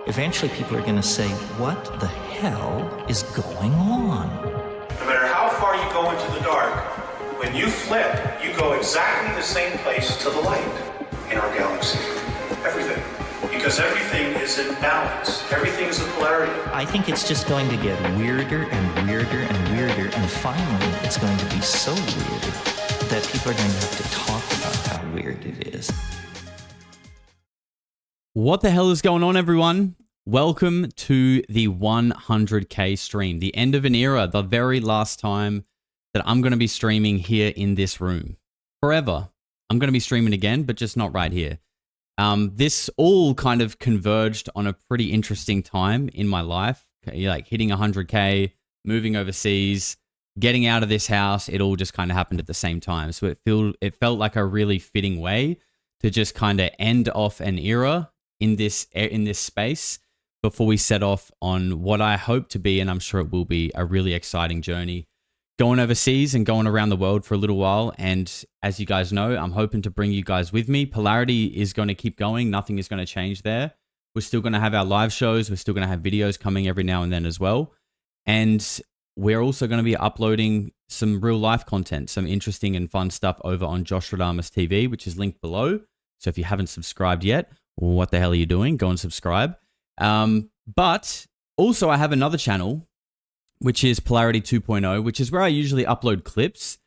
eventually people are going to say, what the hell is going on? No matter how far you go into the dark, when you flip, you go exactly the same place to the light in our galaxy. Everything. Because everything is in balance. Everything is a polarity. I think it's just going to get weirder and weirder and weirder, and finally it's going to be so weird that people are going to have to talk about how weird it is. What the hell is going on, everyone? Welcome to the 100K stream, the end of an era, the very last time that I'm going to be streaming here in this room. Forever. I'm going to be streaming again, but just not right here. This all kind of converged on a pretty interesting time in my life, like hitting 100K, moving overseas, getting out of this house. It all just kind of happened at the same time. So it felt like a really fitting way to just kind of end off an era in this space before we set off on what I hope to be, and I'm sure it will be, a really exciting journey. Going overseas and going around the world for a little while. And as you guys know, I'm hoping to bring you guys with me. Polarity is going to keep going. Nothing is going to change there. We're still going to have our live shows. We're still going to have videos coming every now and then as well. And we're also going to be uploading some real life content, some interesting and fun stuff over on Josh Radamas TV, which is linked below. So if you haven't subscribed yet, what the hell are you doing? Go and subscribe. But also I have another channel, which is Polarity 2.0, which is where I usually upload clips.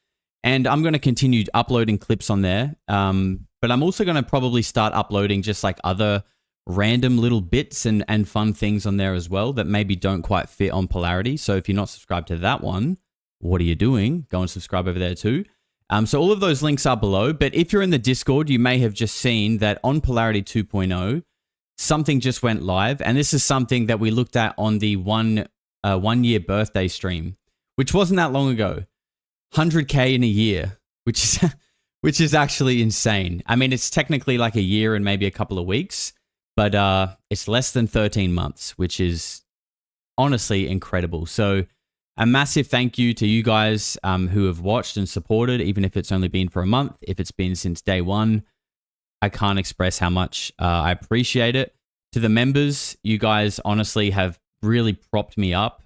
And I'm going to continue uploading clips on there. But I'm also going to probably start uploading just like other random little bits and fun things on there as well that maybe don't quite fit on Polarity. So if you're not subscribed to that one, what are you doing? Go and subscribe over there too. So all of those links are below. But if you're in the Discord, you may have just seen that on Polarity 2.0, something just went live. And this is something that we looked at on the one year birthday stream, which wasn't that long ago. 100K in a year, which is actually insane. I mean, it's technically like a year and maybe a couple of weeks, but it's less than 13 months, which is honestly incredible. So a massive thank you to you guys who have watched and supported, even if it's only been for a month, if it's been since day one. I can't express how much I appreciate it. To the members, you guys honestly have really propped me up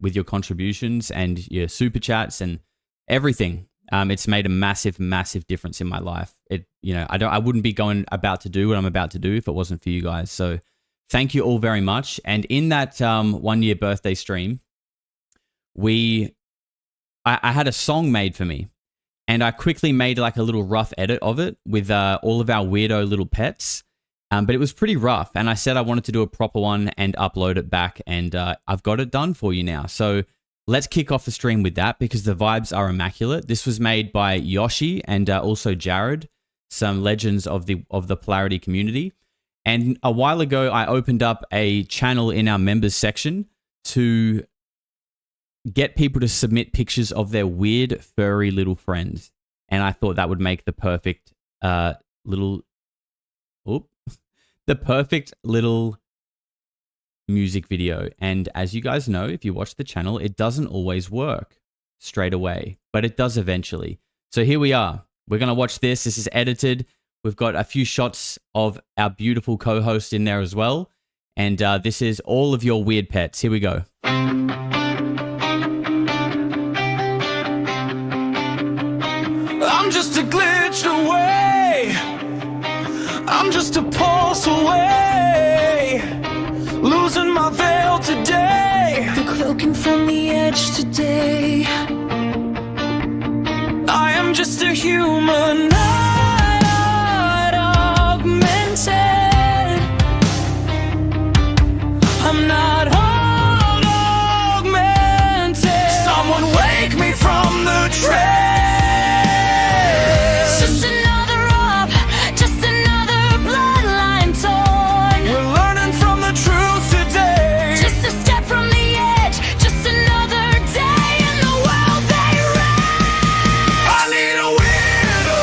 with your contributions and your super chats and everything. It's made a massive, massive difference in my life. I wouldn't be about to do what I'm about to do if it wasn't for you guys. So thank you all very much. And in that 1 year birthday stream, I had a song made for me, and I quickly made like a little rough edit of it with all of our weirdo little pets. But it was pretty rough, and I said I wanted to do a proper one and upload it back, and I've got it done for you now. So let's kick off the stream with that because the vibes are immaculate. This was made by Yoshi and also Jared, some legends of the Polarity community. And a while ago, I opened up a channel in our members section to get people to submit pictures of their weird, furry little friends. And I thought that would make the perfect little music video. And as you guys know, if you watch the channel, it doesn't always work straight away, but it does eventually. So here we are. We're going to watch this. This is edited. We've got a few shots of our beautiful co-host in there as well. And this is all of your weird pets. Here we go. I'm just a glitch away. I'm just a pulse away. Losing my veil today. They're cloaking from the edge today. I am just a human, not augmented. I'm not augmented. Someone wake me from the trance. Just another up, just another bloodline torn. We're learning from the truth today. Just a step from the edge, just another day in the world they ran. I need a weirdo.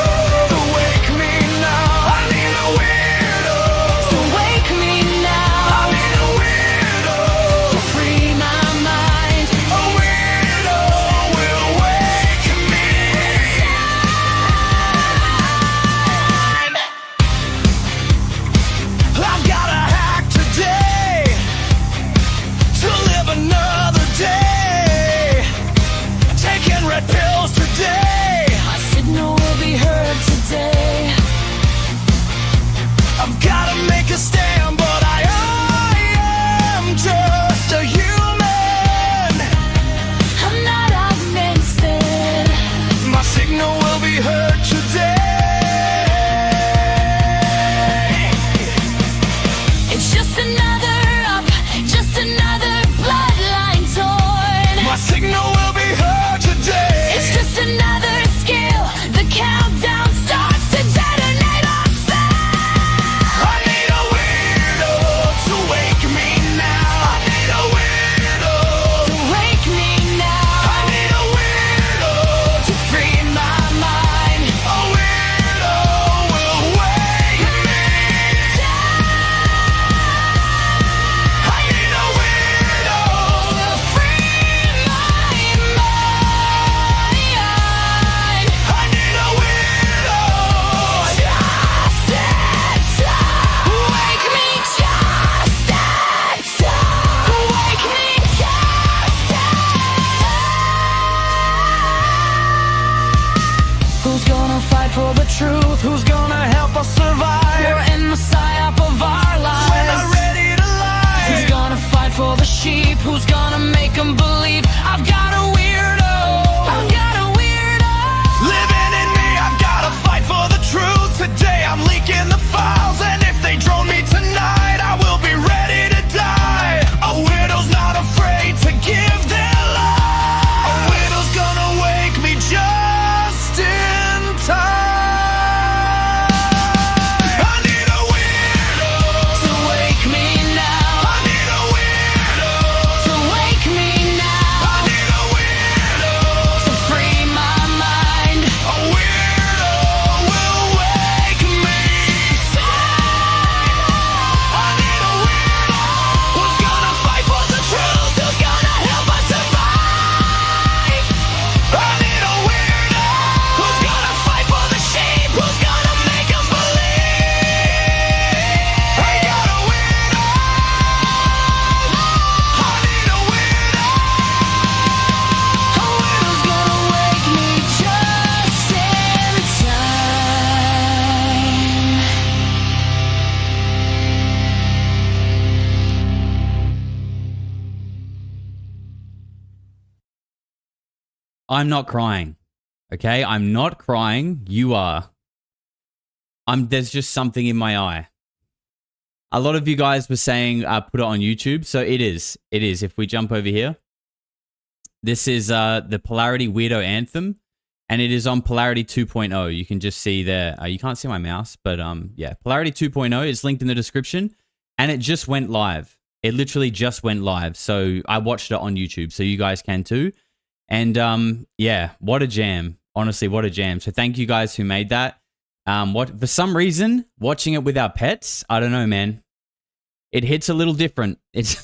I'm not crying. Okay? I'm not crying. You are. There's just something in my eye. A lot of you guys were saying put it on YouTube. So it is. It is. If we jump over here. This is the Polarity Weirdo Anthem. And it is on Polarity 2.0. You can just see there. You can't see my mouse. But yeah. Polarity 2.0 is linked in the description. And it just went live. It literally just went live. So I watched it on YouTube. So you guys can too. And yeah, what a jam. Honestly, what a jam. So thank you guys who made that. For some reason, watching it with our pets, I don't know, man. It hits a little different. It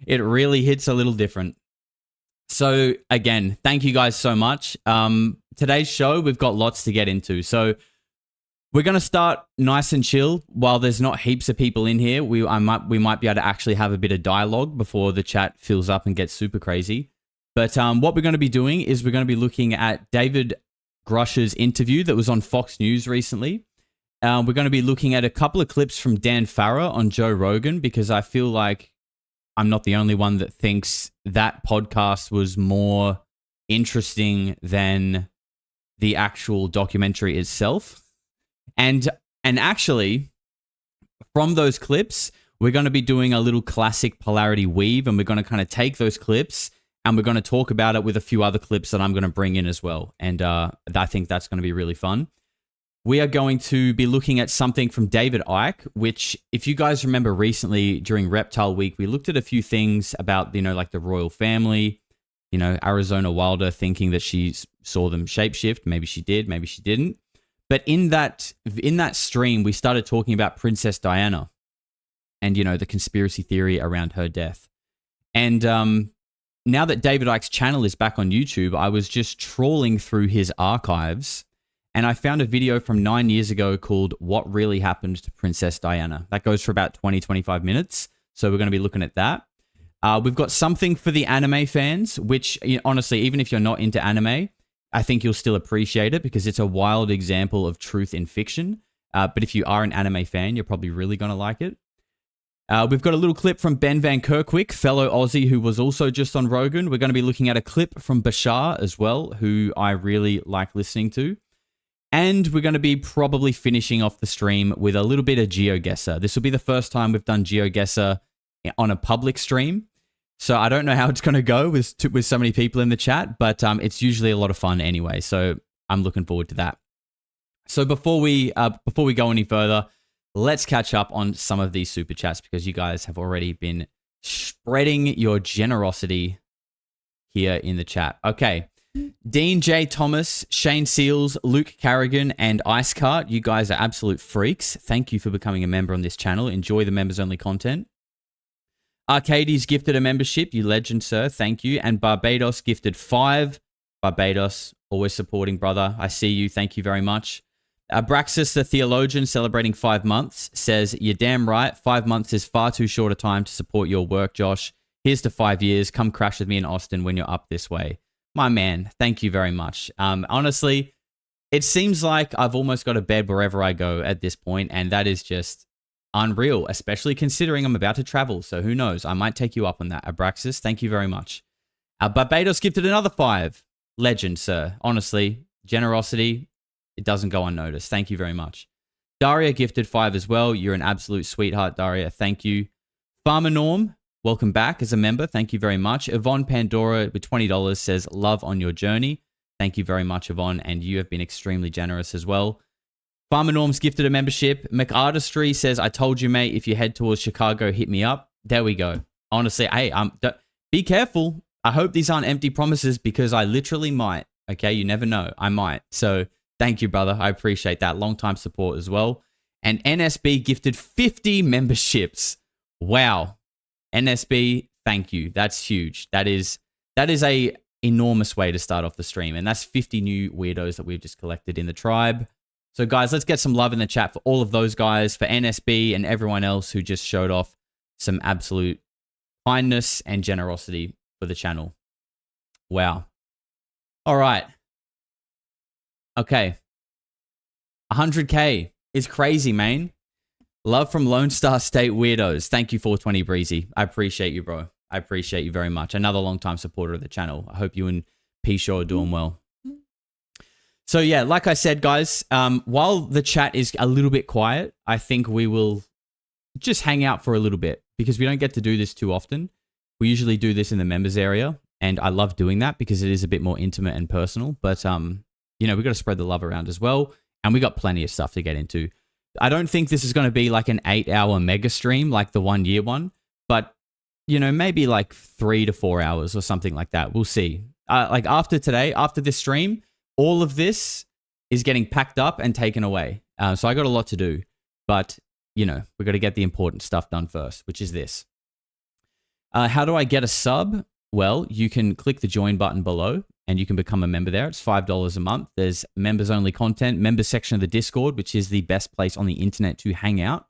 really hits a little different. So again, thank you guys so much. Today's show, we've got lots to get into. So we're going to start nice and chill while there's not heaps of people in here. We might be able to actually have a bit of dialogue before the chat fills up and gets super crazy. But what we're going to be doing is we're going to be looking at David Grusch's interview that was on Fox News recently. We're going to be looking at a couple of clips from Dan Farrah on Joe Rogan, because I feel like I'm not the only one that thinks that podcast was more interesting than the actual documentary itself. And actually, from those clips, we're going to be doing a little classic Polarity weave, and we're going to kind of take those clips and we're going to talk about it with a few other clips that I'm going to bring in as well. And I think that's going to be really fun. We are going to be looking at something from David Icke, which, if you guys remember recently during Reptile Week, we looked at a few things about, like the royal family, Arizona Wilder thinking that she saw them shapeshift. Maybe she did, maybe she didn't. But in that stream, we started talking about Princess Diana and, the conspiracy theory around her death. And now that David Icke's channel is back on YouTube, I was just trawling through his archives, and I found a video from 9 years ago called What Really Happened to Princess Diana. That goes for about 20-25 minutes. So we're going to be looking at that. We've got something for the anime fans, which, honestly, even if you're not into anime, I think you'll still appreciate it because it's a wild example of truth in fiction. But if you are an anime fan, you're probably really going to like it. We've got a little clip from Ben Van Kerkwyk, fellow Aussie who was also just on Rogan. We're going to be looking at a clip from Bashar as well, who I really like listening to. And we're going to be probably finishing off the stream with a little bit of Geoguessr. This will be the first time we've done Geoguessr on a public stream. So I don't know how it's going to go with so many people in the chat, but it's usually a lot of fun anyway. So I'm looking forward to that. So before we go any further, let's catch up on some of these super chats because you guys have already been spreading your generosity here in the chat. Okay. Dean J. Thomas, Shane Seals, Luke Carrigan, and Icecart. You guys are absolute freaks. Thank you for becoming a member on this channel. Enjoy the members-only content. Arcades gifted a membership. You legend, sir. Thank you. And Barbados gifted 5. Barbados, always supporting, brother. I see you. Thank you very much. Abraxas, the theologian, celebrating 5 months, says, "You're damn right. 5 months is far too short a time to support your work, Josh. Here's to 5 years. Come crash with me in Austin when you're up this way." My man, thank you very much. Honestly, it seems like I've almost got a bed wherever I go at this point, and that is just unreal, especially considering I'm about to travel. So who knows? I might take you up on that. Abraxas, thank you very much. Barbados gifted another 5. Legend, sir. Honestly, generosity, it doesn't go unnoticed. Thank you very much. Daria gifted 5 as well. You're an absolute sweetheart, Daria. Thank you. Farmer Norm, welcome back as a member. Thank you very much. Yvonne Pandora with $20 says, "Love on your journey." Thank you very much, Yvonne. And you have been extremely generous as well. Farmer Norm's gifted a membership. McArtistry says, "I told you, mate, if you head towards Chicago, hit me up." There we go. Honestly, hey, be careful. I hope these aren't empty promises because I literally might. Okay, you never know. I might. So thank you, brother. I appreciate that. Long-time support as well. And NSB gifted 50 memberships. Wow. NSB, thank you. That's huge. That is a enormous way to start off the stream. And that's 50 new weirdos that we've just collected in the tribe. So guys, let's get some love in the chat for all of those guys, for NSB and everyone else who just showed off some absolute kindness and generosity for the channel. Wow. All right. Okay. 100K is crazy, man. Love from Lone Star State Weirdos. Thank you, 420 Breezy. I appreciate you, bro. I appreciate you very much. Another long-time supporter of the channel. I hope you and P-Show are doing well. So yeah, like I said, guys, while the chat is a little bit quiet, I think we will just hang out for a little bit because we don't get to do this too often. We usually do this in the members area, and I love doing that because it is a bit more intimate and personal. But you know, we got to spread the love around as well, and we got plenty of stuff to get into. I don't think this is going to be like an 8-hour mega stream like the 1 year one, but you know, maybe like 3 to 4 hours or something like that. We'll see. Like after today, after this stream, all of this is getting packed up and taken away. So I got a lot to do, but you know, we got to get the important stuff done first, which is this. How do I get a sub? Well, you can click the join button below and you can become a member there. It's $5 a month. There's members only content, members section of the Discord, which is the best place on the internet to hang out.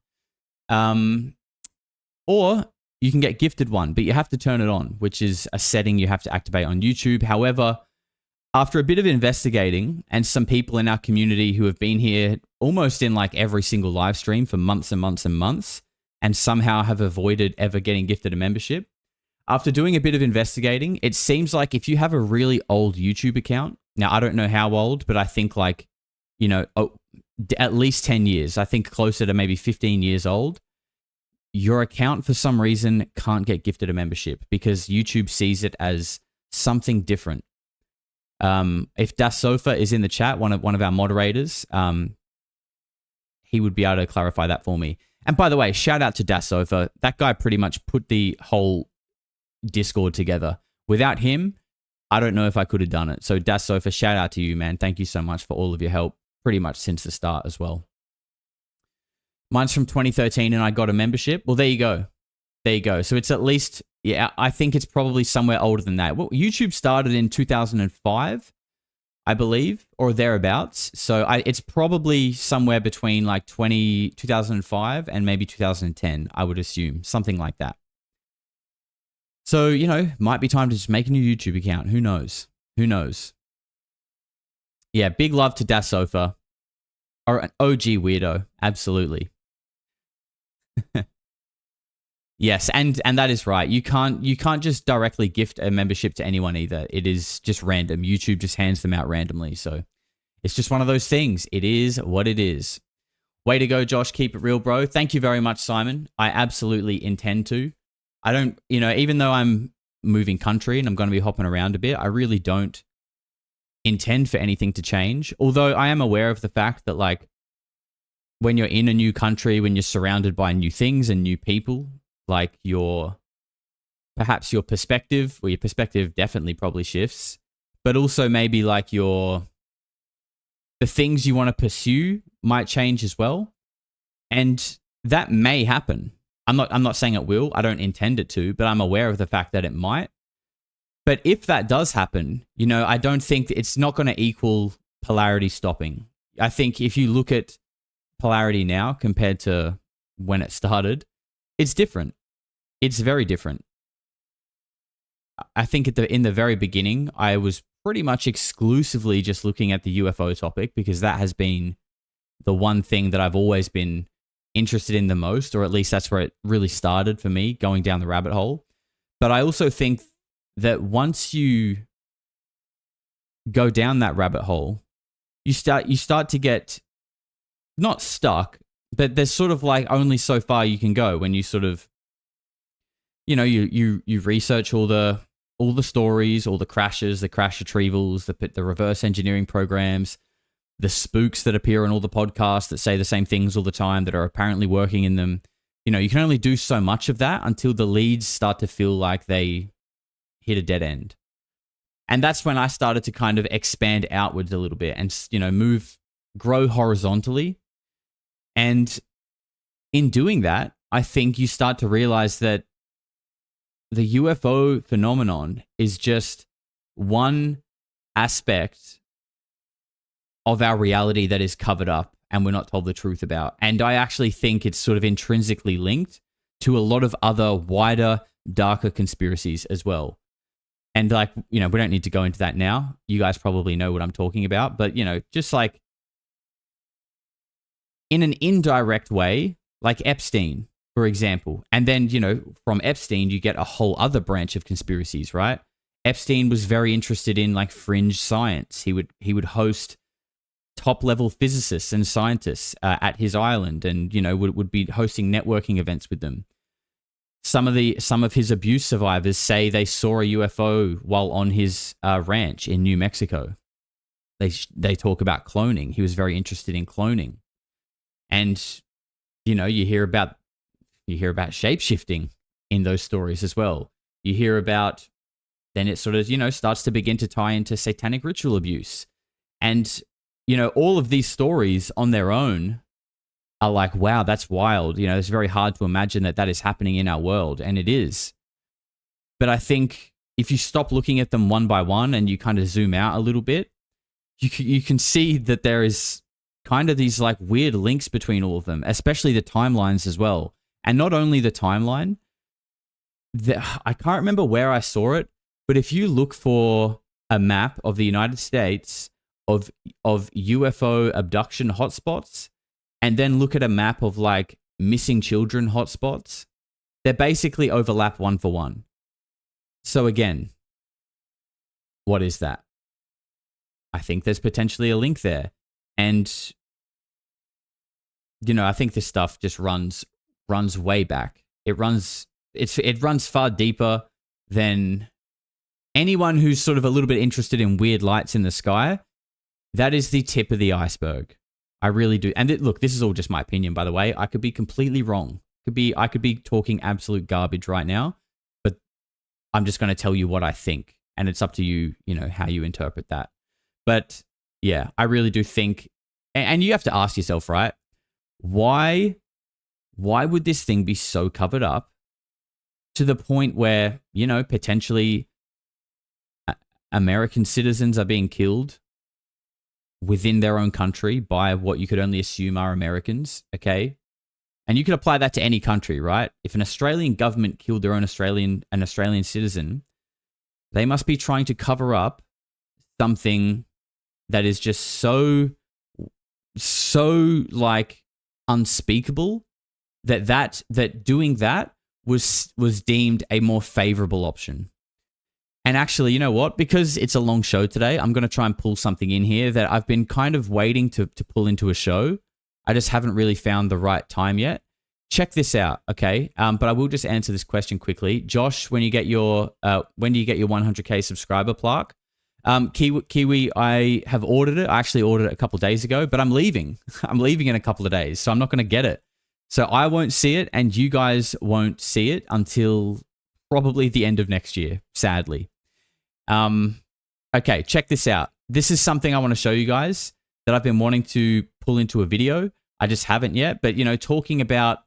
Or you can get gifted one, but you have to turn it on, which is a setting you have to activate on YouTube. However, after a bit of investigating and some people in our community who have been here almost in like every single live stream for months and months and months and somehow have avoided ever getting gifted a membership, after doing a bit of investigating, it seems like if you have a really old YouTube account, now I don't know how old, but I think like, you know, at least 10 years, I think closer to maybe 15 years old, your account for some reason can't get gifted a membership because YouTube sees it as something different. If Das Sofa is in the chat, one of our moderators, he would be able to clarify that for me. And by the way, shout out to Das Sofa. That guy pretty much put the whole Discord together. Without him, I don't know if I could have done it. So Das Sofa, shout out to you, man. Thank you so much for all of your help pretty much since the start as well. Mine's from 2013 and I got a membership. Well, there you go. There you go. So it's at least, yeah, I think it's probably somewhere older than that. Well, YouTube started in 2005, I believe, or thereabouts. So it's probably somewhere between like 2005 and maybe 2010, I would assume. Something like that. So, you know, might be time to just make a new YouTube account. Who knows? Who knows? Yeah, big love to Das Sofa. Or an OG weirdo. Absolutely. Yes, and that is right. You can't just directly gift a membership to anyone either. It is just random. YouTube just hands them out randomly. So it's just one of those things. It is what it is. Way to go, Josh. Keep it real, bro. Thank you very much, Simon. I absolutely intend to. I don't, you know, even though I'm moving country and I'm going to be hopping around a bit, I really don't intend for anything to change. Although I am aware of the fact that, like, when you're in a new country, when you're surrounded by new things and new people, like perhaps your perspective definitely probably shifts, but also maybe like the things you want to pursue might change as well. And that may happen. I'm not saying it will. I don't intend it to, but I'm aware of the fact that it might. But if that does happen, you know, I don't think it's not going to equal Polarity stopping. I think if you look at Polarity now compared to when it started, it's different. It's very different. I think in the very beginning, I was pretty much exclusively just looking at the UFO topic because that has been the one thing that I've always been interested in the most, or at least that's where it really started for me, going down the rabbit hole. But I also think that once you go down that rabbit hole, you start to get not stuck, but there's sort of like only so far you can go when you sort of, you know, you research all the stories, all the crashes, the crash retrievals, the reverse engineering programs, the spooks that appear on all the podcasts that say the same things all the time that are apparently working in them. You know, you can only do so much of that until the leads start to feel like they hit a dead end. And that's when I started to kind of expand outwards a little bit and, you know, grow horizontally. And in doing that, I think you start to realize that the UFO phenomenon is just one aspect of our reality that is covered up and we're not told the truth about. And I actually think it's sort of intrinsically linked to a lot of other wider, darker conspiracies as well. And like, you know, we don't need to go into that now. You guys probably know what I'm talking about. But, you know, just like in an indirect way, like Epstein, for example. And then, you know, from Epstein, you get a whole other branch of conspiracies, right? Epstein was very interested in like fringe science. He would host top level physicists and scientists at his island, and would be hosting networking events with them. Some of his abuse survivors say they saw a UFO while on his ranch in New Mexico. They talk about cloning. He was very interested in cloning, and you hear about shape-shifting in those stories as well. You hear about, then it sort of starts to begin to tie into satanic ritual abuse, and all of these stories on their own are like, wow, that's wild. It's very hard to imagine that is happening in our world, and it is. But I think if you stop looking at them one by one and you kind of zoom out a little bit, you can see that there is kind of these like weird links between all of them, especially the timelines as well. And not only the timeline, I can't remember where I saw it, but if you look for a map of the United States of UFO abduction hotspots, and then look at a map of like missing children hotspots, they basically overlap one for one. So again, what is that? I think there's potentially a link there. And, I think this stuff just runs way back. It runs far deeper than anyone who's sort of a little bit interested in weird lights in the sky. That is the tip of the iceberg. I really do. And look, this is all just my opinion, by the way. I could be completely wrong. I could be talking absolute garbage right now, but I'm just going to tell you what I think. And it's up to you, how you interpret that. But yeah, I really do think, and you have to ask yourself, right? Why would this thing be so covered up to the point where, potentially American citizens are being killed within their own country by what you could only assume are Americans, okay? And you could apply that to any country, right? If an Australian government killed their own an Australian citizen, they must be trying to cover up something that is just so like unspeakable that doing that was deemed a more favorable option. And actually, you know what? Because it's a long show today, I'm going to try and pull something in here that I've been kind of waiting to pull into a show. I just haven't really found the right time yet. Check this out, okay? But I will just answer this question quickly. Josh, when do you get your 100K subscriber plaque? Kiwi, I have ordered it. I actually ordered it a couple of days ago, but I'm leaving. I'm leaving in a couple of days, so I'm not going to get it. So I won't see it, and you guys won't see it until probably the end of next year, sadly. Okay, check this out. This is something I want to show you guys that I've been wanting to pull into a video. I just haven't yet, but talking about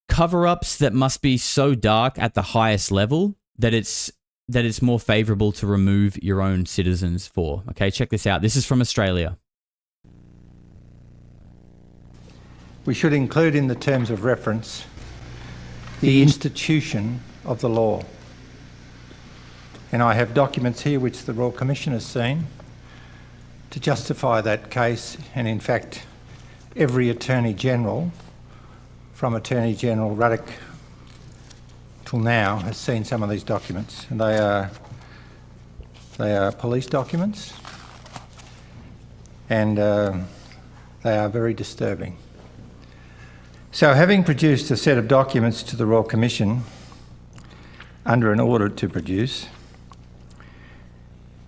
cover-ups that must be so dark at the highest level that it's more favorable to remove your own citizens for. Okay, check this out. This is from Australia. We should include in the terms of reference the institution of the law. And I have documents here which the Royal Commission has seen to justify that case, and in fact every Attorney General, from Attorney General Ruddock till now, has seen some of these documents, and they are police documents, and they are very disturbing. So, having produced a set of documents to the Royal Commission under an order to produce,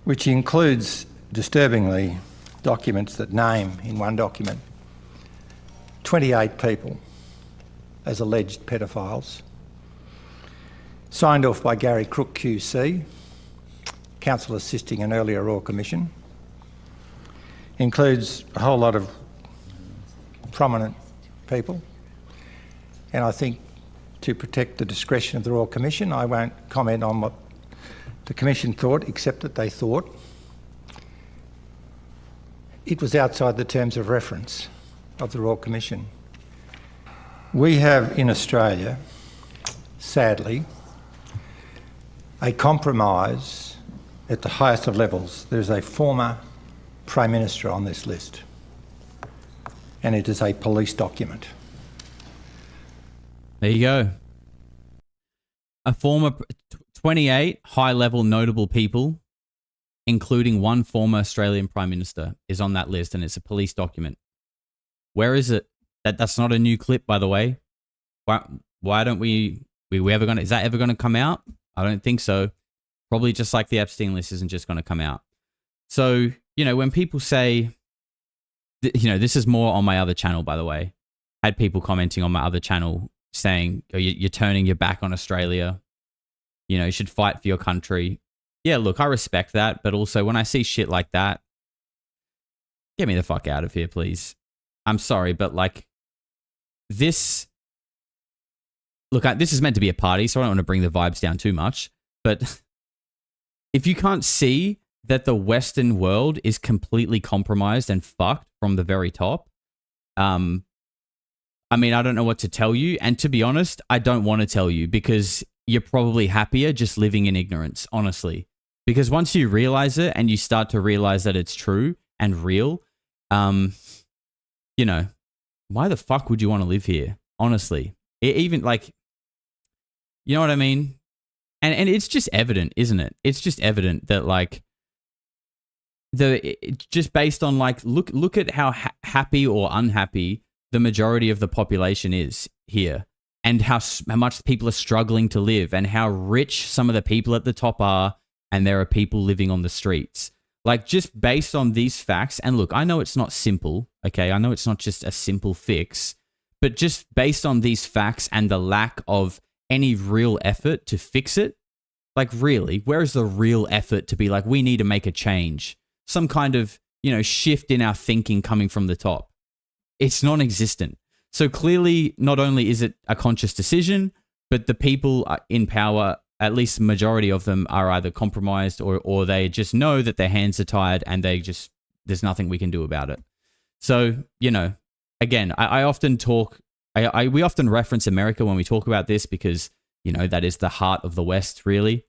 which includes, disturbingly, documents that name in one document 28 people as alleged pedophiles, signed off by Gary Crook QC, counsel assisting an earlier Royal Commission, includes a whole lot of prominent people. And I think to protect the discretion of the Royal Commission, I won't comment on what the Commission thought, except that they thought it was outside the terms of reference of the Royal Commission. We have in Australia, sadly, a compromise at the highest of levels. There's a former Prime Minister on this list, and it is a police document. There you go. A former 28 high-level notable people, including one former Australian Prime Minister, is on that list, and it's a police document. Where is it? That's not a new clip, by the way. Why don't we ever gonna? Is that ever gonna come out? I don't think so. Probably just like the Epstein list isn't just gonna come out. So, you know, when people say, you know, this is more on my other channel, by the way. Had people commenting on my other channel saying, oh, you're turning your back on Australia. You know, you should fight for your country. Yeah, look, I respect that. But also when I see shit like that, get me the fuck out of here, please. I'm sorry, but like this, look, this is meant to be a party, so I don't want to bring the vibes down too much. But if you can't see that the Western world is completely compromised and fucked from the very top, I mean, I don't know what to tell you. And to be honest, I don't want to tell you because you're probably happier just living in ignorance, honestly. Because once you realize it and you start to realize that it's true and real, you know, why the fuck would you want to live here? Honestly, even like, you know what I mean? And it's just evident, isn't it? It's just evident that like just based on like, look at how happy or unhappy the majority of the population is here, and how much people are struggling to live, and how rich some of the people at the top are, and there are people living on the streets. Like, just based on these facts, and look, I know it's not simple, okay? I know it's not just a simple fix, but just based on these facts and the lack of any real effort to fix it, like really, where is the real effort to be like, we need to make a change? Some kind of, you know, shift in our thinking coming from the top. It's non-existent. So clearly, not only is it a conscious decision, but the people in power, at least the majority of them, are either compromised or they just know that their hands are tied and there's nothing we can do about it. So, you know, again, I often talk, we often reference America when we talk about this because, you know, that is the heart of the West, really.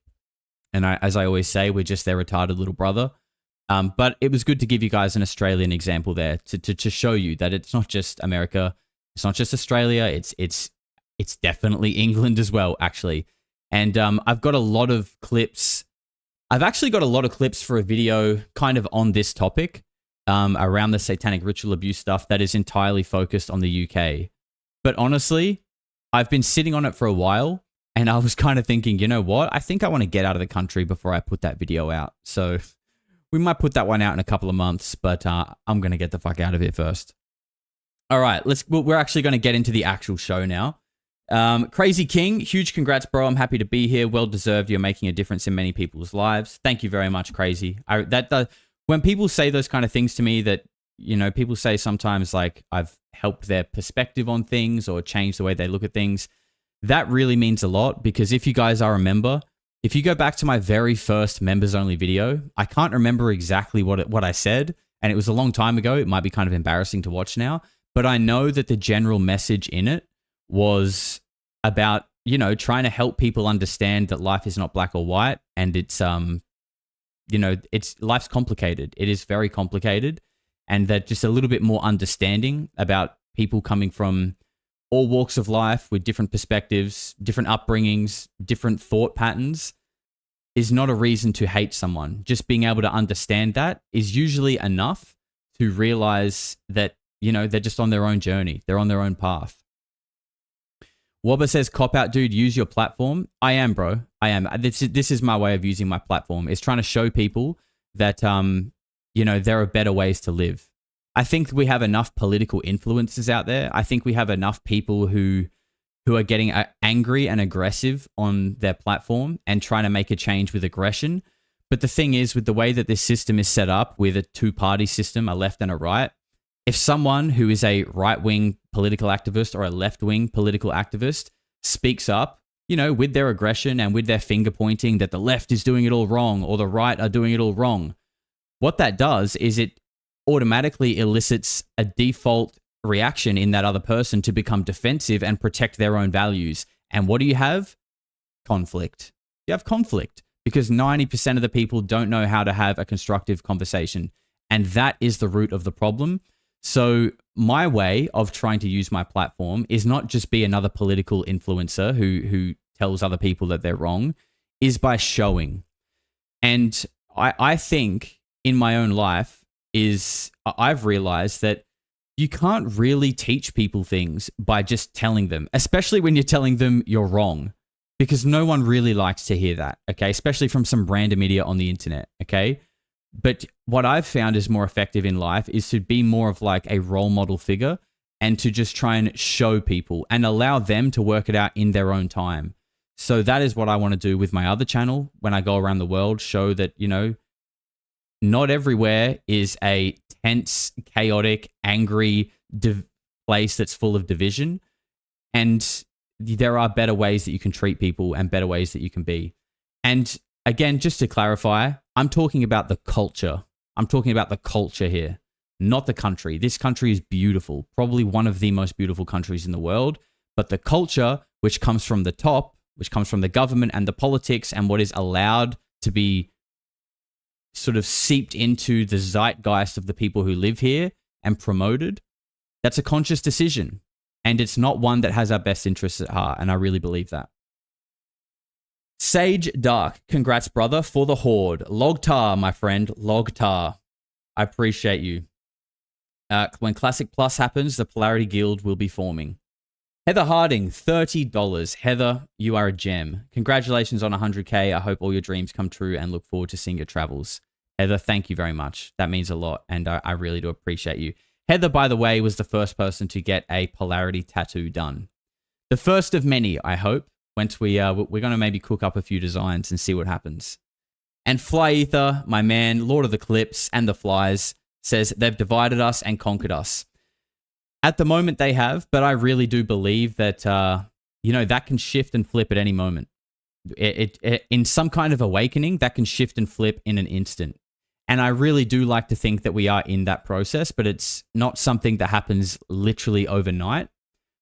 And as I always say, we're just their retarded little brother. But it was good to give you guys an Australian example there to show you that it's not just America, it's not just Australia, it's definitely England as well, actually. And I've got a lot of clips. I've actually got a lot of clips for a video kind of on this topic around the satanic ritual abuse stuff that is entirely focused on the UK. But honestly, I've been sitting on it for a while and I was kind of thinking, you know what? I think I want to get out of the country before I put that video out. So we might put that one out in a couple of months, but I'm going to get the fuck out of here first. All right, we're actually going to get into the actual show now. Crazy King, huge congrats, bro. I'm happy to be here. Well deserved. You're making a difference in many people's lives. Thank you very much, Crazy. When people say those kind of things to me that, you know, people say sometimes like I've helped their perspective on things or changed the way they look at things, that really means a lot because if you guys are a member, if you go back to my very first members only video, I can't remember exactly what I said, and it was a long time ago. It might be kind of embarrassing to watch now, but I know that the general message in it was about, you know, trying to help people understand that life is not black or white, and it's you know, life's complicated. It is very complicated, and that just a little bit more understanding about people coming from all walks of life with different perspectives, different upbringings, different thought patterns is not a reason to hate someone. Just being able to understand that is usually enough to realize that, you know, they're just on their own journey. They're on their own path. Wobber says, cop out, dude, use your platform. I am, bro. I am. This is my way of using my platform, is trying to show people that, you know, there are better ways to live. I think we have enough political influences out there. I think we have enough people who are getting angry and aggressive on their platform and trying to make a change with aggression. But the thing is, with the way that this system is set up with a two-party system, a left and a right, if someone who is a right-wing political activist or a left-wing political activist speaks up, you know, with their aggression and with their finger pointing that the left is doing it all wrong or the right are doing it all wrong, what that does is it automatically elicits a default reaction in that other person to become defensive and protect their own values. And what do you have? Conflict. You have conflict because 90% of the people don't know how to have a constructive conversation. And that is the root of the problem. So my way of trying to use my platform is not just be another political influencer who tells other people that they're wrong. is by showing. And I think in my own life I've realized that you can't really teach people things by just telling them, especially when you're telling them you're wrong, because no one really likes to hear that, okay? Especially from some random idiot on the internet, okay? But what I've found is more effective in life is to be more of like a role model figure and to just try and show people and allow them to work it out in their own time. So that is what I want to do with my other channel when I go around the world, show that, you know, not everywhere is a tense, chaotic, angry place that's full of division. And there are better ways that you can treat people and better ways that you can be. And again, just to clarify, I'm talking about the culture. I'm talking about the culture here, not the country. This country is beautiful, probably one of the most beautiful countries in the world. But the culture, which comes from the top, which comes from the government and the politics and what is allowed to be sort of seeped into the zeitgeist of the people who live here and promoted, that's a conscious decision. And it's not one that has our best interests at heart. And I really believe that. Sage Dark, congrats, brother, for the Horde. Logtar, my friend, Logtar. I appreciate you. When Classic Plus happens, the Polarity Guild will be forming. Heather Harding, $30. Heather, you are a gem. Congratulations on 100K. I hope all your dreams come true and look forward to seeing your travels. Heather, thank you very much. That means a lot, and I really do appreciate you. Heather, by the way, was the first person to get a Polarity tattoo done. The first of many, I hope. Once we're going to maybe cook up a few designs and see what happens. And Fly Ether, my man, Lord of the Clips and the Flies, says they've divided us and conquered us. At the moment they have, but I really do believe that, that can shift and flip at any moment. In some kind of awakening, that can shift and flip in an instant. And I really do like to think that we are in that process, but it's not something that happens literally overnight.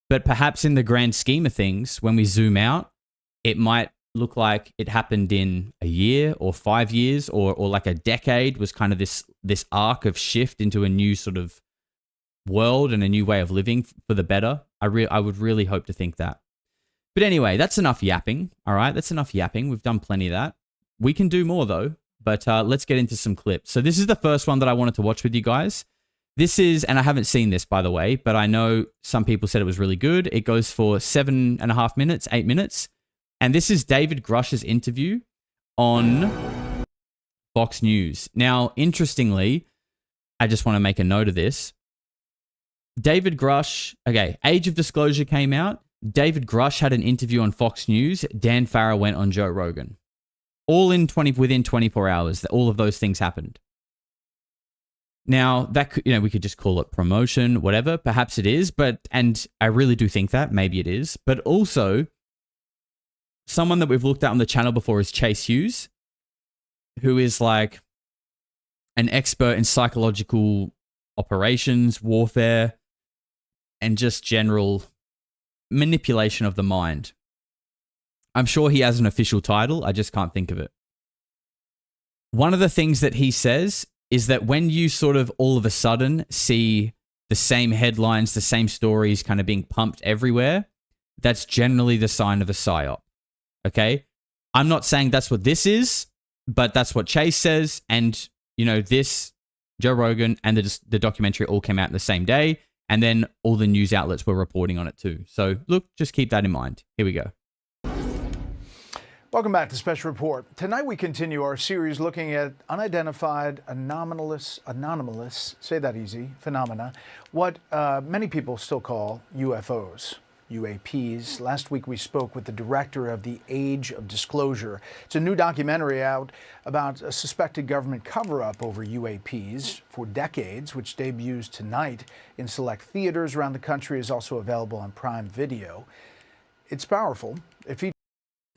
But perhaps in the grand scheme of things, when we zoom out, it might look like it happened in a year or 5 years or like a decade was kind of this arc of shift into a new sort of world and a new way of living for the better. I would really hope to think that. But anyway, that's enough yapping. All right, that's enough yapping. We've done plenty of that. We can do more though, but let's get into some clips. So this is the first one that I wanted to watch with you guys. This is, and I haven't seen this by the way, but I know some people said it was really good. It goes for 7.5 minutes, 8 minutes. And this is David Grusch's interview on Fox News. Now, interestingly, I just want to make a note of this. David Grusch, okay, Age of Disclosure came out. David Grusch had an interview on Fox News. Dan Farrah went on Joe Rogan. All within 24 hours, all of those things happened. Now, that could, we could just call it promotion, whatever. Perhaps it is, and I really do think that maybe it is. But also, someone that we've looked at on the channel before is Chase Hughes, who is like an expert in psychological operations, warfare, and just general manipulation of the mind. I'm sure he has an official title. I just can't think of it. One of the things that he says is that when you sort of all of a sudden see the same headlines, the same stories kind of being pumped everywhere, that's generally the sign of a psyop. Okay? I'm not saying that's what this is, but that's what Chase says. And, this, Joe Rogan and the documentary all came out the same day. And then all the news outlets were reporting on it too. So look, just keep that in mind. Here we go. Welcome back to Special Report. Tonight we continue our series looking at unidentified, anomalous, say that easy, phenomena, what many people still call UFOs, UAPs. Last week we spoke with the director of the Age of Disclosure. It's a new documentary out about a suspected government cover-up over UAPs for decades, which debuts tonight in select theaters around the country, is also available on Prime Video. It's powerful. It features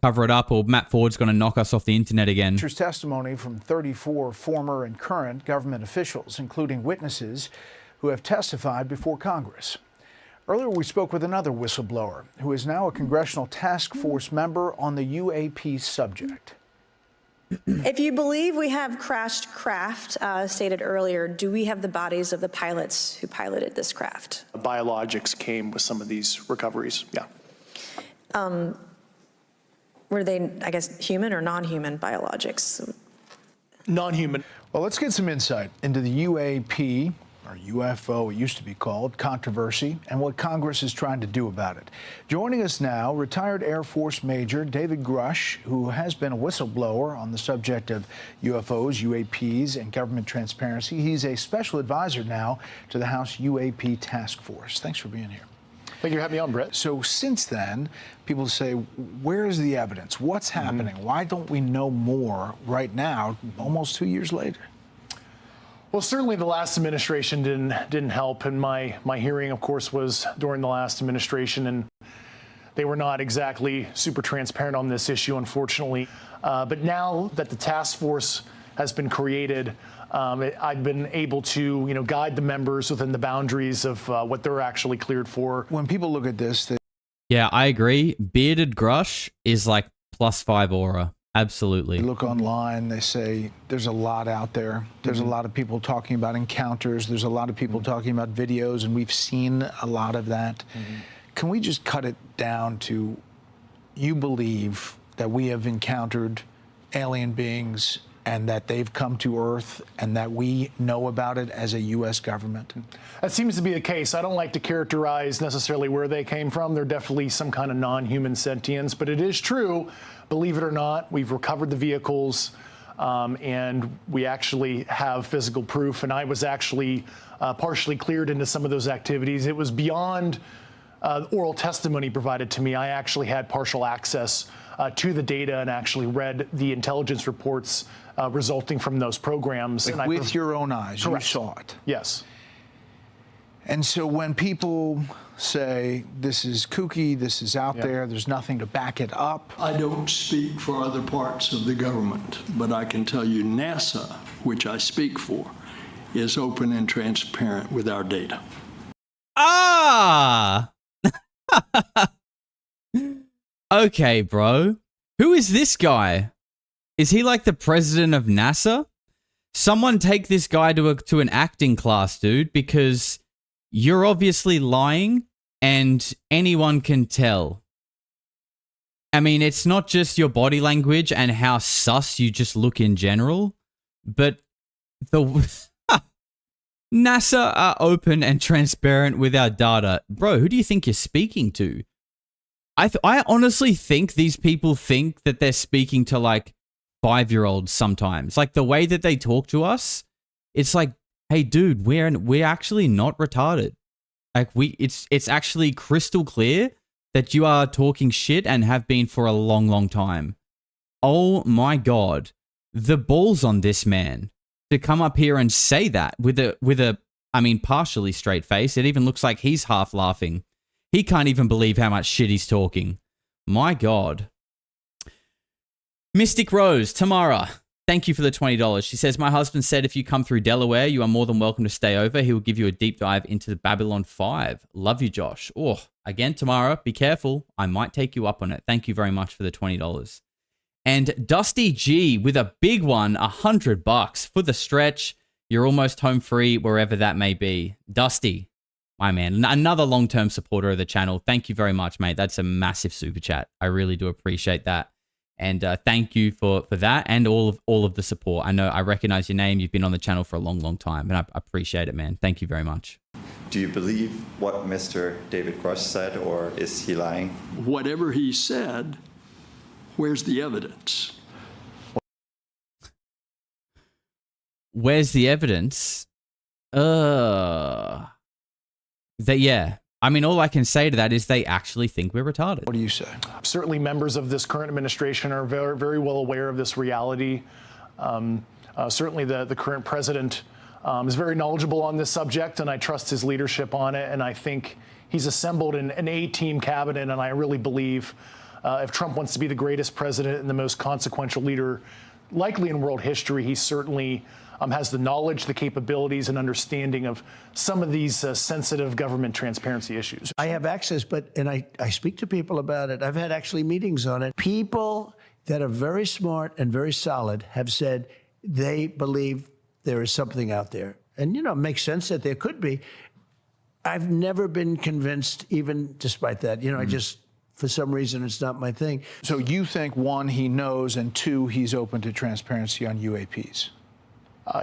cover it up or Matt Ford's going to knock us off the internet again. Features testimony from 34 former and current government officials, including witnesses who have testified before Congress. Earlier, we spoke with another whistleblower who is now a congressional task force member on the UAP subject. If you believe we have crashed craft, stated earlier, do we have the bodies of the pilots who piloted this craft? Biologics came with some of these recoveries, yeah. were they, I guess, human or non-human biologics? Non-human. Well, let's get some insight into the UAP, or UFO, it used to be called, controversy, and what Congress is trying to do about it. Joining us now, retired Air Force Major David Grusch, who has been a whistleblower on the subject of UFOs, UAPs, and government transparency. He's a special advisor now to the House UAP Task Force. Thanks for being here. Thank you for having me on, Brett. So since then, people say, where is the evidence? What's happening? Why don't we know more right now, almost 2 years later? Well, certainly the last administration didn't help, and my hearing, of course, was during the last administration, and they were not exactly super transparent on this issue, unfortunately. But now that the task force has been created, I've been able to, guide the members within the boundaries of what they're actually cleared for. When people look at this, Yeah, I agree. Bearded Grusch is like +5 aura. Absolutely. they look online, they say there's a lot out there. There's a lot of people talking about encounters. There's a lot of people talking about videos, and we've seen a lot of that. Can we just cut it down to, you believe that we have encountered alien beings and that they've come to Earth and that we know about it as a U.S. government? That seems to be the case. I don't like to characterize necessarily where they came from. They're definitely some kind of non-human sentience, but it is true, believe it or not, we've recovered the vehicles, and we actually have physical proof, and I was actually partially cleared into some of those activities. It was beyond oral testimony provided to me. I actually had partial access to the data and actually read the intelligence reports resulting from those programs. Like, and with your own eyes, Correct. you saw it. Yes. And so when people say this is kooky, this is out there, there's nothing to back it up. I don't speak for other parts of the government, but I can tell you NASA, which I speak for, is open and transparent with our data. Ah! Okay, bro. Who is this guy? Is he like the president of NASA? Someone take this guy to an acting class, dude, because you're obviously lying and anyone can tell. I mean, it's not just your body language and how sus you just look in general, but the NASA are open and transparent with our data. Bro, who do you think you're speaking to? I honestly think these people think that they're speaking to like 5-year-olds sometimes. Like the way that they talk to us, it's like, hey dude, we're actually not retarded. Like it's actually crystal clear that you are talking shit and have been for a long, long time. Oh my God. The balls on this man to come up here and say that with a I mean, partially straight face. It even looks like he's half laughing. He can't even believe how much shit he's talking. My God. Mystic Rose, Tamara, thank you for the $20. She says, my husband said if you come through Delaware, you are more than welcome to stay over. He will give you a deep dive into the Babylon 5. Love you, Josh. Oh, again, Tamara, be careful. I might take you up on it. Thank you very much for the $20. And Dusty G with a big one, $100 for the stretch. You're almost home free wherever that may be. Dusty, my man, another long-term supporter of the channel. Thank you very much, mate. That's a massive super chat. I really do appreciate that. And thank you for that and all of the support. I know I recognize your name. You've been on the channel for a long, long time, and I appreciate it, man. Thank you very much. Do you believe what Mr. David Grusch said, or is he lying? Whatever he said, where's the evidence? Where's the evidence? Yeah. I mean, all I can say to that is they actually think we're retarded. What do you say? Certainly members of this current administration are very, very well aware of this reality. Certainly the current president is very knowledgeable on this subject, and I trust his leadership on it. And I think he's assembled an A-team cabinet, and I really believe if Trump wants to be the greatest president and the most consequential leader likely in world history, he certainly has the knowledge, the capabilities, and understanding of some of these sensitive government transparency issues. I have access, and I speak to people about it. I've had actually meetings on it. People that are very smart and very solid have said they believe there is something out there. And, it makes sense that there could be. I've never been convinced, even despite that. I just For some reason, it's not my thing. So you think, one, he knows, and two, he's open to transparency on UAPs?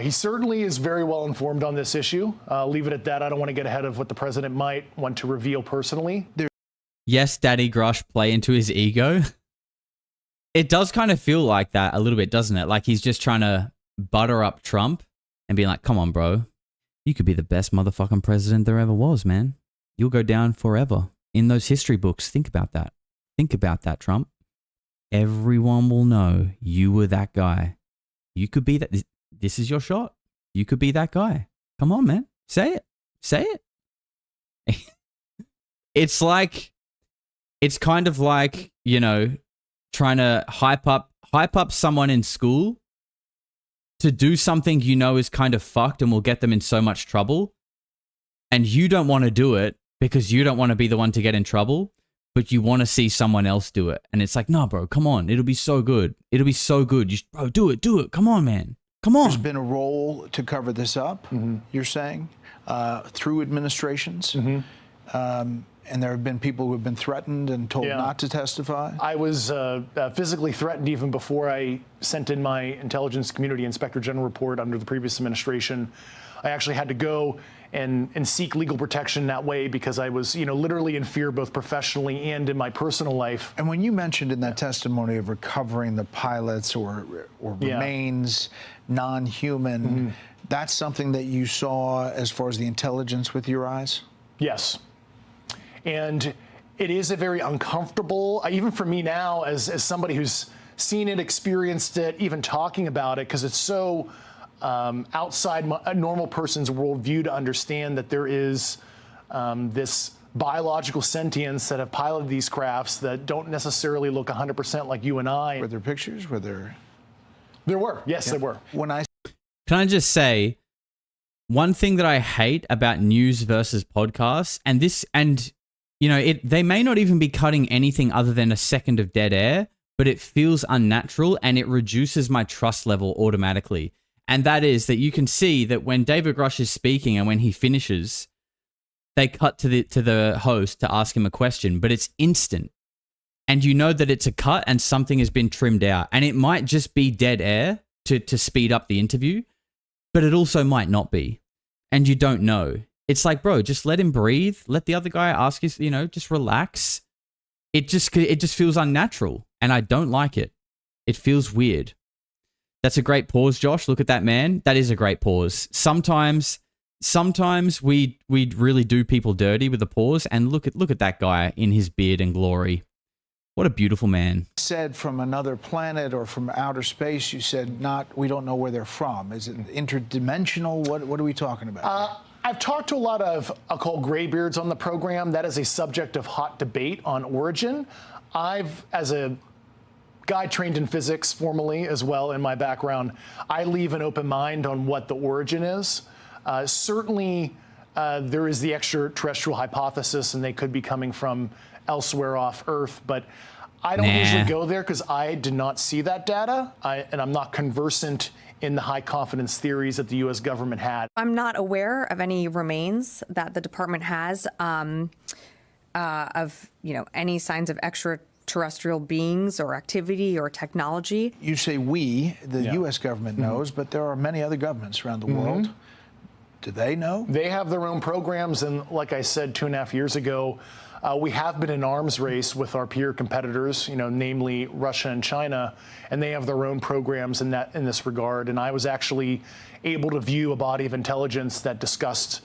He certainly is very well informed on this issue. Leave it at that. I don't want to get ahead of what the president might want to reveal personally. Yes, Daddy Grusch play into his ego. It does kind of feel like that a little bit, doesn't it? Like he's just trying to butter up Trump and be like, come on, bro. You could be the best motherfucking president there ever was, man. You'll go down forever in those history books. Think about that. Think about that, Trump. Everyone will know you were that guy. You could be that. This is your shot. You could be that guy. Come on, man. Say it. Say it. It's like, it's kind of like, you know, trying to hype up someone in school to do something you know is kind of fucked and will get them in so much trouble. And you don't want to do it because you don't want to be the one to get in trouble, but you want to see someone else do it. And it's like, no, bro, come on. It'll be so good. It'll be so good. Bro, do it. Come on, man. Come on. There's been a role to cover this up, you're saying, through administrations. And there have been people who have been threatened and told not to testify. I was physically threatened even before I sent in my Intelligence Community Inspector General report under the previous administration. I actually had to go and seek legal protection that way because I was, literally in fear both professionally and in my personal life. And when you mentioned in that testimony of recovering the pilots or remains non-human, that's something that you saw as far as the intelligence with your eyes? Yes. And it is a very uncomfortable, even for me now, as somebody who's seen it, experienced it, even talking about it, because it's so outside a normal person's worldview to understand that there is this biological sentience that have piloted these crafts that don't necessarily look 100% like you and I. Were there pictures? Were there? There were. Yes, there were. Can I just say one thing that I hate about news versus podcasts, and they may not even be cutting anything other than a second of dead air, but it feels unnatural and it reduces my trust level automatically. And that is that you can see that when David Grusch is speaking and when he finishes, they cut to the host to ask him a question, but it's instant. And you know that it's a cut and something has been trimmed out. And it might just be dead air to speed up the interview, but it also might not be. And you don't know. It's like, bro, just let him breathe. Let the other guy ask his, just relax. It just feels unnatural, and I don't like it. It feels weird. That's a great pause, Josh. Look at that, man. That is a great pause. Sometimes we really do people dirty with a pause, and look at that guy in his beard and glory. What a beautiful man. Said from another planet or from outer space, you said we don't know where they're from. Is it interdimensional? What are we talking about? I've talked to a lot of, I'll call graybeards on the program. That is a subject of hot debate on origin. As a guy trained in physics formally as well in my background, I leave an open mind on what the origin is. Certainly, there is the extraterrestrial hypothesis, and they could be coming from elsewhere off Earth, but I don't usually go there because I did not see that data, and I'm not conversant in the high confidence theories that the U.S. government had. I'm not aware of any remains that the department has of any signs of extraterrestrial beings or activity or technology. You say the U.S. government knows, but there are many other governments around the world. Do they know? They have their own programs, and like I said 2.5 years ago, we have been in arms race with our peer competitors, namely Russia and China, and they have their own programs in this regard. And I was actually able to view a body of intelligence that discussed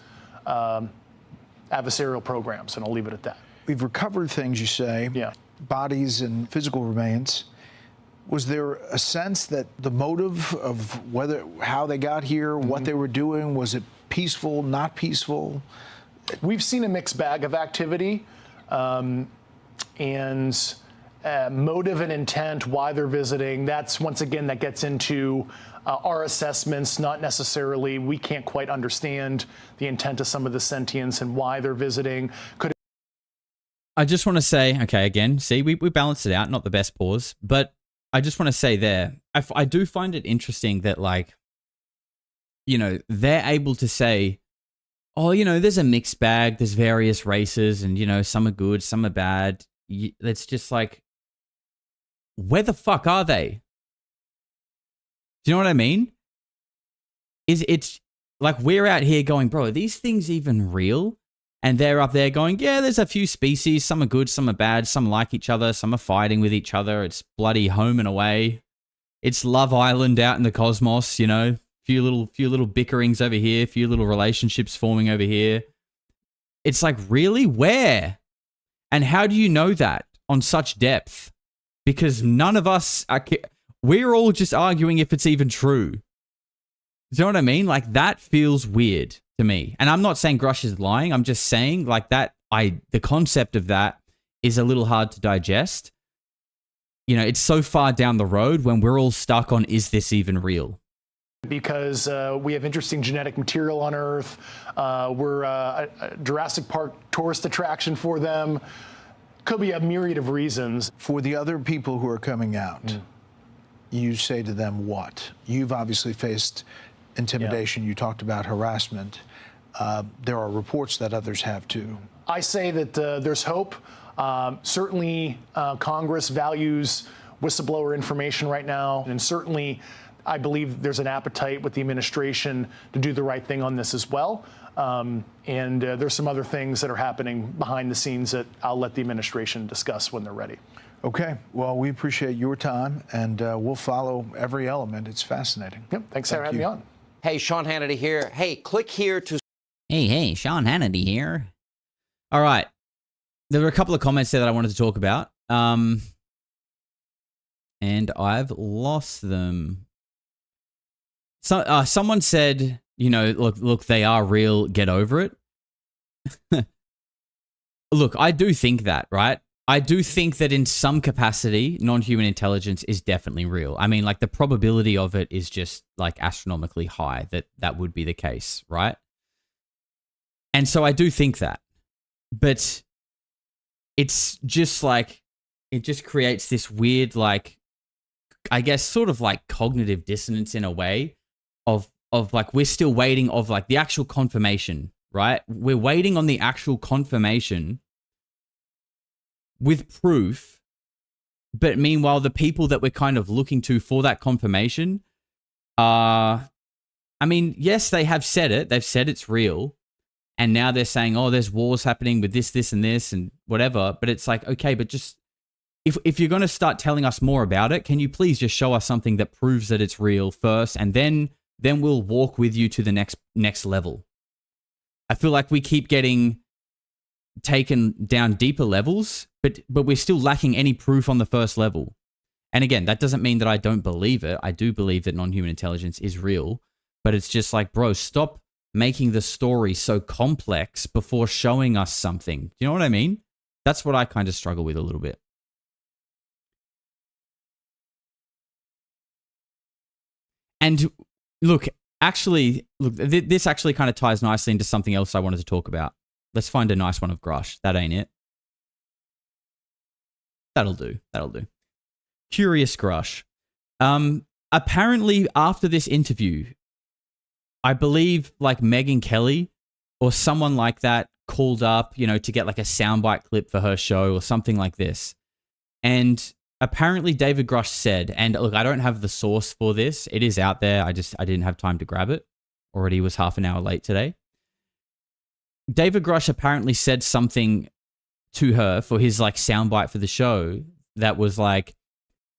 adversarial programs, and I'll leave it at that. We've recovered things, you say, bodies and physical remains. Was there a sense that the motive of how they got here, what they were doing, was it peaceful, not peaceful? We've seen a mixed bag of activity. And motive and intent, why they're visiting, that's once again, that gets into our assessments, not necessarily, we can't quite understand the intent of some of the sentience and why they're visiting. I just want to say, okay, again, see, we balanced it out, not the best pause, but I just want to say there, I do find it interesting that they're able to say, oh, there's a mixed bag, there's various races, and, some are good, some are bad. it's just like, where the fuck are they? Do you know what I mean? It's like we're out here going, bro, are these things even real? And they're up there going, yeah, there's a few species. Some are good, some are bad. Some like each other. Some are fighting with each other. It's bloody home and away. It's Love Island out in the cosmos, you know. Few little bickerings over here. Few little relationships forming over here. It's like, really? Where? And how do you know that on such depth? Because none of us are... We're all just arguing if it's even true. Do you know what I mean? Like, that feels weird to me. And I'm not saying Grusch is lying. I'm just saying, like, that the concept of that is a little hard to digest. You know, it's so far down the road when we're all stuck on, is this even real? Because we have interesting genetic material on Earth. We're a Jurassic Park tourist attraction for them. Could be a myriad of reasons. For the other people who are coming out, you say to them what? You've obviously faced intimidation. You talked about harassment. There are reports that others have too. I say that there's hope. Certainly, Congress values whistleblower information right now, and certainly I believe there's an appetite with the administration to do the right thing on this as well. And there's some other things that are happening behind the scenes that I'll let the administration discuss when they're ready. Okay. Well, we appreciate your time, and we'll follow every element. It's fascinating. Yep. Thanks for having me on. Hey, Sean Hannity here. Hey, click here to... Hey, Sean Hannity here. All right. There were a couple of comments there that I wanted to talk about. And I've lost them. So, someone said, you know, look, they are real, get over it. Look, I do think that, right? I do think that in some capacity, non-human intelligence is definitely real. I mean, like, the probability of it is just, like, astronomically high that would be the case, right? And so I do think that. But it's just, like, it just creates this weird, like, I guess, sort of, like, cognitive dissonance in a way of like, we're still waiting of, like, the actual confirmation, right? We're waiting on the actual confirmation with proof, but meanwhile, the people that we're kind of looking to for that confirmation are, I mean, yes, they have said it. They've said it's real. And now they're saying, oh, there's wars happening with this, and this, and whatever. But it's like, okay, but just, if you're going to start telling us more about it, can you please just show us something that proves that it's real first, and then we'll walk with you to the next level. I feel like we keep getting taken down deeper levels, but we're still lacking any proof on the first level. And again, that doesn't mean that I don't believe it. I do believe that non-human intelligence is real, but it's just like, bro, stop making the story so complex before showing us something. Do you know what I mean? That's what I kind of struggle with a little bit. And look, this actually kind of ties nicely into something else I wanted to talk about. Let's find a nice one of Grusch. That ain't it. That'll do. Curious Grusch. Apparently, after this interview, I believe like Megyn Kelly or someone like that called up, you know, to get like a soundbite clip for her show or something like this. And apparently David Grusch said, and look, I don't have the source for this. It is out there. I didn't have time to grab it. Already was half an hour late today. David Grusch apparently said something to her for his like soundbite for the show that was like,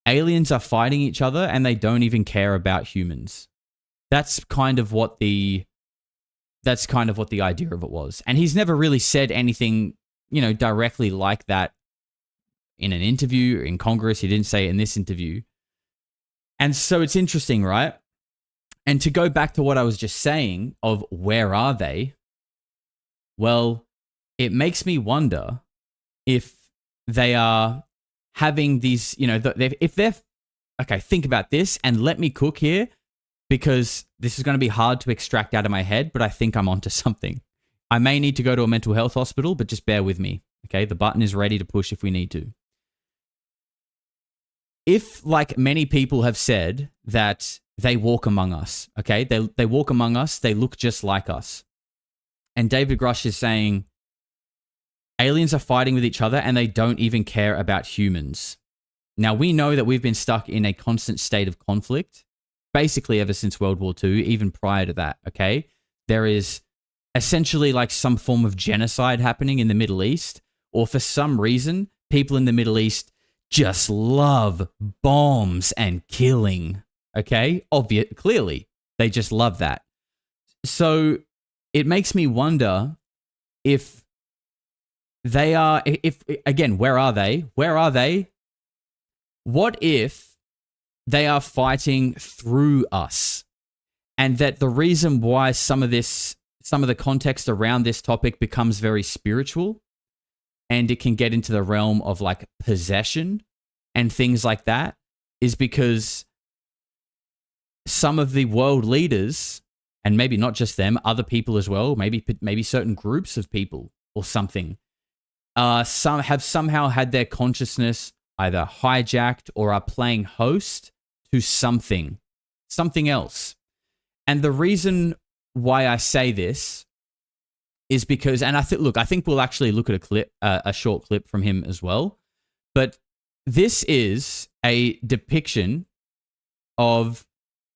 aliens are fighting each other and they don't even care about humans. That's kind of what the idea of it was. And he's never really said anything, you know, directly like that in an interview in Congress. He didn't say it in this interview. And so it's interesting, right? And to go back to what I was just saying of where are they? Well, it makes me wonder if they are having these, you know, if they're, okay, think about this and let me cook here because this is going to be hard to extract out of my head, but I think I'm onto something. I may need to go to a mental health hospital, but just bear with me, okay? The button is ready to push if we need to. If, like many people have said, that they walk among us, okay? They walk among us, they look just like us. And David Grusch is saying aliens are fighting with each other and they don't even care about humans. Now, we know that we've been stuck in a constant state of conflict, basically ever since World War II, even prior to that, okay? There is essentially like some form of genocide happening in the Middle East, or for some reason, people in the Middle East just love bombs and killing, okay? Clearly, they just love that. So it makes me wonder if they are, again, where are they? Where are they? What if they are fighting through us? And that the reason why some of the context around this topic becomes very spiritual, and it can get into the realm of like possession and things like that, is because some of the world leaders, and maybe not just them, other people as well, maybe certain groups of people or something, some have somehow had their consciousness either hijacked or are playing host to something else. And the reason why I say this is because, and I think we'll actually look at a short clip from him as well, but this is a depiction of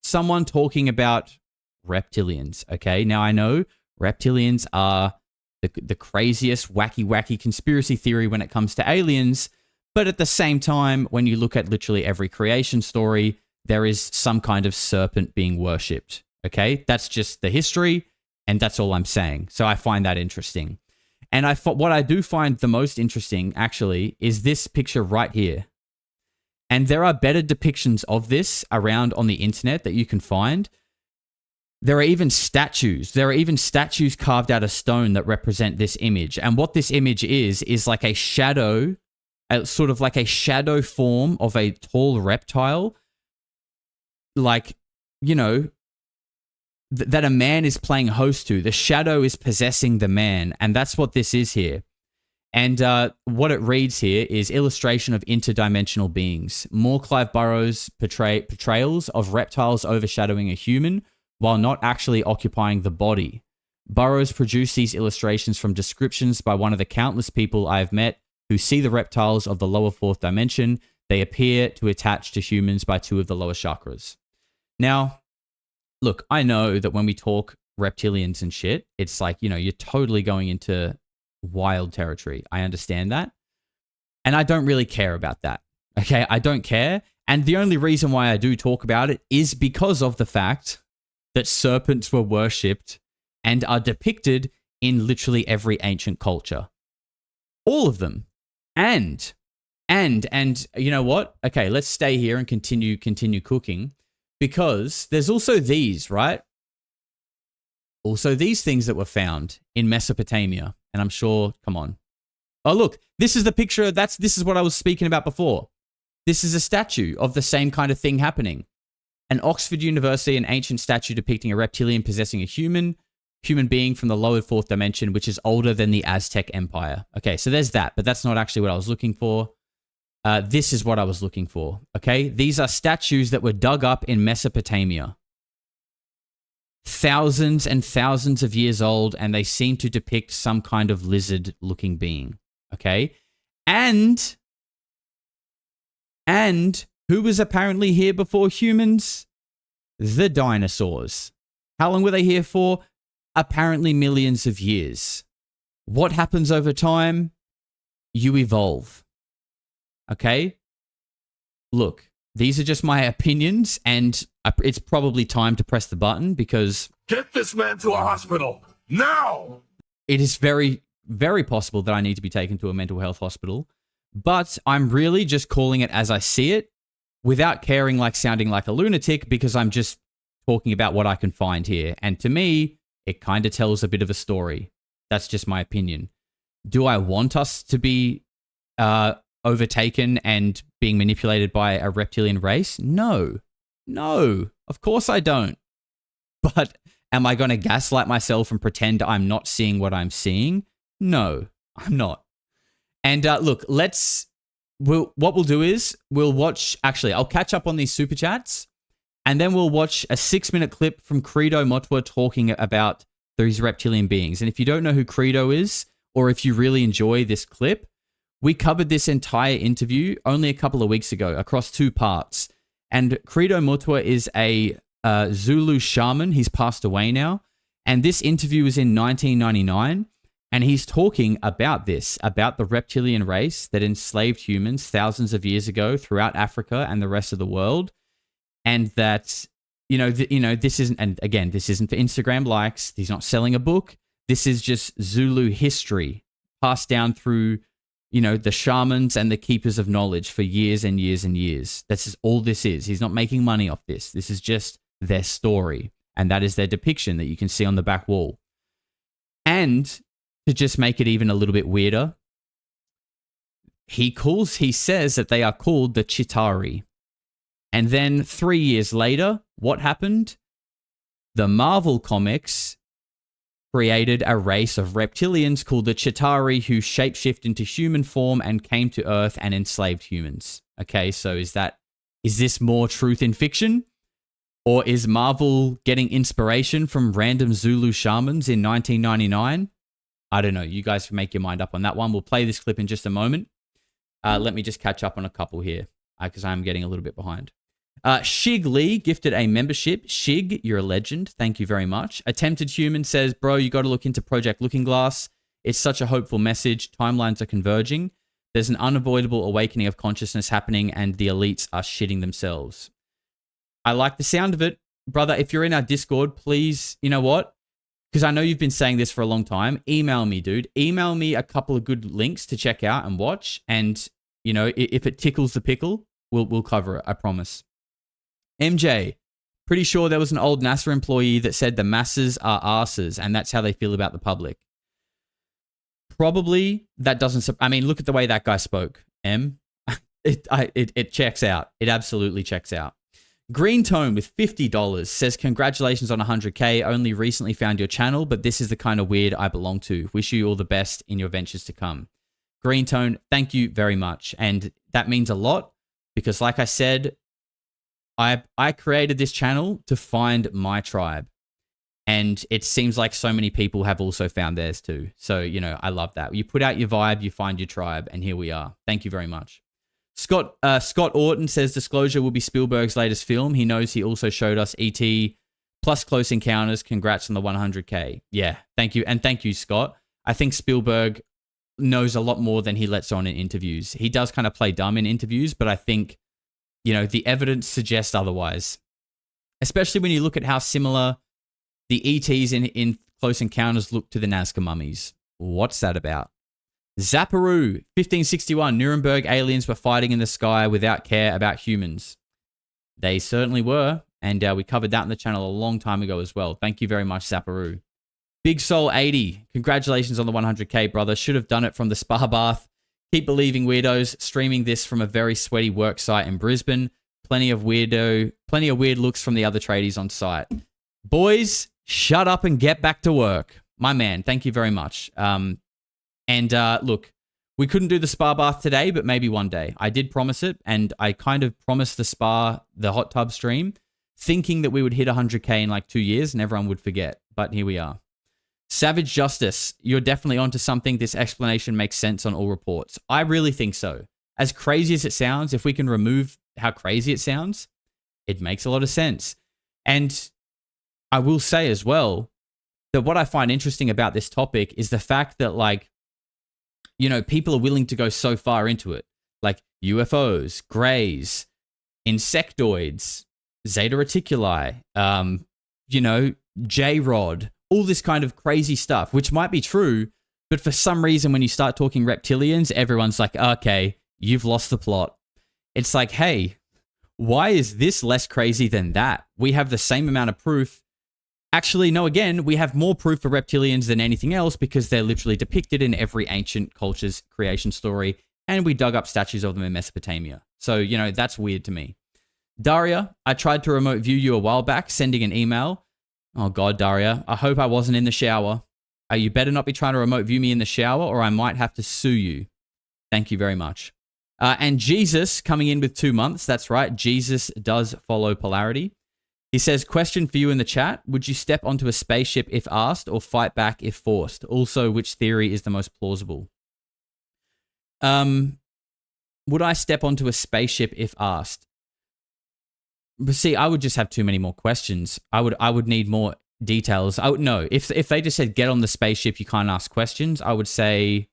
someone talking about reptilians, okay? Now, I know reptilians are the craziest, wacky conspiracy theory when it comes to aliens, but at the same time, when you look at literally every creation story, there is some kind of serpent being worshipped, okay? That's just the history, and that's all I'm saying. So I find that interesting. And what I do find the most interesting, actually, is this picture right here. And there are better depictions of this around on the internet that you can find. There are even statues. There are even statues carved out of stone that represent this image. And what this image is like a shadow, sort of like a shadow form of a tall reptile, like, you know, that a man is playing host to. The shadow is possessing the man, and that's what this is here. And what it reads here is illustration of interdimensional beings. More Clive Burrows' portrayals of reptiles overshadowing a human while not actually occupying the body. Burrows produced these illustrations from descriptions by one of the countless people I have met who see the reptiles of the lower fourth dimension. They appear to attach to humans by two of the lower chakras. Now, look, I know that when we talk reptilians and shit, it's like, you know, you're totally going into wild territory. I understand that. And I don't really care about that. Okay, I don't care. And the only reason why I do talk about it is because of the fact that serpents were worshipped and are depicted in literally every ancient culture. All of them. And you know what? Okay, let's stay here and continue cooking, because there's also these, right? Also these things that were found in Mesopotamia. And I'm sure, come on. Oh, look, this is the picture. This is what I was speaking about before. This is a statue of the same kind of thing happening. An Oxford University, an ancient statue depicting a reptilian possessing a human being from the lower fourth dimension, which is older than the Aztec Empire. Okay, so there's that, but that's not actually what I was looking for. This is what I was looking for, okay? These are statues that were dug up in Mesopotamia. Thousands and thousands of years old, and they seem to depict some kind of lizard-looking being, okay? And who was apparently here before humans? The dinosaurs. How long were they here for? Apparently millions of years. What happens over time? You evolve. Okay? Look, these are just my opinions, and it's probably time to press the button because... Get this man to a hospital, now! It is very, very possible that I need to be taken to a mental health hospital, but I'm really just calling it as I see it, without caring like sounding like a lunatic, because I'm just talking about what I can find here. And to me, it kind of tells a bit of a story. That's just my opinion. Do I want us to be overtaken and being manipulated by a reptilian race? No. No, of course I don't. But am I going to gaslight myself and pretend I'm not seeing what I'm seeing? No, I'm not. And look, what we'll do is we'll watch, actually, I'll catch up on these super chats, and then we'll watch a 6-minute clip from Credo Motwa talking about these reptilian beings. And if you don't know who Credo is, or if you really enjoy this clip, we covered this entire interview only a couple of weeks ago across 2 parts. And Credo Mutwa is a Zulu shaman. He's passed away now. And this interview was in 1999. And he's talking about this, about the reptilian race that enslaved humans thousands of years ago throughout Africa and the rest of the world. And that, this isn't, and again, this isn't for Instagram likes. He's not selling a book. This is just Zulu history passed down through, the shamans and the keepers of knowledge for years and years and years. That's all this is. He's not making money off this. This is just their story. And that is their depiction that you can see on the back wall. And to just make it even a little bit weirder, he says that they are called the Chitauri. And then 3 years later, what happened? The Marvel Comics created a race of reptilians called the Chitauri who shapeshift into human form and came to Earth and enslaved humans. Okay, so is this more truth in fiction? Or is Marvel getting inspiration from random Zulu shamans in 1999? I don't know. You guys make your mind up on that one. We'll play this clip in just a moment. Let me just catch up on a couple here because I'm getting a little bit behind. Shig Lee gifted a membership. Shig, you're a legend. Thank you very much. Attempted Human says, bro, you got to look into Project Looking Glass. It's such a hopeful message. Timelines are converging. There's an unavoidable awakening of consciousness happening and the elites are shitting themselves. I like the sound of it. Brother, if you're in our Discord, please, you know what? Because I know you've been saying this for a long time. Email me, dude. Email me a couple of good links to check out and watch. And, if it tickles the pickle, we'll cover it. I promise. MJ, pretty sure there was an old NASA employee that said the masses are arses and that's how they feel about the public. Probably that doesn't... look at the way that guy spoke, M. It checks out. It absolutely checks out. Green Tone with $50 says, congratulations on 100K. Only recently found your channel, but this is the kind of weird I belong to. Wish you all the best in your ventures to come. Green Tone, thank you very much. And that means a lot because like I said, I created this channel to find my tribe. And it seems like so many people have also found theirs too. So, I love that. You put out your vibe, you find your tribe, and here we are. Thank you very much. Scott Orton says Disclosure will be Spielberg's latest film. He knows he also showed us E.T. plus Close Encounters. Congrats on the 100K. Yeah, thank you. And thank you, Scott. I think Spielberg knows a lot more than he lets on in interviews. He does kind of play dumb in interviews, but I think, the evidence suggests otherwise. Especially when you look at how similar the ETs in Close Encounters look to the Nazca mummies. What's that about? Zapparoo, 1561, Nuremberg aliens were fighting in the sky without care about humans. They certainly were, and we covered that on the channel a long time ago as well. Thank you very much, Zapparoo. Big Soul 80, congratulations on the 100K, brother. Should have done it from the spa bath. Keep believing, weirdos. Streaming this from a very sweaty work site in Brisbane. Plenty of weird looks from the other tradies on site. Boys, shut up and get back to work. My man, thank you very much. Look, we couldn't do the spa bath today, but maybe one day. I did promise it, and I kind of promised the hot tub stream, thinking that we would hit 100K in like 2 years and everyone would forget. But here we are. Savage Justice, you're definitely onto something. This explanation makes sense on all reports. I really think so. As crazy as it sounds, if we can remove how crazy it sounds, it makes a lot of sense. And I will say as well that what I find interesting about this topic is the fact that, people are willing to go so far into it. Like UFOs, greys, insectoids, Zeta Reticuli, J-Rod, all this kind of crazy stuff, which might be true, but for some reason, when you start talking reptilians, everyone's like, okay, you've lost the plot. It's like, hey, why is this less crazy than that? We have the same amount of proof. Actually, no, again, we have more proof for reptilians than anything else because they're literally depicted in every ancient culture's creation story, and we dug up statues of them in Mesopotamia. So, that's weird to me. Daria, I tried to remote view you a while back, sending an email. Oh, God, Daria, I hope I wasn't in the shower. You better not be trying to remote view me in the shower or I might have to sue you. Thank you very much. And Jesus coming in with 2 months. That's right. Jesus does follow Polarity. He says, question for you in the chat. Would you step onto a spaceship if asked or fight back if forced? Also, which theory is the most plausible? Would I step onto a spaceship if asked? But see, I would just have too many more questions. I would need more details. I would know if they just said get on the spaceship, you can't ask questions. I would say,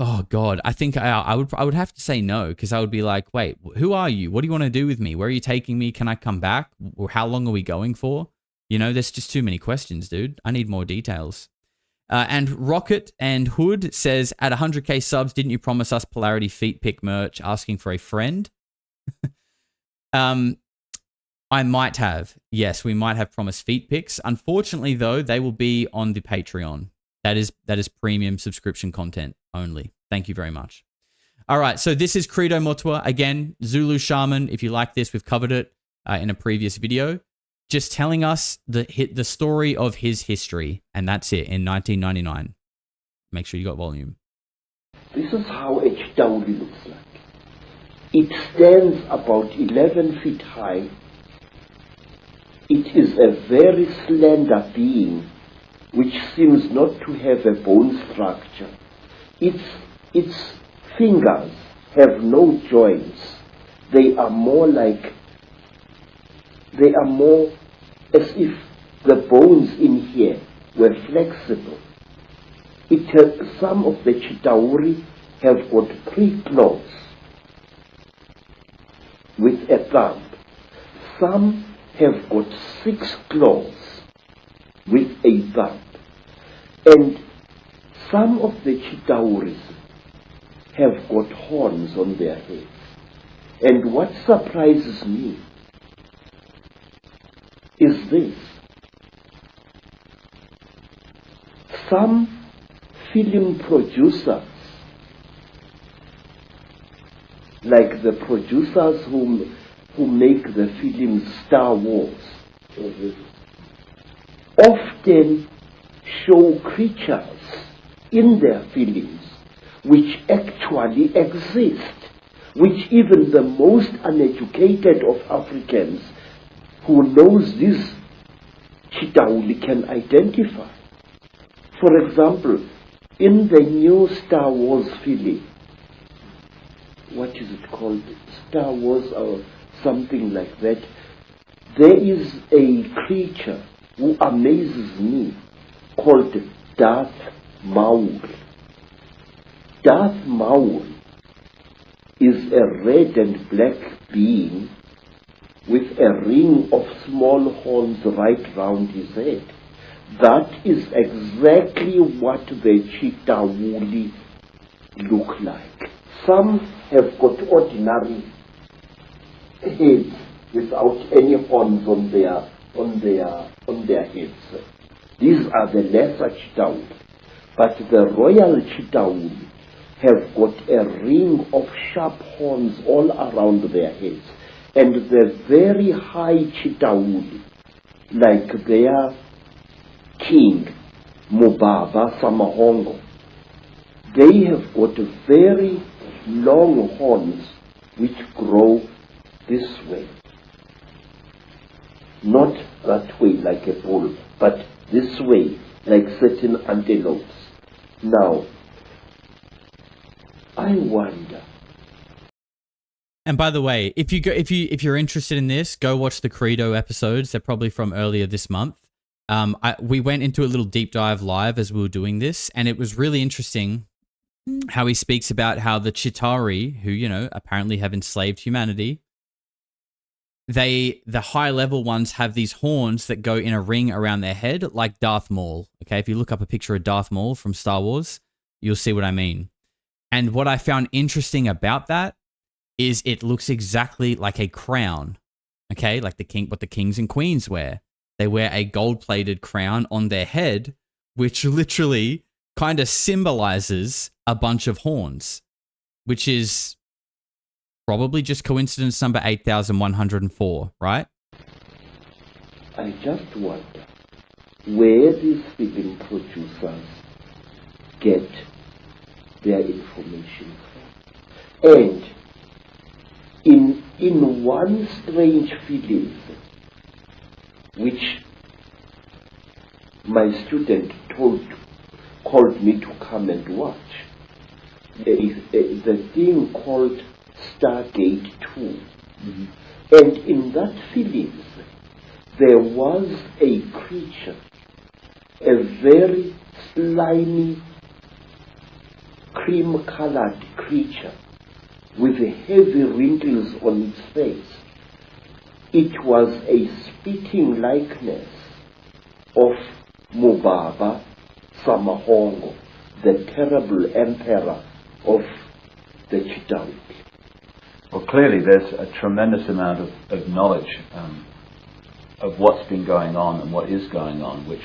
oh God, I think I would have to say no, because I would be like, wait, who are you? What do you want to do with me? Where are you taking me? Can I come back? Or how long are we going for? You know, there's just too many questions, dude. I need more details. And Rocket and Hood says, at 100k subs, didn't you promise us Polarity feet pick merch? Asking for a friend. I might have. Yes, we might have promised feet pics. Unfortunately, though, they will be on the Patreon. That is premium subscription content only. Thank you very much. All right, so this is Credo Motua. Again, Zulu Shaman. If you like this, we've covered it in a previous video. Just telling us the story of his history, and that's it, in 1999. Make sure you got volume. This is how a Chitauri looks like. It stands about 11 feet high. It is a very slender being which seems not to have a bone structure. Its fingers have no joints. They are more as if the bones in here were flexible. Some of the Chitauri have got 3 claws with a thumb. Some have got 6 claws with a thumb. And some of the Chitauris have got horns on their heads. And what surprises me is this. Some film producers, like the producers who make the film Star Wars, often show creatures in their films which actually exist, which even the most uneducated of Africans who knows this Chitauri can identify. For example, in the new Star Wars film, what is it called? Star Wars or something like that. There is a creature who amazes me called Darth Maul. Darth Maul is a red and black being with a ring of small horns right round his head. That is exactly what the Chitauri look like. Some have got ordinary heads without any horns on their heads. These are the lesser Chitauri. But the royal Chitauri have got a ring of sharp horns all around their heads. And the very high Chitauri, like their king, Mubaba Samahongo, they have got very long horns which grow this way. Not that way like a bull, but this way like certain antelopes. Now, I wonder. And by the way, if you're interested in this, go watch the Credo episodes. They're probably from earlier this month. We went into a little deep dive live as we were doing this, and it was really interesting how he speaks about how the Chitauri, who, you know, apparently have enslaved humanity, the high level ones have these horns that go in a ring around their head like Darth Maul. Okay, if you look up a picture of Darth Maul from Star Wars, you'll see what I mean. And what I found interesting about that is it looks exactly like a crown. Okay, like what the kings and queens wear. They wear a gold-plated crown on their head, which literally kind of symbolizes a bunch of horns, which is probably just coincidence number 8,104, right? I just wonder where these film producers get their information from. And in one strange feeling, which my student called me to come and watch, the thing called Stargate 2. And in that feelings, there was a creature, a very slimy, cream-colored creature with heavy wrinkles on its face. It was a spitting likeness of Mubaba Samahongo, the terrible emperor of the Chitauri. Well, clearly there's a tremendous amount of knowledge of what's been going on and what is going on, which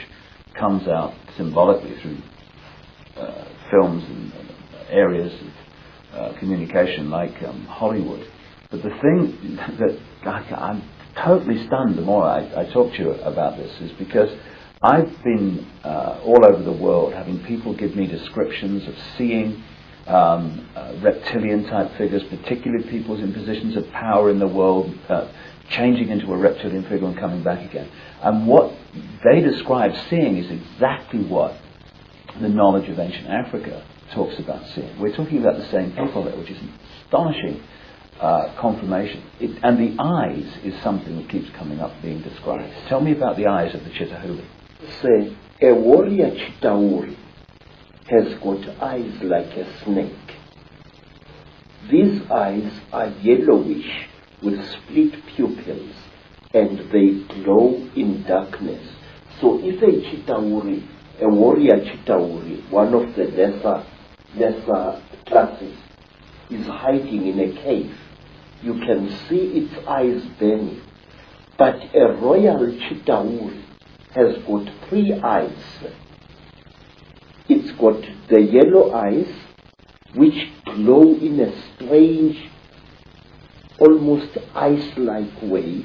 comes out symbolically through films and areas of communication like Hollywood. But the thing that I'm totally stunned the more I talk to you about this is because I've been all over the world having people give me descriptions of seeing reptilian type figures, particularly people in positions of power in the world, changing into a reptilian figure and coming back again. And what they describe seeing is exactly what the knowledge of ancient Africa talks about seeing. We're talking about the same people there, which is an astonishing confirmation. And the eyes is something that keeps coming up being described. Tell me about the eyes of the Chitahuli. Say, a warrior Chitauri has got eyes like a snake. These eyes are yellowish with split pupils and they glow in darkness. So if a warrior Chitauri, one of the lesser classes, is hiding in a cave, you can see its eyes burning. But a royal Chitauri has got 3 eyes. It's got the yellow eyes, which glow in a strange, almost ice-like way,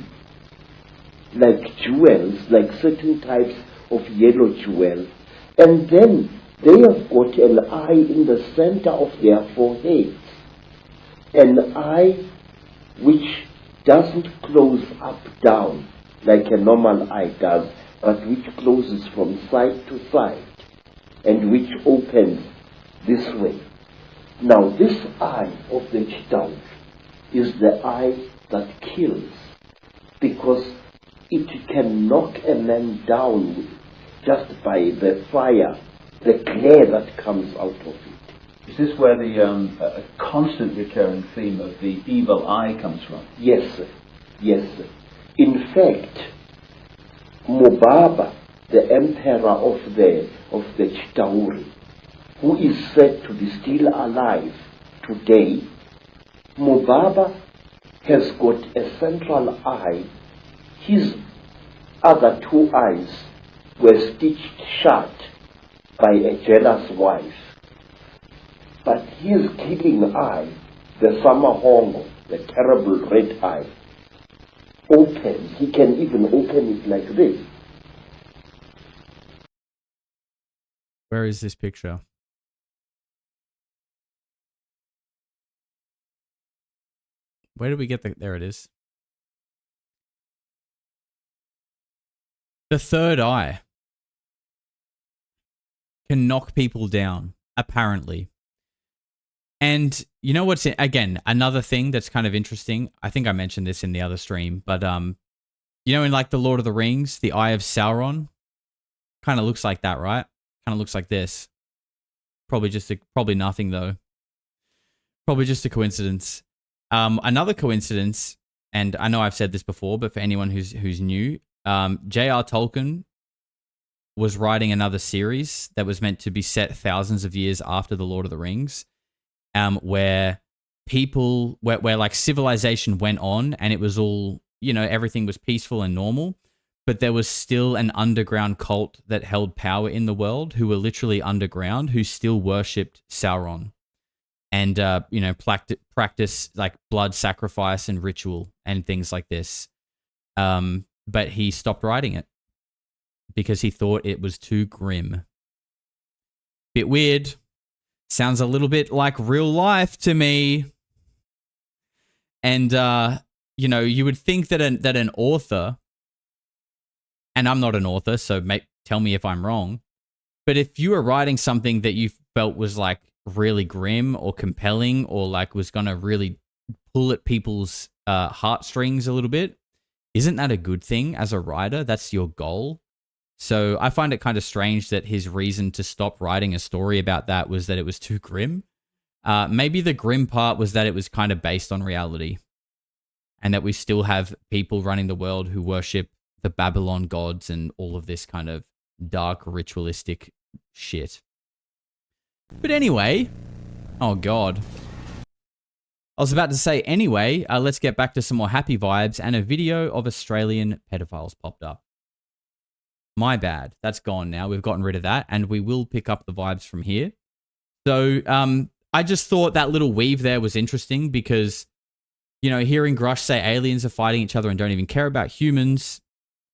like jewels, like certain types of yellow jewels. And then they have got an eye in the center of their foreheads, an eye which doesn't close up down like a normal eye does, but which closes from side to side and which opens this way. Now this eye of the Chitauri is the eye that kills, because it can knock a man down just by the fire, the glare that comes out of it. Is this where the constant recurring theme of the evil eye comes from? Yes, sir. Yes, sir. In fact, Mubaba, the emperor of the Chitauri, who is said to be still alive today, Mubaba has got a central eye. His other 2 eyes were stitched shut by a jealous wife. But his killing eye, the Samahongo, the terrible red eye, opens. He can even open it like this. Where is this picture? Where did we get the... There it is. The third eye can knock people down, apparently. And you know what's... Again, another thing that's kind of interesting. I think I mentioned this in the other stream, but you know, in like the Lord of the Rings, the Eye of Sauron kind of looks like that, right? Kind of looks like this. Probably nothing though. Probably just a coincidence. Another coincidence, and I know I've said this before, but for anyone who's new, J.R. Tolkien was writing another series that was meant to be set thousands of years after the Lord of the Rings, where like civilization went on and it was all, you know, everything was peaceful and normal, but there was still an underground cult that held power in the world, who were literally underground, who still worshipped Sauron. And, you know, practice like blood sacrifice and ritual and things like this. But he stopped writing it because he thought it was too grim. Bit weird. Sounds a little bit like real life to me. And you know, you would think that an author, and I'm not an author, so tell me if I'm wrong, but if you were writing something that you felt was like really grim or compelling or like was going to really pull at people's heartstrings a little bit, isn't that a good thing as a writer? That's your goal. So I find it kind of strange that his reason to stop writing a story about that was that it was too grim. Maybe the grim part was that it was kind of based on reality and that we still have people running the world who worship the Babylon gods and all of this kind of dark ritualistic shit. But anyway, oh God. I was about to say anyway, let's get back to some more happy vibes, and a video of Australian pedophiles popped up. My bad. That's gone now. We've gotten rid of that, and we will pick up the vibes from here. So I just thought that little weave there was interesting because, you know, hearing Grusch say aliens are fighting each other and don't even care about humans,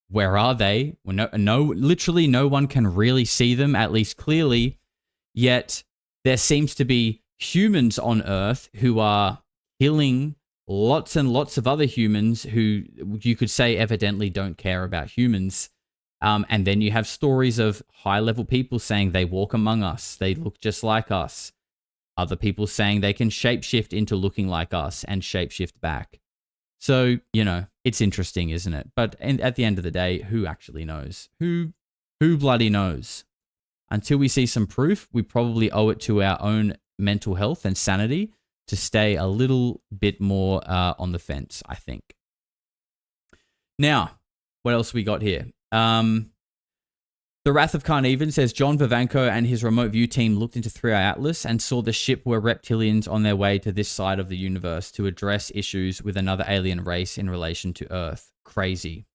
where are they? Well, literally no one can really see them, at least clearly, yet there seems to be humans on Earth who are killing lots and lots of other humans who you could say evidently don't care about humans. And then you have stories of high-level people saying they walk among us, they look just like us. Other people saying they can shapeshift into looking like us and shapeshift back. So, you know, it's interesting, isn't it? But at the end of the day, who actually knows? Who bloody knows? Until we see some proof, we probably owe it to our own mental health and sanity to stay a little bit more on the fence, I think. Now, what else we got here? The Wrath of Carnarvon says John Vivanco and his remote view team looked into 3i Atlas and saw the ship were reptilians on their way to this side of the universe to address issues with another alien race in relation to Earth. Crazy.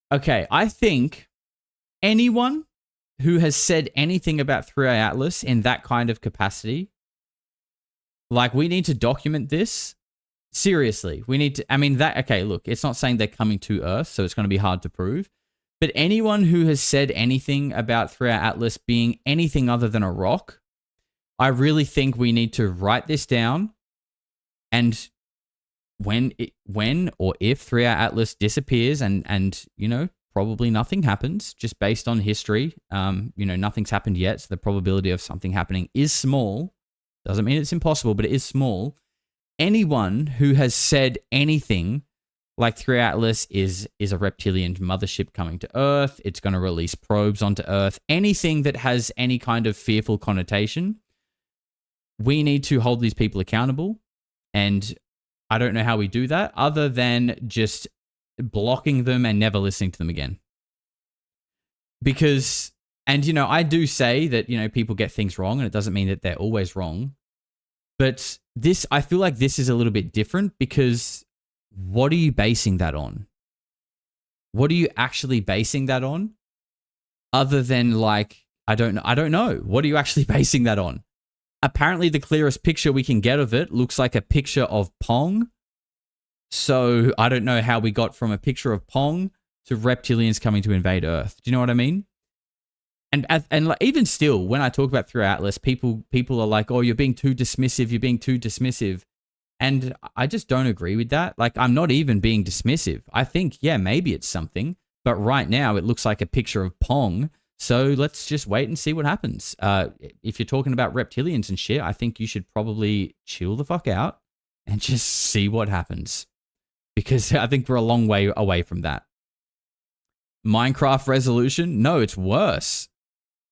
Okay, I think anyone who has said anything about 3i Atlas in that kind of capacity, like, we need to document this. Seriously, we need to, I mean, okay, look, it's not saying they're coming to Earth, so it's going to be hard to prove. But anyone who has said anything about 3i Atlas being anything other than a rock, I really think we need to write this down. And when or if 3i Atlas disappears and you know, probably nothing happens, just based on history, you know, nothing's happened yet, so the probability of something happening is small. Doesn't mean it's impossible, but it is small. Anyone who has said anything like 3i Atlas is a reptilian mothership coming to Earth, it's going to release probes onto Earth, anything that has any kind of fearful connotation, we need to hold these people accountable. And I don't know how we do that other than just blocking them and never listening to them again. Because, and you know, I do say that, you know, people get things wrong and it doesn't mean that they're always wrong. But this, I feel like this is a little bit different because what are you basing that on? What are you actually basing that on? Other than like, I don't know. What are you actually basing that on? Apparently the clearest picture we can get of it looks like a picture of Pong. So I don't know how we got from a picture of Pong to reptilians coming to invade Earth. Do you know what I mean? And like, even still, when I talk about 3i Atlas, people are like, oh, you're being too dismissive. You're being too dismissive. And I just don't agree with that. Like, I'm not even being dismissive. I think, yeah, maybe it's something. But right now, it looks like a picture of Pong. So let's just wait and see what happens. If you're talking about reptilians and shit, I think you should probably chill the fuck out and just see what happens. Because I think we're a long way away from that. Minecraft resolution? No, it's worse.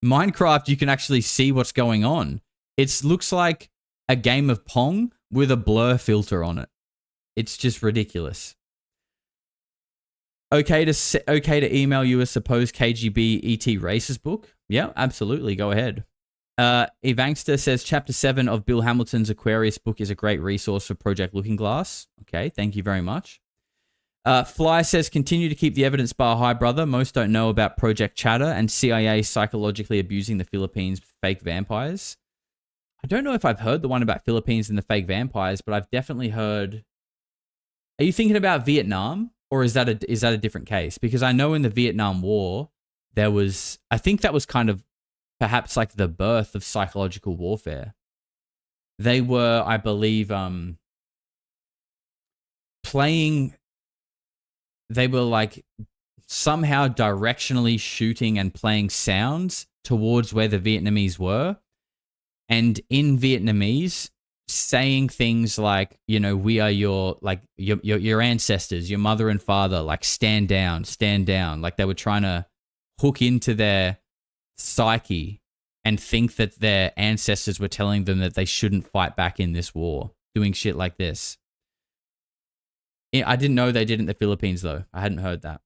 Minecraft, you can actually see what's going on. It looks like a game of Pong with a blur filter on it. It's just ridiculous. Okay to email you a supposed KGB ET racist book? Yeah, absolutely. Go ahead. Evangster says Chapter 7 of Bill Hamilton's Aquarius book is a great resource for Project Looking Glass. Okay, thank you very much. Fly says, continue to keep the evidence bar high, brother. Most don't know about Project Chatter and CIA psychologically abusing the Philippines with fake vampires. I don't know if I've heard the one about Philippines and the fake vampires, but I've definitely heard... Are you thinking about Vietnam? Or is that a different case? Because I know in the Vietnam War, there was... I think that was kind of perhaps like the birth of psychological warfare. They were, I believe... playing. They were like somehow directionally shooting and playing sounds towards where the Vietnamese were, and in Vietnamese saying things like, you know, we are your ancestors, your mother and father, like stand down, like they were trying to hook into their psyche and think that their ancestors were telling them that they shouldn't fight back in this war, doing shit like this. I didn't know they did it in the Philippines, though. I hadn't heard that.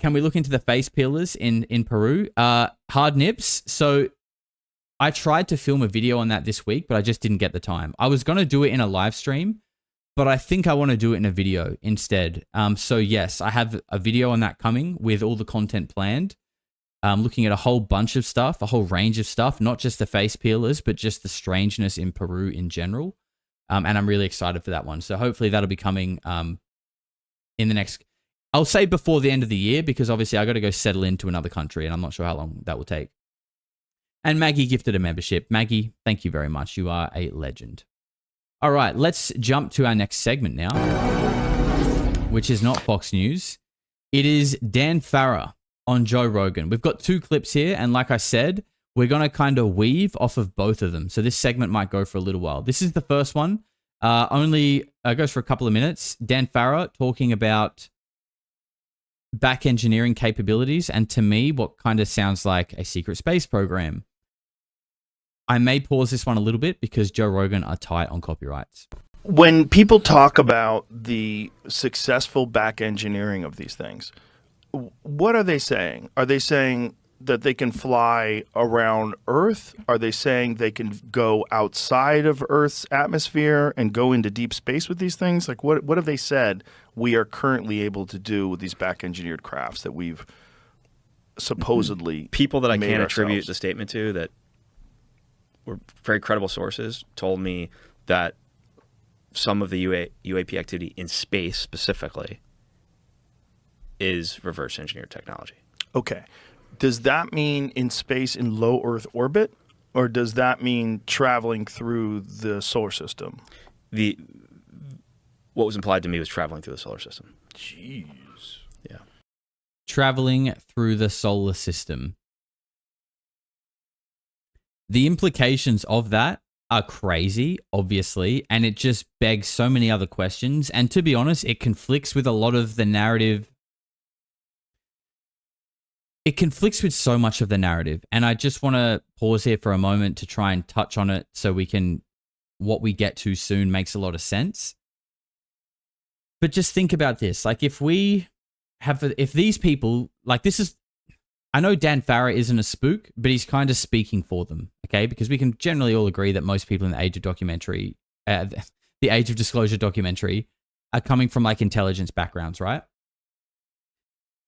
Can we look into the face peelers in Peru? Hard nips. So I tried to film a video on that this week, but I just didn't get the time. I was going to do it in a live stream, but I think I want to do it in a video instead. So yes, I have a video on that coming with all the content planned. Looking at a whole bunch of stuff, a whole range of stuff, not just the face peelers, but just the strangeness in Peru in general. And I'm really excited for that one. So hopefully that'll be coming in the next, I'll say before the end of the year, because obviously I got to go settle into another country and I'm not sure how long that will take. And Maggie gifted a membership. Maggie, thank you very much. You are a legend. All right, let's jump to our next segment now, which is not Fox News. It is Dan Farrah on Joe Rogan. We've got 2 clips here, and like I said, we're going to kind of weave off of both of them. So this segment might go for a little while. This is the first one. Only goes for a couple of minutes. Dan Farrah talking about back engineering capabilities, and to me, what kind of sounds like a secret space program. I may pause this one a little bit because Joe Rogan are tight on copyrights. When people talk about the successful back engineering of these things, what are they saying? Are they saying that they can fly around Earth? Are they saying they can go outside of Earth's atmosphere and go into deep space with these things? Like, what have they said we are currently able to do with these back engineered crafts that we've supposedly people that I made can't ourselves? attribute the statement to that were very credible sources told me that some of the UAP activity in space specifically is reverse engineered technology. Okay. Does that mean in space in low Earth orbit, or does that mean traveling through the solar system? What was implied to me was traveling through the solar system. Jeez. Yeah. Traveling through the solar system. The implications of that are crazy, obviously, and it just begs so many other questions. And to be honest, it conflicts with a lot of the narrative. It conflicts with so much of the narrative. And I just want to pause here for a moment to try and touch on it so we can, what we get to soon makes a lot of sense. But just think about this. Like if these people, like this is, I know Dan Farrah isn't a spook, but he's kind of speaking for them, okay? Because we can generally all agree that most people in the age of documentary, the age of disclosure documentary, are coming from like intelligence backgrounds, right?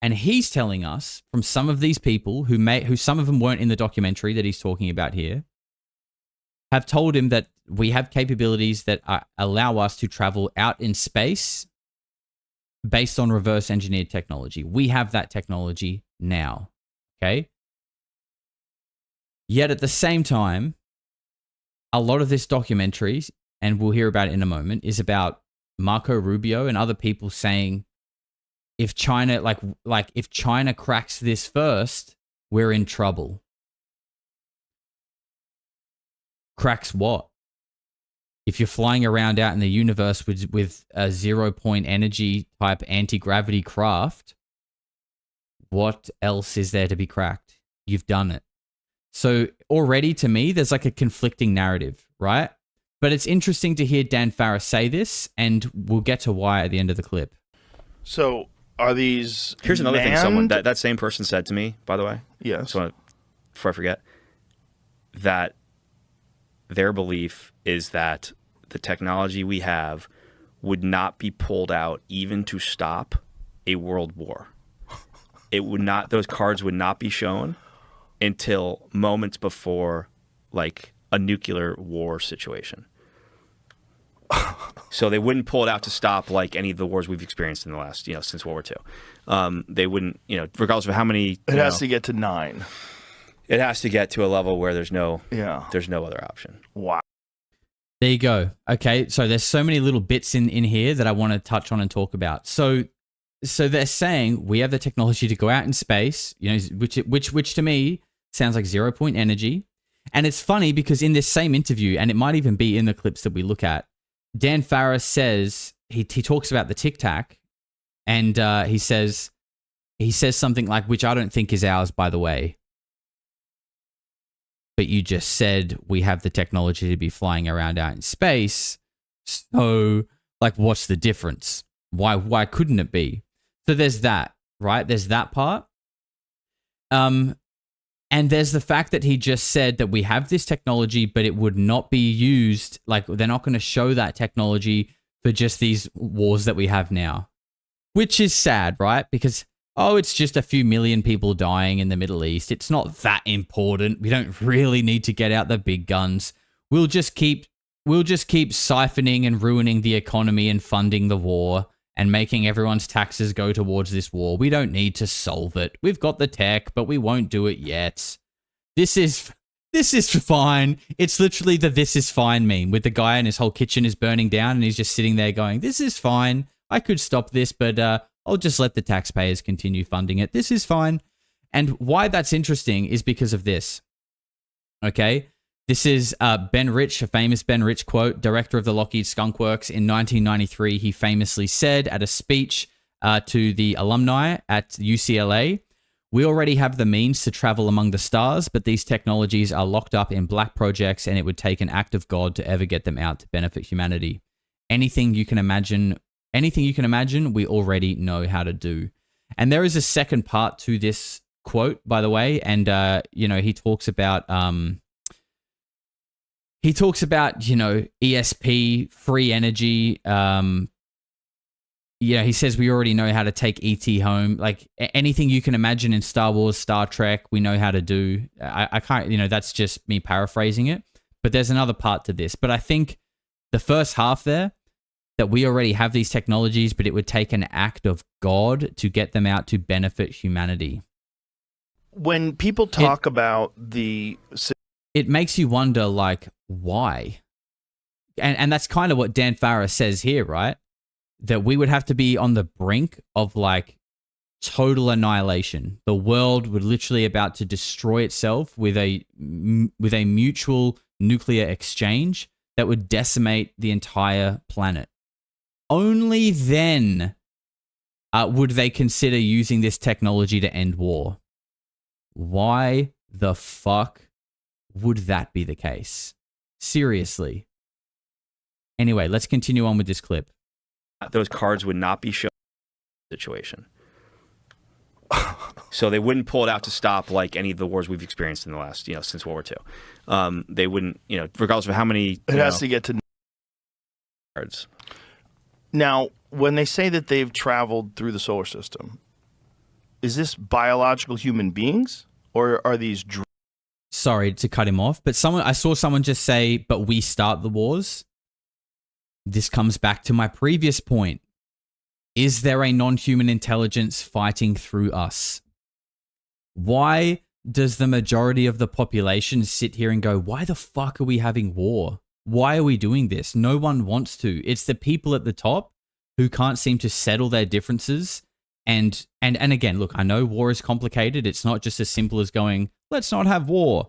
And he's telling us from some of these people who some of them weren't in the documentary that he's talking about here, have told him that we have capabilities that allow us to travel out in space based on reverse engineered technology. We have that technology now. Okay. Yet at the same time, a lot of this documentary, and we'll hear about it in a moment, is about Marco Rubio and other people saying, if China, like if China cracks this first, we're in trouble. Cracks what? If you're flying around out in the universe with a 0-point energy type anti-gravity craft, what else is there to be cracked? You've done it. So already to me, there's like a conflicting narrative, right? But it's interesting to hear Dan Farrah say this, and we'll get to why at the end of the clip. So are these Here's another thing someone, that same person said to me, by the way. Yes. So before I forget, that their belief is that the technology we have would not be pulled out even to stop a world war. It would not; those cards would not be shown until moments before, like, a nuclear war situation. So they wouldn't pull it out to stop like any of the wars we've experienced in the last, since World War II. They wouldn't, regardless of how many. It has to get to 9. It has to get to a level where there's no other option. Wow. There you go. Okay, so there's so many little bits in here that I want to touch on and talk about. So they're saying we have the technology to go out in space, you know, which to me sounds like 0-point energy. And it's funny because in this same interview, and it might even be in the clips that we look at, Dan Farrah says he talks about the Tic Tac, and he says something like, which I don't think is ours, by the way. But you just said we have the technology to be flying around out in space. So, like, what's the difference? Why couldn't it be? So there's that, right? There's that part. And there's the fact that he just said that we have this technology, but it would not be used. Like, they're not going to show that technology for just these wars that we have now, which is sad, right? Because it's just a few million people dying in the Middle East. It's not that important. We don't really need to get out the big guns. We'll just keep siphoning and ruining the economy and funding the war and making everyone's taxes go towards this war. We don't need to solve it. We've got the tech, but we won't do it yet. This is fine. It's literally the "this is fine" meme with the guy and his whole kitchen is burning down and he's just sitting there going, "This is fine. I could stop this, but I'll just let the taxpayers continue funding it. This is fine." And why that's interesting is because of this. Okay? This is Ben Rich, a famous Ben Rich quote, director of the Lockheed Skunk Works. In 1993, he famously said at a speech to the alumni at UCLA, "We already have the means to travel among the stars, but these technologies are locked up in black projects, and it would take an act of God to ever get them out to benefit humanity. Anything you can imagine, we already know how to do." And there is a second part to this quote, by the way, and he talks about ESP, free energy. He says we already know how to take ET home. Like anything you can imagine in Star Wars, Star Trek, we know how to do. I can't, that's just me paraphrasing it. But there's another part to this. But I think the first half there, that we already have these technologies, but it would take an act of God to get them out to benefit humanity. When people talk about it makes you wonder, like, why? And that's kind of what Dan Farrah says here, right? That we would have to be on the brink of, like, total annihilation. The world would literally about to destroy itself with a mutual nuclear exchange that would decimate the entire planet. Only then would they consider using this technology to end war. Why the fuck would that be the case? Seriously. Anyway, let's continue on with this clip. Those cards would not be shown in the situation. So they wouldn't pull it out to stop like any of the wars we've experienced in the last, since World War II. They wouldn't, regardless of how many... It has to get to... cards. Now, when they say that they've traveled through the solar system, is this biological human beings or are these... Sorry to cut him off, but I saw someone just say, "But we start the wars." This comes back to my previous point. Is there a non-human intelligence fighting through us? Why does the majority of the population sit here and go, "Why the fuck are we having war? Why are we doing this?" No one wants to. It's the people at the top who can't seem to settle their differences. And again, look, I know war is complicated. It's not just as simple as going, "Let's not have war."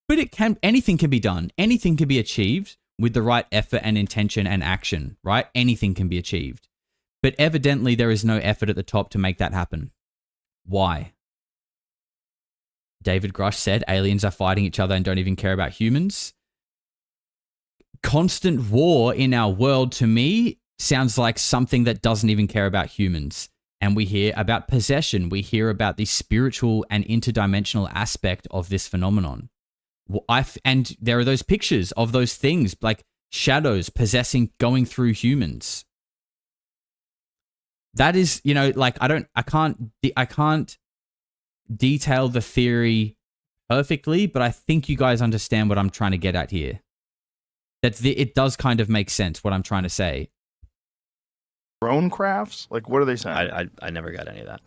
But anything can be done. Anything can be achieved with the right effort and intention and action, right? Anything can be achieved. But evidently there is no effort at the top to make that happen. Why? David Grusch said aliens are fighting each other and don't even care about humans. Constant war in our world, to me, sounds like something that doesn't even care about humans. And we hear about possession. We hear about the spiritual and interdimensional aspect of this phenomenon. And there are those pictures of those things, like shadows possessing, going through humans. That is, I can't detail the theory perfectly, but I think you guys understand what I'm trying to get at here. It does kind of make sense what I'm trying to say. Drone crafts? Like, what are they saying? I never got any of that.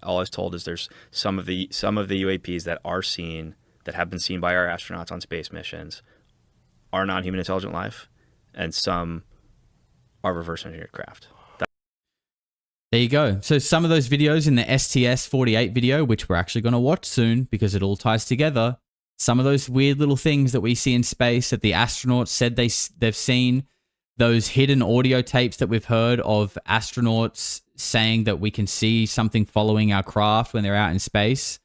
All I was told is there's some of the UAPs that are seen, that have been seen by our astronauts on space missions, are non-human intelligent life, and some are reverse engineered craft. There you go. So some of those videos in the STS-48 video, which we're actually going to watch soon because it all ties together, some of those weird little things that we see in space that the astronauts said they've seen, those hidden audio tapes that we've heard of astronauts saying that we can see something following our craft when they're out in space,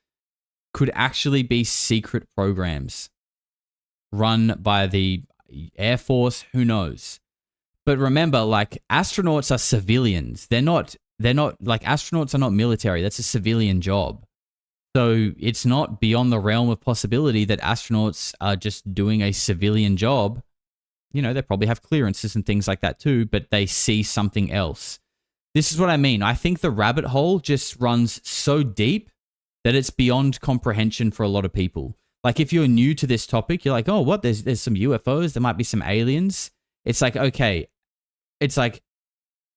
could actually be secret programs run by the Air Force. Who knows? But remember, like, astronauts are civilians. They're not like, astronauts are not military. That's a civilian job. So it's not beyond the realm of possibility that astronauts are just doing a civilian job. You know, they probably have clearances and things like that too, but they see something else. This is what I mean. I think the rabbit hole just runs so deep that it's beyond comprehension for a lot of people. Like, if you're new to this topic, you're like, oh, what? There's some UFOs. There might be some aliens. It's like, okay. It's like,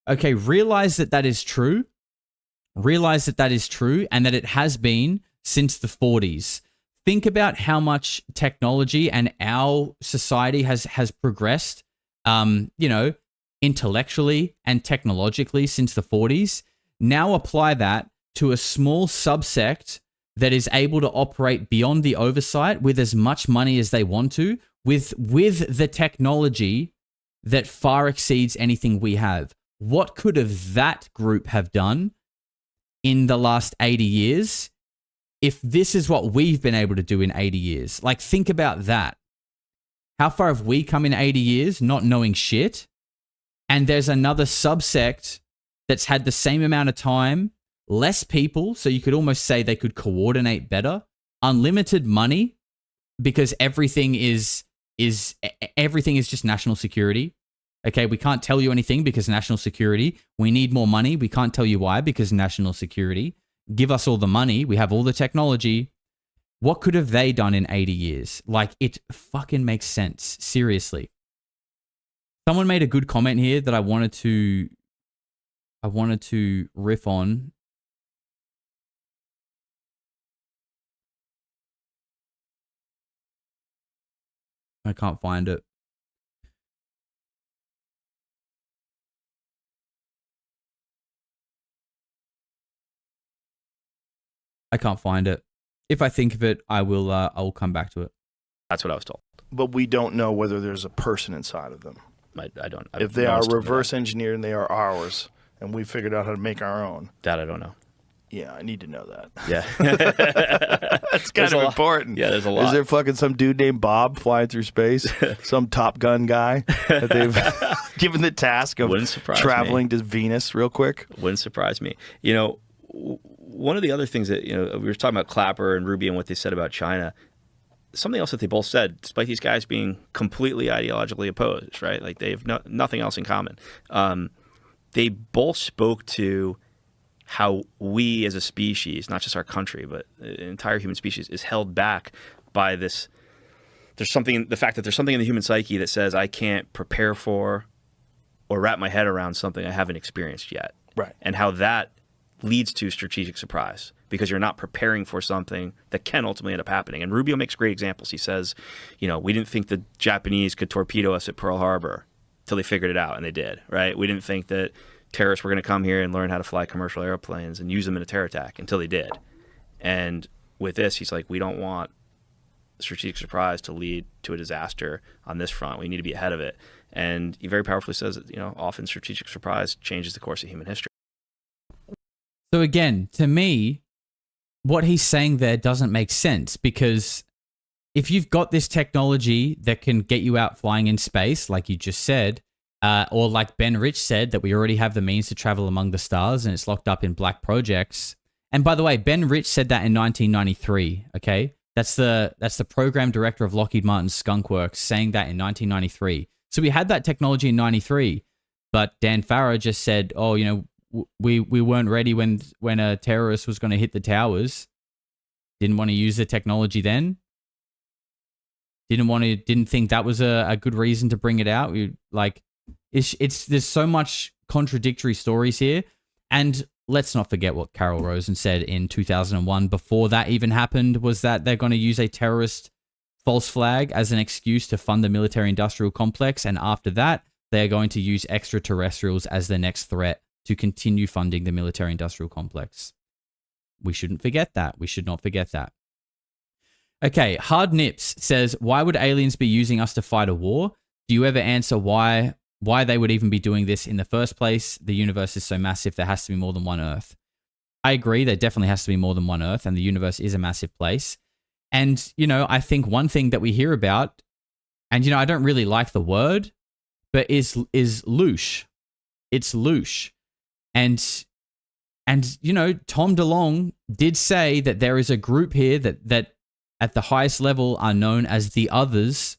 okay, realize that is true. Realize that is true, and that it has been since the 40s. Think about how much technology and our society has progressed, intellectually and technologically since the 40s. Now apply that to a small subsect that is able to operate beyond the oversight with as much money as they want to, with the technology that far exceeds anything we have. What could that group have done in the last 80 years if this is what we've been able to do in 80 years? Like, think about that. How far have we come in 80 years not knowing shit? And there's another subsect that's had the same amount of time, less people, so you could almost say they could coordinate better, unlimited money, because everything is just national security. Okay, we can't tell you anything because national security. We need more money. We can't tell you why because national security. Give us all the money. We have all the technology. What could have they done in 80 years? Like, it fucking makes sense. Seriously. Someone made a good comment here that I wanted to riff on. I can't find it. I can't find it. If I think of it, I will come back to it. That's what I was told. But we don't know whether there's a person inside of them. I don't. If they are reverse engineered and they are ours, and we figured out how to make our own. That I don't know. Yeah, I need to know that. Yeah. That's kind of important. Yeah, there's a lot. Is there fucking some dude named Bob flying through space? Some Top Gun guy that they've given the task of traveling to Venus real quick? Wouldn't surprise me. You know, one of the other things that, we were talking about Clapper and Ruby and what they said about China. Something else that they both said, despite these guys being completely ideologically opposed, right? Like, they have nothing else in common. They both spoke to how we as a species, not just our country, but the entire human species, is held back by this. The fact that there's something in the human psyche that says I can't prepare for or wrap my head around something I haven't experienced yet. Right. And how that leads to strategic surprise because you're not preparing for something that can ultimately end up happening. And Rubio makes great examples. He says, we didn't think the Japanese could torpedo us at Pearl Harbor till they figured it out, and they did, right? We didn't think that terrorists were going to come here and learn how to fly commercial airplanes and use them in a terror attack until they did. And with this, he's like, we don't want strategic surprise to lead to a disaster on this front. We need to be ahead of it. And he very powerfully says that, often strategic surprise changes the course of human history. So again, to me, what he's saying there doesn't make sense, because if you've got this technology that can get you out flying in space, like you just said, or like Ben Rich said, that we already have the means to travel among the stars and it's locked up in black projects. And by the way, Ben Rich said that in 1993, okay? That's the program director of Lockheed Martin's Skunk Works saying that in 1993. So we had that technology in 93, but Dan Farrah just said, oh, we weren't ready when a terrorist was going to hit the towers. Didn't want to use the technology then. Didn't think that was a good reason to bring it out. There's so much contradictory stories here. And let's not forget what Carol Rosen said in 2001 before that even happened, was that they're going to use a terrorist false flag as an excuse to fund the military-industrial complex, and after that, they are going to use extraterrestrials as the next threat to continue funding the military-industrial complex. We shouldn't forget that. We should not forget that. Okay, Hard Nips says, why would aliens be using us to fight a war? Do you ever answer why they would even be doing this in the first place? The universe is so massive, there has to be more than one Earth. I agree, there definitely has to be more than one Earth, and the universe is a massive place. And, you know, I think one thing that we hear about, and, you know, I don't really like the word, but is loosh. It's loosh. And you know, Tom DeLonge did say that there is a group here that at the highest level are known as the others,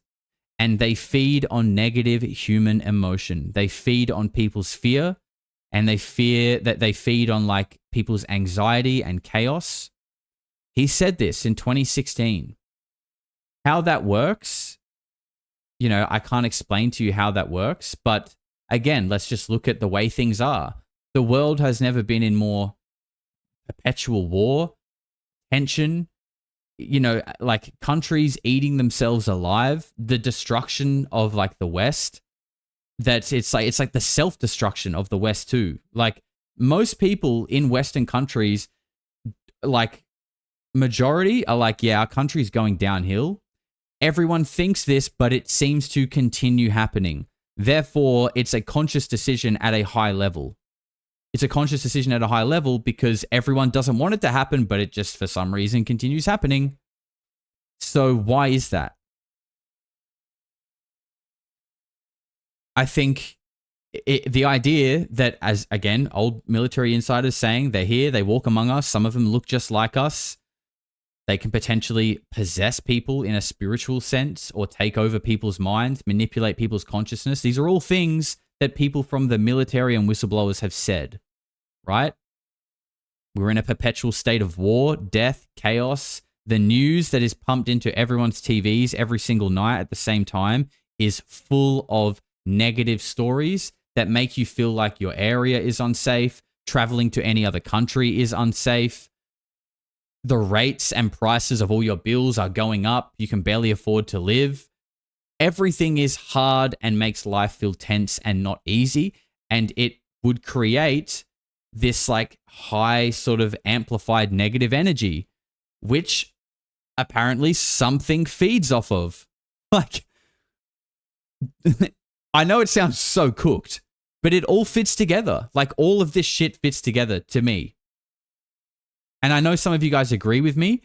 and they feed on negative human emotion. They feed on people's fear, and they feed on like people's anxiety and chaos. He said this in 2016. How that works, you know, I can't explain to you how that works, but again, let's just look at the way things are. The world has never been in more perpetual war, tension, you know, like countries eating themselves alive, the destruction of like the West, that it's like the self-destruction of the West too. Like most people in Western countries, like majority are like, yeah, our country's going downhill. Everyone thinks this, but it seems to continue happening. Therefore, it's a conscious decision at a high level. It's a conscious decision at a high level because everyone doesn't want it to happen, but it just for some reason continues happening. So why is that? I think the idea that, as again, old military insiders saying they're here, they walk among us, some of them look just like us. They can potentially possess people in a spiritual sense or take over people's minds, manipulate people's consciousness. These are all things that people from the military and whistleblowers have said, right? We're in a perpetual state of war, death, chaos. The news that is pumped into everyone's TVs every single night at the same time is full of negative stories that make you feel like your area is unsafe, traveling to any other country is unsafe. The rates and prices of all your bills are going up. You can barely afford to live. Everything is hard and makes life feel tense and not easy. And it would create this like high sort of amplified negative energy, which apparently something feeds off of. Like, I know it sounds so cooked, but it all fits together. Like all of this shit fits together to me. And I know some of you guys agree with me,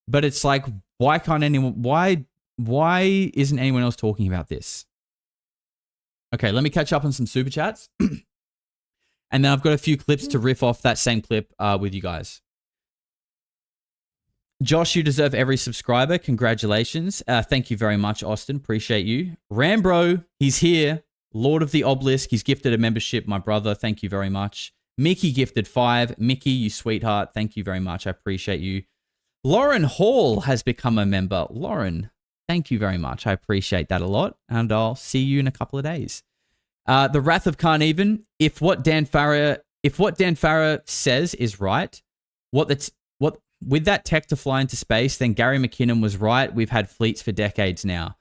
but it's like, why isn't anyone else talking about this? Okay, let me catch up on some super chats. And then I've got a few clips to riff off that same clip with you guys. Josh, you deserve every subscriber. Congratulations. Thank you very much, Austin. Appreciate you. Rambro, he's here. Lord of the Obelisk. He's gifted a membership, my brother. Thank you very much. Mickey gifted 5. Mickey, you sweetheart. Thank you very much. I appreciate you. Lauren Hall has become a member. Lauren, thank you very much. I appreciate that a lot. And I'll see you in a couple of days. The Wrath of Carnarvon. If what Dan Farrah says is right, with that tech to fly into space, then Gary McKinnon was right. We've had fleets for decades now.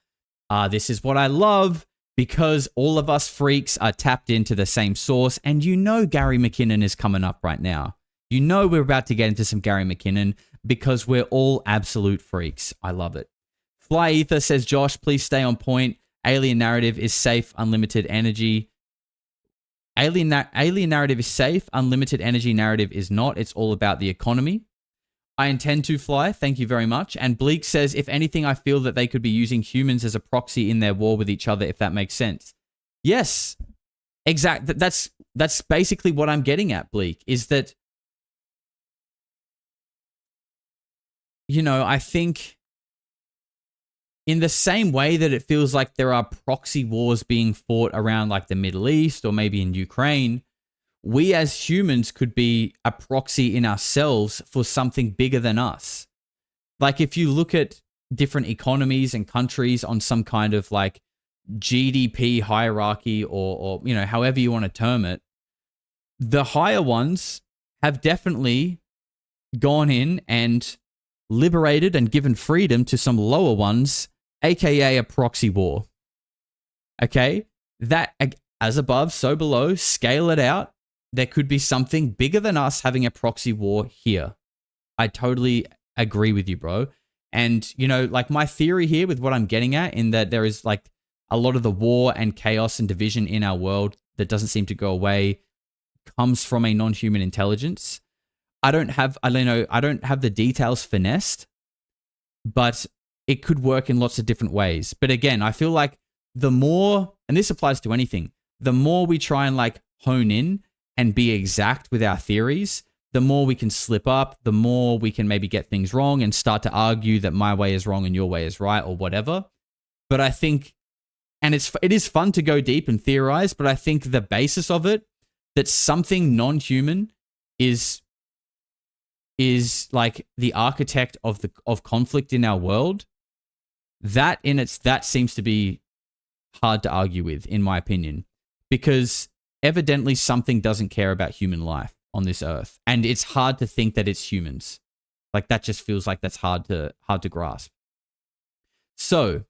This is what I love, because all of us freaks are tapped into the same source, and you know Gary McKinnon is coming up right now. You know we're about to get into some Gary McKinnon because we're all absolute freaks. I love it. Fly Ether says, Josh, please stay on point. Alien narrative is safe, unlimited energy. Alien narrative is safe, unlimited energy narrative is not. It's all about the economy. I intend to fly. Thank you very much. And Bleak says, if anything, I feel that they could be using humans as a proxy in their war with each other, if that makes sense. Yes, exactly. That's basically what I'm getting at, Bleak, is that, you know, I think in the same way that it feels like there are proxy wars being fought around like the Middle East or maybe in Ukraine, we as humans could be a proxy in ourselves for something bigger than us. Like if you look at different economies and countries on some kind of like GDP hierarchy or you know, however you want to term it, the higher ones have definitely gone in and liberated and given freedom to some lower ones aka a proxy war. Okay? That, as above, so below, scale it out. There could be something bigger than us having a proxy war here. I totally agree with you, bro. And, you know, like my theory here with what I'm getting at, in that there is like a lot of the war and chaos and division in our world that doesn't seem to go away, comes from a non-human intelligence. I don't have the details finessed, but it could work in lots of different ways. But again, I feel like the more, and this applies to anything, the more we try and like hone in and be exact with our theories, the more we can slip up, the more we can maybe get things wrong and start to argue that my way is wrong and your way is right or whatever. But I think, and it is fun to go deep and theorize, but I think the basis of it, that something non-human is like the architect of conflict in our world, that seems to be hard to argue with, in my opinion, because evidently something doesn't care about human life on this earth, and it's hard to think that it's humans. Like, that just feels like that's hard to grasp. So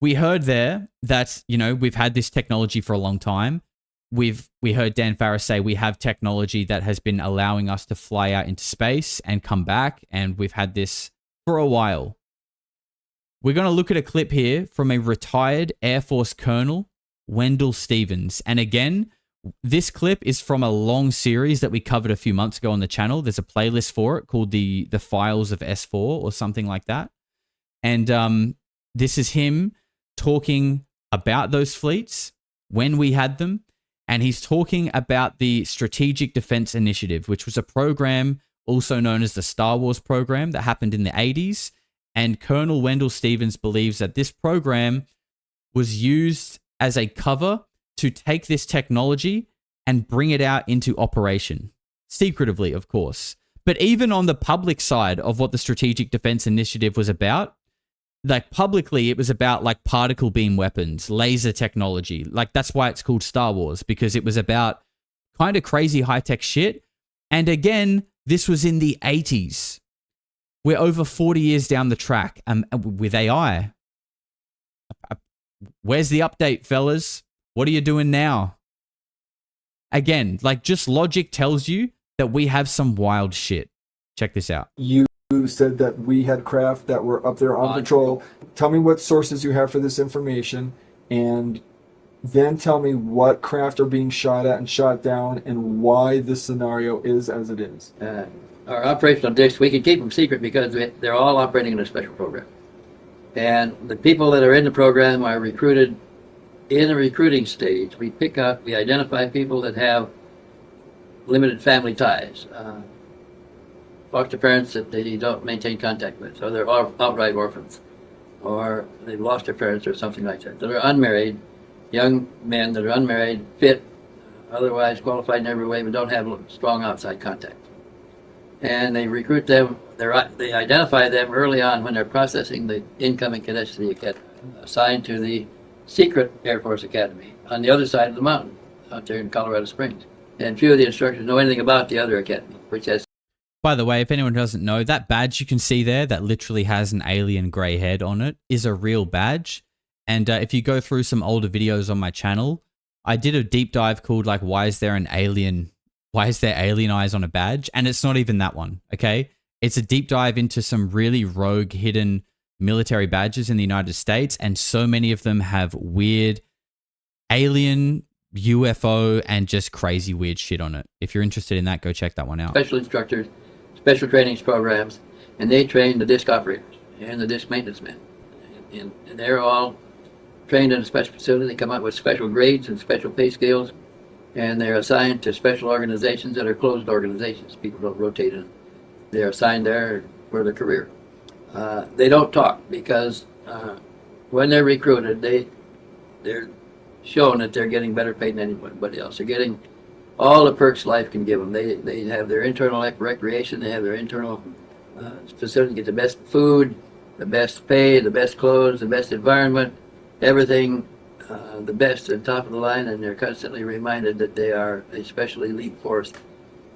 we heard there that, you know, we've had this technology for a long time. We heard Dan Farrah say we have technology that has been allowing us to fly out into space and come back, and we've had this for a while. We're going to look at a clip here from a retired Air Force Colonel, Wendell Stevens. And again, this clip is from a long series that we covered a few months ago on the channel. There's a playlist for it called the Files of S4 or something like that. And this is him talking about those fleets when we had them. And he's talking about the Strategic Defense Initiative, which was a program also known as the Star Wars program that happened in the 80s. And Colonel Wendell Stevens believes that this program was used as a cover to take this technology and bring it out into operation. Secretively, of course. But even on the public side of what the Strategic Defense Initiative was about, like publicly, it was about like particle beam weapons, laser technology. Like, that's why it's called Star Wars, because it was about kind of crazy high-tech shit. And again, this was in the 80s. We're over 40 years down the track with AI. Where's the update, fellas? What are you doing now? Again, like, just logic tells you that we have some wild shit. Check this out. You said that we had craft that were up there on patrol. Tell me what sources you have for this information, and then tell me what craft are being shot at and shot down, and why this scenario is as it is. Our operational discs, we can keep them secret because they're all operating in a special program. And the people that are in the program are recruited in a recruiting stage. We identify people that have limited family ties, foster parents that they don't maintain contact with, so they're outright orphans, or they've lost their parents or something like that. That are unmarried, young men that are unmarried, fit, otherwise qualified in every way, but don't have strong outside contact. And they recruit them, they identify them early on when they're processing the incoming cadets to the academy, assigned to the secret Air Force Academy on the other side of the mountain, out there in Colorado Springs. And few of the instructors know anything about the other academy, which has... By the way, if anyone doesn't know, that badge you can see there that literally has an alien grey head on it is a real badge. And if you go through some older videos on my channel, I did a deep dive called like, why is there alien eyes on a badge? And it's not even that one, okay? It's a deep dive into some really rogue hidden military badges in the United States, and so many of them have weird alien, UFO, and just crazy weird shit on it. If you're interested in that, go check that one out. Special instructors, special trainings programs, and they train the disc operators and the disc maintenance men. And they're all trained in a special facility. They come out with special grades and special pay scales, and they're assigned to special organizations that are closed organizations. People don't rotate in. They're assigned there for their career. They don't talk because when they're recruited, they're shown that they're getting better paid than anybody else. They're getting all the perks life can give them. They have their internal recreation. They have their internal facility, get the best food, the best pay, the best clothes, the best environment, everything the best and top of the line, and they're constantly reminded that they are a special elite force.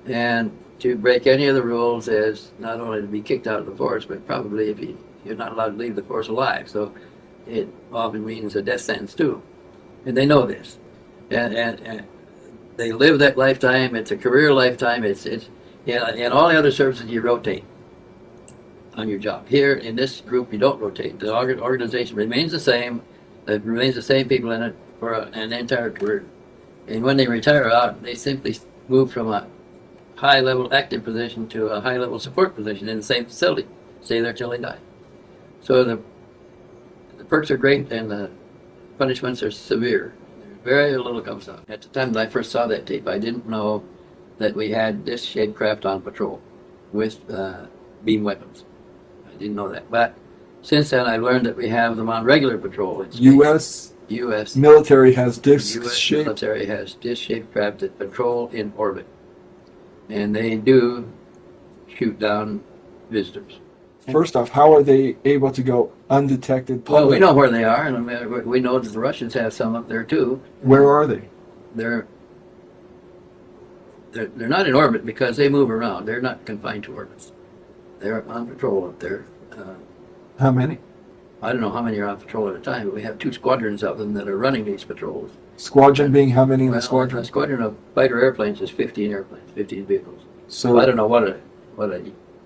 And to break any of the rules is not only to be kicked out of the force, but probably if you you're not allowed to leave the force alive. So it often means a death sentence too. And they know this. And they live that lifetime. It's a career lifetime. It's in all the other services you rotate on your job. Here in this group you don't rotate. The organization remains the same. There remains the same people in it for an entire career. And when they retire out, they simply move from a high-level active position to a high-level support position in the same facility. Stay there till they die. So the perks are great and the punishments are severe. Very little comes out. At the time that I first saw that tape, I didn't know that we had disc-shaped craft on patrol with beam weapons. I didn't know that. But since then, I learned that we have them on regular patrol. It's U.S. military has disc-shaped. Military has disc-shaped craft that patrol in orbit, and they do shoot down visitors. First off, how are they able to go undetected? Well, we know where they are, and we know that the Russians have some up there too. Where are they? They're not in orbit because they move around. They're not confined to orbits. They're on patrol up there. How many? I don't know how many are on patrol at a time, but we have 2 squadrons of them that are running these patrols. Squadron being how many in the squadron? A squadron of fighter airplanes is 15 airplanes, 15 vehicles. So I don't know what a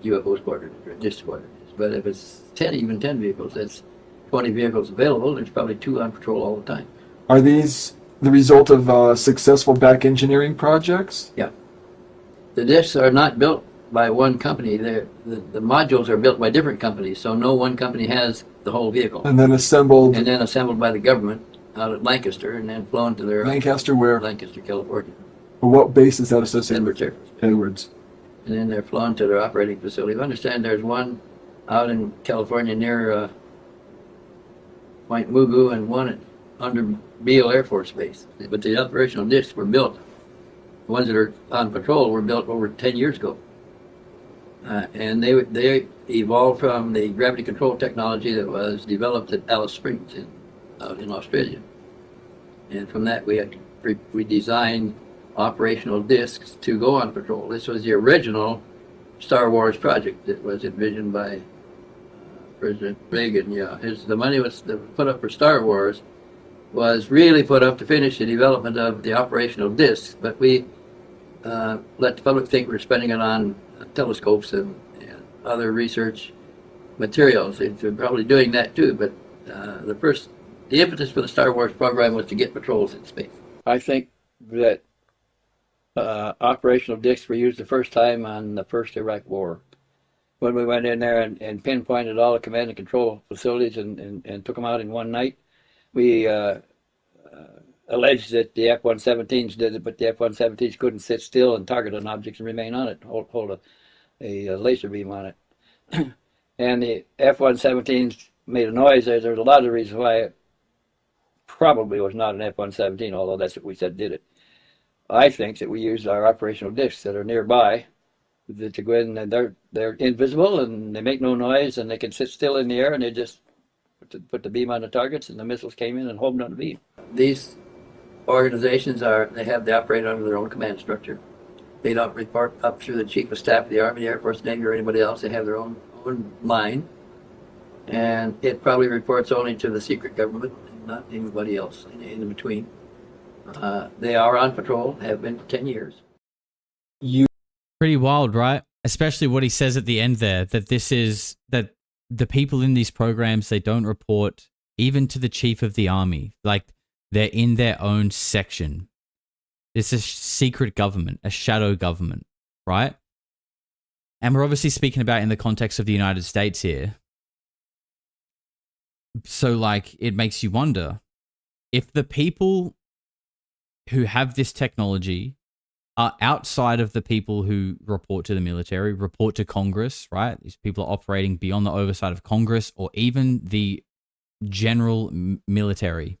UFO squadron is, or disc squadron is, but if it's 10 vehicles, that's 20 vehicles available. There's probably 2 on patrol all the time. Are these the result of successful back engineering projects? Yeah. The discs are not built by one company. The modules are built by different companies, so no one company has the whole vehicle. And then assembled. And then assembled by the government out at Lancaster, and then flown to their Lancaster where? Lancaster, California. What base is that associated with? Edwards. And then they're flown to their operating facility. I understand there's one out in California near Point Mugu and one under Beale Air Force Base. But the operational discs were built. The ones that are on patrol were built over 10 years ago. And they evolved from the gravity control technology that was developed at Alice Springs out in Australia. And from that we designed operational discs to go on patrol. This was the original Star Wars project that was envisioned by President Reagan. Yeah, the money was put up for Star Wars was really put up to finish the development of the operational discs, but we let the public think we're spending it on telescopes and other research materials. They're probably doing that too, but the impetus for the Star Wars program was to get patrols in space. I think that operational discs were used the first time on the first Iraq War, when we went in there and pinpointed all the command and control facilities and took them out in one night. We alleged that the F-117s did it, but the F-117s couldn't sit still and target an object and remain on it, hold a laser beam on it. And the F-117s made a noise. There's a lot of reasons why it probably was not an F-117, although that's what we said did it. I think that we used our operational discs that are nearby to go in, and they're invisible and they make no noise and they can sit still in the air, and they just put the beam on the targets, and the missiles came in and homed on the beam. These organizations they operate under their own command structure. They don't report up through the Chief of Staff of the Army, the Air Force, Navy, or anybody else. They have their own line, and it probably reports only to the secret government, not anybody else in between. They are on patrol, have been for 10 years. Pretty wild, right? Especially what he says at the end there, that that the people in these programs, they don't report even to the chief of the army. Like, they're in their own section. It's a secret government, a shadow government, right? And we're obviously speaking about in the context of the United States here. So, like, it makes you wonder if the people who have this technology are outside of the people who report to the military, report to Congress, right? These people are operating beyond the oversight of Congress or even the general military.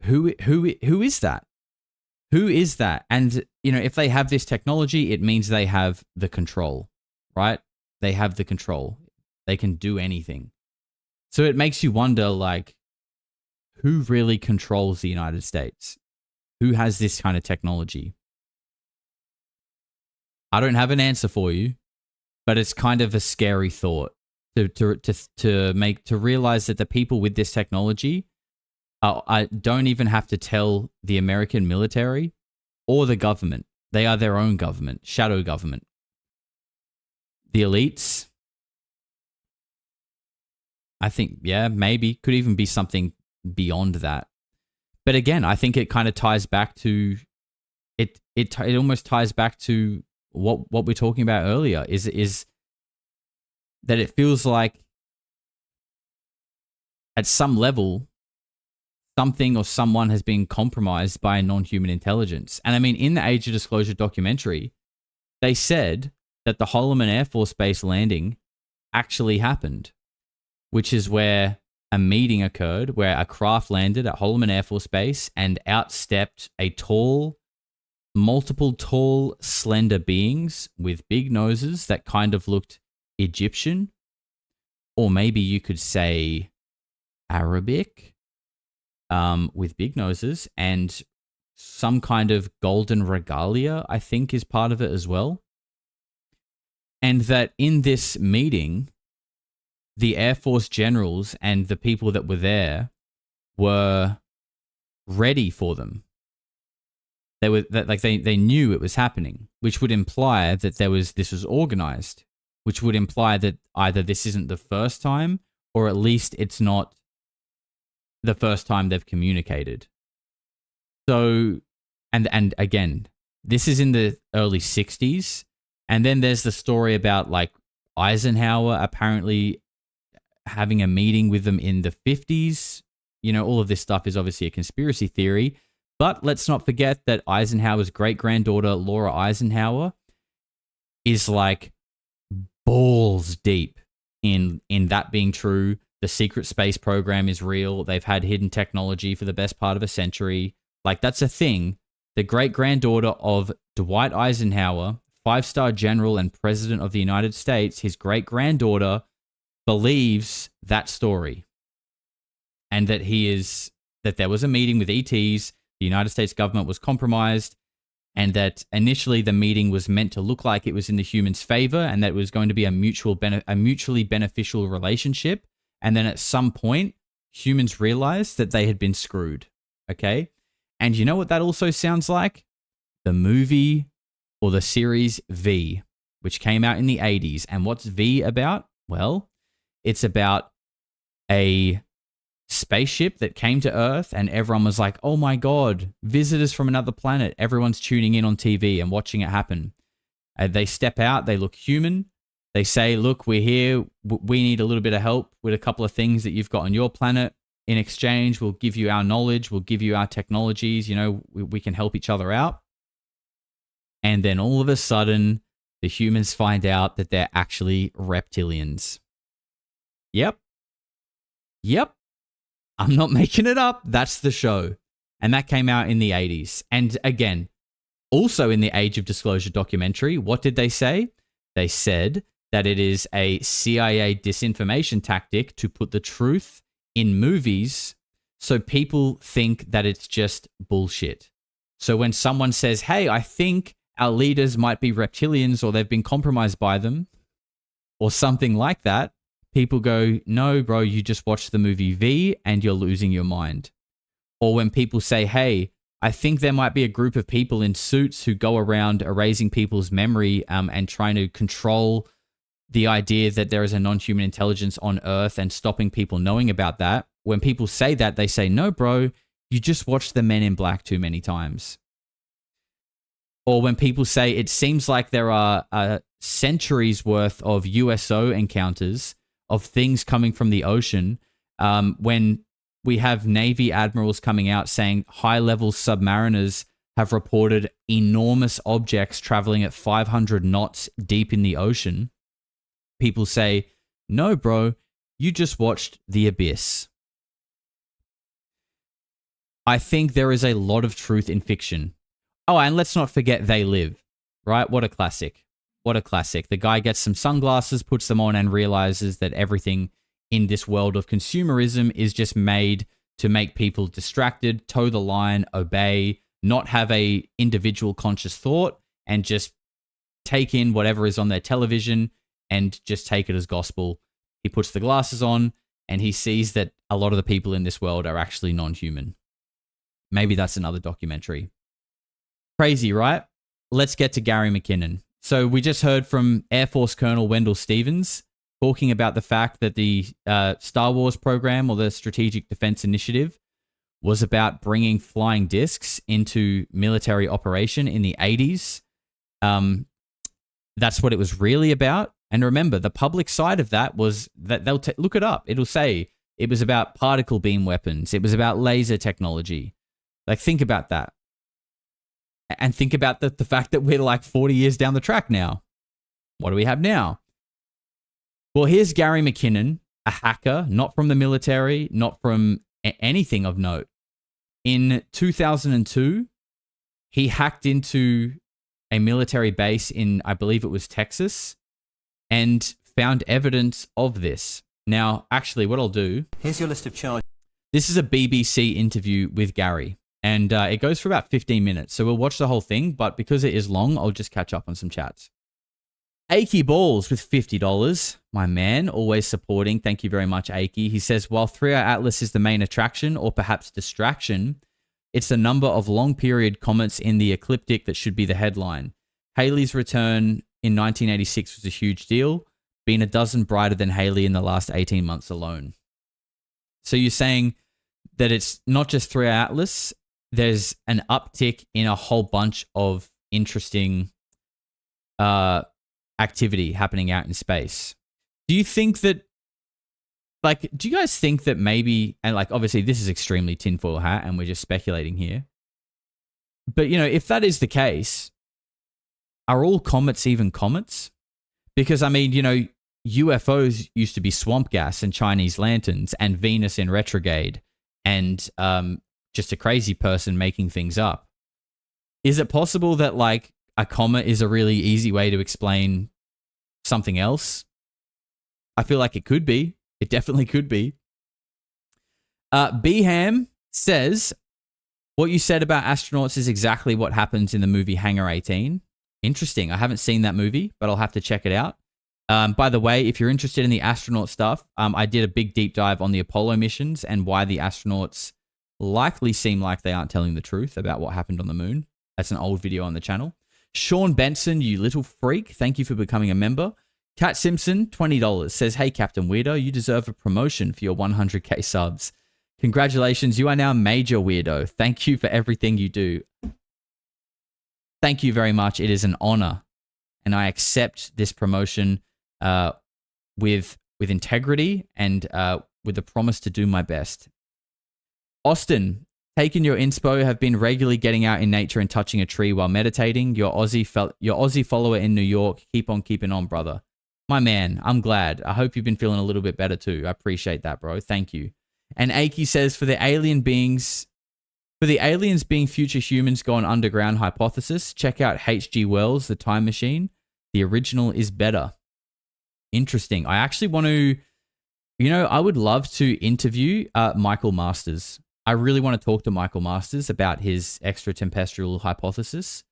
Who is that? Who is that? And, you know, if they have this technology, it means they have the control, right? They have the control. They can do anything. So it makes you wonder, like, who really controls the United States? Who has this kind of technology? I don't have an answer for you. but it's kind of a scary thought to realize that the people with this technology don't even have to tell the American military or the government. They are their own government, shadow government. The elites, I think, yeah, maybe could even be something beyond that. But again, I think it kind of ties back to it. It almost ties back to what we're talking about earlier. Is that it feels like at some level something or someone has been compromised by a non-human intelligence. And I mean, in the Age of Disclosure documentary, they said that the Holloman Air Force Base landing actually happened, which is where a meeting occurred, where a craft landed at Holloman Air Force Base and outstepped multiple tall, slender beings with big noses that kind of looked Egyptian, or maybe you could say Arabic, with big noses, and some kind of golden regalia, I think, is part of it as well. And that in this meeting, the Air Force generals and the people that were there were ready for them. They knew it was happening, which would imply that this was organized, which would imply that either this isn't the first time, or at least it's not the first time they've communicated. So, and again, this is in the early 60s. And then there's the story about like Eisenhower apparently having a meeting with them in the 50s. You know, all of this stuff is obviously a conspiracy theory. But let's not forget that Eisenhower's great-granddaughter, Laura Eisenhower, is like balls deep in that being true. The secret space program is real. They've had hidden technology for the best part of a century. Like, that's a thing. The great-granddaughter of Dwight Eisenhower, 5-star general and president of the United States, his great-granddaughter believes that story. And that that there was a meeting with ETs, the United States government was compromised, and that initially the meeting was meant to look like it was in the humans' favor, and that it was going to be a mutually beneficial relationship. And then at some point, humans realized that they had been screwed. Okay? And you know what that also sounds like? The movie or the series V, which came out in the 80s. And what's V about? Well, it's about a spaceship that came to Earth, and everyone was like, oh my God, visitors from another planet. Everyone's tuning in on TV and watching it happen. And they step out, they look human. They say, look, we're here. We need a little bit of help with a couple of things that you've got on your planet. In exchange, we'll give you our knowledge. We'll give you our technologies. You know, we can help each other out. And then all of a sudden, the humans find out that they're actually reptilians. Yep. I'm not making it up. That's the show. And that came out in the 80s. And again, also in the Age of Disclosure documentary, what did they say? They said that it is a CIA disinformation tactic to put the truth in movies so people think that it's just bullshit. So when someone says, hey, I think our leaders might be reptilians or they've been compromised by them or something like that, people go, no, bro, you just watched the movie V and you're losing your mind. Or when people say, hey, I think there might be a group of people in suits who go around erasing people's memory and trying to control the idea that there is a non-human intelligence on Earth and stopping people knowing about that. When people say that, they say, no, bro, you just watched the Men in Black too many times. Or when people say it seems like there are centuries worth of USO encounters of things coming from the ocean, when we have Navy admirals coming out saying high-level submariners have reported enormous objects traveling at 500 knots deep in the ocean. People say, no, bro, you just watched The Abyss. I think there is a lot of truth in fiction. Oh, and let's not forget They Live, right? What a classic. What a classic. The guy gets some sunglasses, puts them on, and realizes that everything in this world of consumerism is just made to make people distracted, toe the line, obey, not have a individual conscious thought, and just take in whatever is on their television and just take it as gospel. He puts the glasses on and he sees that a lot of the people in this world are actually non-human. Maybe that's another documentary. Crazy, right? Let's get to Gary McKinnon. So we just heard from Air Force Colonel Wendell Stevens talking about the fact that the Star Wars program, or the Strategic Defense Initiative, was about bringing flying discs into military operation in the 80s. That's what it was really about. And remember, the public side of that was that they'll look it up. It'll say it was about particle beam weapons. It was about laser technology. Like, think about that. And think about the fact that we're like 40 years down the track now. What do we have now? Well, here's Gary McKinnon, a hacker, not from the military, not from anything of note. In 2002, he hacked into a military base in, I believe it was Texas, and found evidence of this. Now, actually, what I'll do... Here's your list of charges. This is a BBC interview with Gary, and it goes for about 15 minutes. So we'll watch the whole thing, but because it is long, I'll just catch up on some chats. Icke Balls with $50. My man, always supporting. Thank you very much, Icke. He says, while 3-hour Atlas is the main attraction, or perhaps distraction, it's the number of long-period comets in the ecliptic that should be the headline. Halley's return in 1986 was a huge deal, being a dozen brighter than Halley in the last 18 months alone. So you're saying that it's not just 3-hour Atlas, there's an uptick in a whole bunch of interesting activity happening out in space. Do you think that, like, do you guys think that maybe, and like, obviously this is extremely tinfoil hat and we're just speculating here, but you know, if that is the case, are all comets even comets? Because I mean, you know, UFOs used to be swamp gas and Chinese lanterns and Venus in retrograde and just a crazy person making things up. Is it possible that like a comet is a really easy way to explain something else? I feel like it could be. It definitely could be. Beham says, what you said about astronauts is exactly what happens in the movie Hangar 18. Interesting. I haven't seen that movie, but I'll have to check it out. By the way, if you're interested in the astronaut stuff, I did a big deep dive on the Apollo missions and why the astronauts likely seem like they aren't telling the truth about what happened on the moon. That's an old video on the channel. Sean Benson, you little freak, thank you for becoming a member. Kat Simpson, $20, says, hey, Captain Weirdo, you deserve a promotion for your 100k subs. Congratulations, you are now Major Weirdo. Thank you for everything you do. Thank you very much. It is an honor, and I accept this promotion with integrity and with the promise to do my best. Austin, taking your inspo, have been regularly getting out in nature and touching a tree while meditating. Your Aussie follower in New York. Keep on keeping on, brother. My man, I'm glad. I hope you've been feeling a little bit better too. I appreciate that, bro. Thank you. And Icke says, for the aliens being future humans gone underground hypothesis, check out H.G. Wells' The Time Machine. The original is better. Interesting. I actually want to, you know, I would love to interview Michael Masters. I really want to talk to Michael Masters about his extraterrestrial hypothesis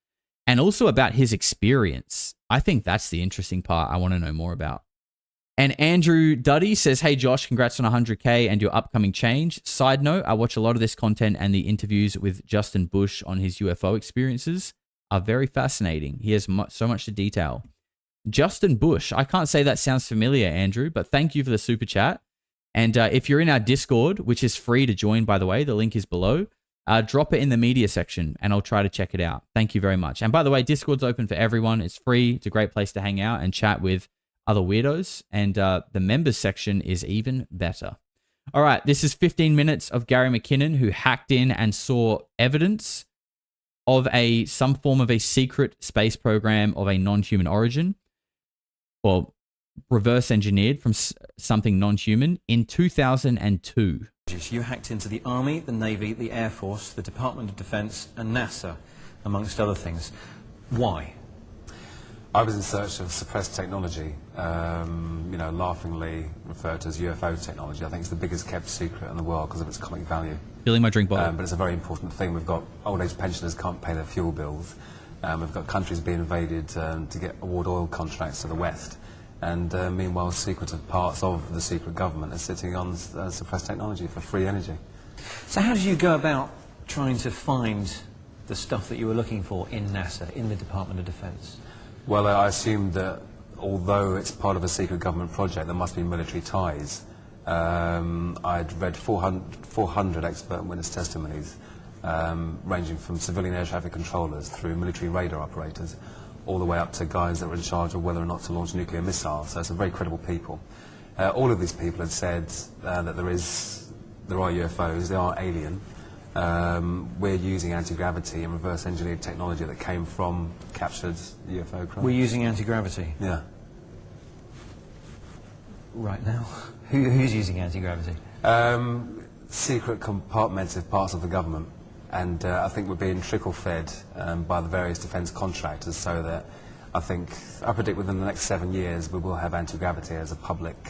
and also about his experience. I think that's the interesting part I want to know more about. And Andrew Duddy says, hey, Josh, congrats on 100K and your upcoming change. Side note, I watch a lot of this content, and the interviews with Justin Bush on his UFO experiences are very fascinating. He has so much to detail. Justin Bush, I can't say that sounds familiar, Andrew, but thank you for the super chat. And if you're in our Discord, which is free to join, by the way, the link is below, drop it in the media section and I'll try to check it out. Thank you very much. And by the way, Discord's open for everyone. It's free. It's a great place to hang out and chat with other weirdos. And the members section is even better. All right, this is 15 minutes of Gary McKinnon, who hacked in and saw evidence of some form of a secret space program of a non-human origin, or reverse engineered from something non-human in 2002. You hacked into the Army, the Navy, the Air Force, the Department of Defense, and NASA, amongst other things. Why? I was in search of suppressed technology, you know, laughingly referred to as UFO technology. I think it's the biggest kept secret in the world because of its comic value. Filling my drink bottle. But it's a very important thing. We've got old age pensioners can't pay their fuel bills. We've got countries being invaded to get award oil contracts to the West. And meanwhile, secretive parts of the secret government are sitting on suppressed technology for free energy. So how did you go about trying to find the stuff that you were looking for in NASA, in the Department of Defense? Well, I assumed that although it's part of a secret government project, there must be military ties. I'd read 400 expert witness testimonies, ranging from civilian air traffic controllers through military radar operators, all the way up to guys that were in charge of whether or not to launch nuclear missiles. So some very credible people. All of these people had said that there are UFOs, they are alien. We're using anti-gravity and reverse engineered technology that came from captured UFO craft. We're using anti-gravity? Yeah. Right now? Who's using anti-gravity? Secret compartmented parts of the government. And I think we're being trickle-fed by the various defence contractors, so that I predict within the next 7 years we will have anti-gravity as a publicly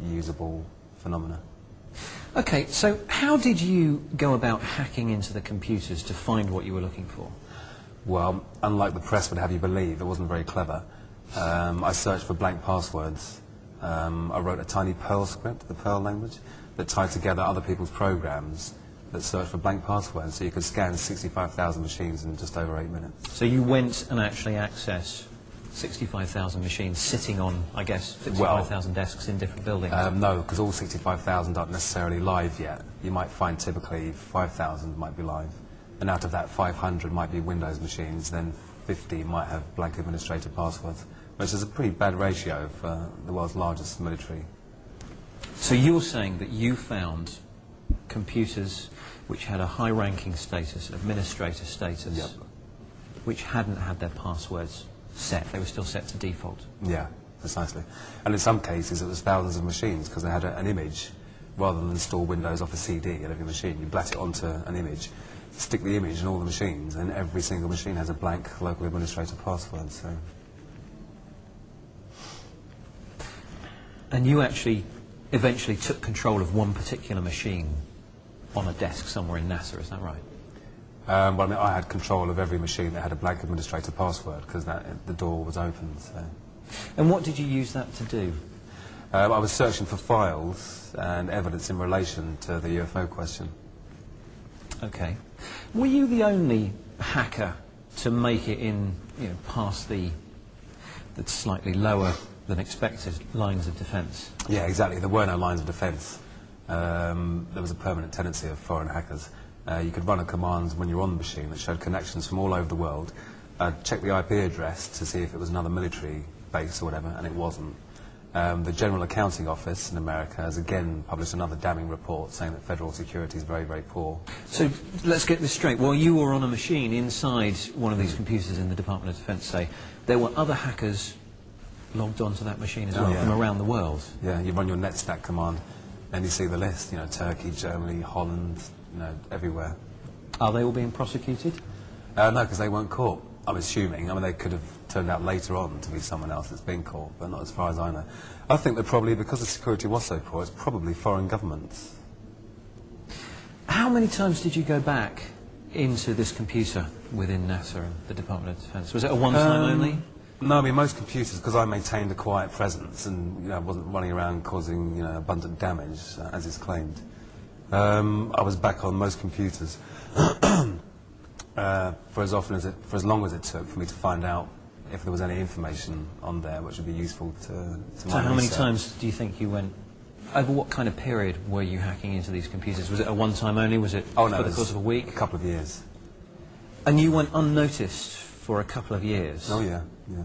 usable phenomena. Okay, so how did you go about hacking into the computers to find what you were looking for? Well, unlike the press would have you believe, it wasn't very clever. I searched for blank passwords. I wrote a tiny Perl script, the Perl language, that tied together other people's programs that searched for blank passwords, so you could scan 65,000 machines in just over 8 minutes. So you went and actually accessed 65,000 machines sitting on, I guess, 65,000 desks in different buildings? No, because all 65,000 aren't necessarily live yet. You might find typically 5,000 might be live, and out of that 500 might be Windows machines, then 50 might have blank administrator passwords, which is a pretty bad ratio for the world's largest military. So you're saying that you found computers which had a high-ranking status, administrator status, yep, which hadn't had their passwords set, they were still set to default? Yeah, precisely. And in some cases it was thousands of machines, because they had an image. Rather than install Windows off a CD at every machine, you blat it onto an image, stick the image in all the machines, and every single machine has a blank local administrator password. So. And you actually eventually took control of one particular machine on a desk somewhere in NASA, is that right? Well, I mean, I had control of every machine that had a blank administrator password, because the door was open. So. And what did you use that to do? I was searching for files and evidence in relation to the UFO question. Okay. Were you the only hacker to make it in, past the slightly lower than expected lines of defence? Yeah, exactly. There were no lines of defence. There was a permanent tendency of foreign hackers. You could run a command when you're on the machine that showed connections from all over the world, check the IP address to see if it was another military base or whatever, and it wasn't. The General Accounting Office in America has again published another damning report saying that federal security is very, very poor. So let's get this straight. While you were on a machine inside one of these computers in the Department of Defence, say, there were other hackers logged onto that machine as well, from around the world? Yeah, you run your NetStack command and you see the list, Turkey, Germany, Holland, everywhere. Are they all being prosecuted? No, because they weren't caught, I'm assuming. I mean, they could have turned out later on to be someone else that's been caught, but not as far as I know. I think that probably, because the security was so poor, it's probably foreign governments. How many times did you go back into this computer within NASA and the Department of Defence? Was it a one-time only? No, I mean, most computers, because I maintained a quiet presence and wasn't running around causing abundant damage, as is claimed. I was back on most computers for as long as it took for me to find out if there was any information on there which would be useful to my So how many research. times do you think you went? Over what kind of period were you hacking into these computers? Was it a one-time only? Was it for the course of a week? A couple of years. And you went unnoticed for a couple of years? Oh yeah, yeah.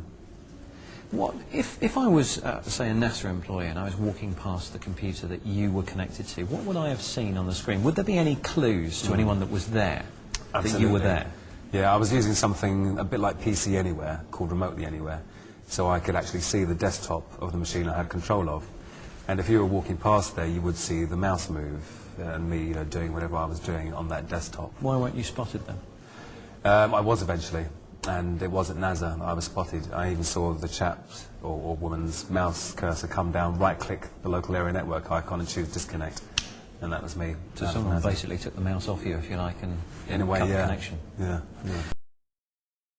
What if I was, say, a NASA employee and I was walking past the computer that you were connected to, what would I have seen on the screen? Would there be any clues to anyone that was there, that you were there? Yeah, I was using something a bit like PC Anywhere, called Remotely Anywhere, so I could actually see the desktop of the machine I had control of. And if you were walking past there, you would see the mouse move and me doing whatever I was doing on that desktop. Why weren't you spotted then? I was eventually. And it was at NASA I was spotted. I even saw the chap's or woman's mouse cursor come down, right-click the local area network icon and choose disconnect. And that was me. So someone basically took the mouse off you, if you like, and cut the connection. Yeah, yeah.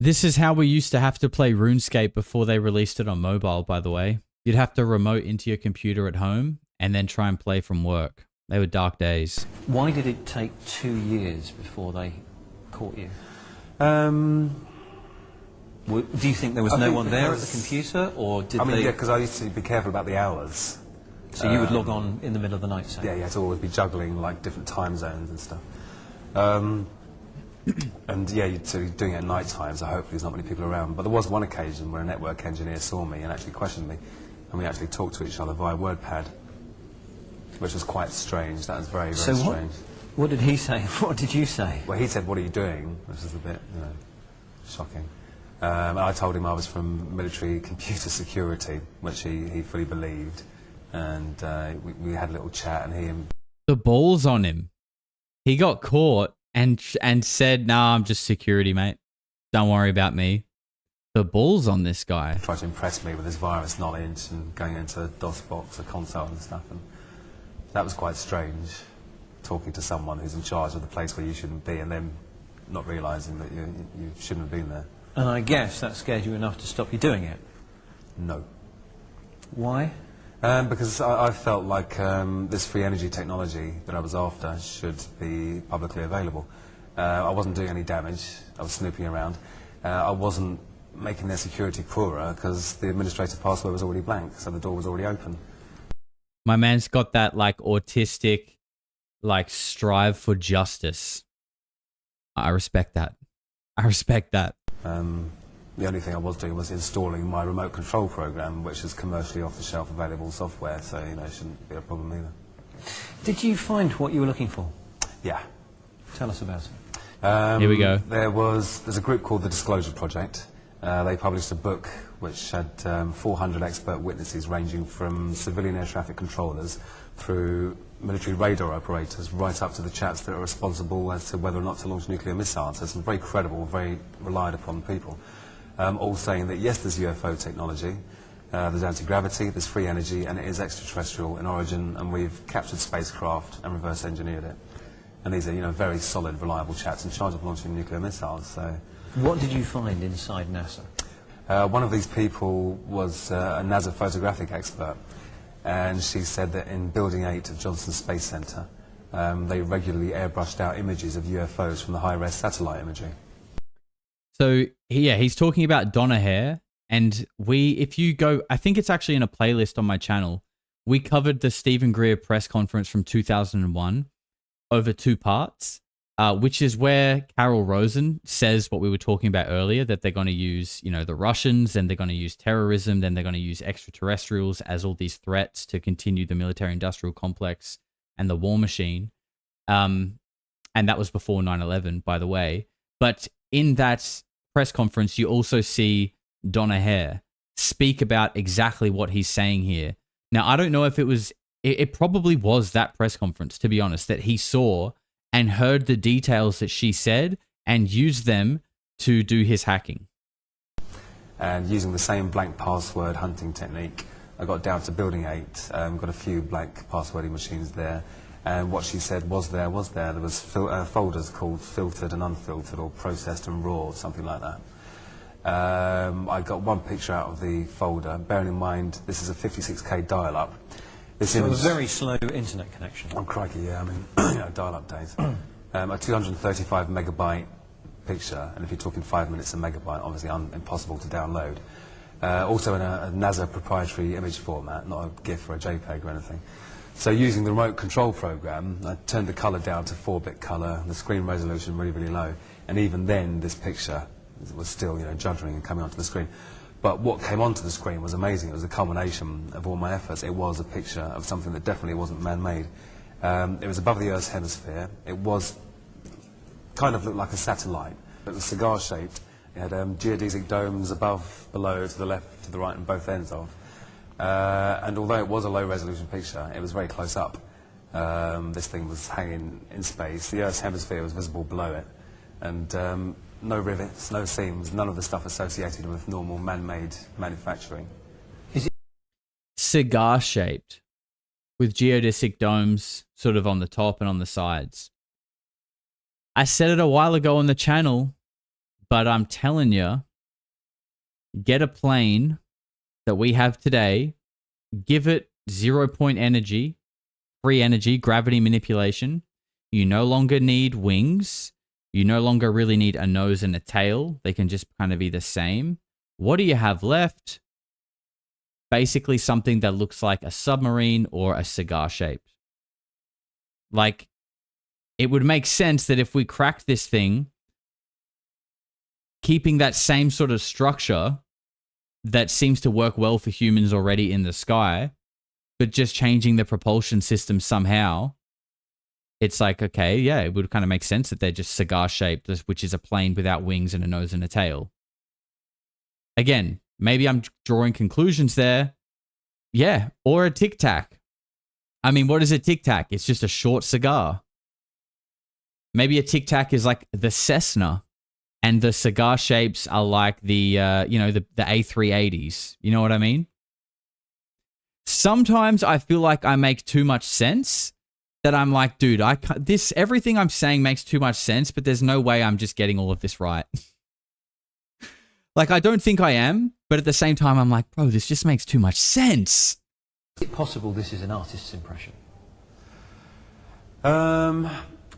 This is how we used to have to play RuneScape before they released it on mobile, by the way. You'd have to remote into your computer at home and then try and play from work. They were dark days. Why did it take 2 years before they caught you? Do you think there was no one there at the computer, or did they... yeah, because I used to be careful about the hours. So you would log on in the middle of the night, say? Yeah, you had to always be juggling, like, different time zones and stuff. And, yeah, you're doing it at night time, so hopefully there's not many people around. But there was one occasion where a network engineer saw me and actually questioned me, and we actually talked to each other via WordPad, which was quite strange. That was very, very strange. What did he say? What did you say? Well, he said, "What are you doing?" Which is a bit, shocking. And I told him I was from military computer security, which he fully believed. And we had a little chat, and he... The balls on him. He got caught and said, "Nah, I'm just security, mate. Don't worry about me." The balls on this guy. Tried to impress me with his virus knowledge and going into a DOS box, a console and stuff. And that was quite strange, talking to someone who's in charge of the place where you shouldn't be, and then not realising that you shouldn't have been there. And I guess that scared you enough to stop you doing it? No. Why? Because I felt like this free energy technology that I was after should be publicly available. I wasn't doing any damage. I was snooping around. I wasn't making their security poorer because the administrator password was already blank, so the door was already open. My man's got that, like, autistic, like, strive for justice. I respect that. I respect that. The only thing I was doing was installing my remote control program, which is commercially off-the-shelf available software, so, it shouldn't be a problem either. Did you find what you were looking for? Yeah. Tell us about it. Here we go. There's a group called the Disclosure Project. They published a book which had 400 expert witnesses ranging from civilian air traffic controllers through military radar operators right up to the chaps that are responsible as to whether or not to launch nuclear missiles. So some very credible, very relied upon people, all saying that yes, there's UFO technology, there's anti-gravity, there's free energy, and it is extraterrestrial in origin, and we've captured spacecraft and reverse engineered it. And these are, very solid, reliable chaps in charge of launching nuclear missiles. So, what did you find inside NASA? One of these people was a NASA photographic expert, and she said that in Building 8 at Johnson Space Center, they regularly airbrushed out images of UFOs from the high-res satellite imagery. So, yeah, he's talking about Donna Hare, and if you go, I think it's actually in a playlist on my channel, we covered the Stephen Greer press conference from 2001 over 2 parts. Which is where Carol Rosen says what we were talking about earlier, that they're going to use, the Russians, and they're going to use terrorism, then they're going to use extraterrestrials as all these threats to continue the military-industrial complex and the war machine. And that was before 9/11, by the way. But in that press conference, you also see Donna Hare speak about exactly what he's saying here. Now, I don't know if it probably was that press conference, to be honest, that he saw and heard the details that she said and used them to do his hacking. And using the same blank password hunting technique, I got down to Building 8, got a few blank passwording machines there, and what she said was there. There was folders called filtered and unfiltered, or processed and raw, or something like that. I got one picture out of the folder, bearing in mind this is a 56K dial-up. So a very slow internet connection. Oh, crikey, yeah, dial-up days. A 235 megabyte picture, and if you're talking 5 minutes a megabyte, obviously impossible to download. Also in a NASA proprietary image format, not a GIF or a JPEG or anything. So using the remote control program, I turned the colour down to 4-bit colour, the screen resolution really, really low, and even then this picture was still, juddering and coming onto the screen. But what came onto the screen was amazing. It was a culmination of all my efforts. It was a picture of something that definitely wasn't man-made. It was above the Earth's hemisphere. It kind of looked like a satellite. It was cigar-shaped. It had geodesic domes above, below, to the left, to the right, and both ends of. And although it was a low-resolution picture, it was very close up. This thing was hanging in space. The Earth's hemisphere was visible below it. And no rivets, no seams, none of the stuff associated with normal man-made manufacturing. Is it cigar-shaped with geodesic domes sort of on the top and on the sides? I said it a while ago on the channel. But I'm telling you, get a plane that we have today, give it 0-point energy, free energy, gravity manipulation. You no longer need wings. You no longer really need a nose and a tail. They can just kind of be the same. What do you have left? Basically something that looks like a submarine or a cigar shaped. Like, it would make sense that if we cracked this thing, keeping that same sort of structure that seems to work well for humans already in the sky, but just changing the propulsion system somehow, it's like, okay, yeah, it would kind of make sense that they're just cigar shaped, which is a plane without wings and a nose and a tail. Again, maybe I'm drawing conclusions there. Yeah, or a Tic Tac. I mean, what is a Tic Tac? It's just a short cigar. Maybe a Tic Tac is like the Cessna, and the cigar shapes are like the A380s. You know what I mean? Sometimes I feel like I make too much sense, that I'm like, dude, everything I'm saying makes too much sense, but there's no way I'm just getting all of this right. Like, I don't think I am, but at the same time, I'm like, bro, this just makes too much sense. Is it possible this is an artist's impression?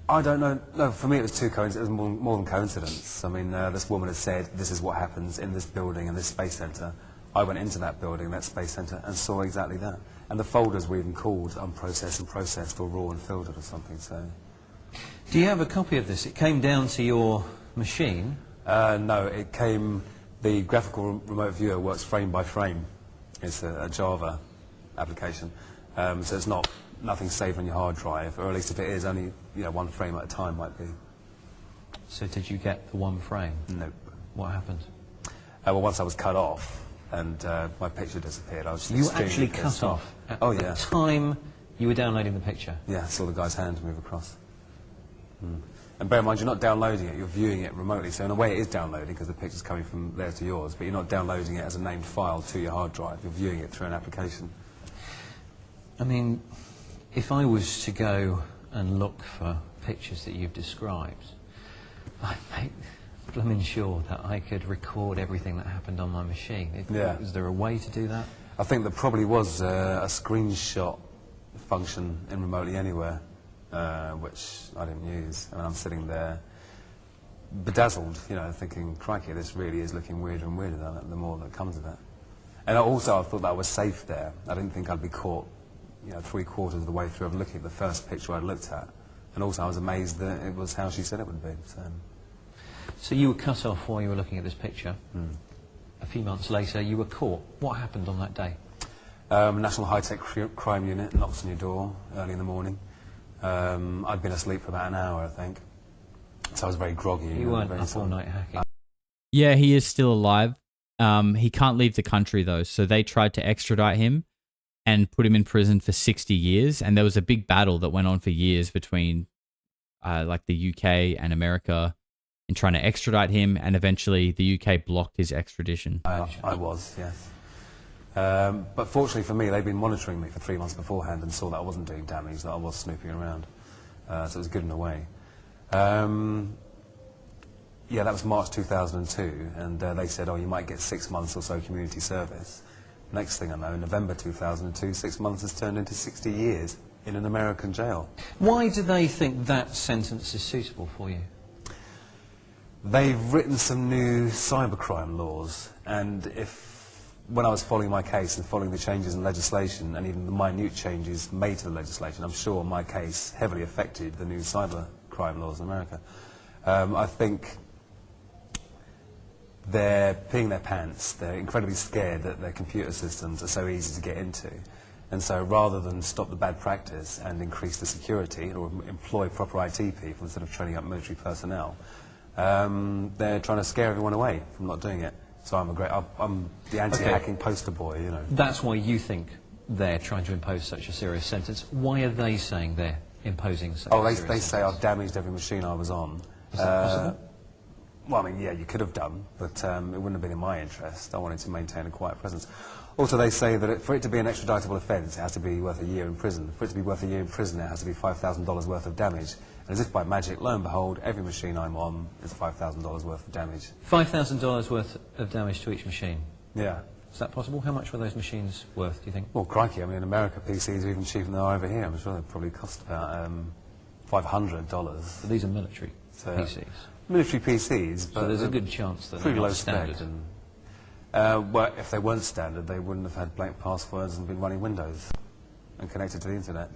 I don't know. No, for me it was it was more than coincidence. I mean, this woman has said, this is what happens in this building and this space centre. I went into that building, that space centre, and saw exactly that. And the folders were even called unprocessed and processed or raw and filtered or something, so... Do you have a copy of this? It came down to your machine? No, it came... The graphical remote viewer works frame by frame. It's a Java application, so it's nothing saved on your hard drive, or at least if it is, only one frame at a time might be. So did you get the one frame? Nope. What happened? Well, once I was cut off and my picture disappeared, I was You were actually cut off at the time you were downloading the picture? Yeah, I saw the guy's hand move across. And bear in mind, you're not downloading it, you're viewing it remotely. So in a way it is downloading because the picture's coming from there to yours, but you're not downloading it as a named file to your hard drive. You're viewing it through an application. I mean, if I was to go and look for pictures that you've described, I'd make blooming sure that I could record everything that happened on my machine. Is there a way to do that? I think there probably was a screenshot function in Remotely Anywhere, which I didn't use. I mean, I'm sitting there bedazzled, thinking, crikey, this really is looking weirder and weirder the more that comes of it. And also, I thought that I was safe there. I didn't think I'd be caught, 3/4 of the way through of looking at the first picture I'd looked at. And also, I was amazed that it was how she said it would be. So you were cut off while you were looking at this picture. A few months later, you were caught. What happened on that day? National High-Tech Crime Unit knocks on your door early in the morning. I'd been asleep for about an hour, I think. So I was very groggy. You weren't up all night hacking? Yeah, he is still alive. He can't leave the country, though, so they tried to extradite him and put him in prison for 60 years, and there was a big battle that went on for years between like the UK and America in trying to extradite him, and eventually the UK blocked his extradition. I was, yes. But fortunately for me, they'd been monitoring me for 3 months beforehand and saw that I wasn't doing damage, that I was snooping around. So it was good in a way. Yeah, that was March 2002, and they said, oh, you might get 6 months or so community service. Next thing I know, in November 2002, 6 months has turned into 60 years in an American jail. Why do they think that sentence is suitable for you? They've written some new cybercrime laws, and when I was following my case and following the changes in legislation and even the minute changes made to the legislation, I'm sure my case heavily affected the new cybercrime laws in America. I think they're peeing their pants. They're incredibly scared that their computer systems are so easy to get into. And so rather than stop the bad practice and increase the security or employ proper IT people instead of training up military personnel, they're trying to scare everyone away from not doing it. So I'm the anti-hacking poster boy, That's why you think they're trying to impose such a serious sentence. Why are they saying they're imposing such a serious sentence? They say I've damaged every machine I was on. Is that possible? Well, I mean, yeah, you could have done, but it wouldn't have been in my interest. I wanted to maintain a quiet presence. Also, they say that for it to be an extraditable offence, it has to be worth a year in prison. For it to be worth a year in prison, it has to be $5,000 worth of damage. And as if by magic, lo and behold, every machine I'm on is $5,000 worth of damage. $5,000 worth of damage to each machine? Yeah. Is that possible? How much were those machines worth, do you think? Well, crikey, I mean, in America, PCs are even cheaper than they are over here. I'm sure they probably cost about $500. But these are military PCs? Military PCs, but so there's a good chance that pretty they're low not standard. spec. Well, if they weren't standard, they wouldn't have had blank passwords and been running Windows and connected to the internet.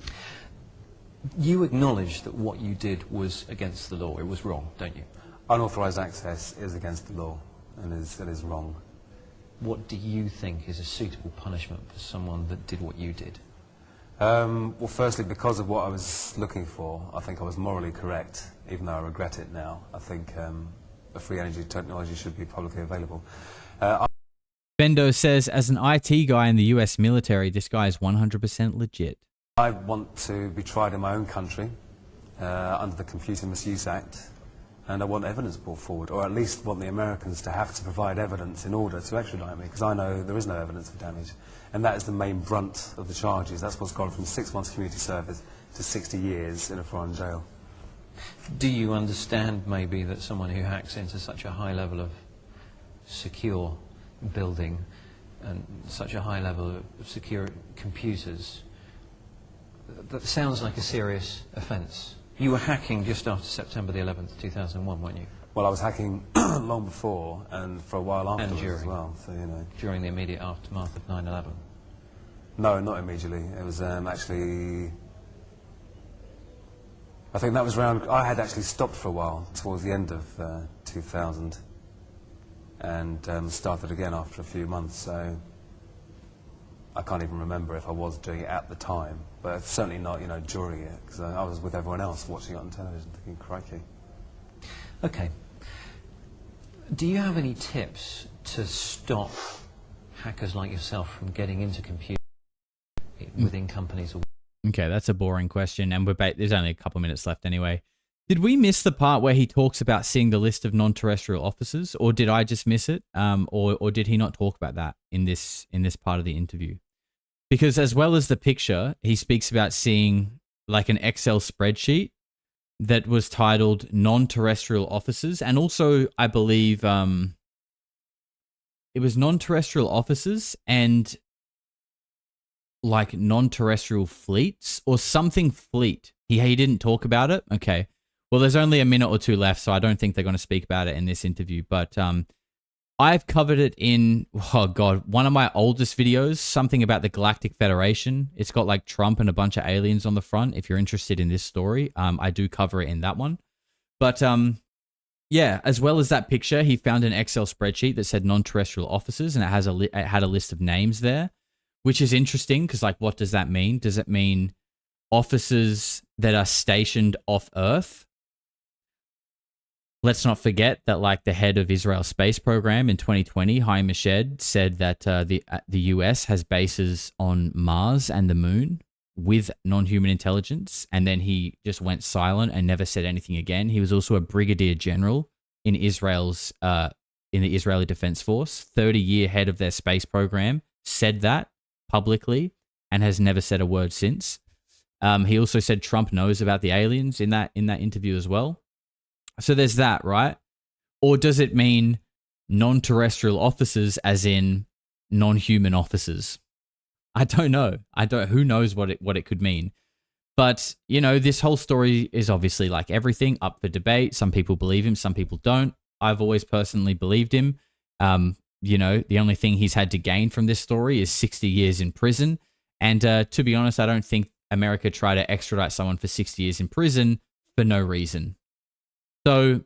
You acknowledge that what you did was against the law. It was wrong, don't you? Unauthorised access is against the law and it is wrong. What do you think is a suitable punishment for someone that did what you did? Well, firstly, because of what I was looking for, I think I was morally correct, even though I regret it now. I think a free energy technology should be publicly available. Bendo says, as an IT guy in the US military, this guy is 100% legit. I want to be tried in my own country under the Computer Misuse Act, and I want evidence brought forward, or at least want the Americans to have to provide evidence in order to extradite me, because I know there is no evidence of damage. And that is the main brunt of the charges. That's what's gone from 6 months community service to 60 years in a foreign jail. Do you understand maybe that someone who hacks into such a high level of secure building and such a high level of secure computers, that sounds like a serious offence? You were hacking just after September the 11th, 2001, weren't you? Well, I was hacking long before and for a while afterwards during, as well. So, you know. During the immediate aftermath of 9/11? No, not immediately. It was actually... I think that was around... I had actually stopped for a while towards the end of 2000 and started again after a few months, so I can't even remember if I was doing it at the time, but certainly not, you know, during it, because I was with everyone else watching it on television thinking, crikey. Okay. Do you have any tips to stop hackers like yourself from getting into computers within companies? Okay, that's a boring question, and there's only a couple minutes left anyway. Did we miss the part where he talks about seeing the list of non-terrestrial officers, or did I just miss it, or did he not talk about that in this part of the interview? Because as well as the picture, he speaks about seeing like an Excel spreadsheet that was titled non-terrestrial officers, and also I believe it was non-terrestrial officers and like non-terrestrial fleets or something fleet. He didn't talk about it. Okay. Well, there's only a minute or two left, so I don't think they're going to speak about it in this interview. But I've covered it in, oh God, one of my oldest videos, something about the Galactic Federation. It's got like Trump and a bunch of aliens on the front. If you're interested in this story, I do cover it in that one. But yeah, as well as that picture, he found an Excel spreadsheet that said non-terrestrial officers, and it had a list of names there, which is interesting because, like, what does that mean? Does it mean officers that are stationed off Earth? Let's not forget that, like, the head of Israel's space program in 2020, Haim Eshed, said that the US has bases on Mars and the Moon with non-human intelligence, and then he just went silent and never said anything again. He was also a brigadier general in Israel's in the Israeli Defense Force, 30-year head of their space program, said that publicly and has never said a word since. He also said Trump knows about the aliens in that interview as well. So there's that, right? Or does it mean non-terrestrial officers as in non-human officers? I don't know. Who knows what it could mean? But, you know, this whole story is obviously, like everything, up for debate. Some people believe him, some people don't. I've always personally believed him. You know, the only thing he's had to gain from this story is 60 years in prison. And to be honest, I don't think America tried to extradite someone for 60 years in prison for no reason. So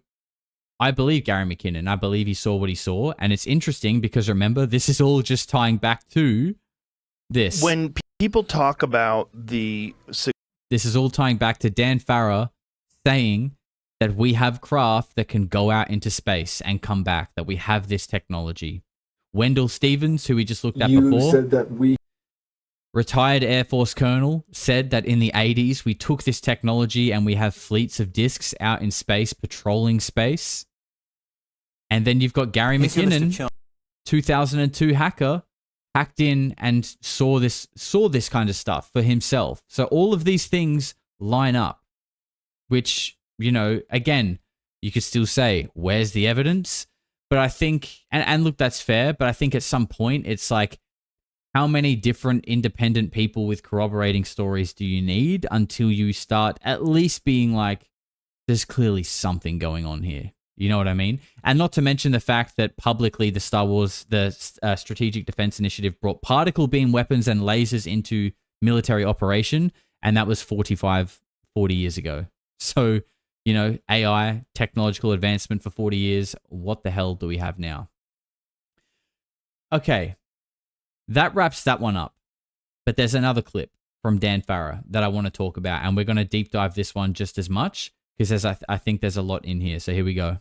I believe Gary McKinnon. I believe he saw what he saw. And it's interesting because, remember, this is all just tying back to this. When people talk about the... This is all tying back to Dan Farrah saying that we have craft that can go out into space and come back, that we have this technology. Wendell Stevens, who we just looked at before, said that we... Retired Air Force colonel, said that in the 80s, we took this technology and we have fleets of discs out in space, patrolling space. And then you've got Gary Please give us the McKinnon, 2002 hacker, hacked in and saw this kind of stuff for himself. So all of these things line up, which, you know, again, you could still say, where's the evidence? But I think, and look, that's fair, but I think at some point it's like, how many different independent people with corroborating stories do you need until you start at least being like, there's clearly something going on here? You know what I mean? And not to mention the fact that publicly the Strategic Defense Initiative brought particle beam weapons and lasers into military operation, and that was 40 years ago. So, you know, AI, technological advancement for 40 years, what the hell do we have now? Okay, that wraps that one up. But there's another clip from Dan Farrah that I want to talk about, and we're going to deep dive this one just as much, because I think there's a lot in here. So here we go.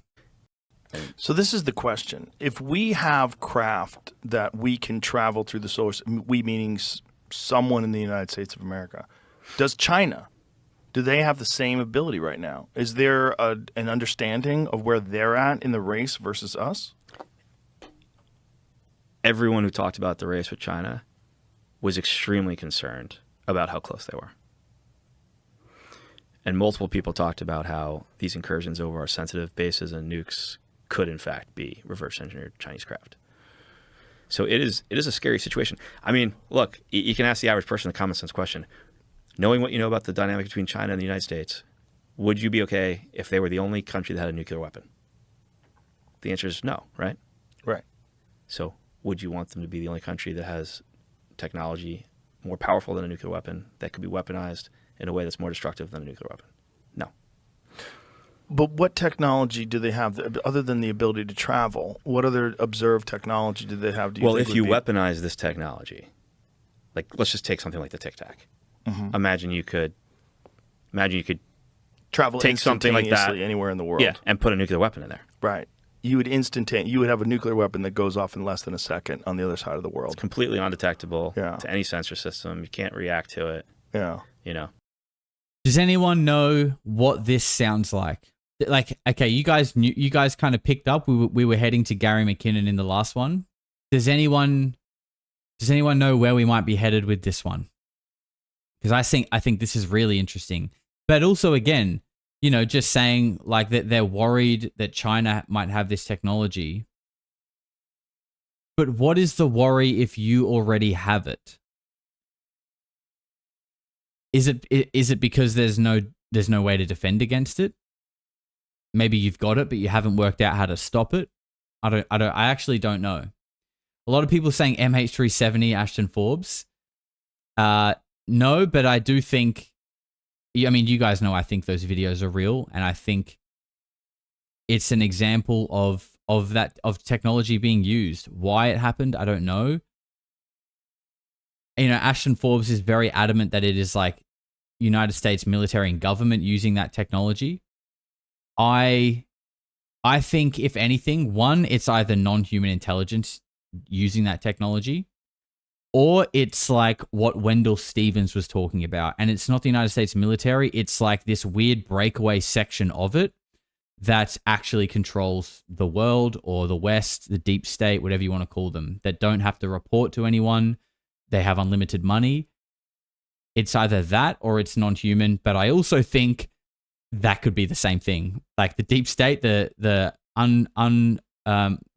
So this is the question. If we have craft that we can travel through the solar system, we meaning someone in the United States of America, does China, do they have the same ability right now? Is there an understanding of where they're at in the race versus us? Everyone who talked about the race with China was extremely concerned about how close they were. And multiple people talked about how these incursions over our sensitive bases and nukes could in fact be reverse engineered Chinese craft. So it is a scary situation. I mean, look, you can ask the average person a common sense question. Knowing what you know about the dynamic between China and the United States, would you be okay if they were the only country that had a nuclear weapon? The answer is no, right? Right. So would you want them to be the only country that has technology more powerful than a nuclear weapon that could be weaponized in a way that's more destructive than a nuclear weapon? No. But what technology do they have other than the ability to travel? What other observed technology do they have? Well, if you weaponize this technology, like let's just take something like the Tic Tac. Mhm. Imagine you could travel take something like that instantaneously anywhere in the world. Yeah, and put a nuclear weapon in there. Right. You would have a nuclear weapon that goes off in less than a second on the other side of the world. It's completely undetectable Yeah. to any sensor system. You can't react to it. Yeah. You know. Does anyone know what this sounds like? Like, okay, you guys kind of picked up. We were heading to Gary McKinnon in the last one. Does anyone know where we might be headed with this one? Because I think this is really interesting. But also, again, you know, just saying like that they're worried that China might have this technology. But what is the worry if you already have it? Is it because there's no way to defend against it? Maybe you've got it, but you haven't worked out how to stop it. I actually don't know. A lot of people saying MH370 Ashton Forbes. No, but I do think, I mean, you guys know I think those videos are real, and I think it's an example of technology being used. Why it happened, I don't know. You know, Ashton Forbes is very adamant that it is like United States military and government using that technology. I think, if anything, one, it's either non-human intelligence using that technology, or it's like what Wendell Stevens was talking about. And it's not the United States military. It's like this weird breakaway section of it that actually controls the world or the West, the deep state, whatever you want to call them, that don't have to report to anyone. They have unlimited money. It's either that or it's non-human. But I also think that could be the same thing. Like the deep state, the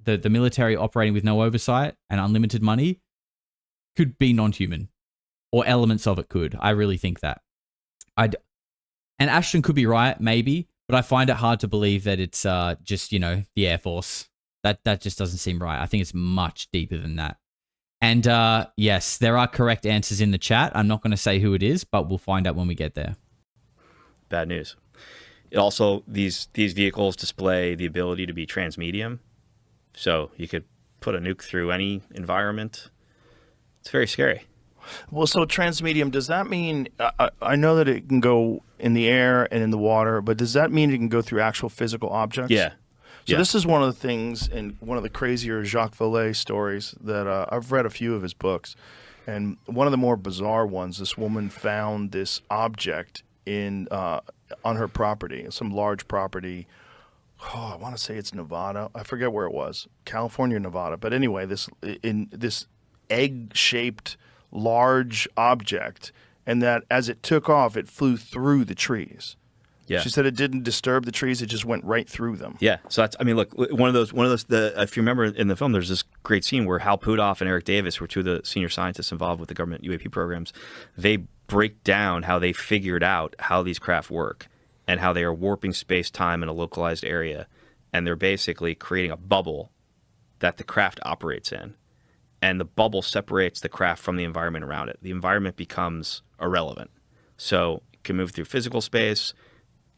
military operating with no oversight and unlimited money could be non-human, or elements of it could. I really think that. And Ashton could be right, maybe, but I find it hard to believe that it's just, you know, the Air Force. That just doesn't seem right. I think it's much deeper than that. And yes, there are correct answers in the chat. I'm not going to say who it is, but we'll find out when we get there. Bad news. It also, these vehicles display the ability to be transmedium. So you could put a nuke through any environment. It's very scary. Well, so transmedium, does that mean, I know that it can go in the air and in the water, but does that mean it can go through actual physical objects? Yeah. So this is one of the things in one of the crazier Jacques Vallée stories that I've read a few of his books. And one of the more bizarre ones, this woman found this object on her property, some large property, I want to say it's Nevada. I forget where it was. California, Nevada. But anyway, this egg-shaped large object, and that as it took off, it flew through the trees. Yeah. She said it didn't disturb the trees; it just went right through them. Yeah. So that's, I mean, look, one of those. If you remember in the film, there's this great scene where Hal Puthoff and Eric Davis, who are two of the senior scientists involved with the government UAP programs, they break down how they figured out how these craft work and how they are warping space-time in a localized area, and they're basically creating a bubble that the craft operates in, and the bubble separates the craft from the environment around it. The environment becomes irrelevant, so it can move through physical space.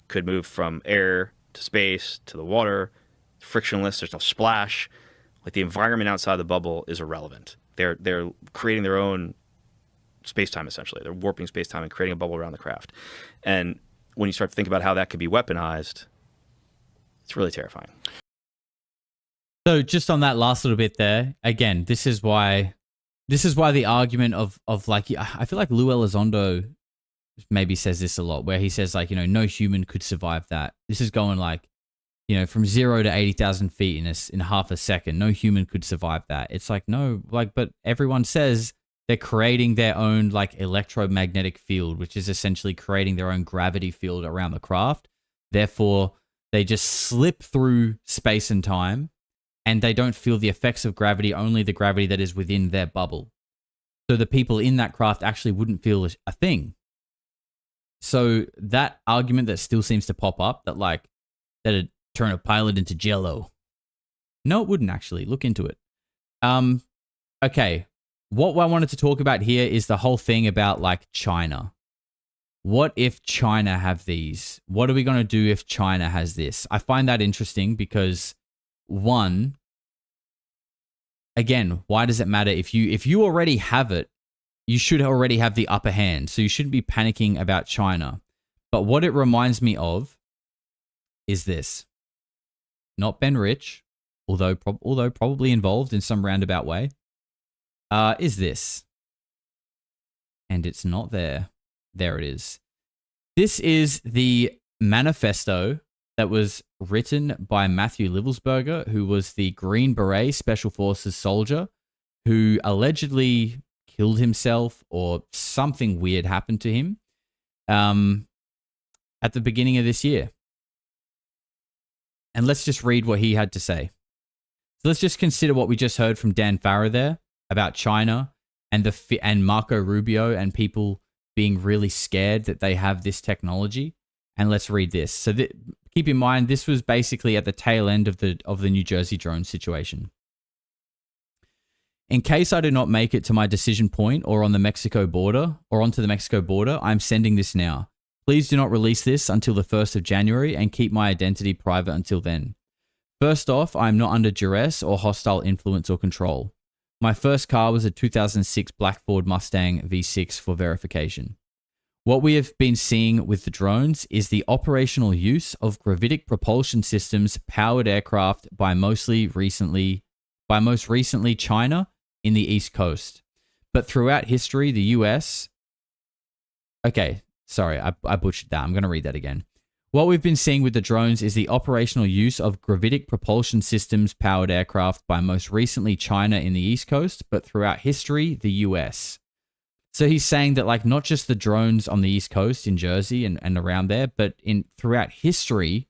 Could move from air to space to the water, frictionless. There's no splash. Like, the environment outside the bubble is irrelevant. They're creating their own space-time, essentially. They're warping space-time and creating a bubble around the craft. And when you start to think about how that could be weaponized, it's really terrifying. So just on that last little bit there, again, this is why the argument of like, I feel like Lou Elizondo maybe says this a lot, where he says, like, no human could survive that. This is going like, from 0 to 80,000 feet in half a second. No human could survive that. It's like, no, like, but everyone says they're creating their own like electromagnetic field, which is essentially creating their own gravity field around the craft. Therefore, they just slip through space and time, and they don't feel the effects of gravity, only the gravity that is within their bubble. So the people in that craft actually wouldn't feel a thing. So that argument that still seems to pop up, that like, that'd turn a pilot into jello. No, it wouldn't actually. Look into it. Okay. What I wanted to talk about here is the whole thing about like China. What if China have these? What are we going to do if China has this? I find that interesting because, one, again, why does it matter? If you already have it, you should already have the upper hand. So you shouldn't be panicking about China. But what it reminds me of is this. Not Ben Rich, although probably involved in some roundabout way, is this. And it's not there. There it is. This is the manifesto that was written by Matthew Livelsberger, who was the Green Beret Special Forces soldier who allegedly killed himself or something weird happened to him at the beginning of this year. And let's just read what he had to say. So let's just consider what we just heard from Dan Farrah there about China and Marco Rubio and people being really scared that they have this technology. And let's read this. So keep in mind, this was basically at the tail end of the New Jersey drone situation. In case I do not make it to my decision point or on the Mexico border or onto the Mexico border, I'm sending this now. Please do not release this until the 1st of January and keep my identity private until then. First off, I am not under duress or hostile influence or control. My first car was a 2006 Black Ford Mustang V6 for verification. What we have been seeing with the drones is the operational use of gravitic propulsion systems powered aircraft by most recently China in the East Coast. But throughout history, the US... Okay, sorry, I butchered that. I'm going to read that again. What we've been seeing with the drones is the operational use of gravitic propulsion systems powered aircraft by most recently China in the East Coast, but throughout history, the US. So he's saying that like not just the drones on the East Coast in Jersey and around there, but throughout history,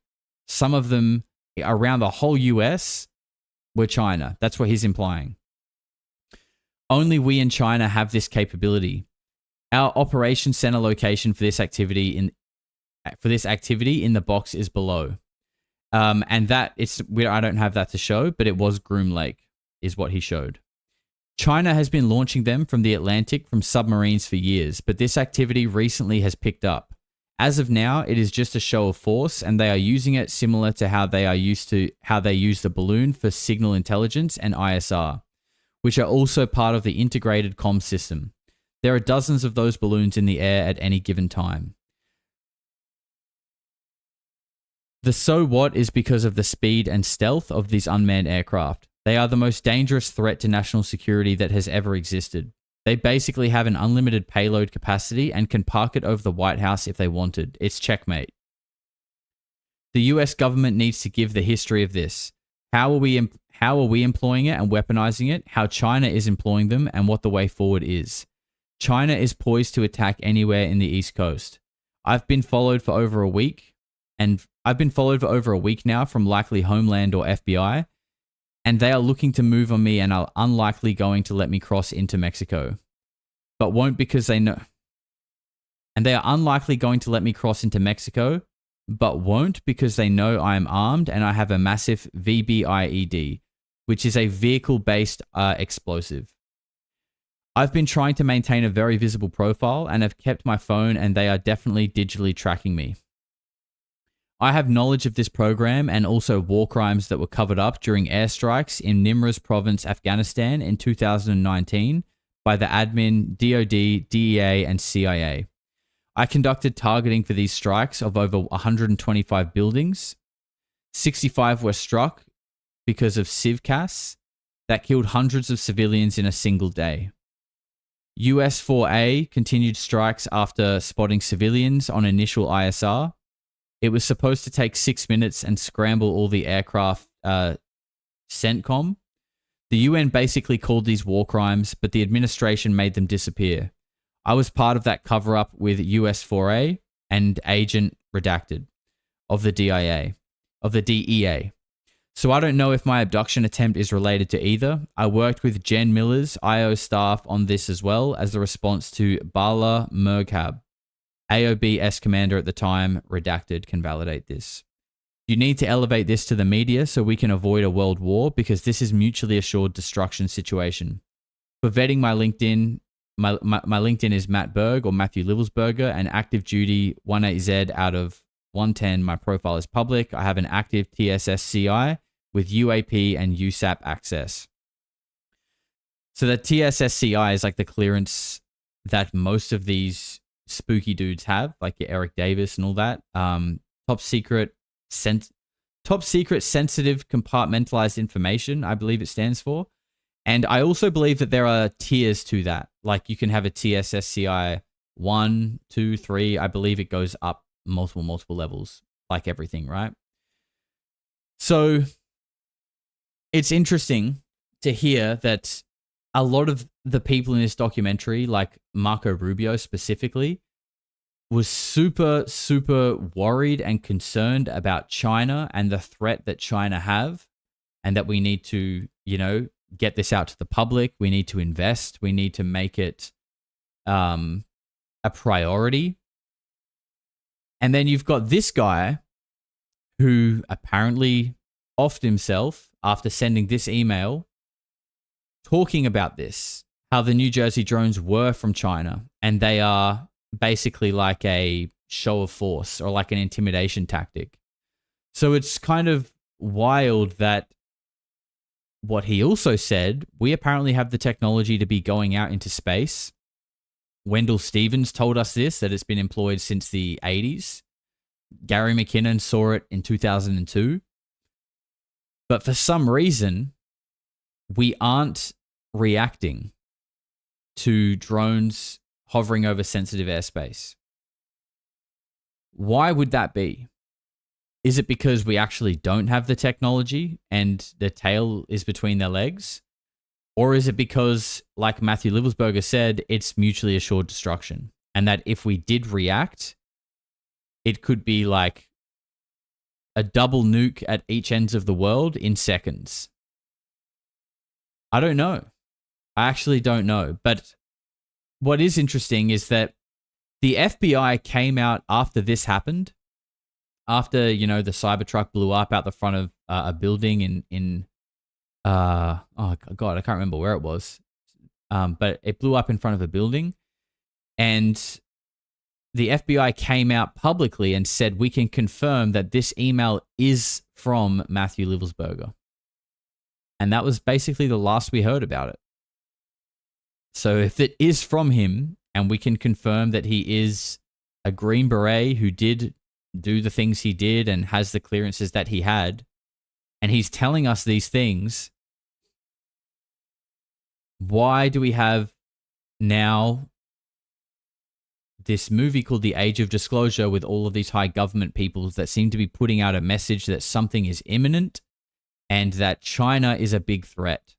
some of them around the whole US were China. That's what he's implying. Only we in China have this capability. Our operations center location for this activity in the box is below. And that I don't have that to show, but it was Groom Lake is what he showed. China has been launching them from the Atlantic from submarines for years, but this activity recently has picked up. As of now, it is just a show of force, and they are using it similar to how they use the balloon for signal intelligence and ISR, which are also part of the integrated comm system. There are dozens of those balloons in the air at any given time. The so what is because of the speed and stealth of these unmanned aircraft. They are the most dangerous threat to national security that has ever existed. They basically have an unlimited payload capacity and can park it over the White House if they wanted. It's checkmate. The US government needs to give the history of this. How are we employing it and weaponizing it? How China is employing them and what the way forward is. China is poised to attack anywhere in the East Coast. I've been followed for over a week now from likely Homeland or FBI, and they are looking to move on me and are unlikely going to let me cross into Mexico. But won't because they know. And they are unlikely going to let me cross into Mexico, but won't because they know I am armed and I have a massive VBIED, which is a vehicle-based explosive. I've been trying to maintain a very visible profile and have kept my phone, and they are definitely digitally tracking me. I have knowledge of this program and also war crimes that were covered up during airstrikes in Nimruz province, Afghanistan in 2019 by the admin, DOD, DEA, and CIA. I conducted targeting for these strikes of over 125 buildings. 65 were struck because of CIVCAS that killed hundreds of civilians in a single day. US 4A continued strikes after spotting civilians on initial ISR. It was supposed to take 6 minutes and scramble all the aircraft CENTCOM. The UN basically called these war crimes, but the administration made them disappear. I was part of that cover-up with US 4A and Agent Redacted of the DEA. So I don't know if my abduction attempt is related to either. I worked with Jen Miller's IO staff on this as well as the response to Bala Merghab. AOBS commander at the time, Redacted, can validate this. You need to elevate this to the media so we can avoid a world war because this is mutually assured destruction situation. For vetting my LinkedIn, my LinkedIn is Matt Berg or Matthew Livelsberger, and active duty 18Z out of 110. My profile is public. I have an active TSSCI with UAP and USAP access. So the TSSCI is like the clearance that most of these spooky dudes have, like your Eric Davis and all that. Top secret sensitive compartmentalized information, I believe it stands for. And I also believe that there are tiers to that. Like you can have a TSSCI 1, 2, 3. I believe it goes up multiple levels, like everything, right? So it's interesting to hear that a lot of the people in this documentary, like Marco Rubio specifically, was super worried and concerned about China and the threat that China have, and that we need to, get this out to the public. We need to invest. We need to make it a priority. And then you've got this guy who apparently offed himself after sending this email talking about this, how the New Jersey drones were from China and they are basically like a show of force or like an intimidation tactic. So it's kind of wild that what he also said, we apparently have the technology to be going out into space. Wendell Stevens told us this, that it's been employed since the 80s. Gary McKinnon saw it in 2002. But for some reason, we aren't reacting to drones hovering over sensitive airspace. Why would that be? Is it because we actually don't have the technology and the tail is between their legs? Or is it because, like Matthew Livelsberger said, it's mutually assured destruction? And that if we did react, it could be like a double nuke at each ends of the world in seconds. I don't know. I actually don't know. But what is interesting is that the FBI came out after this happened, after, the Cybertruck blew up out the front of a building in oh God, I can't remember where it was. But it blew up in front of a building, and the FBI came out publicly and said, we can confirm that this email is from Matthew Livelsberger. And that was basically the last we heard about it. So if it is from him, and we can confirm that he is a Green Beret who did do the things he did and has the clearances that he had, and he's telling us these things, why do we have now this movie called The Age of Disclosure with all of these high government people that seem to be putting out a message that something is imminent and that China is a big threat.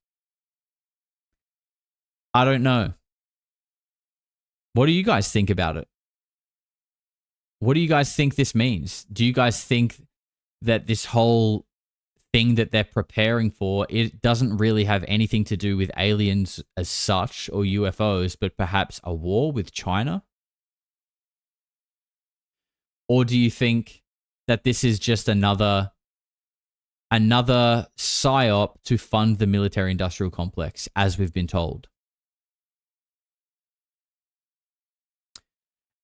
I don't know. What do you guys think about it? What do you guys think this means? Do you guys think that this whole thing that they're preparing for, it doesn't really have anything to do with aliens as such or UFOs, but perhaps a war with China? Or do you think that this is just another psyop to fund the military-industrial complex, as we've been told?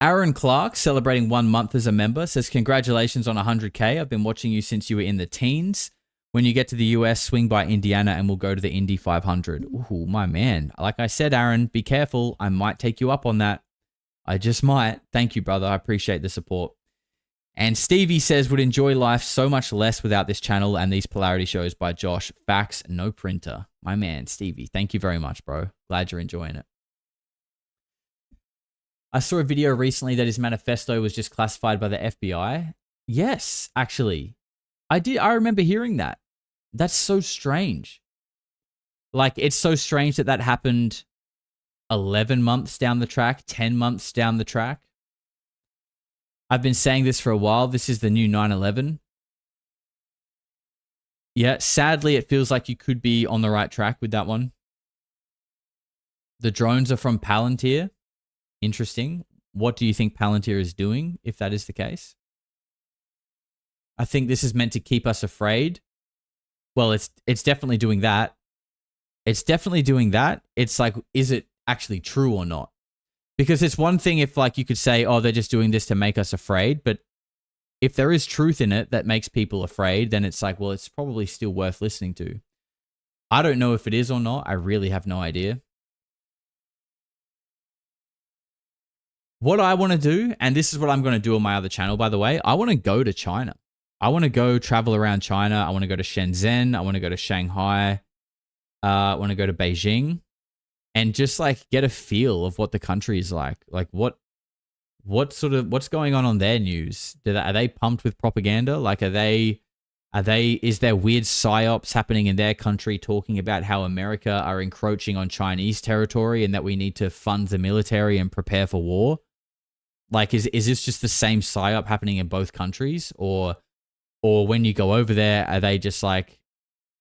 Aaron Clark, celebrating 1 month as a member, says, congratulations on 100K. I've been watching you since you were in the teens. When you get to the US, swing by Indiana and we'll go to the Indy 500. Ooh, my man. Like I said, Aaron, be careful. I might take you up on that. I just might. Thank you, brother. I appreciate the support. And Stevie says, would enjoy life so much less without this channel and these Polarity shows by Josh. Facts, no printer. My man, Stevie. Thank you very much, bro. Glad you're enjoying it. I saw a video recently that his manifesto was just classified by the FBI. Yes, actually. I remember hearing that. That's so strange. Like, it's so strange that that happened 11 months down the track, 10 months down the track. I've been saying this for a while. This is the new 9/11. Yeah, sadly, it feels like you could be on the right track with that one. The drones are from Palantir. Interesting. What do you think Palantir is doing, if that is the case? I think this is meant to keep us afraid. Well, it's definitely doing that. It's definitely doing that. It's like, is it actually true or not? Because it's one thing if, like, you could say, oh, they're just doing this to make us afraid. But if there is truth in it that makes people afraid, then it's like, well, it's probably still worth listening to. I don't know if it is or not. I really have no idea. What I want to do, and this is what I'm going to do on my other channel, by the way, I want to go to China. I want to go travel around China. I want to go to Shenzhen. I want to go to Shanghai. I want to go to Beijing and just like get a feel of what the country is like. Like what's going on their news? Are they pumped with propaganda? Like, is there weird psyops happening in their country talking about how America are encroaching on Chinese territory and that we need to fund the military and prepare for war? Like, is this just the same psyop happening in both countries? Or when you go over there, are they just like,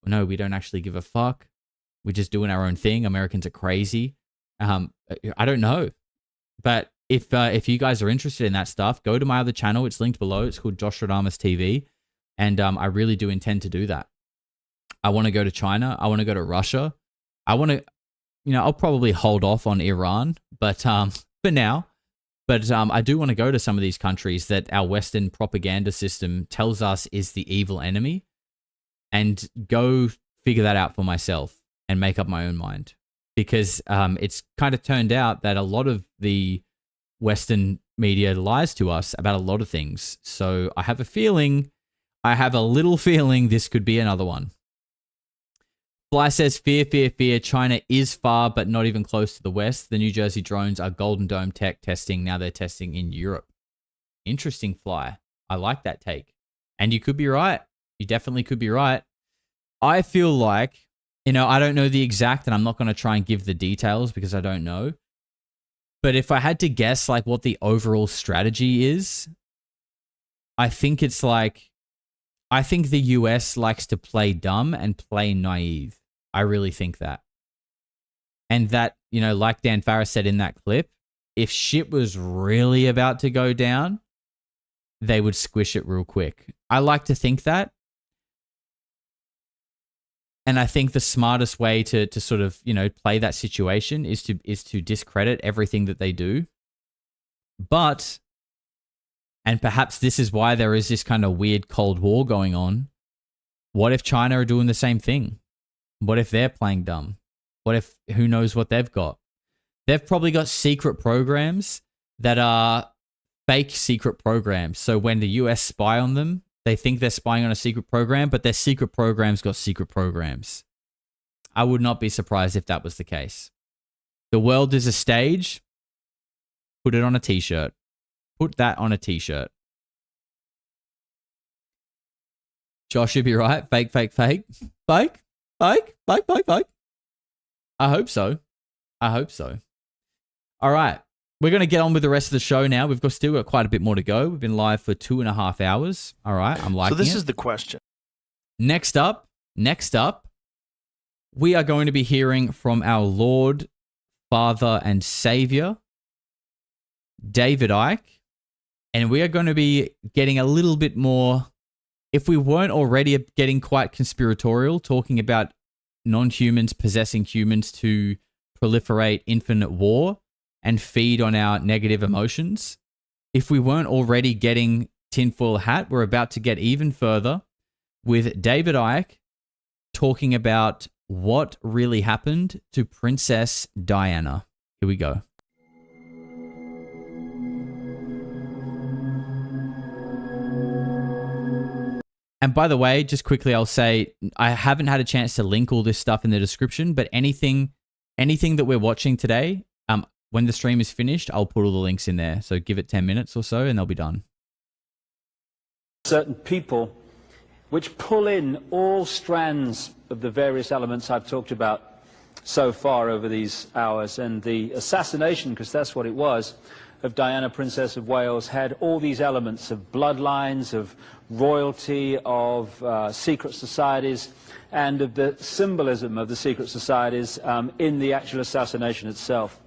no, we don't actually give a fuck. We're just doing our own thing. Americans are crazy. I don't know. But if you guys are interested in that stuff, go to my other channel. It's linked below. It's called Josh Radamas TV. And I really do intend to do that. I want to go to China. I want to go to Russia. I want to, I'll probably hold off on Iran, but for now. But I do want to go to some of these countries that our Western propaganda system tells us is the evil enemy and go figure that out for myself and make up my own mind. Because it's kind of turned out that a lot of the Western media lies to us about a lot of things. So I have a little feeling this could be another one. Fly says, fear, fear, fear. China is far, but not even close to the West. The New Jersey drones are Golden Dome tech testing. Now they're testing in Europe. Interesting, Fly. I like that take. And you could be right. You definitely could be right. I feel like, I don't know the exact, and I'm not going to try and give the details because I don't know. But if I had to guess like what the overall strategy is, I think it's like, I think the US likes to play dumb and play naive. I really think that. And that, like Dan Farrah said in that clip, if shit was really about to go down, they would squish it real quick. I like to think that. And I think the smartest way to sort of, play that situation is to discredit everything that they do. But, and perhaps this is why there is this kind of weird Cold War going on. What if China are doing the same thing? What if they're playing dumb? What if, who knows what they've got? They've probably got secret programs that are fake secret programs. So when the US spy on them, they think they're spying on a secret program, but their secret programs got secret programs. I would not be surprised if that was the case. The world is a stage. Put it on a t-shirt. Put that on a t-shirt. Josh should be right. Fake, fake, fake. Fake, fake, fake, fake, fake. I hope so. I hope so. All right. We're going to get on with the rest of the show now. We've still got quite a bit more to go. We've been live for 2.5 hours. All right. I'm liking it. So this is the question. Next up, we are going to be hearing from our Lord, Father, and Savior, David Icke. And we are going to be getting a little bit more, if we weren't already getting quite conspiratorial, talking about non-humans possessing humans to proliferate infinite war and feed on our negative emotions. If we weren't already getting tinfoil hat, we're about to get even further with David Icke talking about what really happened to Princess Diana. Here we go. And by the way, just quickly, I'll say I haven't had a chance to link all this stuff in the description, but anything that we're watching today, when the stream is finished, I'll put all the links in there. So give it 10 minutes or so and they'll be done. Certain people which pull in all strands of the various elements I've talked about so far over these hours. And the assassination, because that's what it was, of Diana, Princess of Wales, had all these elements of bloodlines, of royalty, of secret societies, and of the symbolism of the secret societies in the actual assassination itself.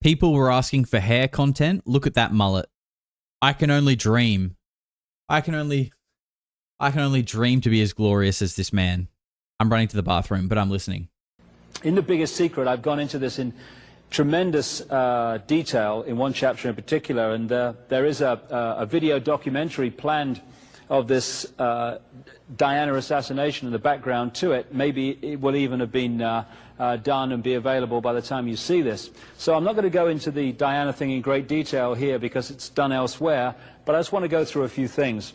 People were asking for hair content. Look at that mullet. I can only dream. I can only dream to be as glorious as this man. I'm running to the bathroom, but I'm listening. In The Biggest Secret, I've gone into this in tremendous detail in one chapter in particular, and there is a video documentary planned of this Diana assassination and the background to it. Maybe it will even have been done and be available by the time you see this. So I'm not going to go into the Diana thing in great detail here because it's done elsewhere, but I just want to go through a few things.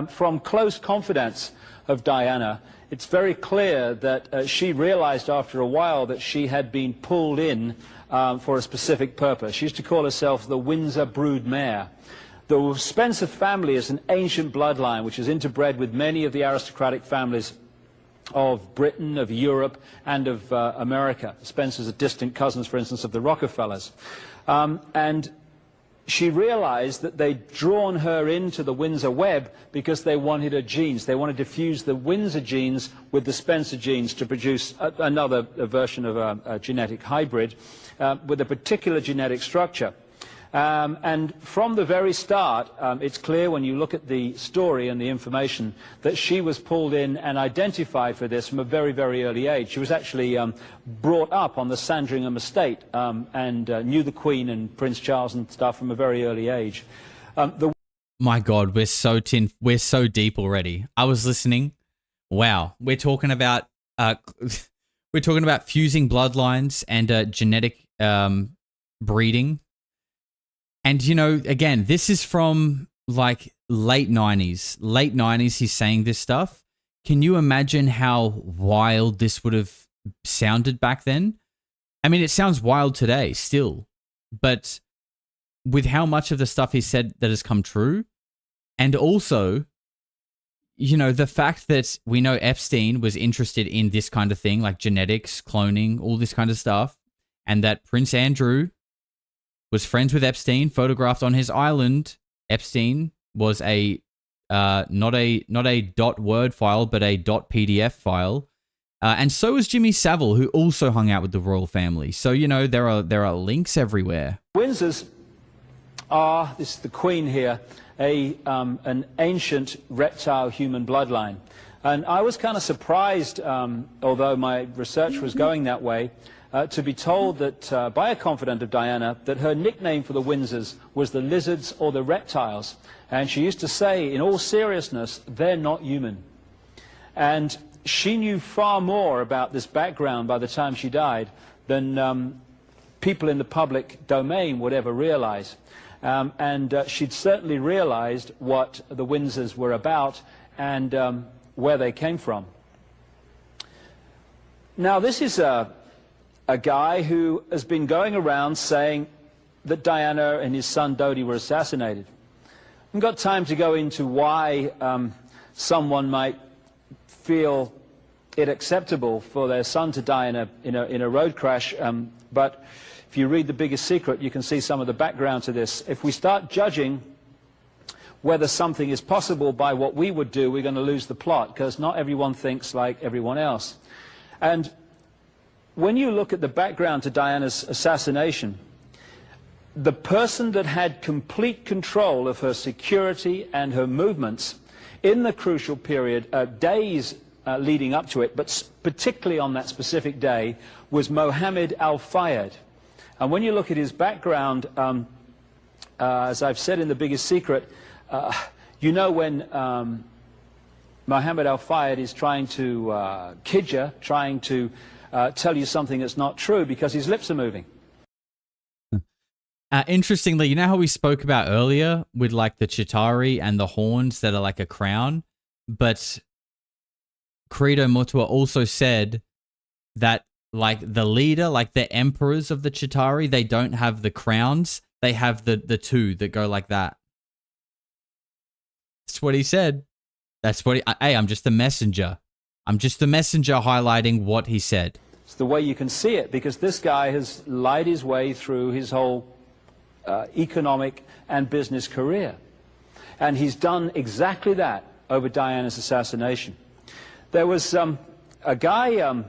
From close confidants of Diana, it's very clear that she realized after a while that she had been pulled in for a specific purpose. She used to call herself the Windsor broodmare. The Spencer family is an ancient bloodline which is interbred with many of the aristocratic families of Britain, of Europe, and of America. Spencers are distant cousins, for instance, of the Rockefellers. And she realized that they'd drawn her into the Windsor web because they wanted her genes. They wanted to fuse the Windsor genes with the Spencer genes to produce another version of a genetic hybrid with a particular genetic structure. And from the very start, it's clear when you look at the story and the information that she was pulled in and identified for this from a very, very early age. She was actually brought up on the Sandringham estate and knew the Queen and Prince Charles and stuff from a very early age. My God, we're so deep already. I was listening. Wow, we're talking about fusing bloodlines and genetic breeding. And, you know, again, this is from like late 90s. Late 90s, he's saying this stuff. Can you imagine how wild this would have sounded back then? I mean, it sounds wild today still. But with how much of the stuff he said that has come true, and also, you know, the fact that we know Epstein was interested in this kind of thing, like genetics, cloning, all this kind of stuff, and that Prince Andrew was friends with Epstein, photographed on his island. Epstein was not a .word file, but a .pdf file. And so was Jimmy Savile, who also hung out with the royal family. So, you know, there are links everywhere. Windsors are, this is the Queen here, an ancient reptile human bloodline. And I was kind of surprised, although my research was going that way, to be told that by a confidant of Diana that her nickname for the Windsors was the lizards or the reptiles. And she used to say, in all seriousness, they're not human. And she knew far more about this background by the time she died than people in the public domain would ever realize. And she'd certainly realized what the Windsors were about and where they came from. Now, this is a guy who has been going around saying that Diana and his son Dodi were assassinated. I haven't got time to go into why someone might feel it acceptable for their son to die in a road crash, but if you read The Biggest Secret, you can see some of the background to this. If we start judging whether something is possible by what we would do, we're going to lose the plot, because not everyone thinks like everyone else. And when you look at the background to Diana's assassination, the person that had complete control of her security and her movements in the crucial period, days leading up to it, but particularly on that specific day, was Mohammed al-Fayed. And when you look at his background, as I've said in The Biggest Secret, you know when Mohammed al-Fayed is trying to kid you, trying to tell you something that's not true, because his lips are moving. Interestingly, you know how we spoke about earlier with like the Chitauri and the horns that are like a crown? But Credo Mutua also said that like the leader, like the emperors of the Chitauri, they don't have the crowns. They have the two that go like that. That's what he said. That's what hey, I'm just a messenger. I'm just a messenger highlighting what he said. It's the way you can see it, because this guy has lied his way through his whole economic and business career. And he's done exactly that over Diana's assassination. There was a guy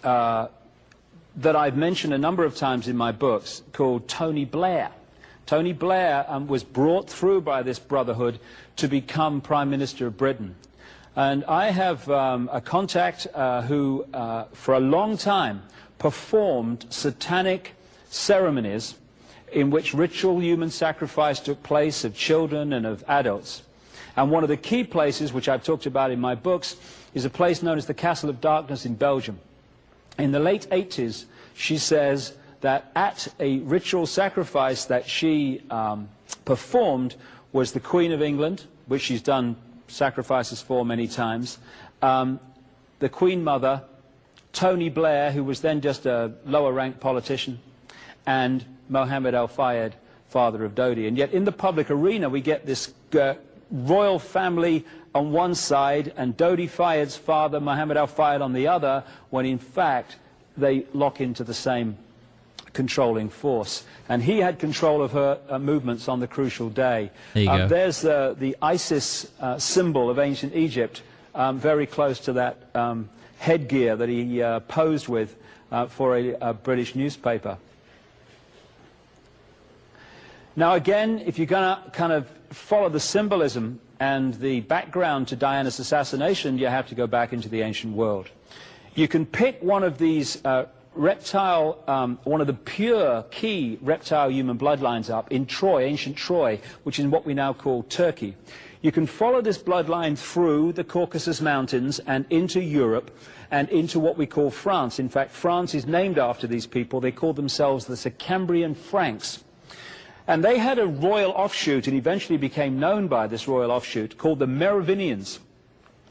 that I've mentioned a number of times in my books called Tony Blair. Tony Blair was brought through by this brotherhood to become Prime Minister of Britain. And I have a contact who, for a long time, performed satanic ceremonies in which ritual human sacrifice took place of children and of adults. And one of the key places, which I've talked about in my books, is a place known as the Castle of Darkness in Belgium. In the late 80s, she says that at a ritual sacrifice that she performed was the Queen of England, which she's done sacrifices for many times, the Queen Mother, Tony Blair, who was then just a lower-ranked politician, and Mohammed al-Fayed, father of Dodi. And yet in the public arena we get this royal family on one side and Dodi Fayed's father, Mohammed al-Fayed, on the other, when in fact they lock into the same controlling force. And he had control of her movements on the crucial day. There you go. There's the Isis symbol of ancient Egypt, very close to that headgear that he posed with for a British newspaper. Now again, if you're going to kind of follow the symbolism and the background to Diana's assassination, you have to go back into the ancient world. You can pick one of these reptile, one of the pure key reptile human bloodlines up in Troy, ancient Troy, which is what we now call Turkey. You can follow this bloodline through the Caucasus Mountains and into Europe and into what we call France. In fact, France is named after these people. They call themselves the Sicambrian Franks. And they had a royal offshoot, and eventually became known by this royal offshoot, called the Merovingians.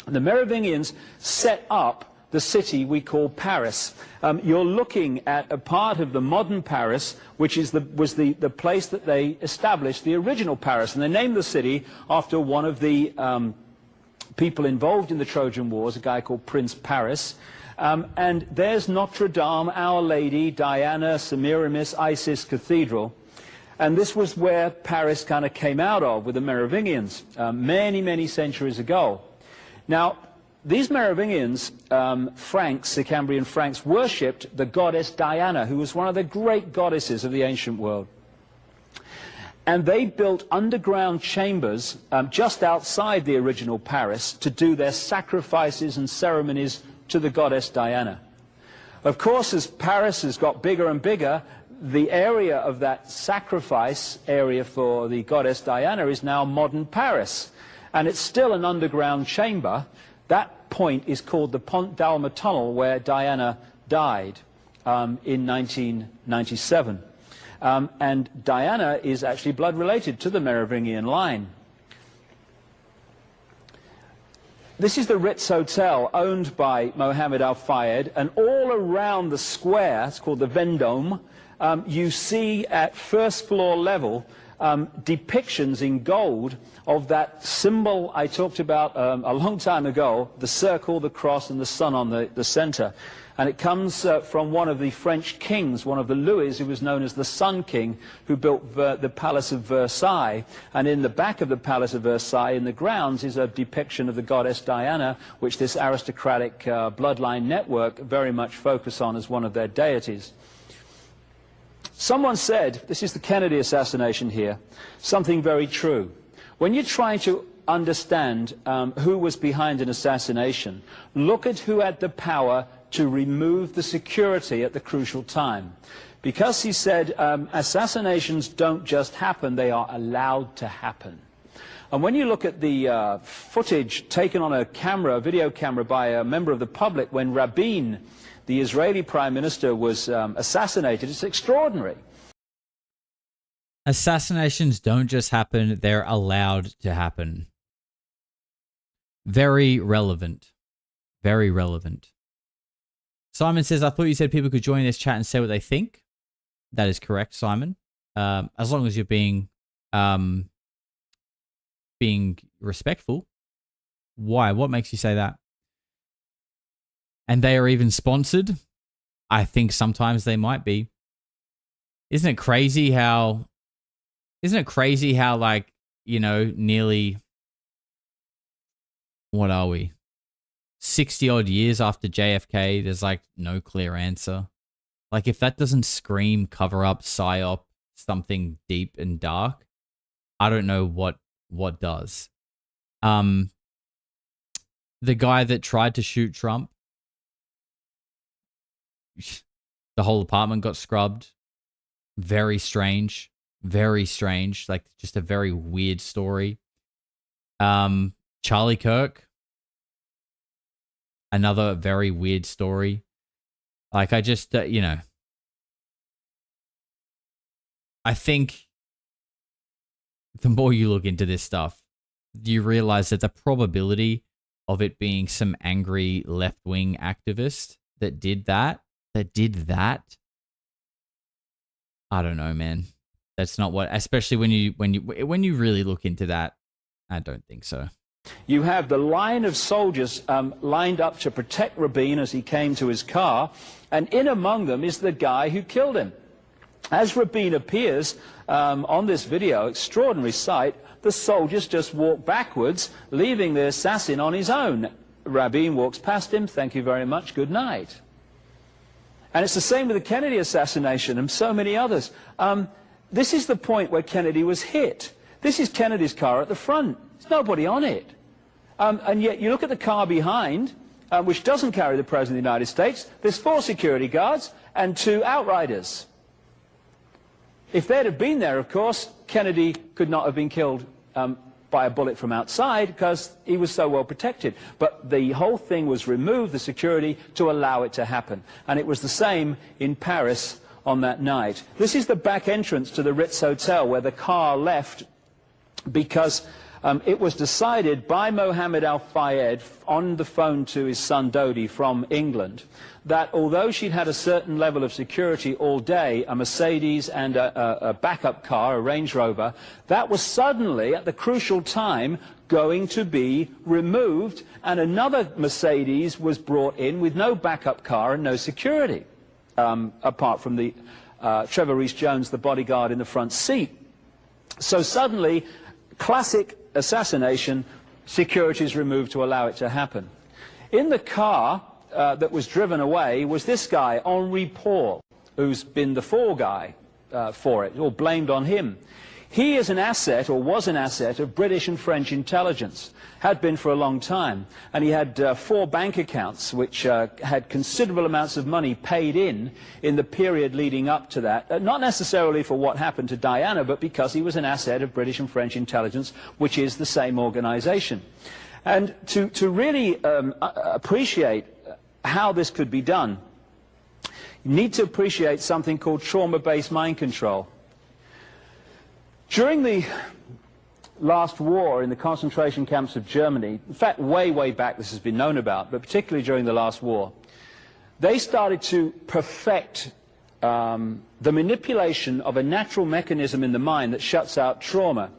And the Merovingians set up the city we call Paris. You're looking at a part of the modern Paris, which is was the place that they established the original Paris. And they named the city after one of the people involved in the Trojan Wars, a guy called Prince Paris. And there's Notre Dame, Our Lady, Diana, Semiramis, Isis Cathedral. And this was where Paris kind of came out of with the Merovingians many, many centuries ago. Now, these Merovingians, Franks, Sicambrian Franks, worshipped the goddess Diana, who was one of the great goddesses of the ancient world. And they built underground chambers just outside the original Paris to do their sacrifices and ceremonies to the goddess Diana. Of course, as Paris has got bigger and bigger, the area of that sacrifice area for the goddess Diana is now modern Paris. And it's still an underground chamber. That point is called the Pont d'Alma Tunnel, where Diana died in 1997. And Diana is actually blood related to the Merovingian line. This is the Ritz Hotel, owned by Mohammed al-Fayed, and all around the square, it's called the Vendome, you see at first floor level depictions in gold of that symbol I talked about a long time ago, the circle, the cross, and the sun on the center. And it comes from one of the French kings, one of the Louis, who was known as the Sun King, who built the Palace of Versailles. And in the back of the Palace of Versailles, in the grounds, is a depiction of the goddess Diana, which this aristocratic bloodline network very much focus on as one of their deities. Someone said, this is the Kennedy assassination here, something very true. When you're trying to understand who was behind an assassination, look at who had the power to remove the security at the crucial time. Because he said assassinations don't just happen, they are allowed to happen. And when you look at the footage taken on a camera, a video camera by a member of the public when Rabin, the Israeli prime minister, was assassinated, it's extraordinary. Assassinations don't just happen, they're allowed to happen. Very relevant. Very relevant. Simon says, I thought you said people could join this chat and say what they think. That is correct, Simon. As long as you're being respectful. Why? What makes you say that? And they are even sponsored? I think sometimes they might be. Isn't it crazy how, like, you know, nearly, what are we? 60 odd years after JFK, there's like no clear answer. Like, if that doesn't scream cover up, psyop, something deep and dark, I don't know what does. The guy that tried to shoot Trump, the whole apartment got scrubbed. Very strange. Very strange. Like, just a very weird story. Charlie Kirk, another very weird story. Like, I just, you know, I think the more you look into this stuff, you realize that the probability of it being some angry left-wing activist that did that, I don't know, man. That's not what, especially when you really look into that, I don't think so. You have the line of soldiers lined up to protect Rabin as he came to his car, and in among them is the guy who killed him. As Rabin appears on this video, extraordinary sight, the soldiers just walk backwards, leaving the assassin on his own. Rabin walks past him, thank you very much, good night. And it's the same with the Kennedy assassination and so many others. This is the point where Kennedy was hit. This is Kennedy's car at the front. There's nobody on it. And yet you look at the car behind, which doesn't carry the President of the United States. There's 4 security guards and 2 outriders. If they'd have been there, of course, Kennedy could not have been killed by a bullet from outside because he was so well protected. But the whole thing was removed, the security, to allow it to happen. And it was the same in Paris on that night. This is the back entrance to the Ritz Hotel where the car left because it was decided by Mohammed Al-Fayed on the phone to his son Dodi from England that although she'd had a certain level of security all day, a Mercedes and a backup car, a Range Rover, that was suddenly at the crucial time going to be removed, and another Mercedes was brought in with no backup car and no security, apart from the Trevor Rees-Jones, the bodyguard in the front seat. So suddenly, classic assassination, security is removed to allow it to happen. In the car that was driven away was this guy, Henri Paul, who's been the fall guy for it, or blamed on him. He is an asset, or was an asset, of British and French intelligence, had been for a long time, and he had 4 bank accounts which had considerable amounts of money paid in the period leading up to that, not necessarily for what happened to Diana, but because he was an asset of British and French intelligence, which is the same organization. And to really appreciate how this could be done, you need to appreciate something called trauma-based mind control. During the last war in the concentration camps of Germany, in fact, way, way back this has been known about, but particularly during the last war, they started to perfect the manipulation of a natural mechanism in the mind that shuts out trauma.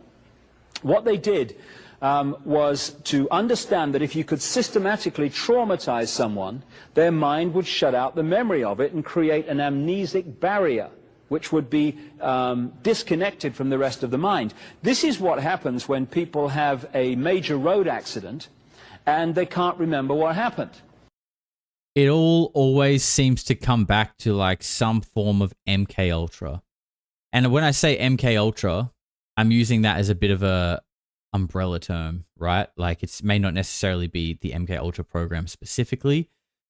What they did was to understand that if you could systematically traumatize someone, their mind would shut out the memory of it and create an amnesic barrier, which would be disconnected from the rest of the mind. This is what happens when people have a major road accident and they can't remember what happened. It all always seems to come back to like some form of MK Ultra. And when I say MK Ultra, I'm using that as a bit of a umbrella term, right? Like it may not necessarily be the MK Ultra program specifically,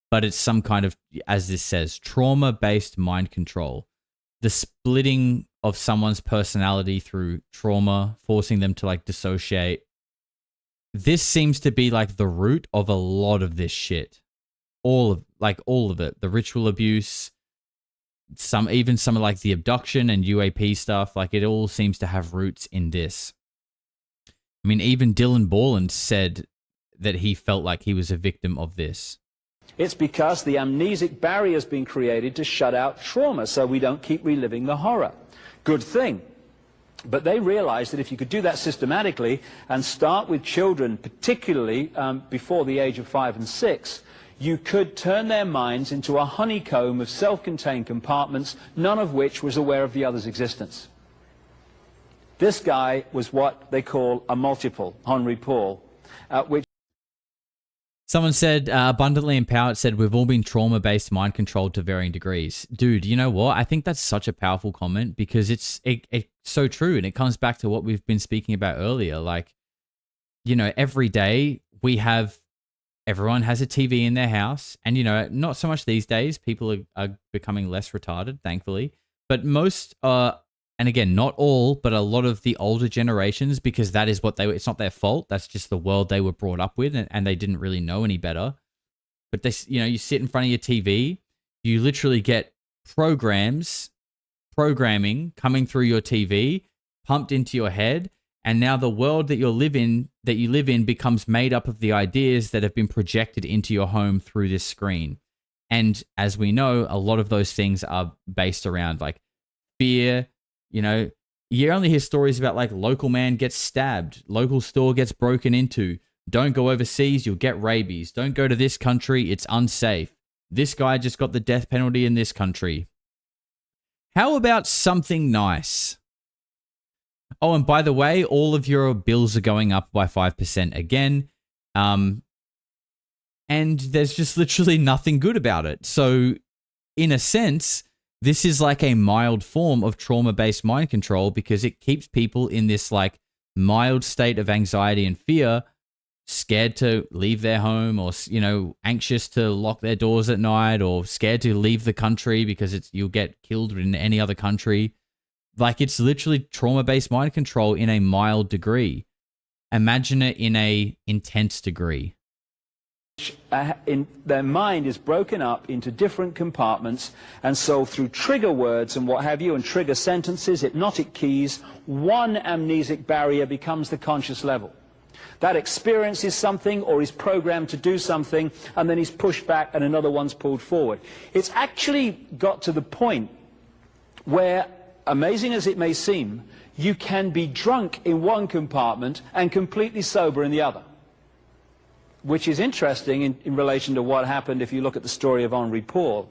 but it's some kind of, as this says, trauma-based mind control. The splitting of someone's personality through trauma, forcing them to like dissociate. This seems to be like the root of a lot of this shit. All of it. The ritual abuse, even some of like the abduction and UAP stuff, like it all seems to have roots in this. I mean, even Dylan Borland said that he felt like he was a victim of this. It's because the amnesic barrier has been created to shut out trauma so we don't keep reliving the horror. Good thing. But they realized that if you could do that systematically and start with children, particularly before the age of 5 and 6, you could turn their minds into a honeycomb of self-contained compartments, none of which was aware of the other's existence. This guy was what they call a multiple, Henri Paul, which... Someone said, abundantly empowered, said, we've all been trauma-based mind controlled to varying degrees. Dude, you know what? I think that's such a powerful comment because it's so true. And it comes back to what we've been speaking about earlier. Like, you know, every day everyone has a TV in their house. And, you know, not so much these days. People are becoming less retarded, thankfully. But most and again, not all, but a lot of the older generations, because that is what it's not their fault. That's just the world they were brought up with, and they didn't really know any better. But you know, you sit in front of your TV, you literally get programming coming through your TV, pumped into your head, and now the world that you live in becomes made up of the ideas that have been projected into your home through this screen. And as we know, a lot of those things are based around like fear. You know, you only hear stories about like local man gets stabbed, local store gets broken into, don't go overseas, you'll get rabies, don't go to this country, it's unsafe. This guy just got the death penalty in this country. How about something nice? Oh, and by the way, all of your bills are going up by 5% again. And there's just literally nothing good about it. So in a sense, this is like a mild form of trauma-based mind control because it keeps people in this like mild state of anxiety and fear, scared to leave their home or, you know, anxious to lock their doors at night or scared to leave the country because you'll get killed in any other country. Like it's literally trauma-based mind control in a mild degree. Imagine it in a intense degree. Their mind is broken up into different compartments, and so through trigger words and what have you, and trigger sentences, hypnotic keys, one amnesic barrier becomes the conscious level. That experiences something or is programmed to do something, and then he's pushed back and another one's pulled forward. It's actually got to the point where, amazing as it may seem, you can be drunk in one compartment and completely sober in the other. Which is interesting in relation to what happened if you look at the story of Henri Paul.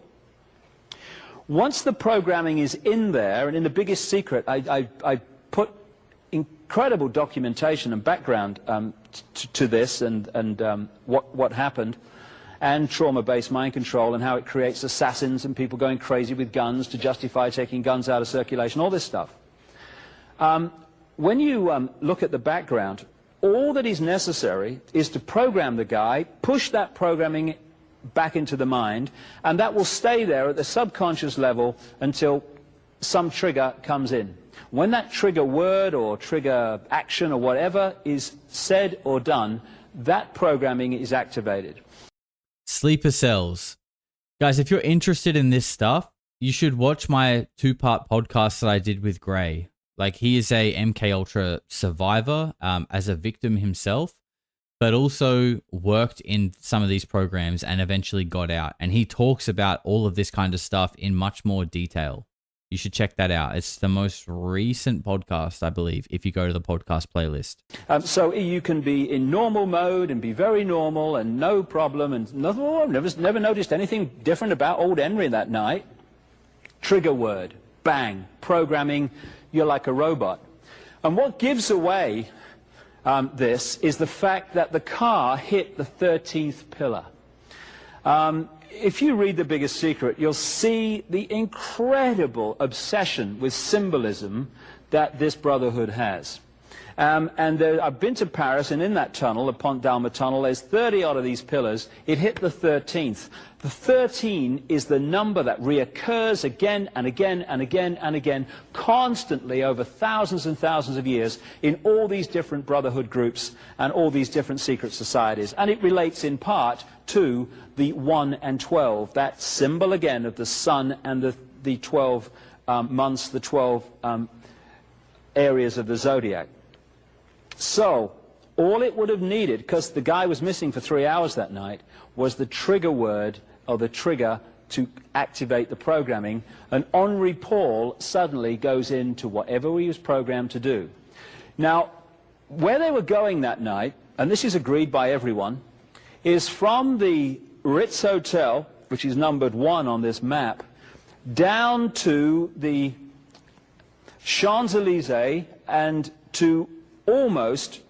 Once the programming is in there, and in the biggest secret, I put incredible documentation and background to this and what happened, and trauma-based mind control and how it creates assassins and people going crazy with guns to justify taking guns out of circulation, all this stuff. When you look at the background, all that is necessary is to program the guy, push that programming back into the mind, and that will stay there at the subconscious level until some trigger comes in. When that trigger word or trigger action or whatever is said or done, that programming is activated. Sleeper cells. Guys, if you're interested in this stuff, you should watch my 2-part podcast that I did with Gray. Like, he is a MK Ultra survivor as a victim himself. but also worked in some of these programs and eventually got out. And he talks about all of this kind of stuff in much more detail. You should check that out. It's the most recent podcast, I believe, if you go to the podcast playlist. So you can be in normal mode and be very normal and no problem. And nothing, never noticed anything different about old Henry that night. Trigger word, bang, programming, you're like a robot. And what gives away this is the fact that the car hit the 13th pillar. If you read The Biggest Secret, you'll see the incredible obsession with symbolism that this brotherhood has. I've been to Paris, and in that tunnel, the Pont d'Alma tunnel, there's 30-odd of these pillars. It hit the 13th. The 13 is the number that reoccurs again and again and again and again, constantly over thousands and thousands of years in all these different brotherhood groups and all these different secret societies. And it relates in part to the 1 and 12, that symbol again of the sun and the 12 months, the 12 areas of the zodiac. So all it would have needed, because the guy was missing for 3 hours that night, was the trigger word or the trigger to activate the programming, and Henri Paul suddenly goes into whatever he was programmed to do. Now, where they were going that night, and this is agreed by everyone, is from the Ritz Hotel, which is numbered 1 on this map, down to the Champs-Élysées and to almost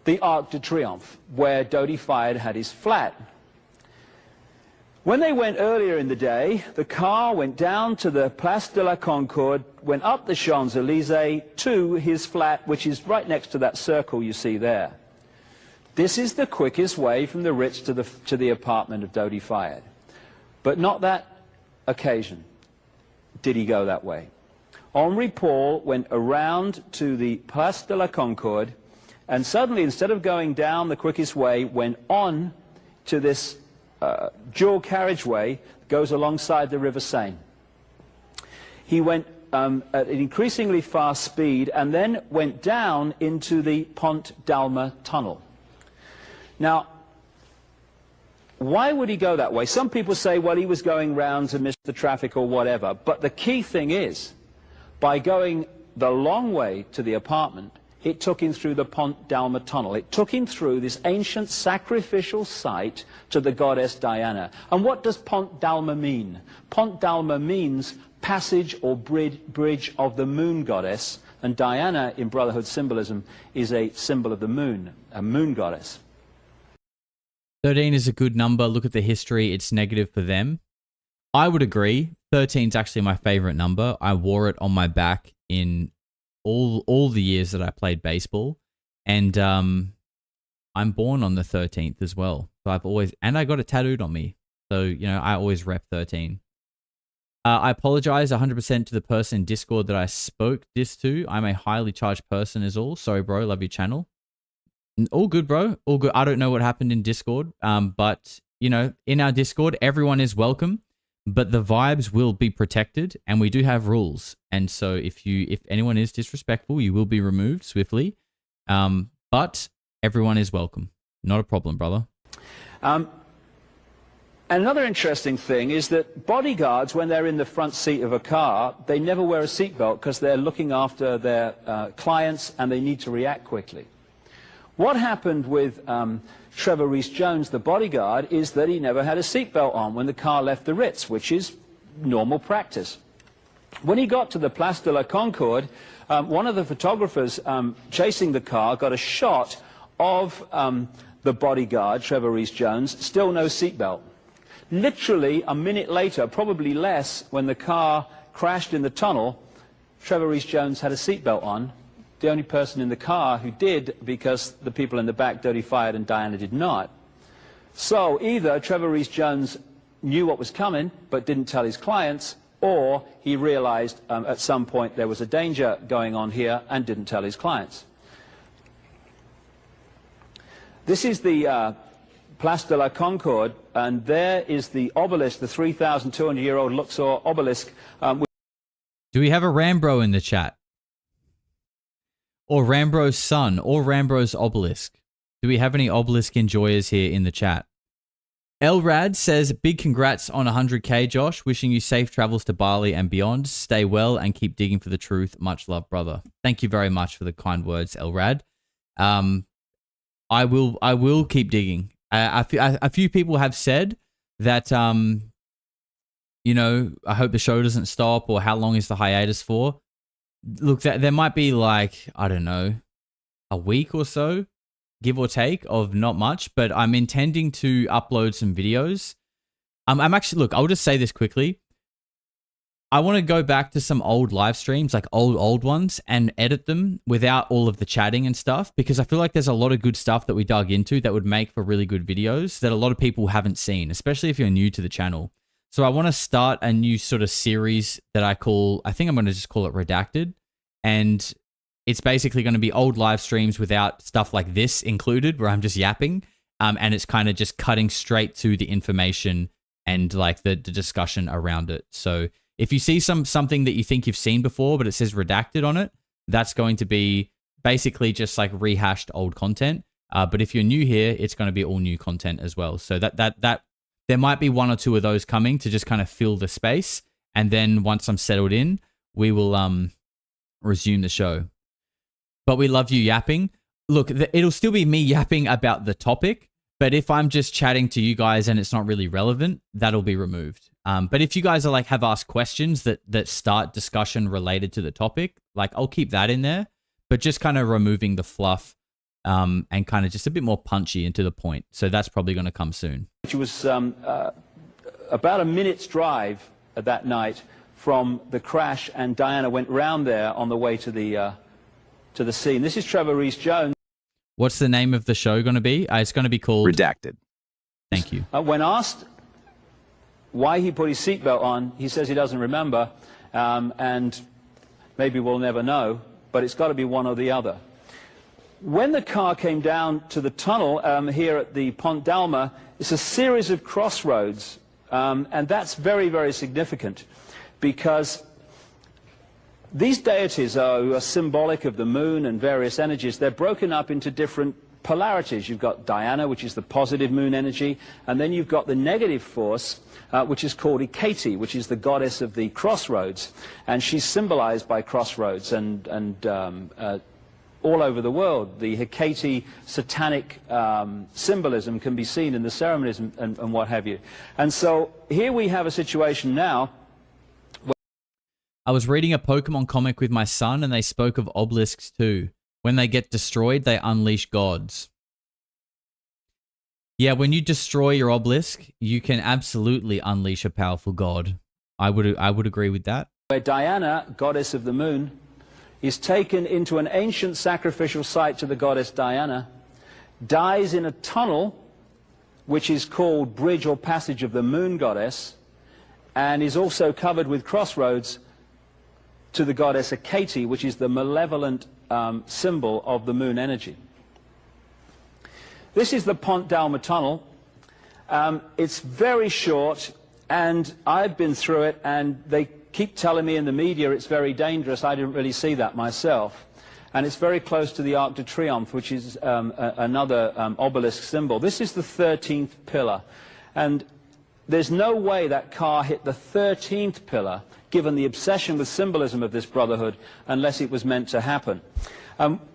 the Arc de Triomphe, where Dodi Fayed had his flat. When they went earlier in the day, the car went down to the Place de la Concorde, went up the Champs-Élysées to his flat, which is right next to that circle you see there. This is the quickest way from the Ritz to the apartment of Dodi Fayed. But not that occasion did he go that way. Henri Paul went around to the Place de la Concorde, and suddenly, instead of going down the quickest way, went on to this dual carriageway that goes alongside the River Seine. He went at an increasingly fast speed and then went down into the Pont d'Alma tunnel. Now, why would he go that way? Some people say, well, he was going round to miss the traffic or whatever. But the key thing is, by going the long way to the apartment, it took him through the Pont d'Alma tunnel. It took him through this ancient sacrificial site to the goddess Diana. And what does Pont d'Alma mean? Pont d'Alma means passage or bridge of the moon goddess. And Diana, in Brotherhood symbolism, is a symbol of the moon, a moon goddess. 13 is a good number. Look at the history. It's negative for them. I would agree. 13 is actually my favorite number. I wore it on my back in all the years that I played baseball. And I'm born on the 13th as well. So I've always, and I got it tattooed on me. So, you know, I always rep 13. I apologize 100% to the person in Discord that I spoke this to. I'm a highly charged person is all. Sorry, bro. Love your channel. All good, bro. All good. I don't know what happened in Discord. But, you know, in our Discord, everyone is welcome. But the vibes will be protected, and we do have rules. And so if anyone is disrespectful, you will be removed swiftly. But everyone is welcome. Not a problem, brother. Another interesting thing is that bodyguards, when they're in the front seat of a car, they never wear a seatbelt because they're looking after their clients and they need to react quickly. What happened with Trevor Rees-Jones, the bodyguard, is that he never had a seatbelt on when the car left the Ritz, which is normal practice. When he got to the Place de la Concorde, one of the photographers chasing the car got a shot of the bodyguard, Trevor Rees-Jones, still no seatbelt. Literally a minute later, probably less, when the car crashed in the tunnel, Trevor Rees-Jones had a seatbelt on. The only person in the car who did, because the people in the back, Dodi Fayed and Diana, did not. So either Trevor Rees-Jones knew what was coming but didn't tell his clients, or he realized at some point there was a danger going on here and didn't tell his clients. This is the Place de la Concorde, and there is the obelisk, the 3,200-year-old Luxor obelisk. Do we have a Rambro in the chat? Or Rambro's son, or Rambro's obelisk? Do we have any obelisk enjoyers here in the chat? Elrad says, big congrats on 100K, Josh. Wishing you safe travels to Bali and beyond. Stay well and keep digging for the truth. Much love, brother. Thank you very much for the kind words, Elrad. I will keep digging. A few people have said that, you know, I hope the show doesn't stop, or how long is the hiatus for? Look, there might be like, I don't know, a week or so, give or take, of not much, but I'm intending to upload some videos. I'm actually, look, I'll just say this quickly. I want to go back to some old live streams, like old ones, and edit them without all of the chatting and stuff, because I feel like there's a lot of good stuff that we dug into that would make for really good videos that a lot of people haven't seen, especially if you're new to the channel. So I want to start a new sort of series that I think I'm going to just call it Redacted. And it's basically going to be old live streams without stuff like this included, where I'm just yapping. And it's kind of just cutting straight to the information and like the discussion around it. So if you see something that you think you've seen before, but it says redacted on it, that's going to be basically just like rehashed old content. But if you're new here, it's going to be all new content as well. So that there might be one or two of those coming to just kind of fill the space. And then once I'm settled in, we will resume the show. But we love you yapping. Look, it'll still be me yapping about the topic, but if I'm just chatting to you guys and it's not really relevant, that'll be removed. But if you guys are like have asked questions that start discussion related to the topic, like I'll keep that in there, but just kind of removing the fluff and kind of just a bit more punchy and to the point. So that's probably going to come soon. Which was about a minute's drive that night from the crash, and Diana went round there on the way to the scene. This is Trevor Rees-Jones. What's the name of the show going to be? It's going to be called Redacted. Thank you. When asked why he put his seatbelt on, he says he doesn't remember, and maybe we'll never know, but it's got to be one or the other. When the car came down to the tunnel here at the Pont d'Alma, it's a series of crossroads, and that's very, very significant, because these deities are symbolic of the moon and various energies. They're broken up into different polarities. You've got Diana, which is the positive moon energy, and then you've got the negative force, which is called Icke, which is the goddess of the crossroads, and she's symbolized by crossroads and all over the world. The Hecate satanic symbolism can be seen in the ceremonies and what have you. And so here we have a situation now. I was reading a Pokemon comic with my son and they spoke of obelisks too. When they get destroyed, they unleash gods. Yeah, when you destroy your obelisk, you can absolutely unleash a powerful god. I would agree with that. Where Diana, goddess of the moon, is taken into an ancient sacrificial site to the goddess Diana, dies in a tunnel, which is called Bridge or Passage of the Moon Goddess, and is also covered with crossroads to the goddess Hecate, which is the malevolent symbol of the moon energy. This is the Pont d'Alma tunnel. It's very short, and I've been through it, and they keep telling me in the media it's very dangerous. I didn't really see that myself. And it's very close to the Arc de Triomphe, which is another obelisk symbol. This is the 13th pillar. And there's no way that car hit the 13th pillar, given the obsession with symbolism of this brotherhood, unless it was meant to happen.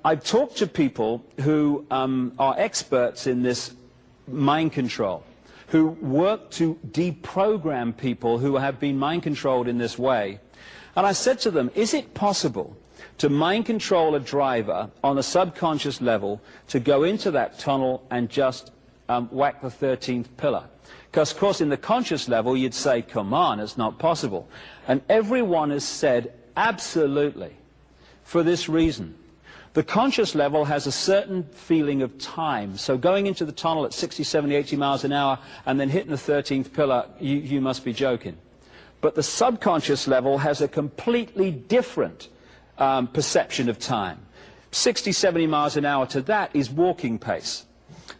I've talked to people who are experts in this mind control, who work to deprogram people who have been mind controlled in this way. And I said to them, is it possible to mind control a driver on a subconscious level to go into that tunnel and just whack the 13th pillar? Because, of course, in the conscious level, you'd say, come on, it's not possible. And everyone has said, absolutely, for this reason. The conscious level has a certain feeling of time. So going into the tunnel at 60, 70, 80 miles an hour and then hitting the 13th pillar, you must be joking. But the subconscious level has a completely different perception of time. 60, 70 miles an hour to that is walking pace.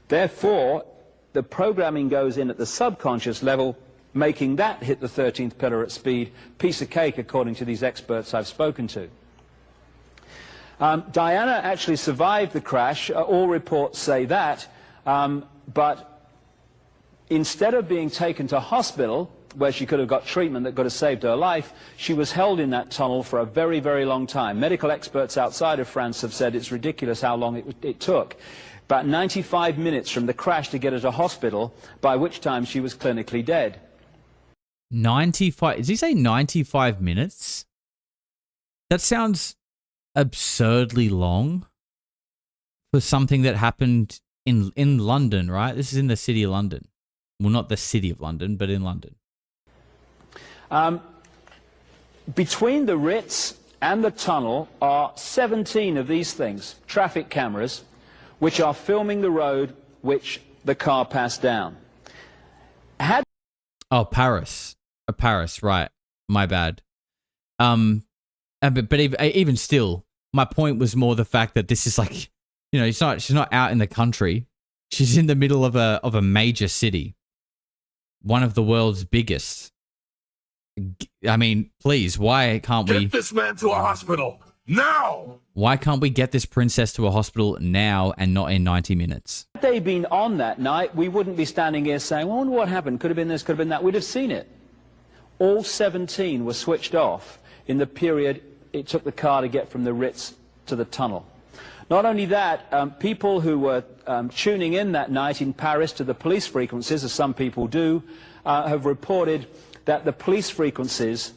Therefore, the programming goes in at the subconscious level, making that hit the 13th pillar at speed, piece of cake according to these experts I've spoken to. Diana actually survived the crash. All reports say that. But instead of being taken to hospital, where she could have got treatment that could have saved her life, she was held in that tunnel for a very, very long time. Medical experts outside of France have said it's ridiculous how long it took. About 95 minutes from the crash to get her to hospital, by which time she was clinically dead. 95, did he say 95 minutes? That sounds absurdly long for something that happened in London, right? This is in the city of London. Well, not the city of London, but in London. Between the Ritz and the tunnel are 17 of these things, traffic cameras, which are filming the road which the car passed down. Oh, Paris. Paris, right. My bad. But even still, my point was more the fact that this is like, you know, she's not out in the country. She's in the middle of a major city. One of the world's biggest. I mean, please, why can't we... Get this man to a hospital, now! Why can't we get this princess to a hospital now and not in 90 minutes? Had they been on that night, we wouldn't be standing here saying, well, I wonder what happened. Could have been this, could have been that. We'd have seen it. All 17 were switched off in the period it took the car to get from the Ritz to the tunnel. Not only that, people who were tuning in that night in Paris to the police frequencies, as some people do, have reported that the police frequencies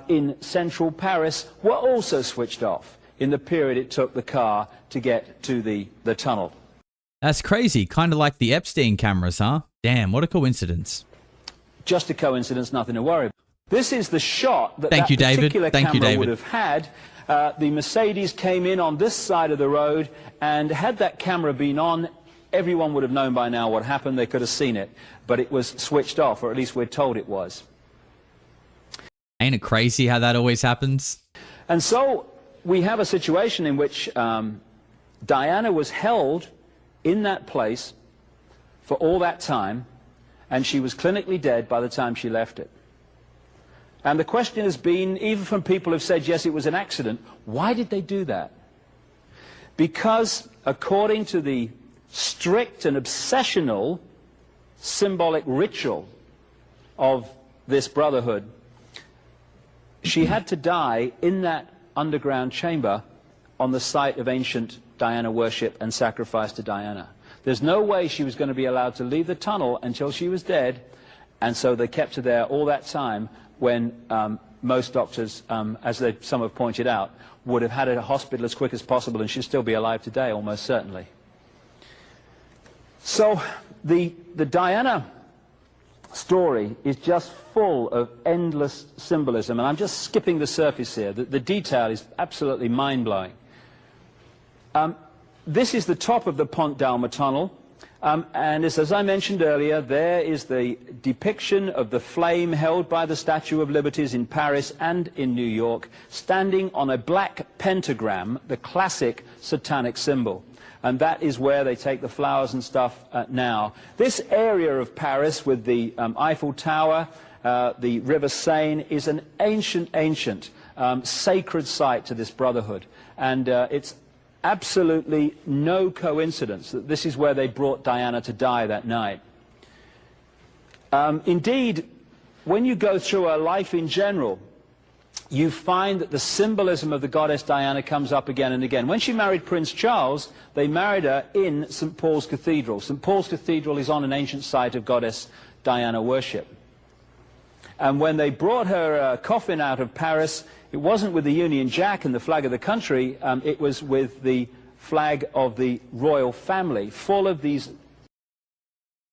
in central Paris were also switched off in the period it took the car to get to the tunnel. That's crazy. Kind of like the Epstein cameras, huh? Damn, what a coincidence. Just a coincidence, nothing to worry about. This is the shot that Thank you, David. particular Thank you, camera David. would have had. The Mercedes came in on this side of the road, and had that camera been on, everyone would have known by now what happened. They could have seen it, but it was switched off, or at least we're told it was. Ain't it crazy how that always happens? And so we have a situation in which Diana was held in that place for all that time, and she was clinically dead by the time she left it. And the question has been, even from people who've said, yes, it was an accident, why did they do that? Because according to the strict and obsessional symbolic ritual of this brotherhood, she had to die in that underground chamber on the site of ancient Diana worship and sacrifice to Diana. There's no way she was going to be allowed to leave the tunnel until she was dead, and so they kept her there all that time when most doctors, as some have pointed out, would have had her to hospital as quick as possible, and she'd still be alive today, almost certainly. So the Diana story is just full of endless symbolism, and I'm just skipping the surface here. The detail is absolutely mind-blowing. This is the top of the Pont d'Alma tunnel, and as I mentioned earlier, there is the depiction of the flame held by the Statue of Liberties in Paris and in New York, standing on a black pentagram, the classic satanic symbol. And that is where they take the flowers and stuff now. This area of Paris with the Eiffel Tower, the River Seine, is an ancient, sacred site to this brotherhood. And it's absolutely no coincidence that this is where they brought Diana to die that night. Indeed, when you go through her life in general, you find that the symbolism of the goddess Diana comes up again and again. When she married Prince Charles, they married her in St. Paul's Cathedral. St. Paul's Cathedral is on an ancient site of goddess Diana worship. And when they brought her coffin out of Paris, it wasn't with the Union Jack and the flag of the country, it was with the flag of the royal family, full of these...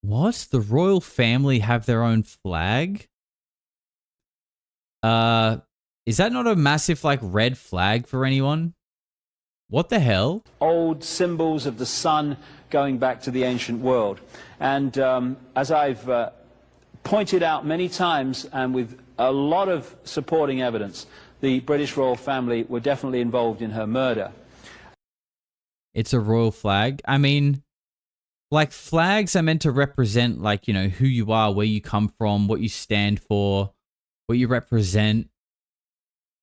What? The royal family have their own flag? Is that not a massive, like, red flag for anyone? What the hell? Old symbols of the sun going back to the ancient world. And as I've pointed out many times, and with a lot of supporting evidence, the British royal family were definitely involved in her murder. It's a royal flag. I mean, like, flags are meant to represent, like, you know, who you are, where you come from, what you stand for, what you represent.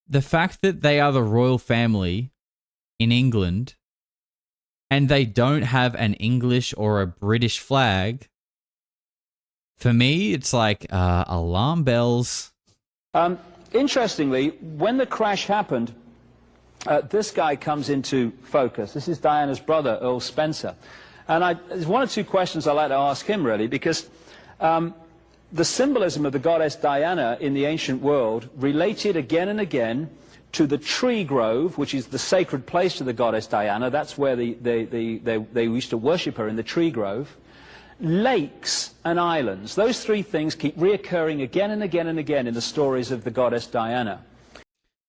The fact that they are the royal family in England and they don't have an English or a British flag, for me, it's like alarm bells. Interestingly, when the crash happened, this guy comes into focus. This is Diana's brother, Earl Spencer. And there's one or two questions I'd like to ask him, really, because the symbolism of the goddess Diana in the ancient world related again and again to the tree grove, which is the sacred place to the goddess Diana. That's where they used to worship her, in the tree grove. Lakes and islands. Those three things keep reoccurring again and again and again in the stories of the goddess Diana.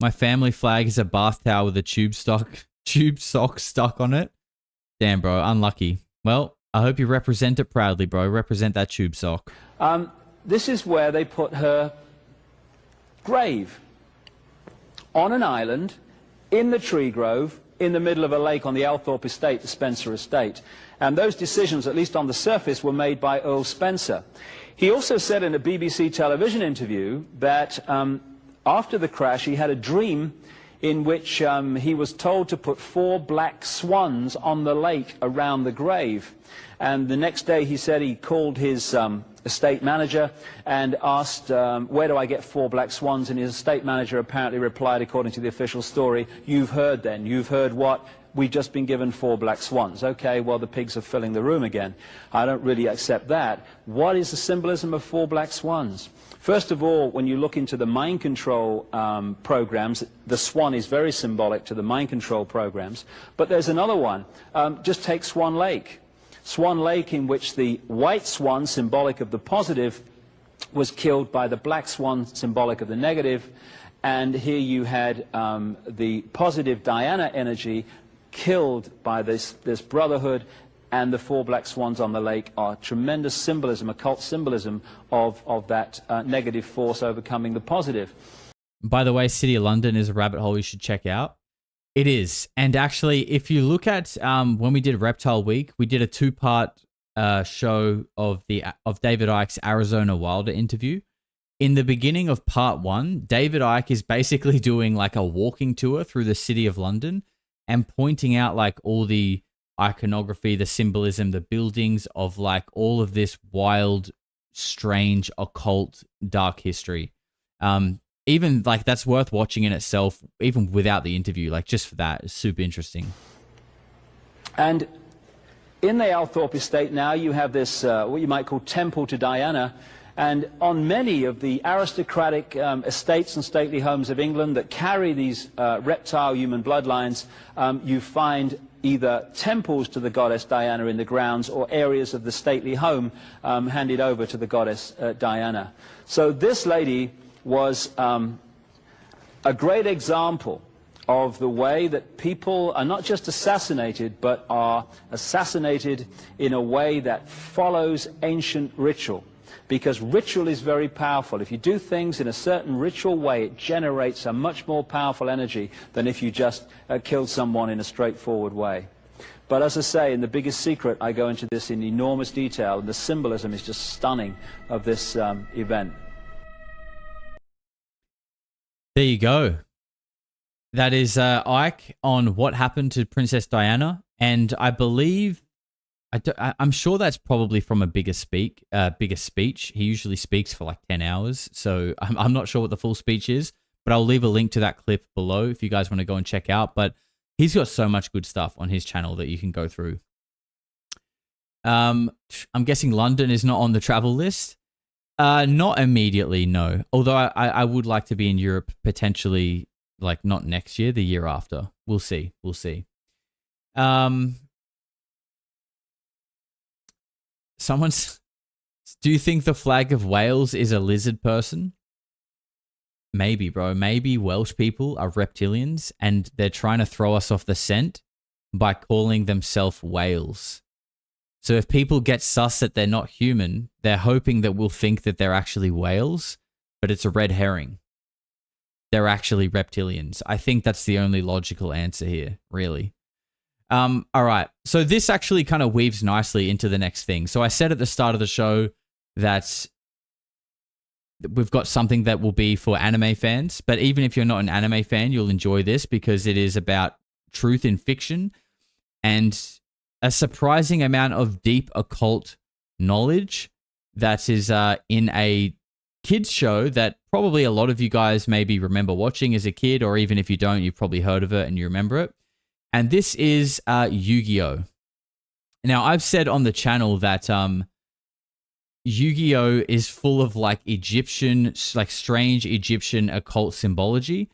My family flag is a bath towel with a tube sock stuck on it. Damn, bro, unlucky. Well, I hope you represent it proudly, bro. Represent that tube sock. This is where they put her grave. On an island, in the tree grove, in the middle of a lake on the Althorpe estate, the Spencer estate. And those decisions, at least on the surface, were made by Earl Spencer. He also said in a BBC television interview that after the crash he had a dream in which he was told to put 4 black swans on the lake around the grave. And the next day he said he called his estate manager and asked, where do I get 4 black swans? And his estate manager apparently replied, according to the official story, you've heard then. You've heard what? We've just been given 4 black swans. Okay, well, the pigs are filling the room again. I don't really accept that. What is the symbolism of 4 black swans? First of all, when you look into the mind control programs, the swan is very symbolic to the mind control programs. But there's another one. Just take Swan Lake. Swan Lake, in which the white swan, symbolic of the positive, was killed by the black swan, symbolic of the negative. And here you had the positive Diana energy killed by this brotherhood, and the 4 black swans on the lake are tremendous symbolism, occult symbolism of that negative force overcoming the positive. By the way, City of London is a rabbit hole you should check out. It is. And actually, if you look at when we did Reptile Week, we did a 2-part show of David Icke's Arizona Wilder interview. In the beginning of part 1, David Icke is basically doing like a walking tour through the City of London and pointing out like all the iconography, the symbolism, the buildings of like all of this wild, strange, occult, dark history. Even like that's worth watching in itself, even without the interview, like just for that, it's super interesting. And in the Althorpe estate now, you have this, what you might call temple to Diana. And on many of the aristocratic estates and stately homes of England that carry these reptile human bloodlines, you find either temples to the goddess Diana in the grounds or areas of the stately home handed over to the goddess Diana. So this lady was a great example of the way that people are not just assassinated, but are assassinated in a way that follows ancient ritual. Because ritual is very powerful. If you do things in a certain ritual way, it generates a much more powerful energy than if you just killed someone in a straightforward way. But as I say, in The Biggest Secret, I go into this in enormous detail, and the symbolism is just stunning of this event. There you go. That is Icke on what happened to Princess Diana, and I believe, I'm sure that's probably from a bigger speech. He usually speaks for like 10 hours, so I'm not sure what the full speech is, but I'll leave a link to that clip below if you guys want to go and check out. But he's got so much good stuff on his channel that you can go through. I'm guessing London is not on the travel list. Not immediately, no. Although I would like to be in Europe potentially, like not next year, the year after. We'll see. We'll see. Do you think the flag of Wales is a lizard person? Maybe, bro. Maybe Welsh people are reptilians and they're trying to throw us off the scent by calling themselves whales. So if people get sus that they're not human, they're hoping that we'll think that they're actually whales, but it's a red herring. They're actually reptilians. I think that's the only logical answer here, really. All right. So this actually kind of weaves nicely into the next thing. So I said at the start of the show that we've got something that will be for anime fans, but even if you're not an anime fan, you'll enjoy this because it is about truth in fiction and a surprising amount of deep occult knowledge that is in a kids show that probably a lot of you guys maybe remember watching as a kid, or even if you don't, you've probably heard of it and you remember it. And this is Yu-Gi-Oh! Now, I've said on the channel that Yu-Gi-Oh! Is full of like Egyptian, like strange Egyptian occult symbology.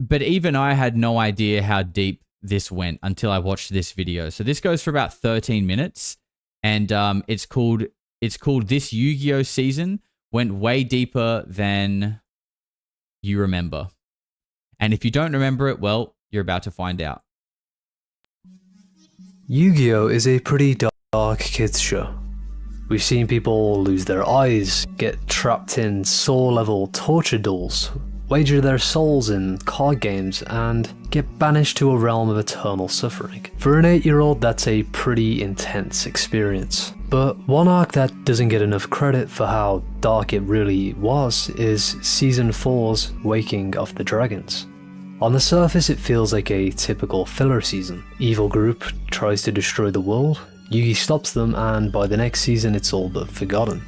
But even I had no idea how deep this went until I watched this video. So this goes for about 13 minutes, and it's called This Yu-Gi-Oh! Season Went Way Deeper Than You Remember. And if you don't remember it, well, you're about to find out. Yu-Gi-Oh! Is a pretty dark kids show. We've seen people lose their eyes, get trapped in soul-level torture duels, wager their souls in card games, and get banished to a realm of eternal suffering. For an 8-year-old, that's a pretty intense experience. But one arc that doesn't get enough credit for how dark it really was is Season 4's Waking of the Dragons. On the surface, it feels like a typical filler season. Evil group tries to destroy the world, Yugi stops them, and by the next season it's all but forgotten.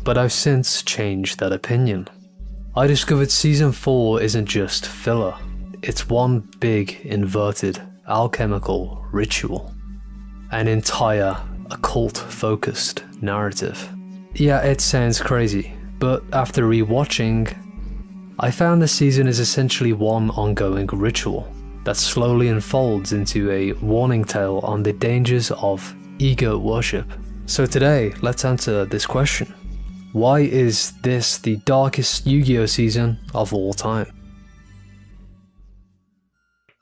But I've since changed that opinion. I discovered Season 4 isn't just filler, it's one big, inverted, alchemical ritual. An entire, occult-focused narrative. Yeah, it sounds crazy, but after rewatching, I found the season is essentially one ongoing ritual that slowly unfolds into a warning tale on the dangers of ego worship. So today, let's answer this question. Why is this the darkest Yu-Gi-Oh! Season of all time?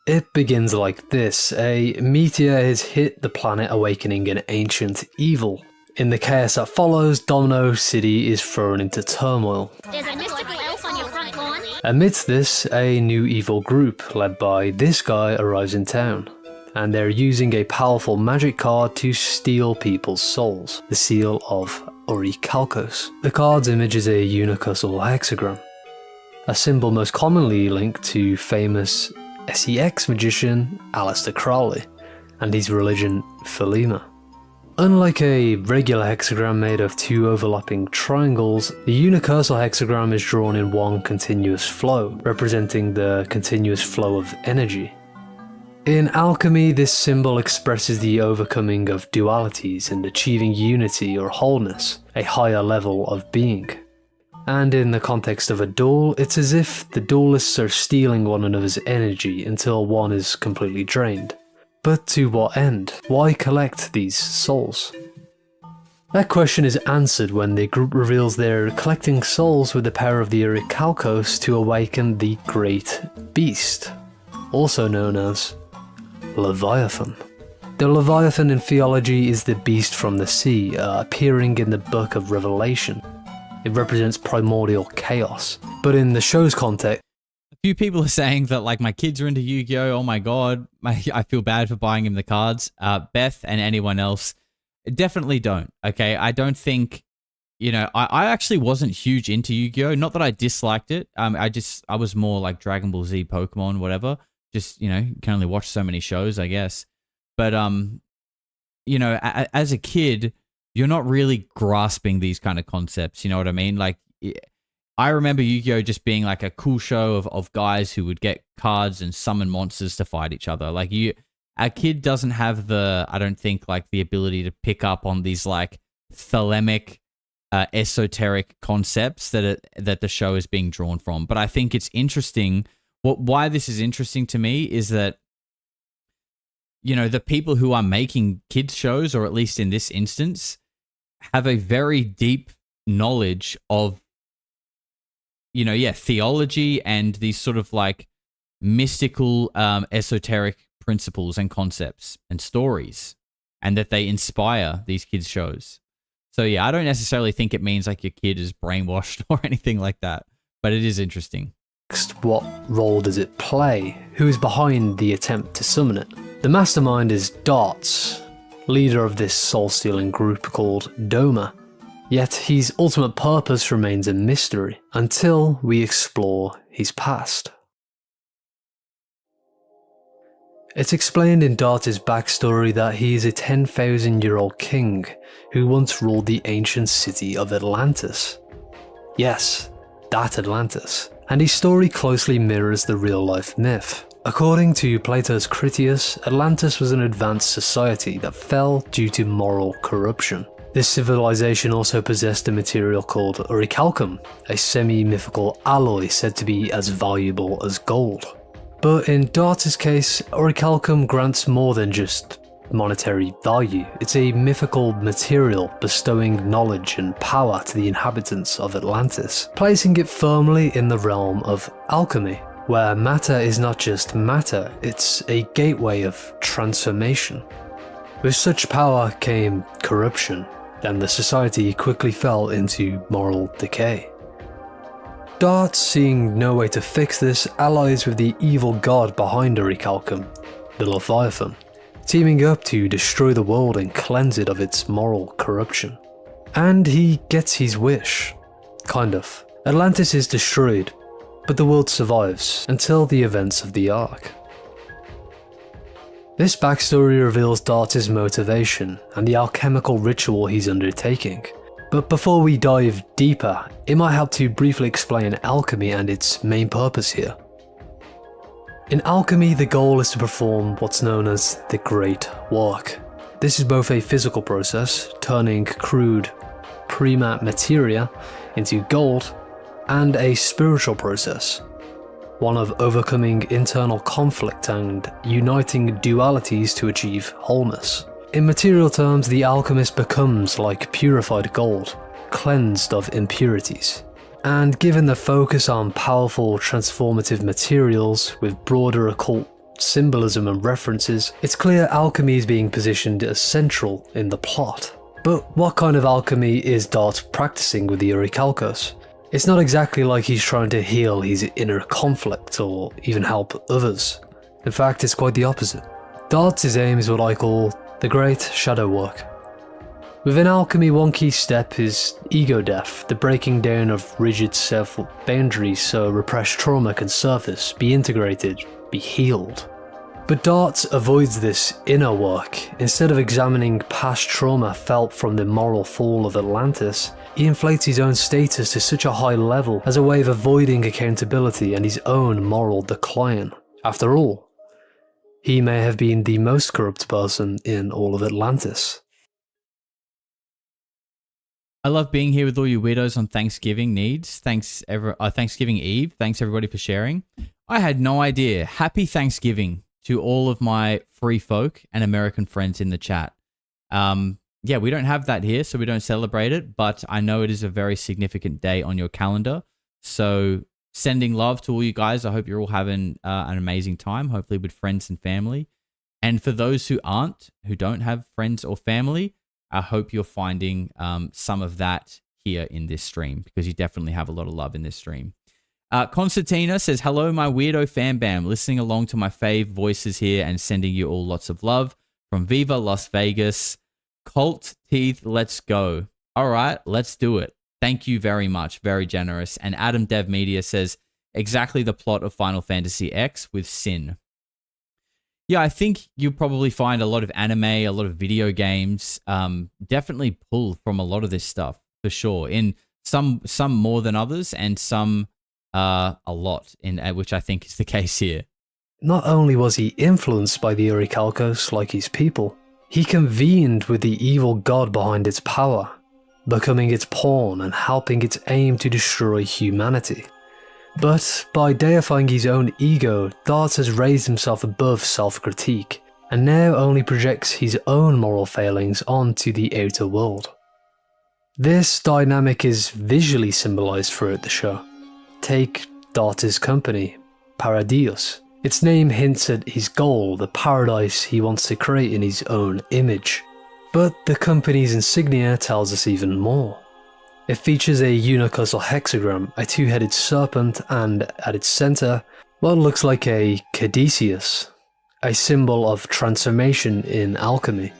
It begins like this. A meteor has hit the planet, awakening an ancient evil. In the chaos that follows, Domino City is thrown into turmoil. There's a mystical elf on your front lawn. Amidst this, a new evil group, led by this guy, arrives in town. And they're using a powerful magic card to steal people's souls, the seal of Orichalcos. The card's image is a unicursal hexagram, a symbol most commonly linked to famous SEX magician Aleister Crowley and his religion Thelema. Unlike a regular hexagram made of two overlapping triangles, the unicursal hexagram is drawn in one continuous flow, representing the continuous flow of energy. In alchemy, this symbol expresses the overcoming of dualities and achieving unity or wholeness, a higher level of being. And in the context of a duel, it's as if the duelists are stealing one another's energy until one is completely drained. But to what end? Why collect these souls? That question is answered when the group reveals they're collecting souls with the power of the Orichalcos to awaken the Great Beast, also known as Leviathan. The Leviathan in theology is the beast from the sea, appearing in the Book of Revelation. It represents primordial chaos, but in the show's context, a few people are saying that like my kids are into Yu-Gi-Oh! Oh my god, I feel bad for buying him the cards. Beth and anyone else, definitely don't. Okay, I don't think, you know, I actually wasn't huge into Yu-Gi-Oh! Not that I disliked it. I was more like Dragon Ball Z, Pokemon, whatever. Just, you know, you can only watch so many shows, I guess. But you know, as a kid, you're not really grasping these kind of concepts. You know what I mean? Like, I remember Yu-Gi-Oh! Just being like a cool show of guys who would get cards and summon monsters to fight each other. Like, a kid doesn't have the, I don't think, like the ability to pick up on these like thelemic, esoteric concepts that the show is being drawn from. But I think it's interesting. Why this is interesting to me is that, you know, the people who are making kids shows, or at least in this instance, have a very deep knowledge of, you know, theology and these sort of like mystical, esoteric principles and concepts and stories, and that they inspire these kids' shows. So yeah, I don't necessarily think it means like your kid is brainwashed or anything like that, but it is interesting. What role does it play? Who is behind the attempt to summon it? The mastermind is Darts, leader of this soul-stealing group called Doma. Yet his ultimate purpose remains a mystery until we explore his past. It's explained in Dart's backstory that he is a 10,000-year-old king who once ruled the ancient city of Atlantis. Yes, that Atlantis. And his story closely mirrors the real-life myth. According to Plato's Critias, Atlantis was an advanced society that fell due to moral corruption. This civilization also possessed a material called orichalcum, a semi-mythical alloy said to be as valuable as gold. But in Dart's case, orichalcum grants more than just monetary value. It's a mythical material bestowing knowledge and power to the inhabitants of Atlantis, placing it firmly in the realm of alchemy, where matter is not just matter, it's a gateway of transformation. With such power came corruption, and the society quickly fell into moral decay. Dart, seeing no way to fix this, allies with the evil god behind orichalcum, the Leviathan, teaming up to destroy the world and cleanse it of its moral corruption. And he gets his wish. Kind of. Atlantis is destroyed, but the world survives until the events of the Ark. This backstory reveals Dart's motivation and the alchemical ritual he's undertaking. But before we dive deeper, it might help to briefly explain alchemy and its main purpose here. In alchemy, the goal is to perform what's known as the Great Work. This is both a physical process, turning crude pre-mat materia into gold, and a spiritual process, one of overcoming internal conflict and uniting dualities to achieve wholeness. In material terms, the alchemist becomes like purified gold, cleansed of impurities. And given the focus on powerful transformative materials with broader occult symbolism and references, it's clear alchemy is being positioned as central in the plot. But what kind of alchemy is Dart practicing with the orichalcos? It's not exactly like he's trying to heal his inner conflict or even help others. In fact, it's quite the opposite. Dart's aim is what I call the Great Shadow Work. Within alchemy, one key step is ego death, the breaking down of rigid self-boundaries so repressed trauma can surface, be integrated, be healed. But Dart avoids this inner work. Instead of examining past trauma felt from the moral fall of Atlantis, he inflates his own status to such a high level as a way of avoiding accountability and his own moral decline. After all, he may have been the most corrupt person in all of Atlantis. I love being here with all you weirdos on Thanksgiving needs. Thanksgiving Eve. Thanks everybody for sharing. I had no idea. Happy Thanksgiving to all of my free folk and American friends in the chat. Yeah, we don't have that here, so we don't celebrate it, but I know it is a very significant day on your calendar. So sending love to all you guys. I hope you're all having an amazing time, hopefully with friends and family. And for those who don't have friends or family, I hope you're finding some of that here in this stream, because you definitely have a lot of love in this stream. Constantina says, hello, my weirdo fan bam, listening along to my fave voices here and sending you all lots of love from Viva Las Vegas. Colt Teeth, let's go. All right, let's do it. Thank you very much. Very generous. And Adam Dev Media says, exactly the plot of Final Fantasy X with Sin. Yeah, I think you'll probably find a lot of anime, a lot of video games, definitely pull from a lot of this stuff, for sure. In some more than others, and some a lot, which I think is the case here. Not only was he influenced by the orichalcos like his people, he convened with the evil god behind its power, becoming its pawn and helping its aim to destroy humanity. But by deifying his own ego, Dart has raised himself above self-critique, and now only projects his own moral failings onto the outer world. This dynamic is visually symbolized throughout the show. Take Dart's company, Paradios. Its name hints at his goal, the paradise he wants to create in his own image. But the company's insignia tells us even more. It features a unicursal hexagram, a two-headed serpent, and at its center, what looks like a caduceus, a symbol of transformation in alchemy.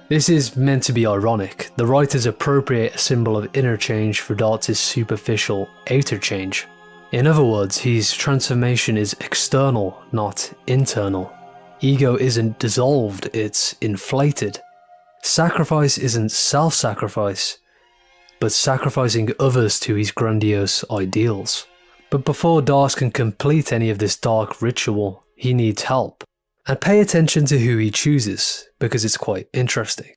This is meant to be ironic. The writers appropriate a symbol of inner change for Dart's superficial outer change. In other words, his transformation is external, not internal. Ego isn't dissolved, it's inflated. Sacrifice isn't self-sacrifice, but sacrificing others to his grandiose ideals. But before Dart can complete any of this dark ritual, he needs help. And pay attention to who he chooses, because it's quite interesting.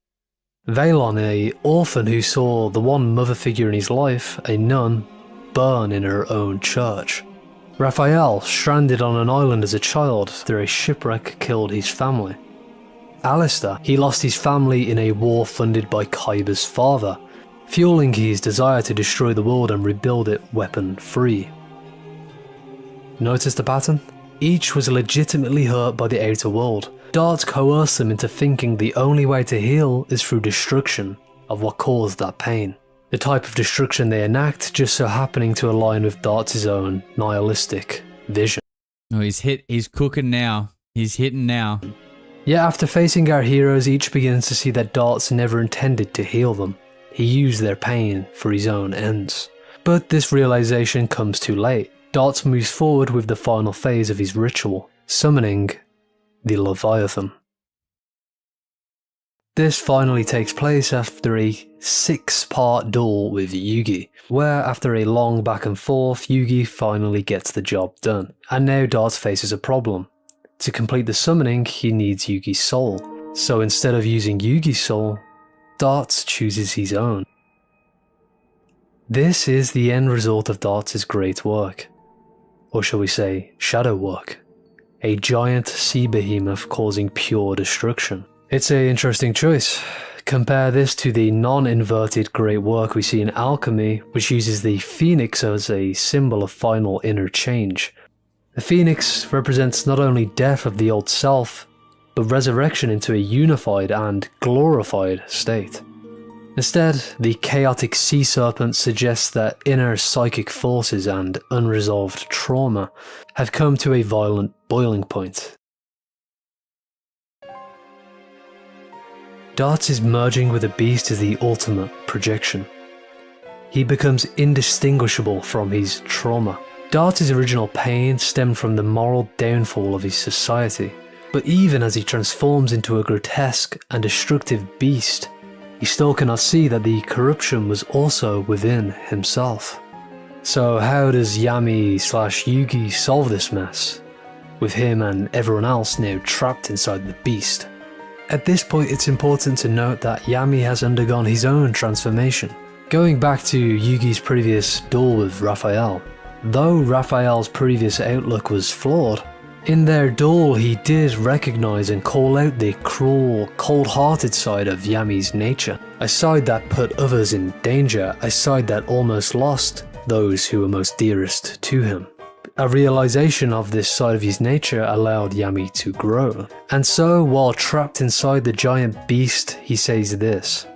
Valon, an orphan who saw the one mother figure in his life, a nun, burn in her own church. Raphael, stranded on an island as a child after a shipwreck killed his family. Alistair, he lost his family in a war funded by Kyber's father, fueling his desire to destroy the world and rebuild it weapon-free. Notice the pattern? Each was legitimately hurt by the outer world. Dart coerced them into thinking the only way to heal is through destruction of what caused that pain. The type of destruction they enact just so happening to align with Dart's own nihilistic vision. Oh, he's cooking now. He's hitting now. Yet after facing our heroes, each begins to see that Dart's never intended to heal them. He used their pain for his own ends. But this realization comes too late. Dart moves forward with the final phase of his ritual, summoning the Leviathan. This finally takes place after a 6-part duel with Yugi, where after a long back and forth, Yugi finally gets the job done. And now Dart faces a problem. To complete the summoning, he needs Yugi's soul. So instead of using Yugi's soul, Dart chooses his own. This is the end result of Dart's great work. Or shall we say, shadow work. A giant sea behemoth causing pure destruction. It's an interesting choice. Compare this to the non-inverted great work we see in alchemy, which uses the phoenix as a symbol of final inner change. The phoenix represents not only death of the old self, but resurrection into a unified and glorified state. Instead, the chaotic sea serpent suggests that inner psychic forces and unresolved trauma have come to a violent boiling point. Dart's merging with the beast is the ultimate projection. He becomes indistinguishable from his trauma. Dart's original pain stemmed from the moral downfall of his society, but even as he transforms into a grotesque and destructive beast, he still cannot see that the corruption was also within himself. So how does Yami/Yugi solve this mess, with him and everyone else now trapped inside the beast? At this point it's important to note that Yami has undergone his own transformation. Going back to Yugi's previous duel with Raphael, though Raphael's previous outlook was flawed, in their duel he did recognize and call out the cruel, cold-hearted side of Yami's nature. A side that put others in danger, a side that almost lost those who were most dearest to him. A realization of this side of his nature allowed Yami to grow. And so, while trapped inside the giant beast, he says this: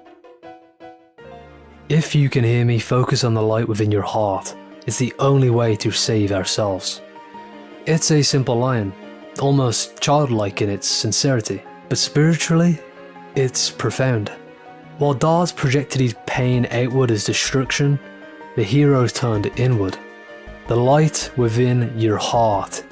"If you can hear me, focus on the light within your heart. It's the only way to save ourselves." It's a simple line, almost childlike in its sincerity, but spiritually, it's profound. While Dart projected his pain outward as destruction, the heroes turned inward. The light within your heart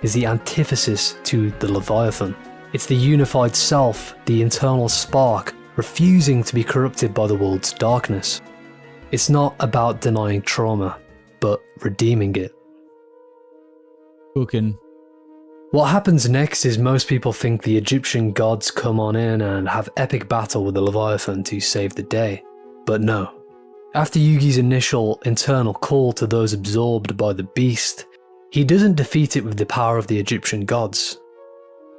is the antithesis to the Leviathan. It's the unified self, the internal spark, refusing to be corrupted by the world's darkness. It's not about denying trauma, but redeeming it. Cooking. What happens next is most people think the Egyptian gods come on in and have epic battle with the Leviathan to save the day. But no. After Yugi's initial internal call to those absorbed by the beast, he doesn't defeat it with the power of the Egyptian gods.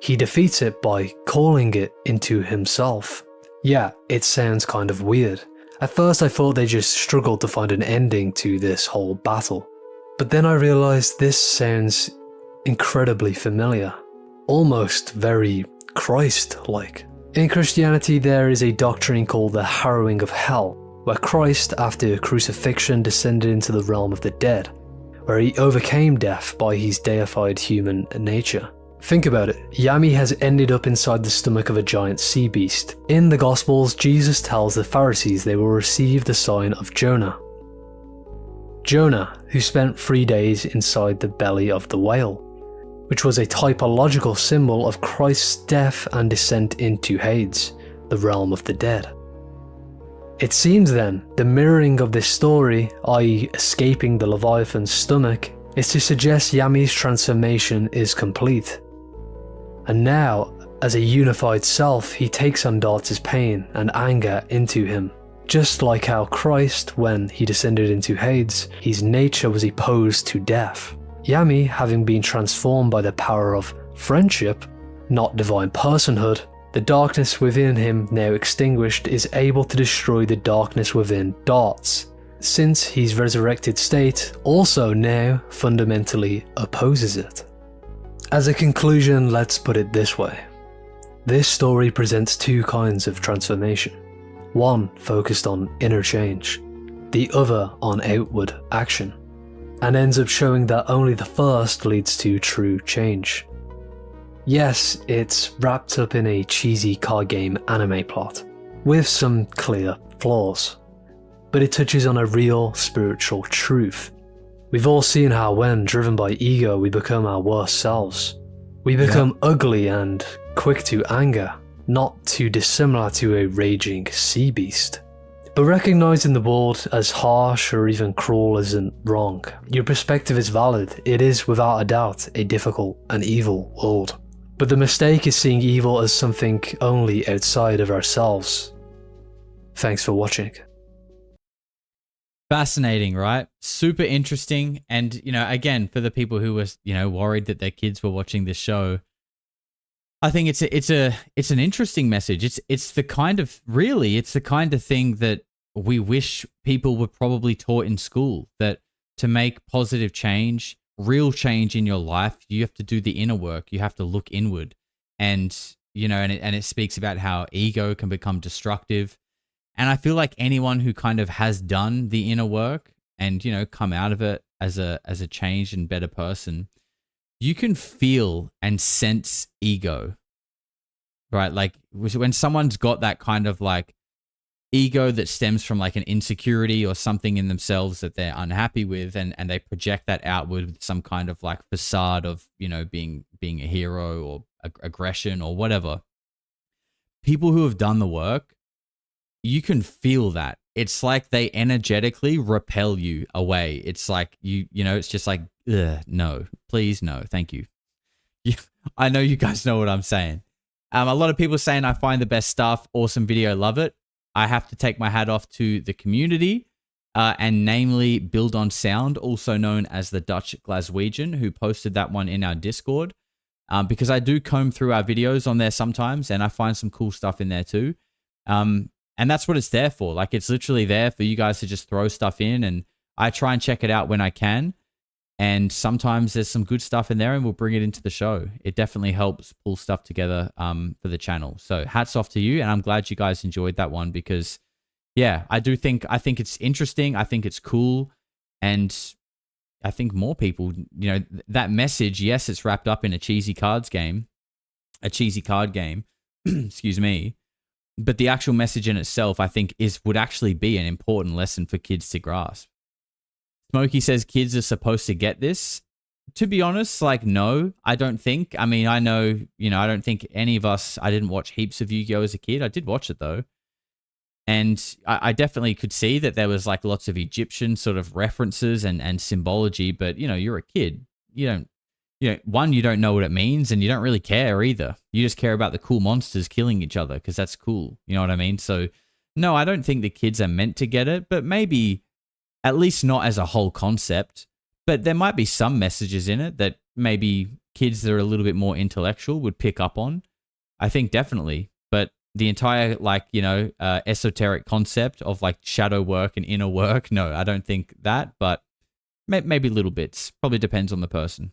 He defeats it by calling it into himself. Yeah, it sounds kind of weird. At first I thought they just struggled to find an ending to this whole battle. But then I realized this sounds incredibly familiar. Almost very Christ-like. In Christianity there is a doctrine called the harrowing of hell, where Christ, after crucifixion, descended into the realm of the dead, where he overcame death by his deified human nature. Think about it, Yami has ended up inside the stomach of a giant sea beast. In the Gospels, Jesus tells the Pharisees they will receive the sign of Jonah. Jonah, who spent 3 days inside the belly of the whale, which was a typological symbol of Christ's death and descent into Hades, the realm of the dead. It seems then, the mirroring of this story, i.e. escaping the Leviathan's stomach, is to suggest Yami's transformation is complete. And now, as a unified self, he takes on Dartz's pain and anger into him. Just like how Christ, when he descended into Hades, his nature was opposed to death. Yami, having been transformed by the power of friendship, not divine personhood, the darkness within him, now extinguished, is able to destroy the darkness within Dartz, since his resurrected state also now fundamentally opposes it. As a conclusion, let's put it this way. This story presents two kinds of transformation. One focused on inner change, the other on outward action, and ends up showing that only the first leads to true change. Yes, it's wrapped up in a cheesy card game anime plot, with some clear flaws, but it touches on a real spiritual truth. We've all seen how when driven by ego we become our worst selves. We become ugly and quick to anger, not too dissimilar to a raging sea beast. But recognizing the world as harsh or even cruel isn't wrong. Your perspective is valid. It is without a doubt a difficult and evil world. But the mistake is seeing evil as something only outside of ourselves. Thanks for watching. Fascinating, right? Super interesting. And, again, for the people who were, worried that their kids were watching this show, I think it's an interesting message. It's the kind of thing that we wish people were probably taught in school, that to make positive change, real change in your life, you have to do the inner work. You have to look inward. And, and it speaks about how ego can become destructive. And I feel like anyone who kind of has done the inner work and, come out of it as a changed and better person, you can feel and sense ego, right? Like when someone's got that kind of like ego that stems from like an insecurity or something in themselves that they're unhappy with, and they project that outward with some kind of like facade of, being a hero or aggression or whatever. People who have done the work, you can feel that. It's like they energetically repel you away. It's like it's just like, no, please, no, thank you. I know you guys know what I'm saying. A lot of people saying I find the best stuff. Awesome video, love it. I have to take my hat off to the community, and namely Build on Sound, also known as the Dutch Glaswegian, who posted that one in our Discord, because I do comb through our videos on there sometimes, and I find some cool stuff in there too. And that's what it's there for. Like, it's literally there for you guys to just throw stuff in, and I try and check it out when I can. And sometimes there's some good stuff in there and we'll bring it into the show. It definitely helps pull stuff together for the channel. So hats off to you. And I'm glad you guys enjoyed that one because, yeah, I think it's interesting. I think it's cool. And I think more people, that message, yes, it's wrapped up in a cheesy card game, excuse me. But the actual message in itself, I think, would actually be an important lesson for kids to grasp. Smokey says kids are supposed to get this. To be honest, like, no, I don't think. I mean, I know, I don't think any of us, I didn't watch heaps of Yu-Gi-Oh! As a kid. I did watch it, though. And I definitely could see that there was, like, lots of Egyptian sort of references and symbology. But, you're a kid. You don't know what it means, and you don't really care either. You just care about the cool monsters killing each other because that's cool. You know what I mean? So, no, I don't think the kids are meant to get it, but maybe at least not as a whole concept. But there might be some messages in it that maybe kids that are a little bit more intellectual would pick up on. I think definitely. But the entire, esoteric concept of, like, shadow work and inner work, no, I don't think that, but maybe little bits. Probably depends on the person.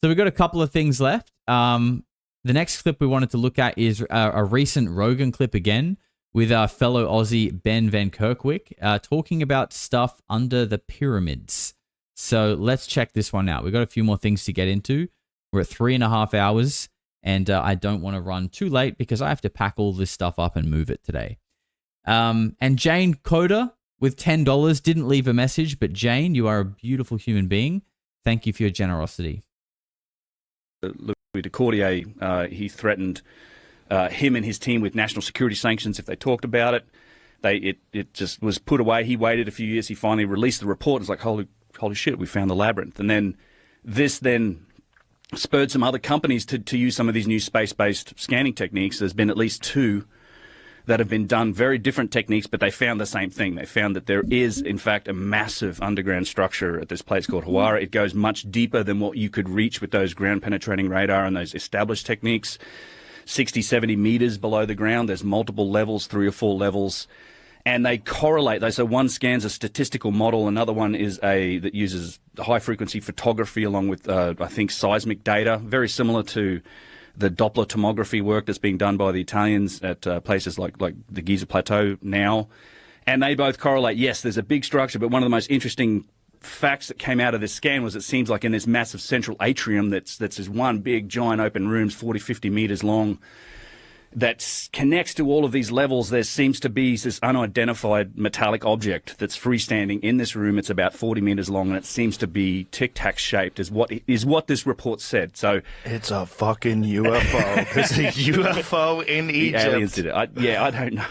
So we've got a couple of things left. The next clip we wanted to look at is a recent Rogan clip again with our fellow Aussie Ben Van Kerkwyk talking about stuff under the pyramids. So let's check this one out. We've got a few more things to get into. We're at 3.5 hours, and I don't want to run too late because I have to pack all this stuff up and move it today. And Jane Coda with $10 didn't leave a message, but Jane, you are a beautiful human being. Thank you for your generosity. Louis de Cordier, he threatened him and his team with national security sanctions if they talked about it. It just was put away. He waited a few years. He finally released the report. It's like, holy shit, we found the labyrinth. And then this spurred some other companies to use some of these new space-based scanning techniques. There's been at least 2 that have been done, very different techniques, but they found the same thing. They found that there is, in fact, a massive underground structure at this place called Hawara. It goes much deeper than what you could reach with those ground-penetrating radar and those established techniques. 60, 70 meters below the ground. There's multiple levels, 3 or 4 levels, and they correlate. So one scan's a statistical model, another one is that uses high-frequency photography along with, I think, seismic data, very similar to the Doppler tomography work that's being done by the Italians at places like the Giza Plateau now. And they both correlate. Yes, there's a big structure, but one of the most interesting facts that came out of this scan was it seems like in this massive central atrium that's this one big giant open rooms 40, 50 meters long that connects to all of these levels. There seems to be this unidentified metallic object that's freestanding in this room. It's about 40 meters long and it seems to be tic-tac shaped is what this report said. So it's a fucking UFO. There's a UFO in Egypt. The aliens did it. I don't know.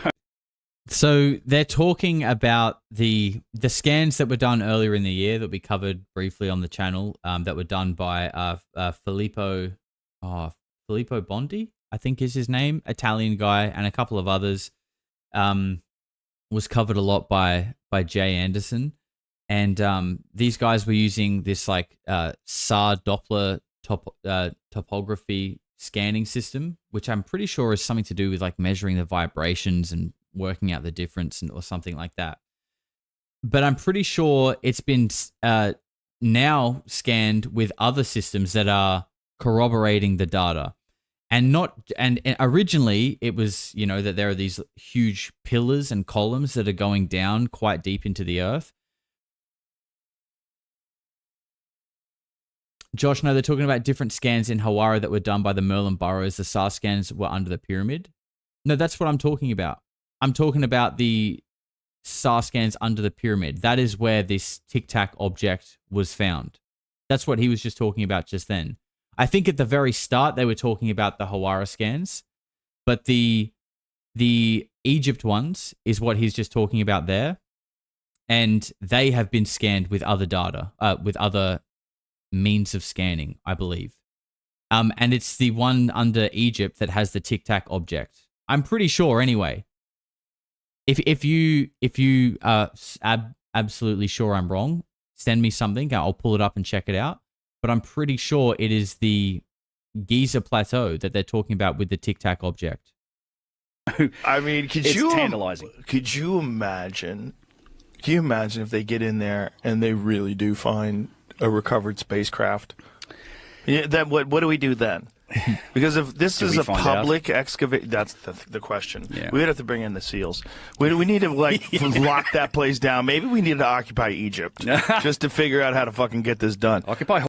So they're talking about the scans that were done earlier in the year that we covered briefly on the channel, that were done by Filippo Bondi, I think is his name, Italian guy, and a couple of others. Was covered a lot by Jay Anderson, and these guys were using this like SAR Doppler topography scanning system, which I'm pretty sure is something to do with like measuring the vibrations and working out the difference or something like that. But I'm pretty sure it's been now scanned with other systems that are corroborating the data. And originally it was, that there are these huge pillars and columns that are going down quite deep into the earth. Josh, no, they're talking about different scans in Hawara that were done by the Merlin Burrows. The SAR scans were under the pyramid. No, that's what I'm talking about. I'm talking about the SAR scans under the pyramid. That is where this tic-tac object was found. That's what he was just talking about just then. I think at the very start they were talking about the Hawara scans, but the Egypt ones is what he's just talking about there, and they have been scanned with other data, with other means of scanning, I believe. And it's the one under Egypt that has the tic-tac object. I'm pretty sure, anyway. If you are absolutely sure I'm wrong, send me something. I'll pull it up and check it out. But I'm pretty sure it is the Giza Plateau that they're talking about with the tic-tac object. I mean, it's tantalizing. Could you imagine? Can you imagine if they get in there and they really do find a recovered spacecraft? Yeah, then what do we do then? Because if this is a public excavation, that's the question. Yeah. We would have to bring in the SEALs. We need to lock that place down. Maybe we need to occupy Egypt just to figure out how to fucking get this done. Occupy.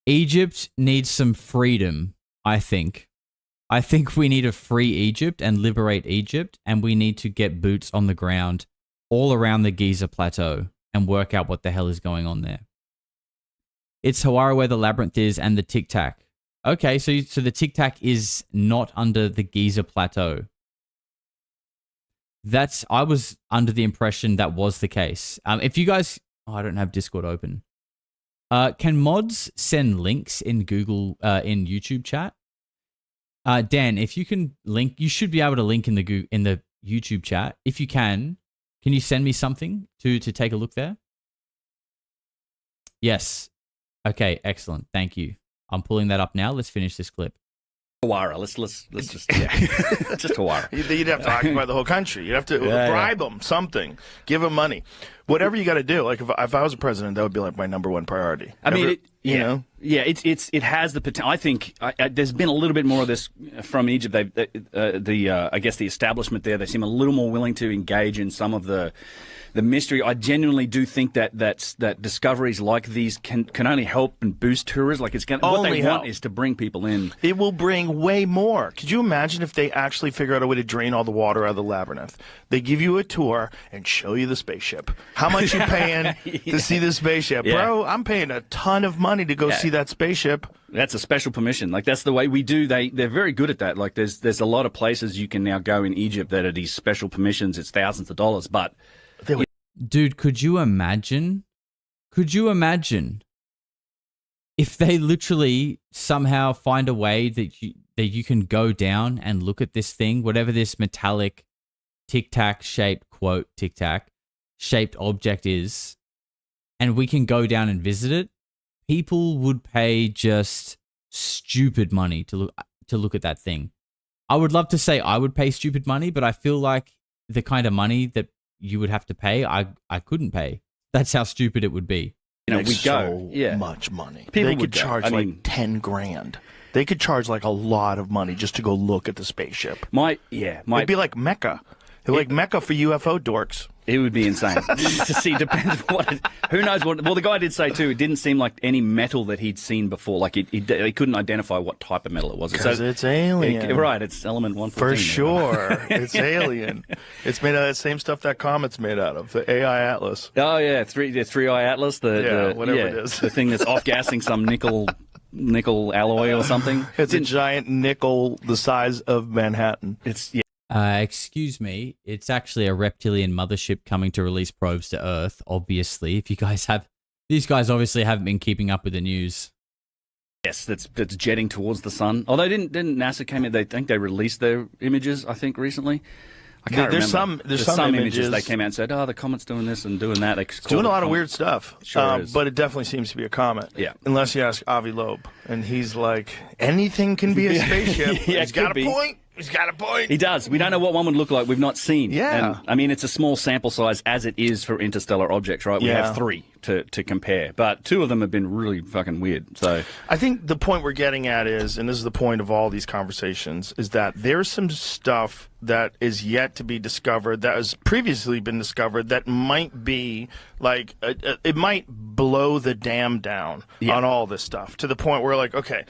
Egypt needs some freedom, I think. I think we need to free Egypt and liberate Egypt, and we need to get boots on the ground all around the Giza Plateau and work out what the hell is going on there. It's Hawara where the labyrinth is and the tic-tac. Okay, so the tic-tac is not under the Giza Plateau. I was under the impression that was the case. If you guys... I don't have Discord open. Can mods send links in Google, in YouTube chat? Dan, if you can link... You should be able to link in the YouTube chat. If you can you send me something to take a look there? Yes. Okay, excellent. Thank you. I'm pulling that up now. Let's finish this clip. Hawara. Let's just just Hawara. You'd have to occupy the whole country. You'd have to bribe them something, give them money, whatever you got to do. Like if I was a president, that would be like my _1 priority. I mean, it has the potential. I think there's been a little bit more of this from Egypt. I guess the establishment there, they seem a little more willing to engage in some of the mystery. I genuinely do think that discoveries like these can only help and boost tourism. Like what they want is to bring people in. It will bring way more. Could you imagine if they actually figure out a way to drain all the water out of the labyrinth? They give you a tour and show you the spaceship. How much you paying to see the spaceship? Bro, I'm paying a ton of money money to go see that spaceship. That's a special permission. Like, that's the way we do. They're very good at that. Like, there's a lot of places you can now go in Egypt that are these special permissions. It's thousands of dollars, but dude, could you imagine? Could you imagine if they literally somehow find a way that you can go down and look at this thing, whatever this metallic tic-tac shaped, quote, tic-tac shaped object is, and we can go down and visit it, people would pay just stupid money to look at that thing. I would love to say I would pay stupid money, but I feel like the kind of money that you would have to pay, I couldn't pay. That's how stupid it would be. You know, we go much money. They could charge like 10 grand. They could charge like a lot of money just to go look at the spaceship. It'd be like Mecca. Like Mecca for UFO dorks. It would be insane to see. Depends who knows what. Well, the guy did say too. It didn't seem like any metal that he'd seen before. Like he couldn't identify what type of metal it was. Because it's alien, right? It's element 114. For sure, it's alien. It's made out of the same stuff that Comet's made out of. The AI Atlas. Oh yeah, the 3i Atlas. Whatever it is. The thing that's off gassing some nickel alloy or something. It's a giant nickel the size of Manhattan. Excuse me, it's actually a reptilian mothership coming to release probes to Earth, obviously. If you guys have... These guys obviously haven't been keeping up with the news. Yes, that's jetting towards the sun. Although didn't NASA came in, they released their images, I think, recently. I can't remember. There's some images they came out and said, oh, the comet's doing this and doing that. It's doing a lot of weird stuff. Sure is. But it definitely seems to be a comet. Yeah. Unless you ask Avi Loeb. And he's like, anything can be a spaceship. Yeah, he's got a point. He's got a point. He does. We don't know what one would look like. We've not seen. Yeah. And, I mean, it's a small sample size as it is for interstellar objects, right? We have 3 to compare. But 2 of them have been really fucking weird. So I think the point we're getting at is, and this is the point of all these conversations, is that there's some stuff that is yet to be discovered that has previously been discovered that might be like, it might blow the dam down on all this stuff to the point where, like, okay,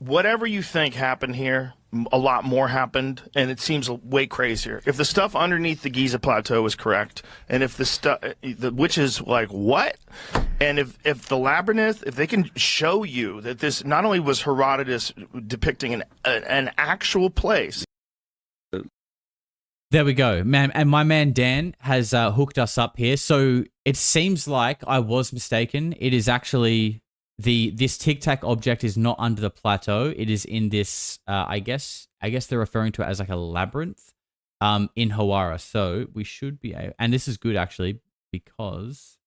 whatever you think happened here, a lot more happened, and it seems way crazier. If the stuff underneath the Giza Plateau is correct, and if the stuff, which is like, what? And if the labyrinth, if they can show you that this not only was Herodotus depicting an actual place. There we go, man. And my man Dan has hooked us up here. So it seems like I was mistaken. It is actually... This Tic Tac object is not under the plateau. It is in this, I guess they're referring to it as like a labyrinth, in Hawara. So we should be able, and this is good actually, because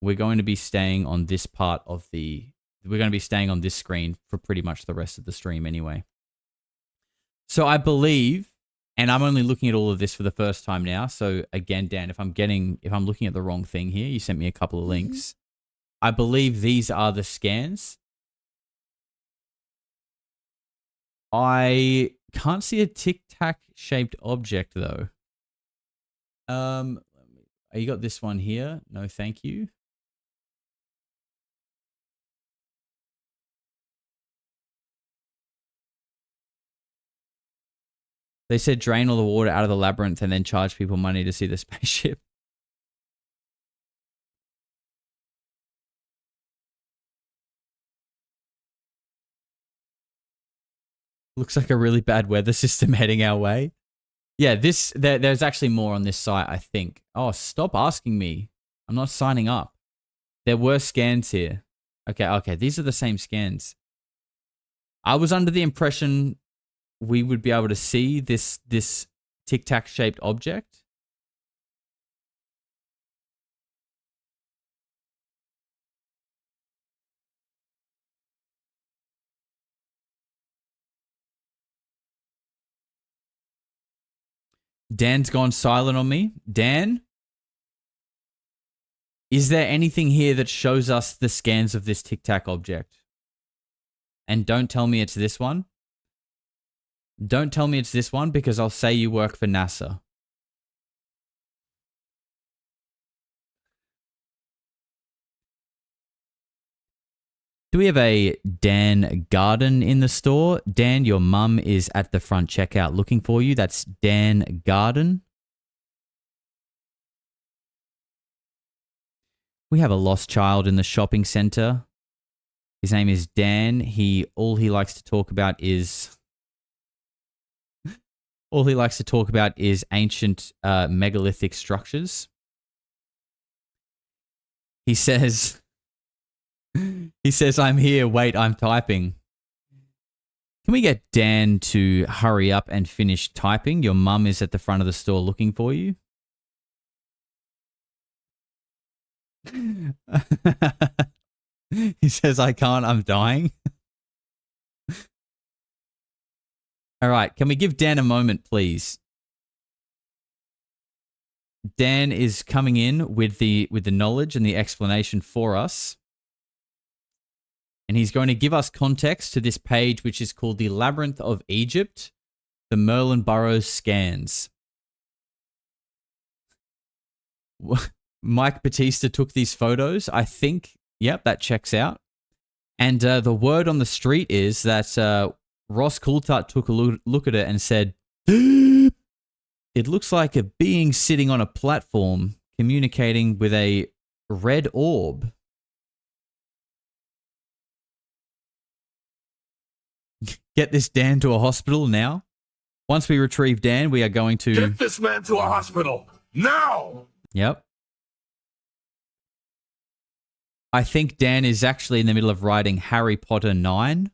we're going to be staying on this part of we're going to be staying on this screen for pretty much the rest of the stream anyway. So I believe, and I'm only looking at all of this for the first time now. So again, Dan, if I'm looking at the wrong thing here, you sent me a couple of links. I believe these are the scans. I can't see a tic-tac shaped object though. You got this one here. No, thank you. They said drain all the water out of the labyrinth and then charge people money to see the spaceship. Looks like a really bad weather system heading our way. Yeah, there's actually more on this site, I think. Oh, stop asking me. I'm not signing up. There were scans here. Okay, these are the same scans. I was under the impression we would be able to see this tic-tac shaped object. Dan's gone silent on me. Dan? Is there anything here that shows us the scans of this tic-tac object? And don't tell me it's this one. Don't tell me it's this one because I'll say you work for NASA. Do we have a Dan Garden in the store? Dan, your mum is at the front checkout looking for you. That's Dan Garden. We have a lost child in the shopping center. His name is Dan. All he likes to talk about is ancient megalithic structures. He says, I'm here. Wait, I'm typing. Can we get Dan to hurry up and finish typing? Your mum is at the front of the store looking for you. He says, I can't, I'm dying. All right, can we give Dan a moment, please? Dan is coming in with the knowledge and the explanation for us. And he's going to give us context to this page, which is called The Labyrinth of Egypt, the Merlin Burroughs Scans. Mike Batista took these photos. I think, yep, that checks out. And the word on the street is that Ross Coulthard took a look at it and said, it looks like a being sitting on a platform communicating with a red orb. Get this Dan to a hospital now. Once we retrieve Dan, we are going to... Get this man to a hospital, now! Yep. I think Dan is actually in the middle of writing Harry Potter 9.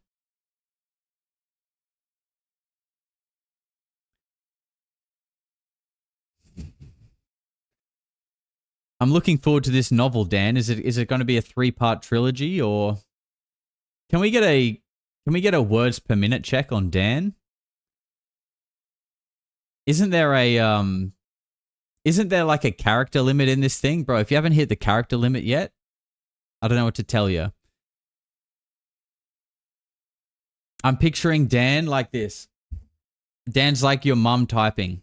I'm looking forward to this novel, Dan. Is it going to be a 3-part trilogy, or can we get a words per minute check on Dan? Isn't there like a character limit in this thing, bro? If you haven't hit the character limit yet, I don't know what to tell you. I'm picturing Dan like this. Dan's like your mum typing.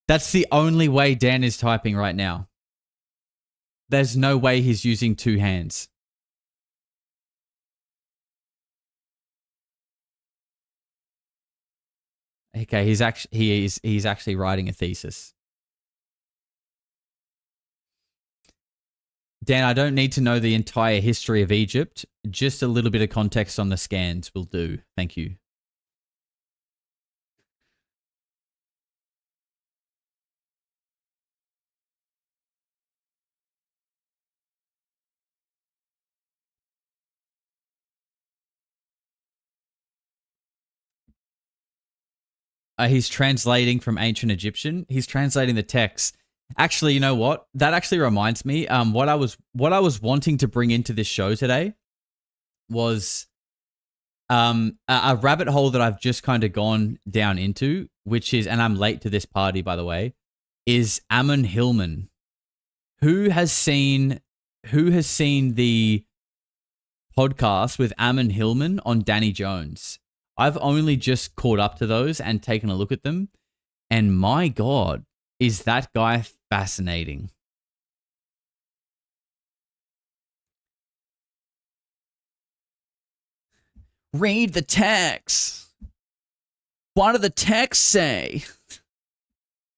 That's the only way Dan is typing right now. There's no way he's using 2 hands. Okay, he's actually writing a thesis. Dan, I don't need to know the entire history of Egypt. Just a little bit of context on the scans will do. Thank you. He's translating from ancient Egyptian. He's translating the text. Actually, you know what? That actually reminds me. What I was wanting to bring into this show today was a rabbit hole that I've just kind of gone down into, which is, and I'm late to this party, by the way, is Ammon Hillman. Who has seen the podcast with Ammon Hillman on Danny Jones? I've only just caught up to those and taken a look at them. And my God, is that guy fascinating. Read the text. What do the texts say?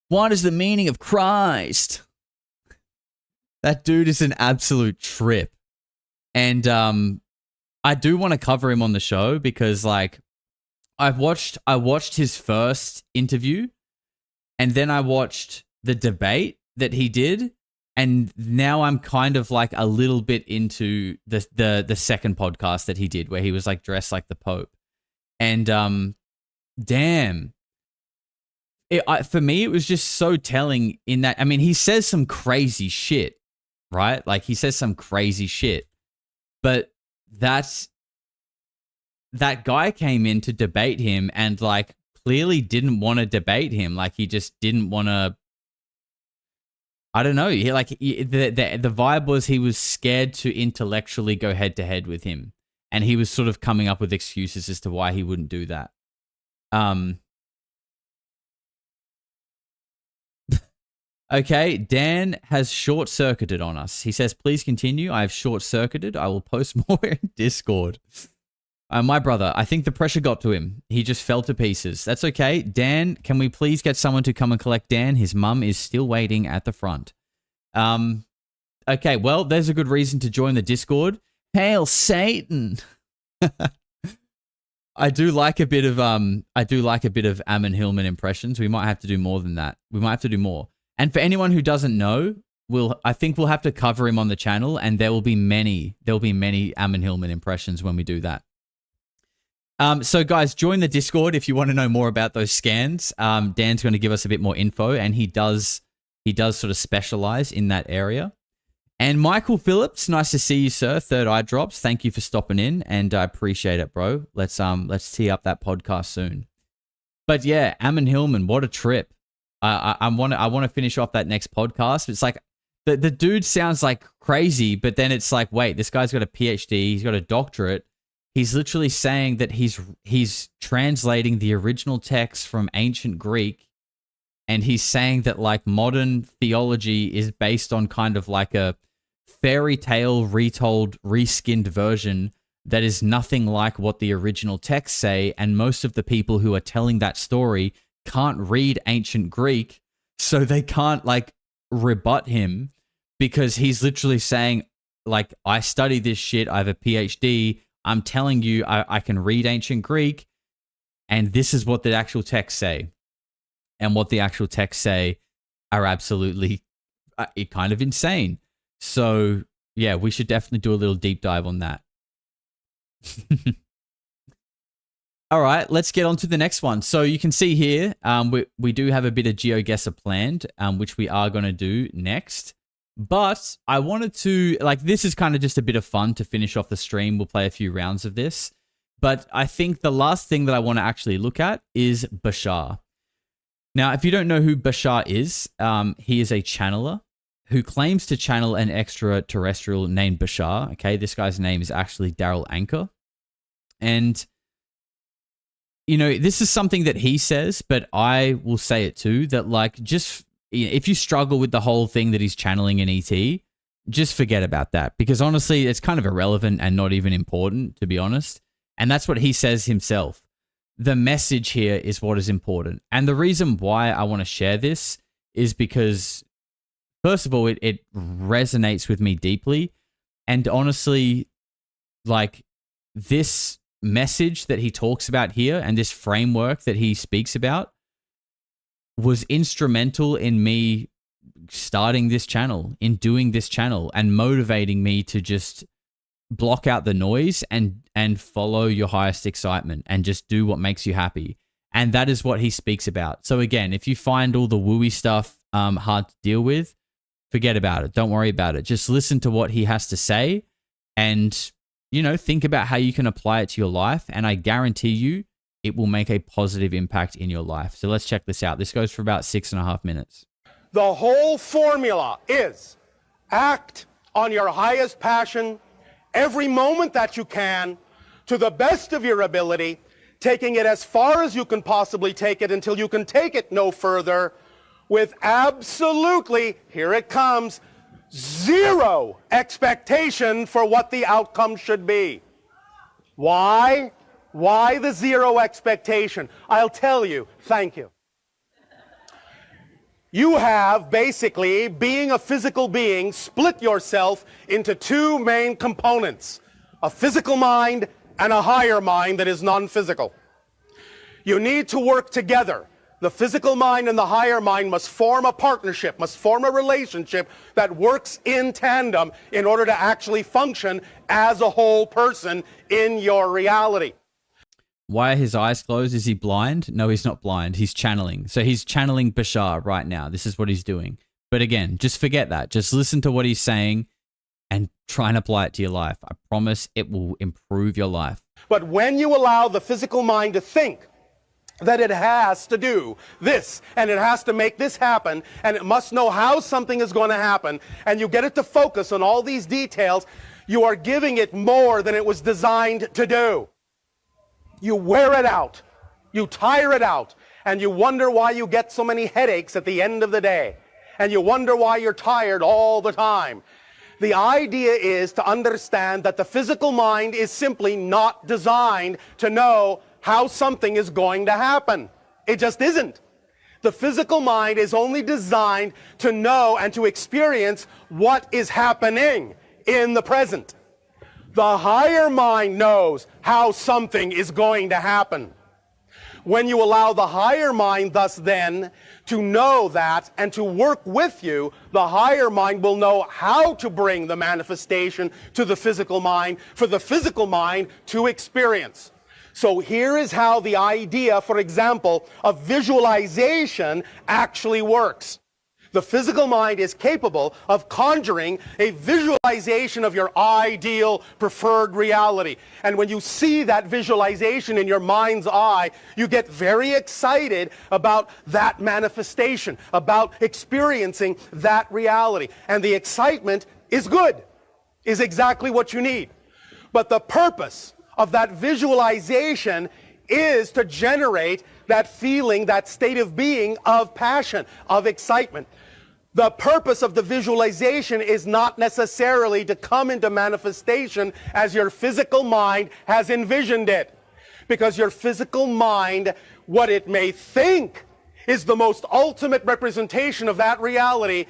What is the meaning of Christ? That dude is an absolute trip. And I do want to cover him on the show because, like, I watched his first interview, and then I watched the debate that he did, and now I'm kind of like a little bit into the second podcast that he did, where he was like dressed like the Pope, and damn, for me it was just so telling in that, I mean, he says some crazy shit, right? Like, he says some crazy shit, but that guy came in to debate him and, like, clearly didn't want to debate him. Like, he just didn't want to. I don't know. The vibe was he was scared to intellectually go head to head with him, and he was sort of coming up with excuses as to why he wouldn't do that. Okay, Dan has short-circuited on us. He says, please continue. I have short-circuited. I will post more in Discord. My brother, I think the pressure got to him. He just fell to pieces. That's okay. Dan, can we please get someone to come and collect Dan? His mum is still waiting at the front. Okay, well, there's a good reason to join the Discord. Hail Satan! I do like a bit of Ammon Hillman impressions. We might have to do more than that. We might have to do more. And for anyone who doesn't know, I think we'll have to cover him on the channel, and there will be many Ammon Hillman impressions when we do that. So guys, join the Discord if you want to know more about those scans. Dan's going to give us a bit more info, and he does sort of specialize in that area. And Michael Phillips, nice to see you, sir. Third Eye Drops, thank you for stopping in, and I appreciate it, bro. Let's tee up that podcast soon. But yeah, Ammon Hillman, what a trip. I want to finish off that next podcast. It's like the dude sounds like crazy, but then it's like, wait, this guy's got a PhD, he's got a doctorate. He's literally saying that he's translating the original text from ancient Greek, and he's saying that like modern theology is based on kind of like a fairy tale retold, reskinned version that is nothing like what the original texts say, and most of the people who are telling that story can't read ancient Greek, so they can't like rebut him, because he's literally saying like, I study this shit, I have a PhD, I'm telling you I can read ancient Greek, and this is what the actual texts say. And what the actual texts say are absolutely kind of insane. So yeah, we should definitely do a little deep dive on that. All right, let's get on to the next one. So you can see here, we do have a bit of Geoguessr planned, which we are going to do next. But I wanted to, like, this is kind of just a bit of fun to finish off the stream. We'll play a few rounds of this. But I think the last thing that I want to actually look at is Bashar. Now, if you don't know who Bashar is, he is a channeler who claims to channel an extraterrestrial named Bashar. Okay, this guy's name is actually Daryl Anchor. And, you know, this is something that he says, but I will say it too, that like, just if you struggle with the whole thing that he's channeling in ET, just forget about that, because honestly, it's kind of irrelevant and not even important, to be honest. And that's what he says himself. The message here is what is important. And the reason why I want to share this is because, first of all, it resonates with me deeply. And honestly, like, this message that he talks about here and this framework that he speaks about was instrumental in me starting this channel, in doing this channel, and motivating me to just block out the noise and follow your highest excitement and just do what makes you happy. And that is what he speaks about. So again, if you find all the wooey stuff hard to deal with, forget about it. Don't worry about it. Just listen to what he has to say and, you know, think about how you can apply it to your life. And I guarantee you, it will make a positive impact in your life. So let's check this out. This goes for about 6.5 minutes. The whole formula is act on your highest passion every moment that you can, to the best of your ability, taking it as far as you can possibly take it until you can take it no further, with absolutely, here it comes, zero expectation for what the outcome should be. Why? Why the zero expectation? I'll tell you. Thank you. You have basically, being a physical being, split yourself into two main components: a physical mind and a higher mind that is non-physical. You need to work together. The physical mind and the higher mind must form a partnership, must form a relationship that works in tandem in order to actually function as a whole person in your reality. Why are his eyes closed? Is he blind? No, he's not blind. He's channeling. So he's channeling Bashar right now. This is what he's doing. But again, just forget that. Just listen to what he's saying and try and apply it to your life. I promise it will improve your life. But when you allow the physical mind to think that it has to do this, and it has to make this happen, and it must know how something is going to happen, and you get it to focus on all these details, you are giving it more than it was designed to do. You wear it out, you tire it out, and you wonder why you get so many headaches at the end of the day. And you wonder why you're tired all the time. The idea is to understand that the physical mind is simply not designed to know how something is going to happen. It just isn't. The physical mind is only designed to know and to experience what is happening in the present. The higher mind knows how something is going to happen. When you allow the higher mind thus then to know that and to work with you, the higher mind will know how to bring the manifestation to the physical mind for the physical mind to experience. So here is how the idea, for example, of visualization actually works. The physical mind is capable of conjuring a visualization of your ideal preferred reality. And when you see that visualization in your mind's eye, you get very excited about that manifestation, about experiencing that reality. And the excitement is good, is exactly what you need. But the purpose of that visualization is to generate that feeling, that state of being of passion, of excitement. The purpose of the visualization is not necessarily to come into manifestation as your physical mind has envisioned it. Because your physical mind, what it may think is the most ultimate representation of that reality.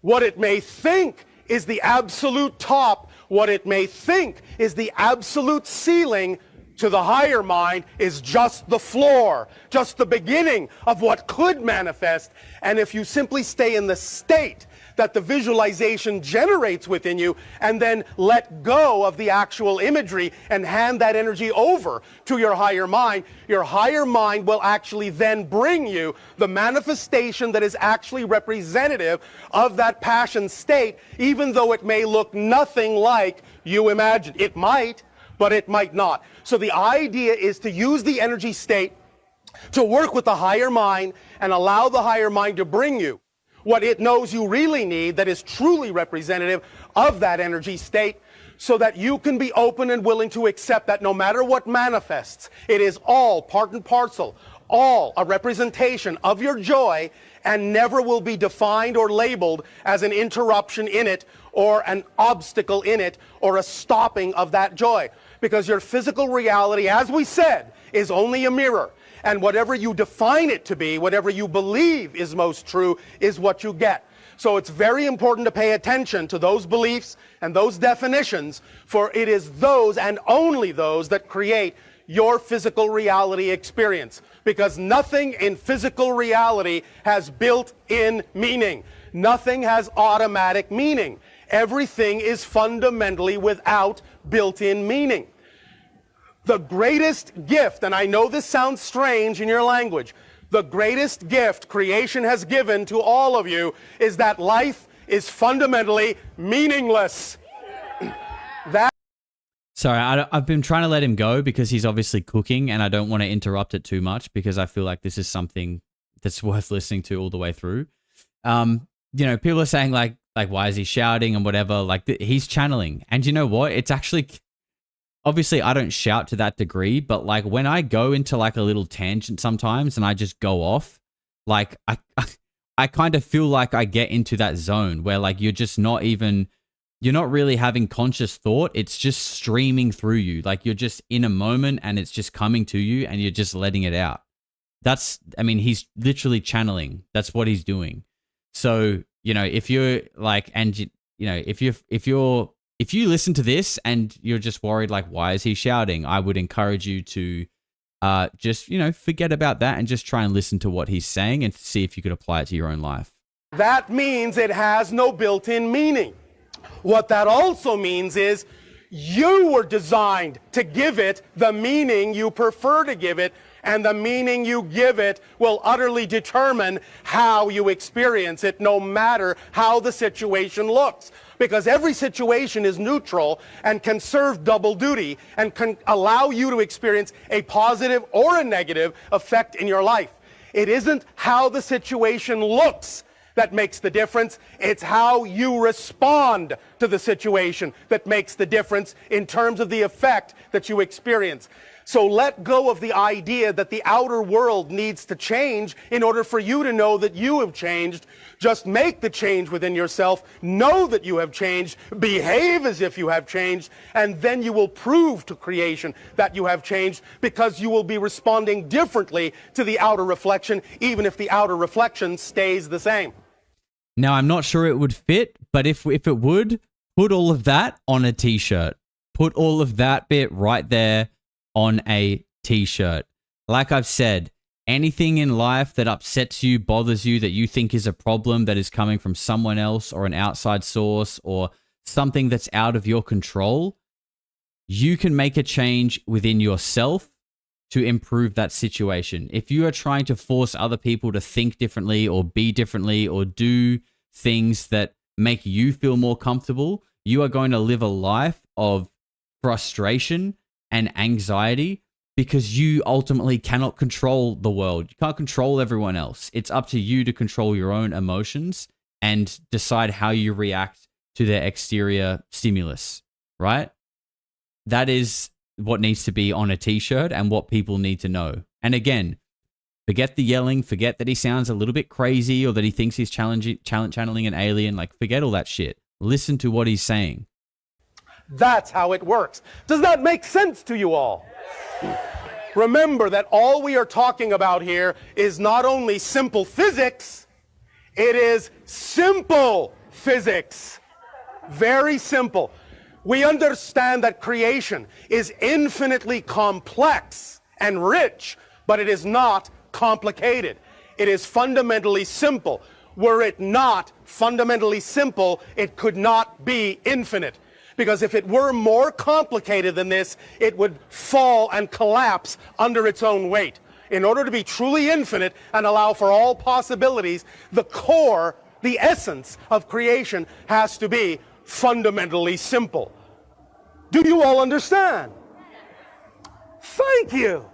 What it may think is the absolute top. What it may think is the absolute ceiling. To the higher mind is just the floor, just the beginning of what could manifest. And if you simply stay in the state that the visualization generates within you and then let go of the actual imagery and hand that energy over to your higher mind will actually then bring you the manifestation that is actually representative of that passion state, even though it may look nothing like you imagined. It might, but it might not. So the idea is to use the energy state to work with the higher mind and allow the higher mind to bring you what it knows you really need that is truly representative of that energy state, so that you can be open and willing to accept that no matter what manifests, it is all part and parcel, all a representation of your joy, and never will be defined or labeled as an interruption in it or an obstacle in it or a stopping of that joy. Because your physical reality, as we said, is only a mirror. And whatever you define it to be, whatever you believe is most true, is what you get. So it's very important to pay attention to those beliefs and those definitions, for it is those and only those that create your physical reality experience. Because nothing in physical reality has built-in meaning. Nothing has automatic meaning. Everything is fundamentally without built-in meaning. The greatest gift, and I know this sounds strange in your language, the greatest gift creation has given to all of you is that life is fundamentally meaningless. Sorry, I've been trying to let him go because he's obviously cooking and I don't want to interrupt it too much because I feel like this is something that's worth listening to all the way through. People are saying like why is he shouting and whatever, he's channeling. And you know what? It's actually, obviously I don't shout to that degree, but like when I go into like a little tangent sometimes and I just go off, like I kind of feel like I get into that zone where like you're not really having conscious thought. It's just streaming through you. Like you're just in a moment and it's just coming to you and you're just letting it out. He's literally channeling. That's what he's doing. So, if you're like, and if you listen to this and you're just worried, like, why is he shouting? I would encourage you to just, forget about that and just try and listen to what he's saying and see if you could apply it to your own life. That means it has no built-in meaning. What that also means is you were designed to give it the meaning you prefer to give it, and the meaning you give it will utterly determine how you experience it, no matter how the situation looks. Because every situation is neutral and can serve double duty and can allow you to experience a positive or a negative effect in your life. It isn't how the situation looks that makes the difference. It's how you respond to the situation that makes the difference in terms of the effect that you experience. So let go of the idea that the outer world needs to change in order for you to know that you have changed. Just make the change within yourself, know that you have changed, behave as if you have changed, and then you will prove to creation that you have changed, because you will be responding differently to the outer reflection, even if the outer reflection stays the same. Now, I'm not sure it would fit, but if it would, put all of that on a t-shirt. Put all of that bit right there on a t-shirt. Like I've said, anything in life that upsets you, bothers you, that you think is a problem that is coming from someone else or an outside source or something that's out of your control, you can make a change within yourself to improve that situation. If you are trying to force other people to think differently or be differently or do things that make you feel more comfortable, you are going to live a life of frustration and anxiety, because you ultimately cannot control the world. You can't control everyone else. It's up to you to control your own emotions and decide how you react to their exterior stimulus, right? That is what needs to be on a t-shirt and what people need to know. And again, forget the yelling, forget that he sounds a little bit crazy or that he thinks he's channeling an alien. Like, forget all that shit. Listen to what he's saying. That's how it works. Does that make sense to you all? Remember that all we are talking about here is not only simple physics, it is simple physics. Very simple. We understand that creation is infinitely complex and rich, but it is not complicated. It is fundamentally simple. Were it not fundamentally simple, it could not be infinite. Because if it were more complicated than this, it would fall and collapse under its own weight. In order to be truly infinite and allow for all possibilities, the core, the essence of creation has to be fundamentally simple. Do you all understand? Thank you.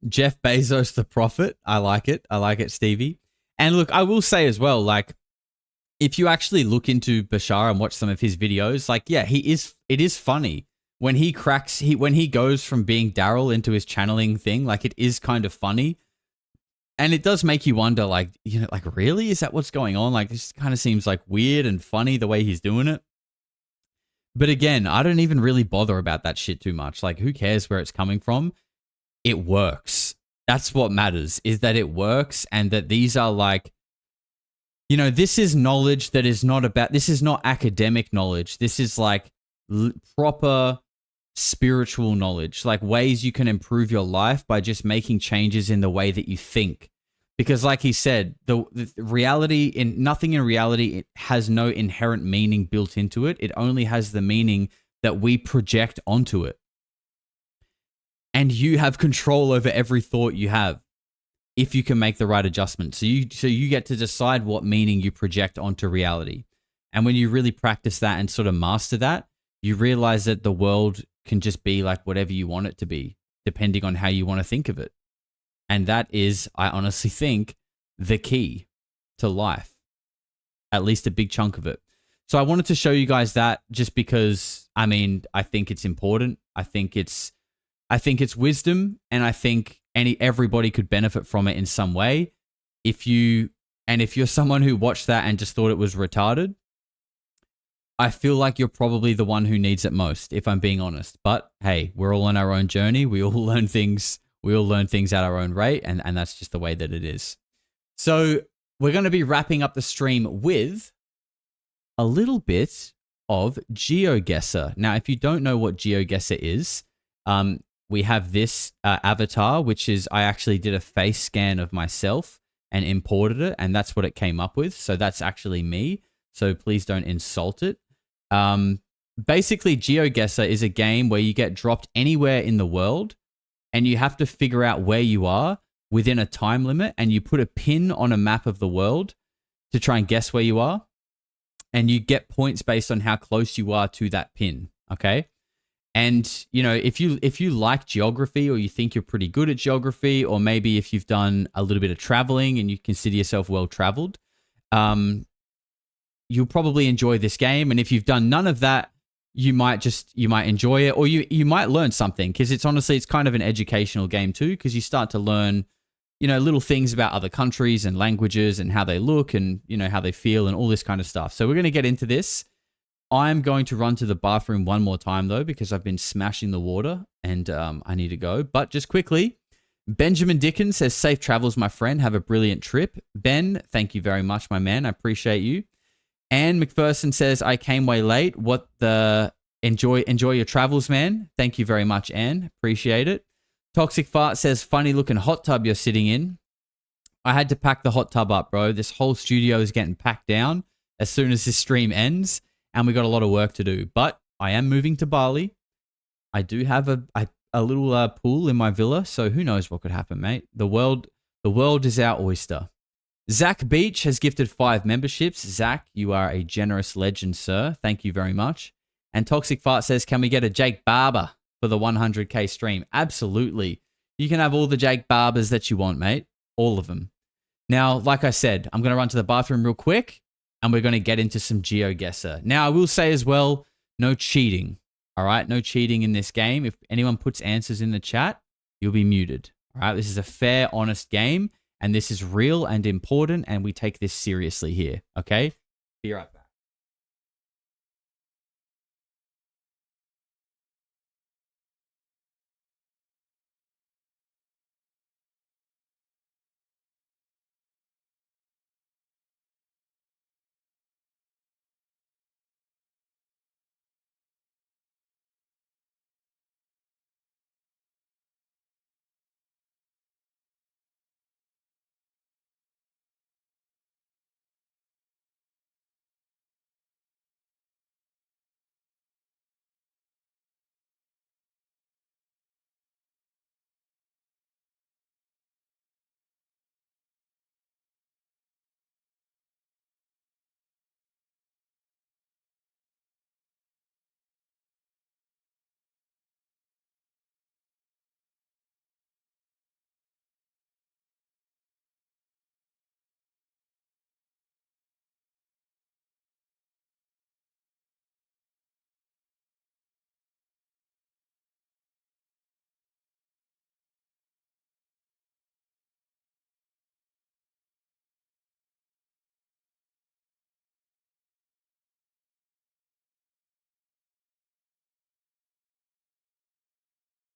Jeff Bezos, the prophet. I like it. I like it, Stevie. And look, I will say as well, like, if you actually look into Bashar and watch some of his videos, like, yeah, it is funny. When he when he goes from being Daryl into his channeling thing, like, it is kind of funny. And it does make you wonder, like, you know, like, really? Is that what's going on? Like, this kind of seems like weird and funny the way he's doing it. But again, I don't even really bother about that shit too much. Like, who cares where it's coming from? It works. That's what matters, is that it works, and that these are like, you know, this is knowledge that is not about, this is not academic knowledge. This is like proper spiritual knowledge, like ways you can improve your life by just making changes in the way that you think. Because like he said, the reality, nothing in reality, it has no inherent meaning built into it. It only has the meaning that we project onto it. And you have control over every thought you have, if you can make the right adjustment. So you get to decide what meaning you project onto reality. And when you really practice that and sort of master that, you realize that the world can just be like whatever you want it to be, depending on how you want to think of it. And that is, I honestly think, the key to life, at least a big chunk of it. So I wanted to show you guys that, just because, I mean, I think it's important. I think it's wisdom, and I think everybody could benefit from it in some way. If you're someone who watched that and just thought it was retarded, I feel like you're probably the one who needs it most, if I'm being honest. But hey, we're all on our own journey. We all learn things. We all learn things at our own rate, and that's just the way that it is. So we're going to be wrapping up the stream with a little bit of Geoguessr. Now, if you don't know what Geoguessr is, we have this avatar, which is, I actually did a face scan of myself and imported it, and that's what it came up with. So that's actually me. So please don't insult it. Basically, Geoguessr is a game where you get dropped anywhere in the world, and you have to figure out where you are within a time limit, and you put a pin on a map of the world to try and guess where you are. And you get points based on how close you are to that pin, okay? And, you know, if you like geography, or you think you're pretty good at geography, or maybe if you've done a little bit of traveling and you consider yourself well-traveled, you'll probably enjoy this game. And if you've done none of that, you might enjoy it, or you might learn something, because it's kind of an educational game too, because you start to learn, little things about other countries and languages and how they look and, how they feel and all this kind of stuff. So we're going to get into this. I'm going to run to the bathroom one more time though, because I've been smashing the water and I need to go. But just quickly, Benjamin Dickens says, safe travels, my friend. Have a brilliant trip. Ben, thank you very much, my man. I appreciate you. Anne McPherson says, I came way late. Enjoy your travels, man. Thank you very much, Anne. Appreciate it. Toxic Fart says, funny looking hot tub you're sitting in. I had to pack the hot tub up, bro. This whole studio is getting packed down as soon as this stream ends, and we got a lot of work to do. But I am moving to Bali. I do have a little pool in my villa, so who knows what could happen, mate. The world is our oyster. Zach Beach has gifted 5 memberships. Zach, you are a generous legend, sir. Thank you very much. And Toxic Fart says, can we get a Jake Barber for the 100K stream? Absolutely. You can have all the Jake Barbers that you want, mate. All of them. Now, like I said, I'm going to run to the bathroom real quick, and we're going to get into some Geoguessr. Now, I will say as well, no cheating. All right? No cheating in this game. If anyone puts answers in the chat, you'll be muted. All right? This is a fair, honest game. And this is real and important, and we take this seriously here, okay? Be right back.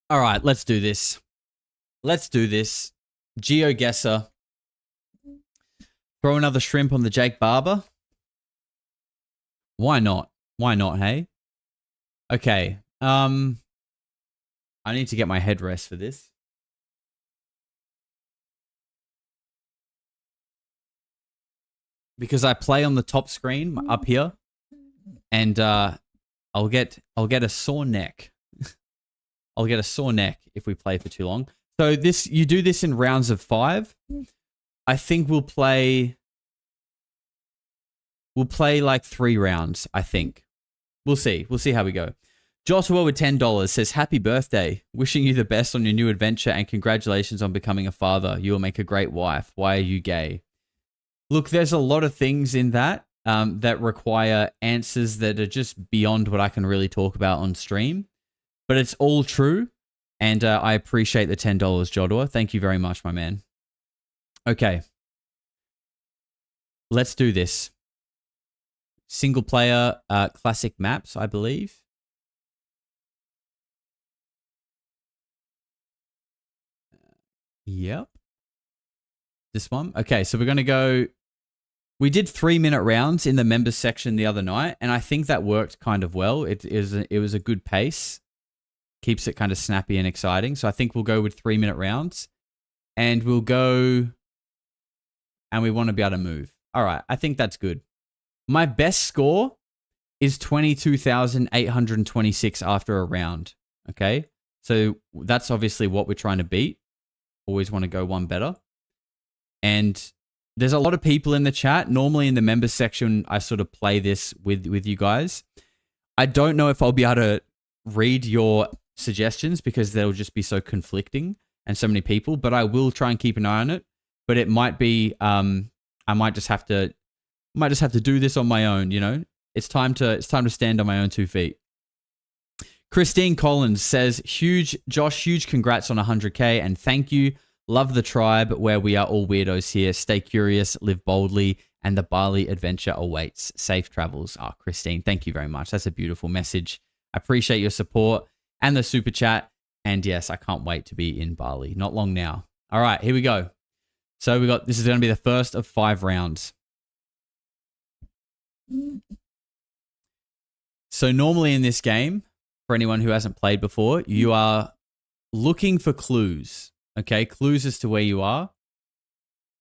All right, let's do this. Let's do this. Geoguessr. Throw another shrimp on the Jake Barber. Why not? Why not, hey? Okay. I need to get my headrest for this. Because I play on the top screen up here, and I'll get a sore neck. I'll get a sore neck if we play for too long. So you do this in rounds of 5. I think we'll play like 3 rounds, I think. We'll see. We'll see how we go. Joshua with $10 says, happy birthday. Wishing you the best on your new adventure and congratulations on becoming a father. You will make a great wife. Why are you gay? Look, there's a lot of things in that that require answers that are just beyond what I can really talk about on stream. But it's all true, and I appreciate the $10, Jodua. Thank you very much, my man. Okay. Let's do this. Single player classic maps, I believe. Yep. This one? Okay, so we're going to go... We did 3-minute rounds in the members section the other night, and I think that worked kind of well. It was a good pace. Keeps it kind of snappy and exciting. So I think we'll go with 3-minute rounds. And we'll go... And we want to be able to move. All right, I think that's good. My best score is 22,826 after a round. Okay? So that's obviously what we're trying to beat. Always want to go one better. And there's a lot of people in the chat. Normally in the members section, I sort of play this with you guys. I don't know if I'll be able to read your suggestions because they'll just be so conflicting and so many people, but I will try and keep an eye on it. But it might be, I might just have to Might just have to do this on my own, you know? It's time to stand on my own 2 feet. Christine Collins says, huge congrats on 100K and thank you. Love the tribe where we are all weirdos here. Stay curious, live boldly, and the Bali adventure awaits. Safe travels. Oh, Christine, thank you very much. That's a beautiful message. I appreciate your support and the super chat. And yes, I can't wait to be in Bali. Not long now. All right, here we go. So this is going to be the first of 5 rounds. So normally in this game, for anyone who hasn't played before, you are looking for clues. Okay, clues as to where you are.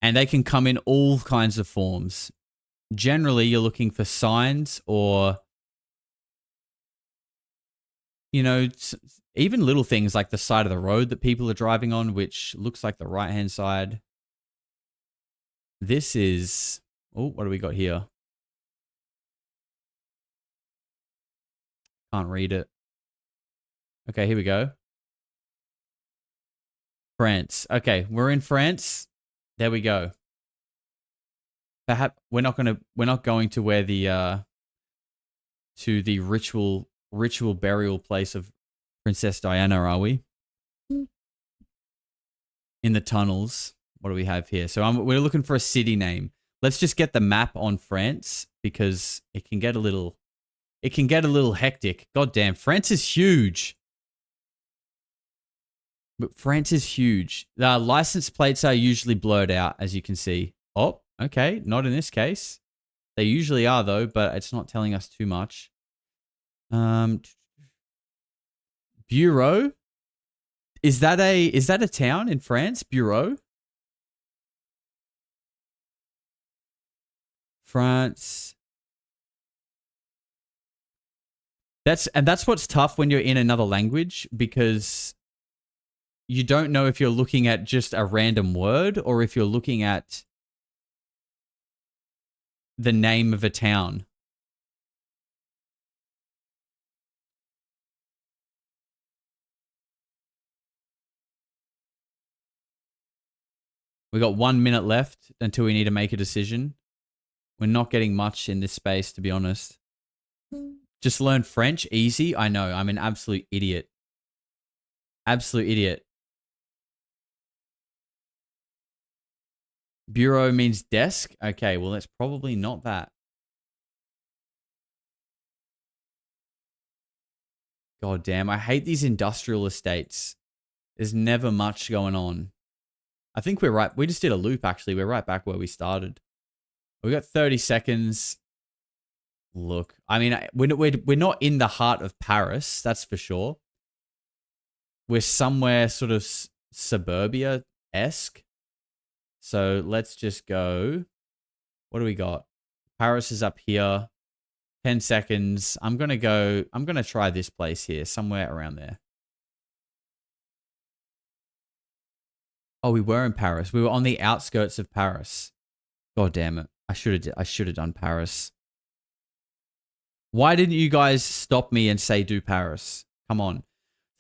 And they can come in all kinds of forms. Generally, you're looking for signs or, you know, even little things like the side of the road that people are driving on, which looks like the right-hand side. This is... Oh, what do we got here? Can't read it. Okay, here we go. France. Okay, we're in France. There we go. Perhaps we're not going to where the ritual burial place of Princess Diana, are we? In the tunnels. What do we have here? So we're looking for a city name. Let's just get the map on France because it can get a little hectic. God damn, France is huge. But France is huge. The license plates are usually blurred out, as you can see. Oh, okay. Not in this case. They usually are, though, but it's not telling us too much. Bureau? Is that a town in France? Bureau? France. That's what's tough when you're in another language, because you don't know if you're looking at just a random word or if you're looking at the name of a town. We got 1 minute left until we need to make a decision. We're not getting much in this space, to be honest. Just learn French, easy. I know, I'm an absolute idiot. Absolute idiot. Bureau means desk? Okay, well, it's probably not that. God damn, I hate these industrial estates. There's never much going on. I think we're right. We just did a loop, actually. We're right back where we started. We got 30 seconds. Look, I mean, we're not in the heart of Paris, that's for sure. We're somewhere sort of suburbia-esque. So let's just go. What do we got? Paris is up here. 10 seconds. I'm going to try this place here, somewhere around there. Oh, we were in Paris. We were on the outskirts of Paris. God damn it. I should have done Paris. Why didn't you guys stop me and say do Paris? Come on.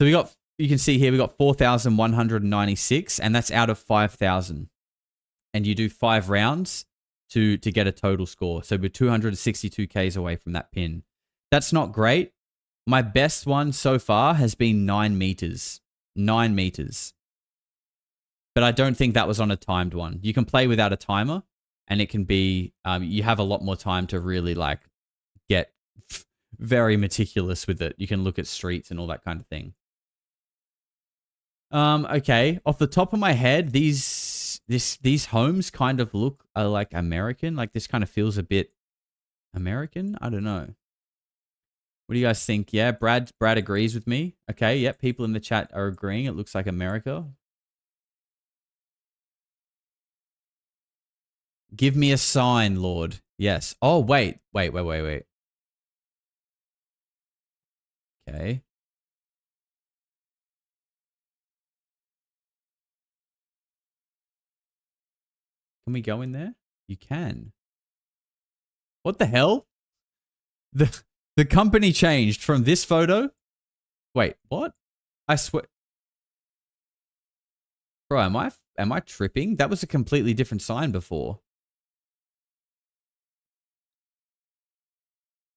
So you can see here, we got 4,196, and that's out of 5,000. And you do 5 rounds to get a total score. So we're 262 Ks away from that pin. That's not great. My best one so far has been 9 meters. 9 meters. But I don't think that was on a timed one. You can play without a timer, and it can be, you have a lot more time to really like get very meticulous with it. You can look at streets and all that kind of thing. Okay, off the top of my head, these homes kind of look like American. Like this kind of feels a bit American. I don't know. What do you guys think? Yeah, Brad agrees with me. Okay, yep, people in the chat are agreeing. It looks like America. Give me a sign, Lord. Yes. Oh, wait. Okay. Can we go in there? You can. What the hell? The company changed from this photo? Wait, what? I swear. Bro, am I tripping? That was a completely different sign before.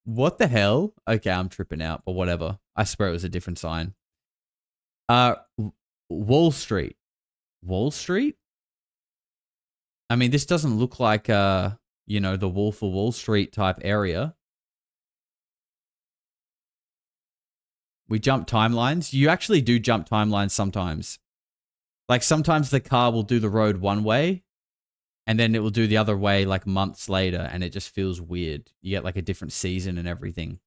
What the hell? Okay, I'm tripping out, but whatever. I swear it was a different sign. Wall Street. Wall Street? I mean, this doesn't look like, you know, the Wolf of Wall Street type area. We jump timelines. You actually do jump timelines sometimes. Like sometimes the car will do the road one way and then it will do the other way like months later and it just feels weird. You get like a different season and everything.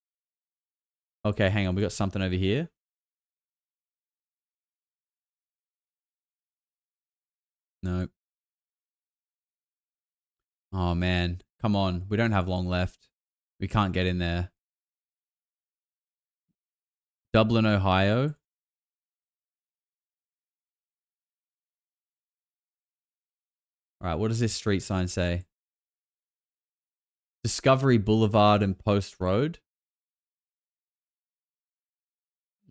Okay, hang on. We got something over here. Nope. Oh man, come on. We don't have long left. We can't get in there. Dublin, Ohio. All right, what does this street sign say? Discovery Boulevard and Post Road.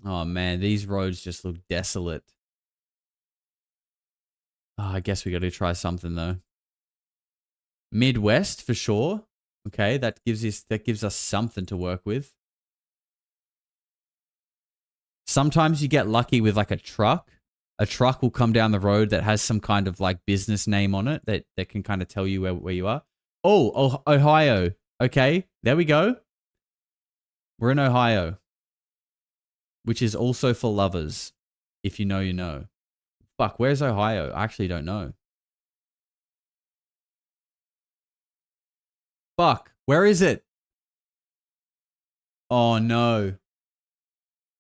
Oh man, these roads just look desolate. Oh, I guess we got to try something though. Midwest for sure. Okay, that gives us something to work with. Sometimes you get lucky with like a truck. A truck will come down the road that has some kind of like business name on it that can kind of tell you where you are. Oh, Ohio. Okay, there we go. We're in Ohio, which is also for lovers. If you know, you know. Fuck, where's Ohio? I actually don't know. Fuck, where is it? Oh no.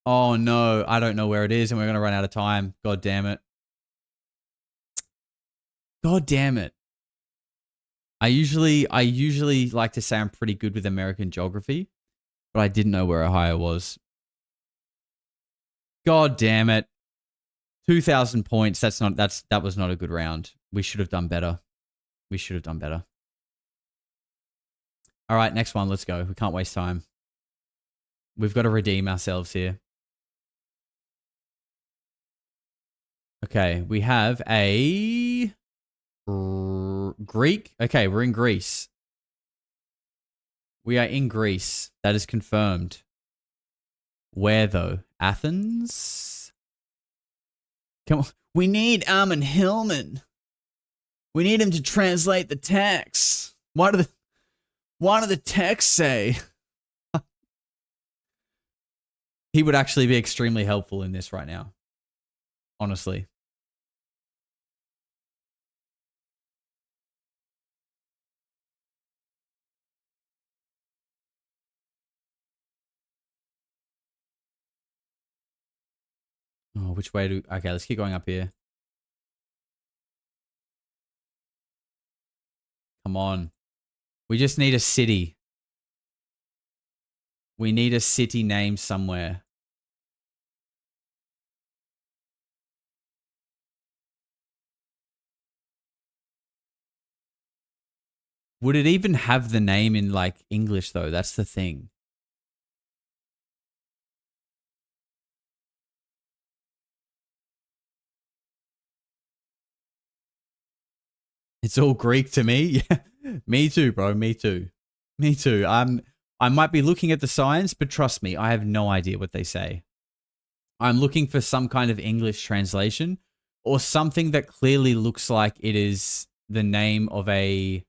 Oh no, I don't know where it is and we're going to run out of time. God damn it. God damn it. I usually like to say I'm pretty good with American geography, but I didn't know where Ohio was. God damn it. 2,000 points. That was not a good round. We should have done better. We should have done better. All right, next one. Let's go. We can't waste time. We've got to redeem ourselves here. Okay, we have a Greek. Okay, we're in Greece. We are in Greece. That is confirmed. Where though? Athens? Come on. We need Armin Hillman. We need him to translate the text. What do the texts say? He would actually be extremely helpful in this right now. Honestly. Oh, which way do... Okay, let's keep going up here. Come on. We just need a city. We need a city name somewhere. Would it even have the name in like English though? That's the thing. It's all Greek to me. Yeah. Me too, bro. Me too. Me too. I might be looking at the signs, but trust me, I have no idea what they say. I'm looking for some kind of English translation or something that clearly looks like it is the name of a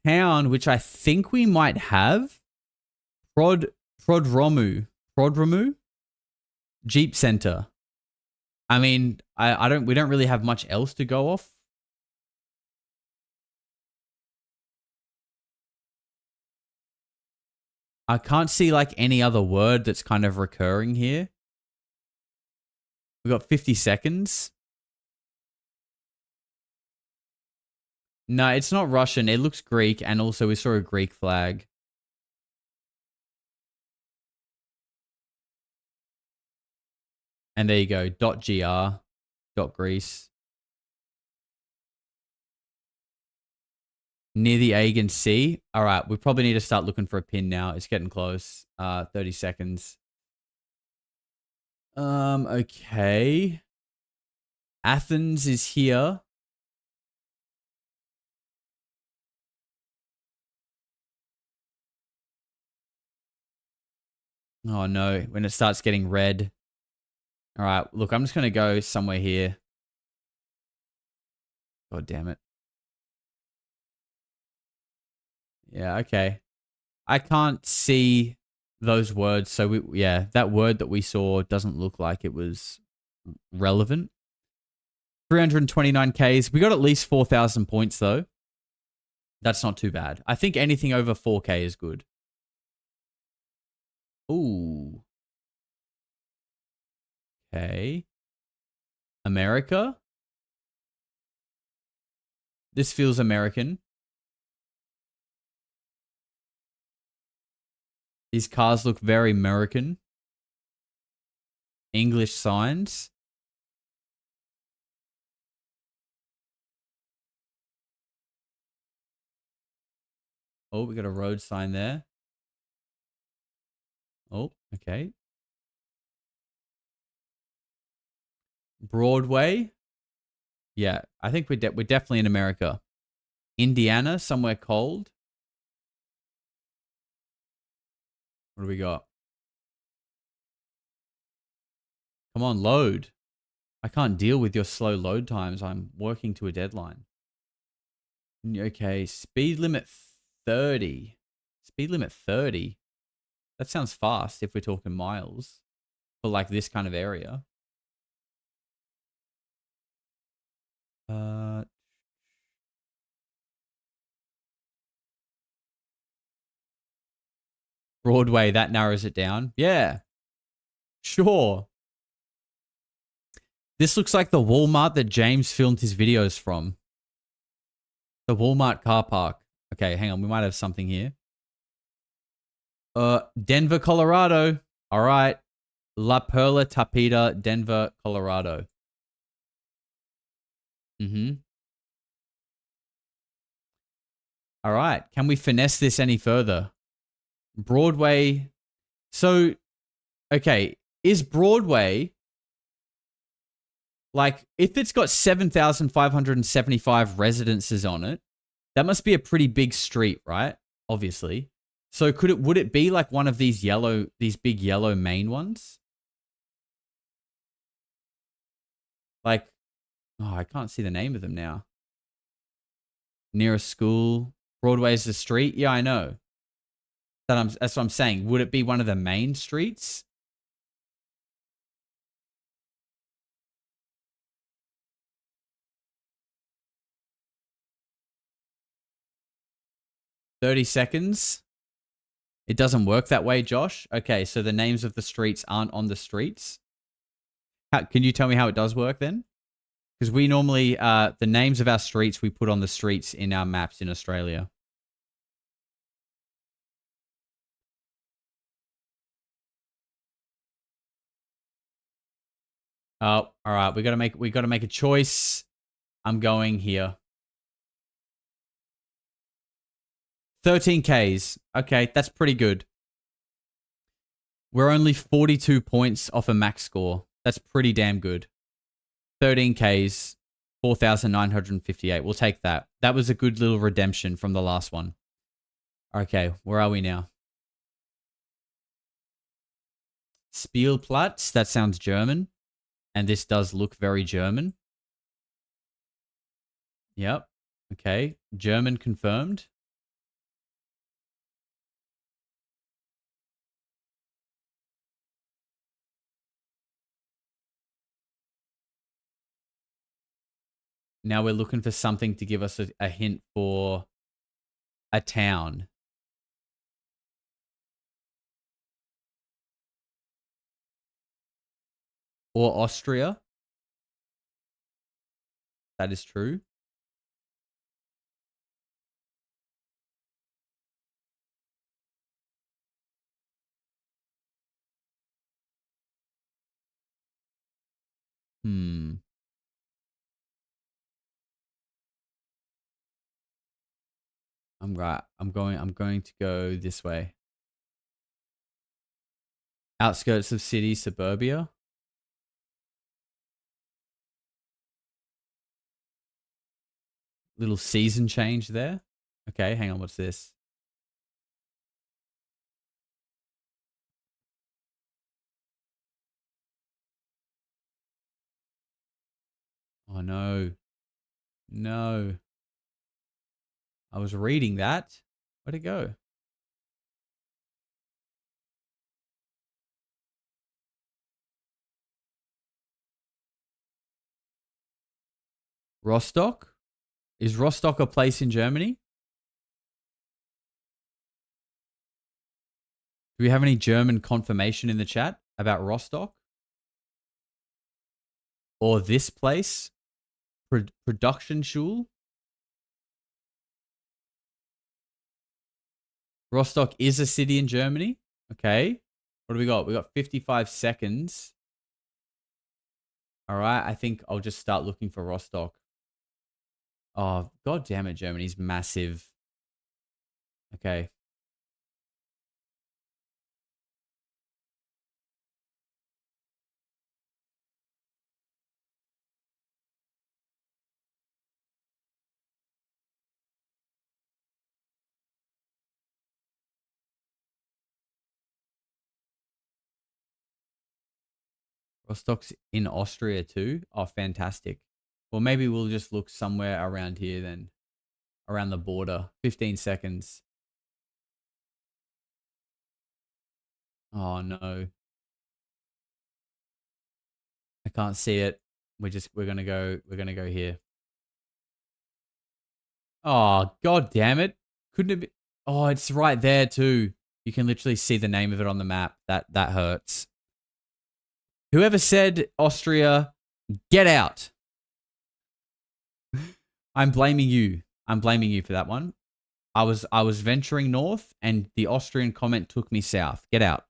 town, which I think we might have. Prodromu Jeep Center. I mean, we don't really have much else to go off. I can't see like any other word that's kind of recurring here. We've got 50 seconds. No, it's not Russian. It looks Greek, and also we saw a Greek flag. And there you go. .gr. .greece. Near the Aegean Sea. All right, we probably need to start looking for a pin now. It's getting close. 30 seconds. Okay. Athens is here. Oh no, when it starts getting red. All right, look, I'm just going to go somewhere here. God damn it. Yeah, okay. I can't see those words, so yeah, that word that we saw doesn't look like it was relevant. 329 Ks. We got at least 4,000 points though. That's not too bad. I think anything over 4K is good. Ooh. Okay. America. This feels American. These cars look very American. English signs. Oh, we got a road sign there. Oh, okay. Broadway. Yeah, I think we're definitely in America. Indiana, somewhere cold. What do we got? Come on, load. I can't deal with your slow load times. I'm working to a deadline. Okay, speed limit 30. Speed limit 30. That sounds fast if we're talking miles for like this kind of area. Broadway, that narrows it down. Yeah. Sure. This looks like the Walmart that James filmed his videos from. The Walmart car park. Okay, hang on. We might have something here. Denver, Colorado. All right. La Perla Tapeta, Denver, Colorado. All right. Can we finesse this any further? Broadway. So, okay. Is Broadway, like, if it's got 7,575 residences on it, that must be a pretty big street, right? Obviously. So would it be like one of these big yellow main ones? Like, oh, I can't see the name of them now. Nearest school. Broadway's the street. Yeah, I know. That's what I'm saying. Would it be one of the main streets? "30 seconds. It doesn't work that way, Josh. Okay, so the names of the streets aren't on the streets. Can you tell me how it does work then? Because we normally, the names of our streets, we put on the streets in our maps in Australia. Oh, all right. We gotta make a choice. I'm going here. 13 Ks. Okay, that's pretty good. We're only 42 points off a max score. That's pretty damn good. 13 Ks, 4,958. We'll take that. That was a good little redemption from the last one. Okay, where are we now? Spielplatz. That sounds German. And this does look very German. Yep. Okay. German confirmed. Now we're looking for something to give us a hint for a town. Or Austria. That is true. I'm going to go this way. Outskirts of city, suburbia. Little season change there. Okay, hang on, what's this? Oh, no. No. I was reading that. Where'd it go? Rostock? Is Rostock a place in Germany? Do we have any German confirmation in the chat about Rostock? Or this place? Production Schule? Rostock is a city in Germany. Okay. What do we got? We got 55 seconds. All right. I think I'll just start looking for Rostock. Oh, God damn it. Germany's massive. Okay. Rostock's in Austria too. Oh, fantastic. Well, maybe we'll just look somewhere around here then. Around the border. 15 seconds. Oh, no. I can't see it. We're going to go here. Oh, God damn it. Couldn't it be? Oh, it's right there too. You can literally see the name of it on the map. That hurts. Whoever said Austria, get out. I'm blaming you. I'm blaming you for that one. I was venturing north and the Austrian comment took me south. Get out.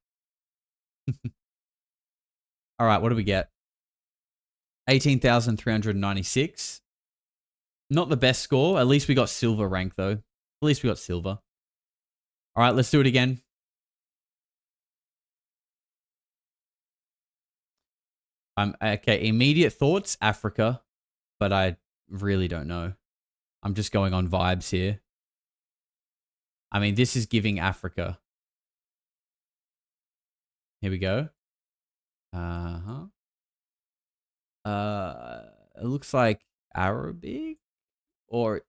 All right, what do we get? 18,396. Not the best score. At least we got silver rank though. At least we got silver. All right, let's do it again. Okay, immediate thoughts, Africa, but I really don't know. I'm just going on vibes here. I mean, this is giving Africa. Here we go. It looks like Arabic or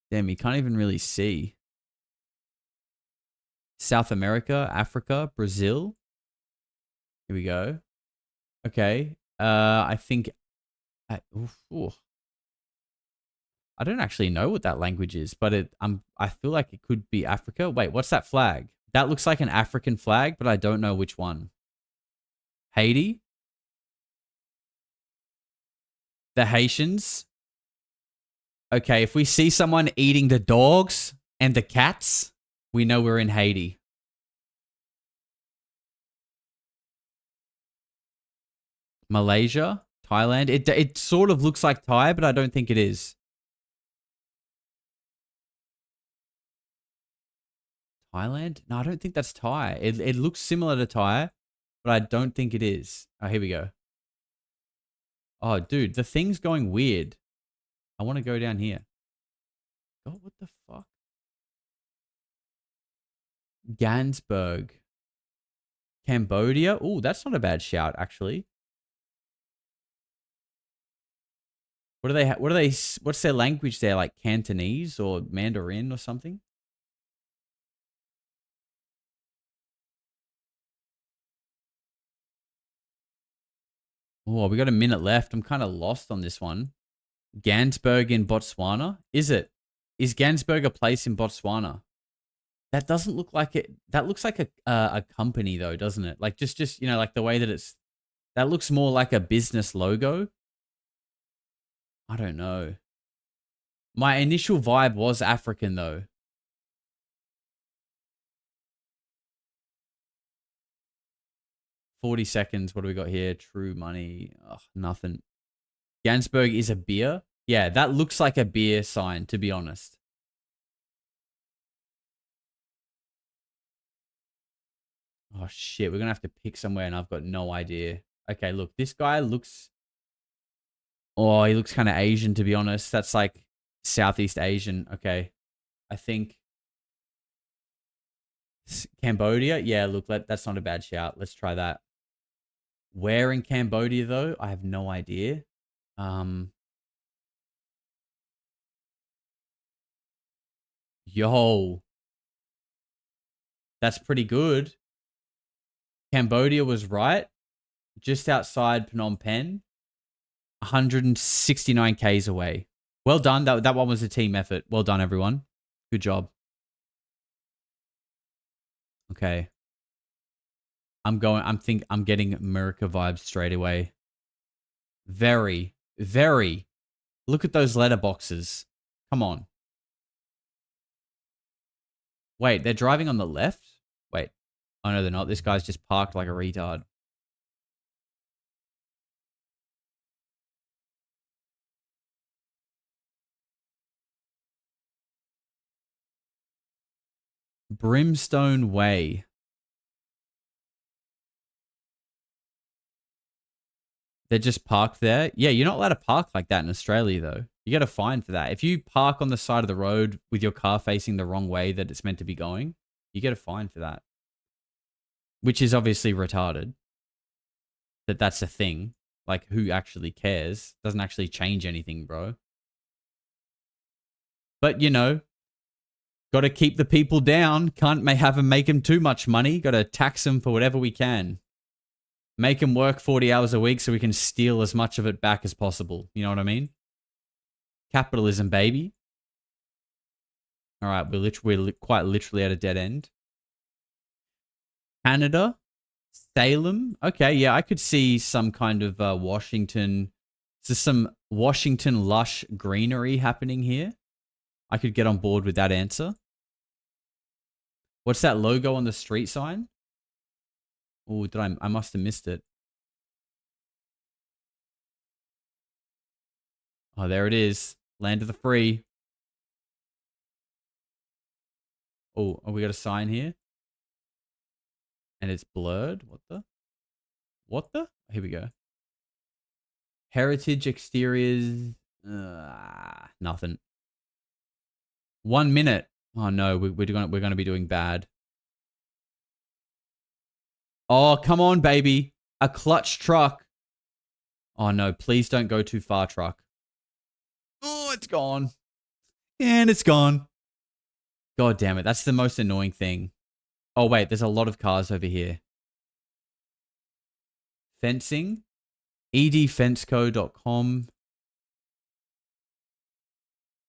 damn, you can't even really see. South America, Africa, Brazil. Here we go. Okay. I think I don't actually know what that language is, but I feel like it could be Africa. Wait, what's that flag? That looks like an African flag, but I don't know which one. Haiti? The Haitians? Okay, if we see someone eating the dogs and the cats, we know we're in Haiti. Malaysia? Thailand? It sort of looks like Thai, but I don't think it is. Thailand? No, I don't think that's Thai. It looks similar to Thai, but I don't think it is. Oh, here we go. Oh, dude, the thing's going weird. I want to go down here. Oh, what the fuck? Gansberg. Cambodia? Oh, that's not a bad shout, actually. What are they, what's their language there? Like Cantonese or Mandarin or something? Oh, we got a minute left. I'm kind of lost on this one. Gansberg in Botswana? Is it? Is Gansberg a place in Botswana? That doesn't look like it. That looks like a company though, doesn't it? Like just, you know, like the way that it's, that looks more like a business logo. I don't know. My initial vibe was African though. $40 seconds. What do we got here? True money. Ugh, nothing. Gansberg is a beer. Yeah, that looks like a beer sign, to be honest. Oh, shit. We're going to have to pick somewhere, and I've got no idea. Okay, look. This guy looks... Oh, he looks kind of Asian, to be honest. That's like Southeast Asian. Okay. I think... Cambodia? Yeah, look, that's not a bad shout. Let's try that. Where in Cambodia, though? I have no idea. Yo. That's pretty good. Cambodia was right. Just outside Phnom Penh. 169 Ks away. Well done. That one was a team effort. Well done, everyone. Good job. Okay. I'm getting America vibes straight away. Very, very. Look at those letterboxes. Come on. Wait, they're driving on the left? Wait. Oh, no, they're not. This guy's just parked like a retard. Brimstone Way. They're just parked there. Yeah, you're not allowed to park like that in Australia, though. You get a fine for that. If you park on the side of the road with your car facing the wrong way that it's meant to be going, you get a fine for that. Which is obviously retarded. That's a thing. Like, who actually cares? Doesn't actually change anything, bro. But, you know, got to keep the people down. Can't have them make them too much money. Got to tax them for whatever we can. Make them work 40 hours a week so we can steal as much of it back as possible. You know what I mean? Capitalism, baby. All right, we're quite literally at a dead end. Canada, Salem. Okay, yeah, I could see some kind of Washington. There's some Washington lush greenery happening here. I could get on board with that answer. What's that logo on the street sign? Oh, I must have missed it. Oh, there it is. Land of the free. Oh, we got a sign here. And it's blurred. What the? Here we go. Heritage exteriors. Nothing. 1 minute. Oh no, we're gonna be doing bad. Oh, come on, baby. A clutch truck. Oh no, please don't go too far, truck. Oh, it's gone. And it's gone. God damn it. That's the most annoying thing. Oh, wait. There's a lot of cars over here. Fencing. edfenceco.com.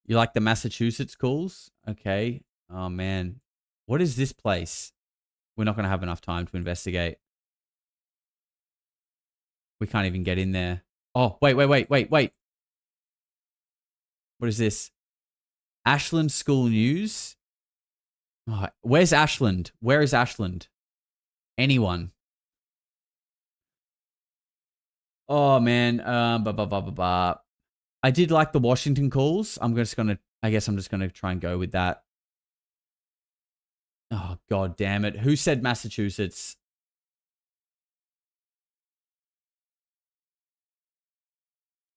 You like the Massachusetts calls? Okay. Oh, man. What is this place? We're not going to have enough time to investigate. We can't even get in there. Oh, wait. What is this? Ashland School News. Oh, where's Ashland? Where is Ashland? Anyone? Oh man. I did like the Washington calls. I guess I'm just gonna try and go with that. Oh god damn it. Who said Massachusetts?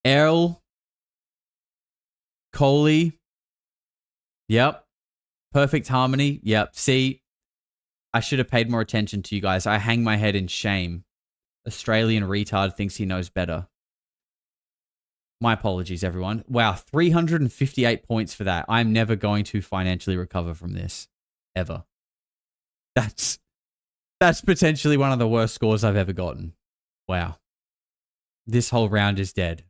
Errol. Coley. Yep. Perfect harmony. Yep. See, I should have paid more attention to you guys. I hang my head in shame. Australian retard thinks he knows better. My apologies, everyone. Wow, 358 points for that. I'm never going to financially recover from this. Ever. That's potentially one of the worst scores I've ever gotten. Wow. This whole round is dead.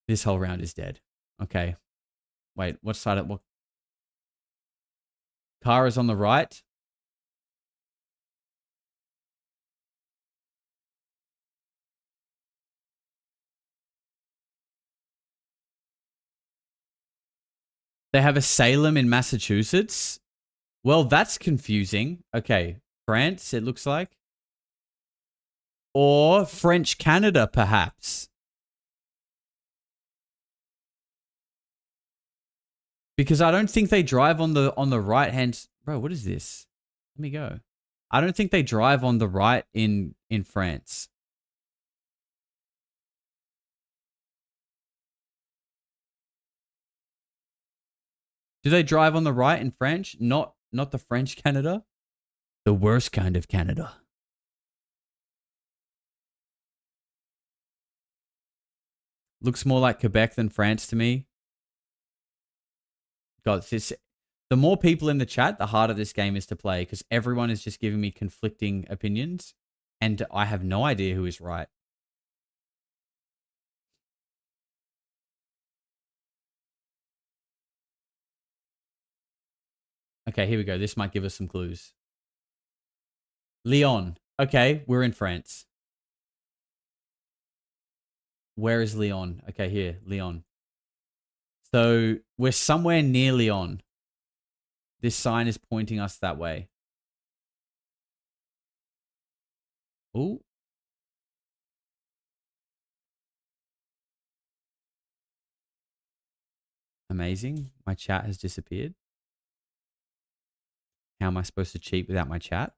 This whole round is dead. Okay. Wait, what side of what? Car is on the right. They have a Salem in Massachusetts. Well, that's confusing. Okay, France, it looks like. Or French Canada, perhaps. Because I don't think they drive on the right hand. Bro, what is this? Let me go. I don't think they drive on the right in France. Do they drive on the right in French? Not the French Canada. The worst kind of Canada. Looks more like Quebec than France to me. God, the more people in the chat, the harder this game is to play because everyone is just giving me conflicting opinions and I have no idea who is right. Okay, here we go. This might give us some clues. Lyon. Okay, we're in France. Where is Lyon? Okay, here, Lyon. So we're somewhere near Lyon. This sign is pointing us that way. Ooh. Amazing. My chat has disappeared. How am I supposed to cheat without my chat?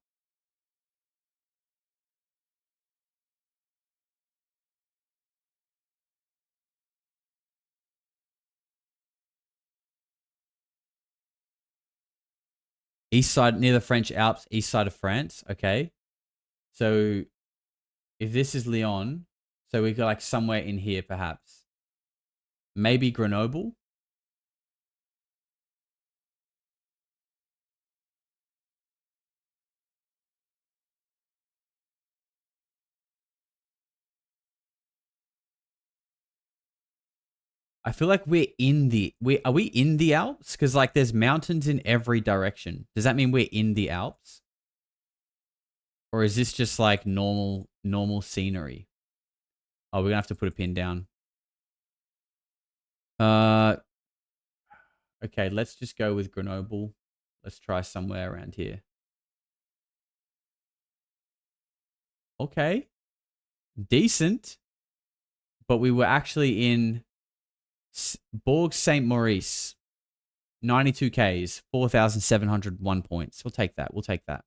East side, near the French Alps, east side of France. Okay. So if this is Lyon, so we go like somewhere in here perhaps. Maybe Grenoble. I feel like we're in the are we in the Alps? Because like there's mountains in every direction. Does that mean we're in the Alps? Or is this just like normal scenery? Oh, we're gonna have to put a pin down. Okay, let's just go with Grenoble. Let's try somewhere around here. Okay. Decent. But we were actually in Bourg Saint Maurice. 92 Ks, 4,701 points. We'll take that. We'll take that.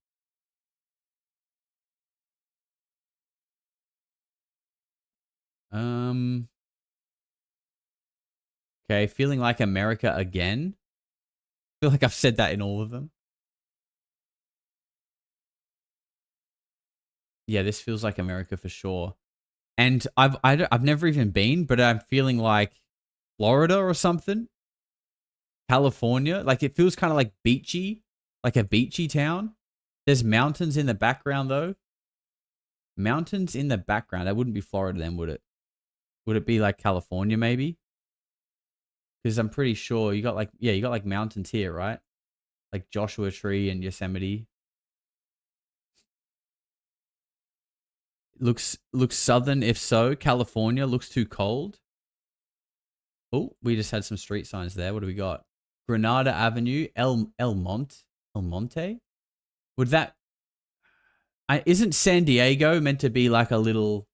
Okay, feeling like America again. I feel like I've said that in all of them. Yeah, this feels like America for sure. And I've never even been, but I'm feeling like Florida or something. California, like it feels kind of like beachy, like a beachy town. There's mountains in the background though. Mountains in the background. That wouldn't be Florida then, would it? Would it be like California maybe? Because I'm pretty sure you got like, yeah, you got like mountains here, right? Like Joshua Tree and Yosemite. Looks southern if so. California looks too cold. Oh, we just had some street signs there. What do we got? Granada Avenue, El Monte? Would that... isn't San Diego meant to be like a little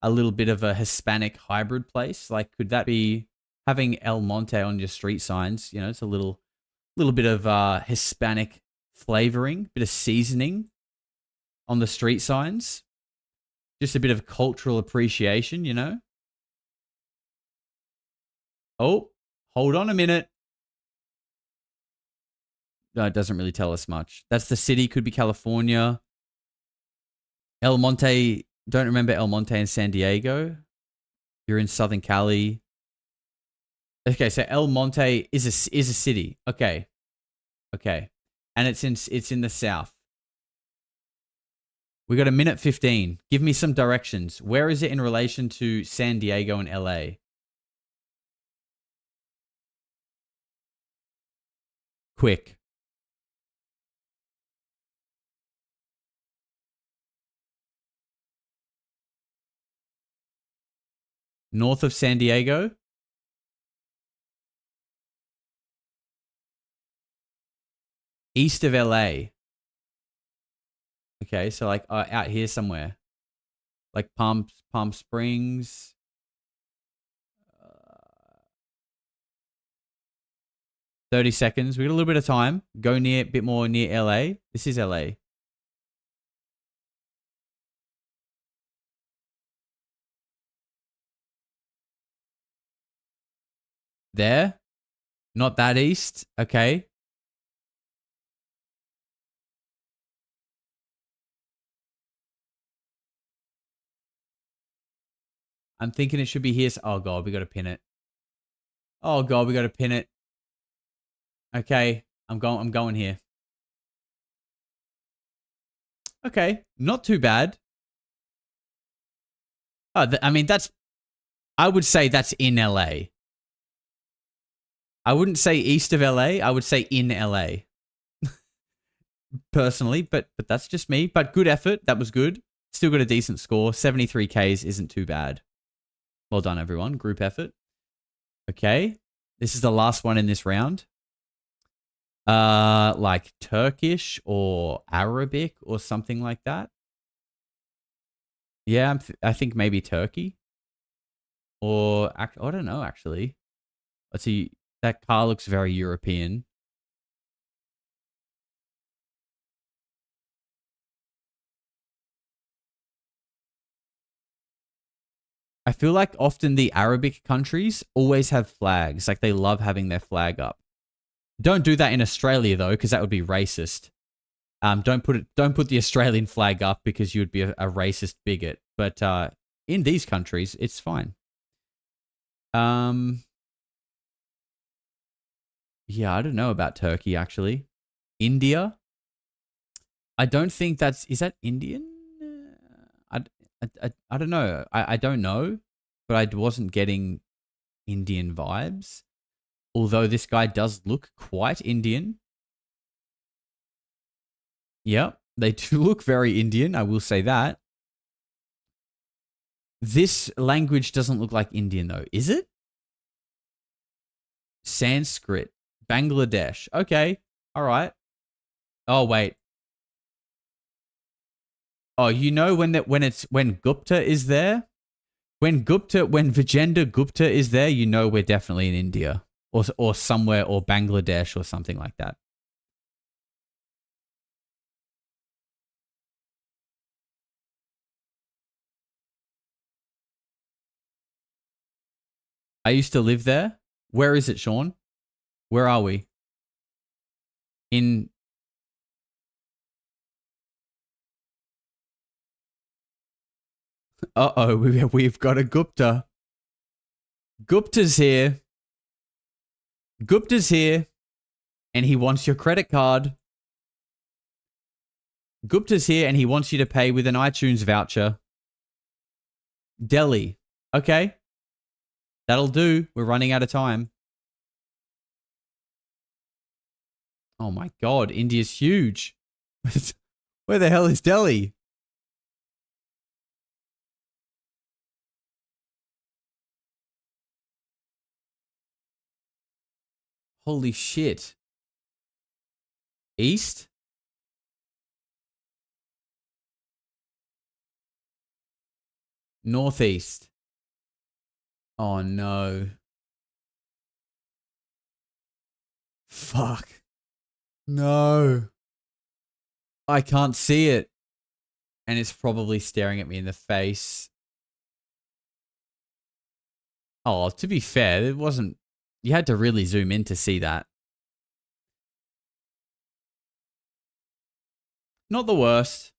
bit of a Hispanic hybrid place? Like, could that be having El Monte on your street signs? You know, it's a little bit of Hispanic flavoring, bit of seasoning on the street signs. Just a bit of cultural appreciation, you know? Oh, hold on a minute. No, it doesn't really tell us much. That's the city. Could be California. El Monte. Don't remember El Monte in San Diego. You're in Southern Cali. Okay, so El Monte is a city. Okay. Okay. And it's in the south. We got a minute 15. Give me some directions. Where is it in relation to San Diego and LA? Quick. North of San Diego? East of LA. Okay, so like out here somewhere. Like Palm Springs. 30 seconds. We got a little bit of time. Go a bit more near LA. This is LA. There? Not that east? Okay. I'm thinking it should be here. Oh god, we got to pin it. Oh god, we got to pin it. Okay, I'm going here. Okay, not too bad. Oh, I mean, I would say that's in LA. I wouldn't say east of LA. I would say in LA. Personally, but that's just me. But good effort. That was good. Still got a decent score. 73 Ks isn't too bad. Well done, everyone. Group effort. Okay. This is the last one in this round. Like Turkish or Arabic or something like that. Yeah, I think maybe Turkey. Or, I don't know, actually. Let's see. That car looks very European. I feel like often the Arabic countries always have flags. Like they love having their flag up. Don't do that in Australia though, because that would be racist. Don't put the Australian flag up because you would be a racist bigot. But in these countries, it's fine. Yeah, I don't know about Turkey actually. India. I don't think is that Indian? I don't know. I don't know, but I wasn't getting Indian vibes. Although this guy does look quite Indian. Yep, they do look very Indian, I will say that. This language doesn't look like Indian though, is it? Sanskrit, Bangladesh. Okay, all right. Oh wait. Oh, you know when Gupta is there? When Vijender Gupta is there, you know we're definitely in India or somewhere or Bangladesh or something like that. I used to live there. Where is it, Sean? Where are we? In Uh-oh, we've got a Gupta. Gupta's here. Gupta's here. And he wants your credit card. Gupta's here and he wants you to pay with an iTunes voucher. Delhi. Okay. That'll do. We're running out of time. Oh my god, India's huge. Where the hell is Delhi? Holy shit. East? Northeast. Oh no. Fuck. No. I can't see it. And it's probably staring at me in the face. Oh, to be fair, it wasn't... You had to really zoom in to see that. Not the worst.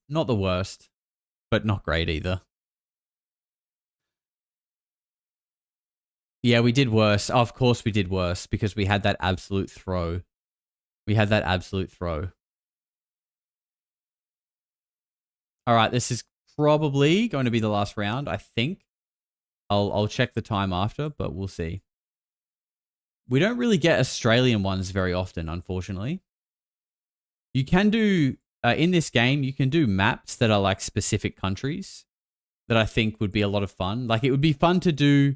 Not the worst. But not great either. Yeah, we did worse. Of course we did worse because we had that absolute throw. We had that absolute throw. All right, this is probably going to be the last round, I think. I'll check the time after, but we'll see. We don't really get Australian ones very often, unfortunately. You can do, in this game, you can do maps that are like specific countries that I think would be a lot of fun. Like it would be fun to do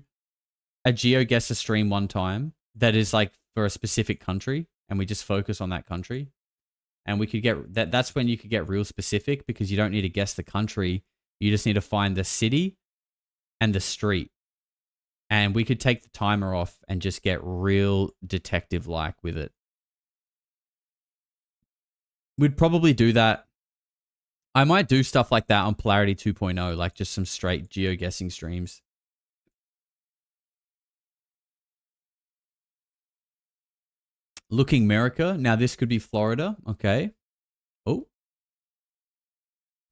a Geoguessr stream one time that is like for a specific country and we just focus on that country. And we could get, that's when you could get real specific because you don't need to guess the country. You just need to find the city and the street. And we could take the timer off and just get real detective-like with it. We'd probably do that. I might do stuff like that on Polarity 2.0, like just some straight geoguessing streams. Looking America. Now this could be Florida. Okay. Oh.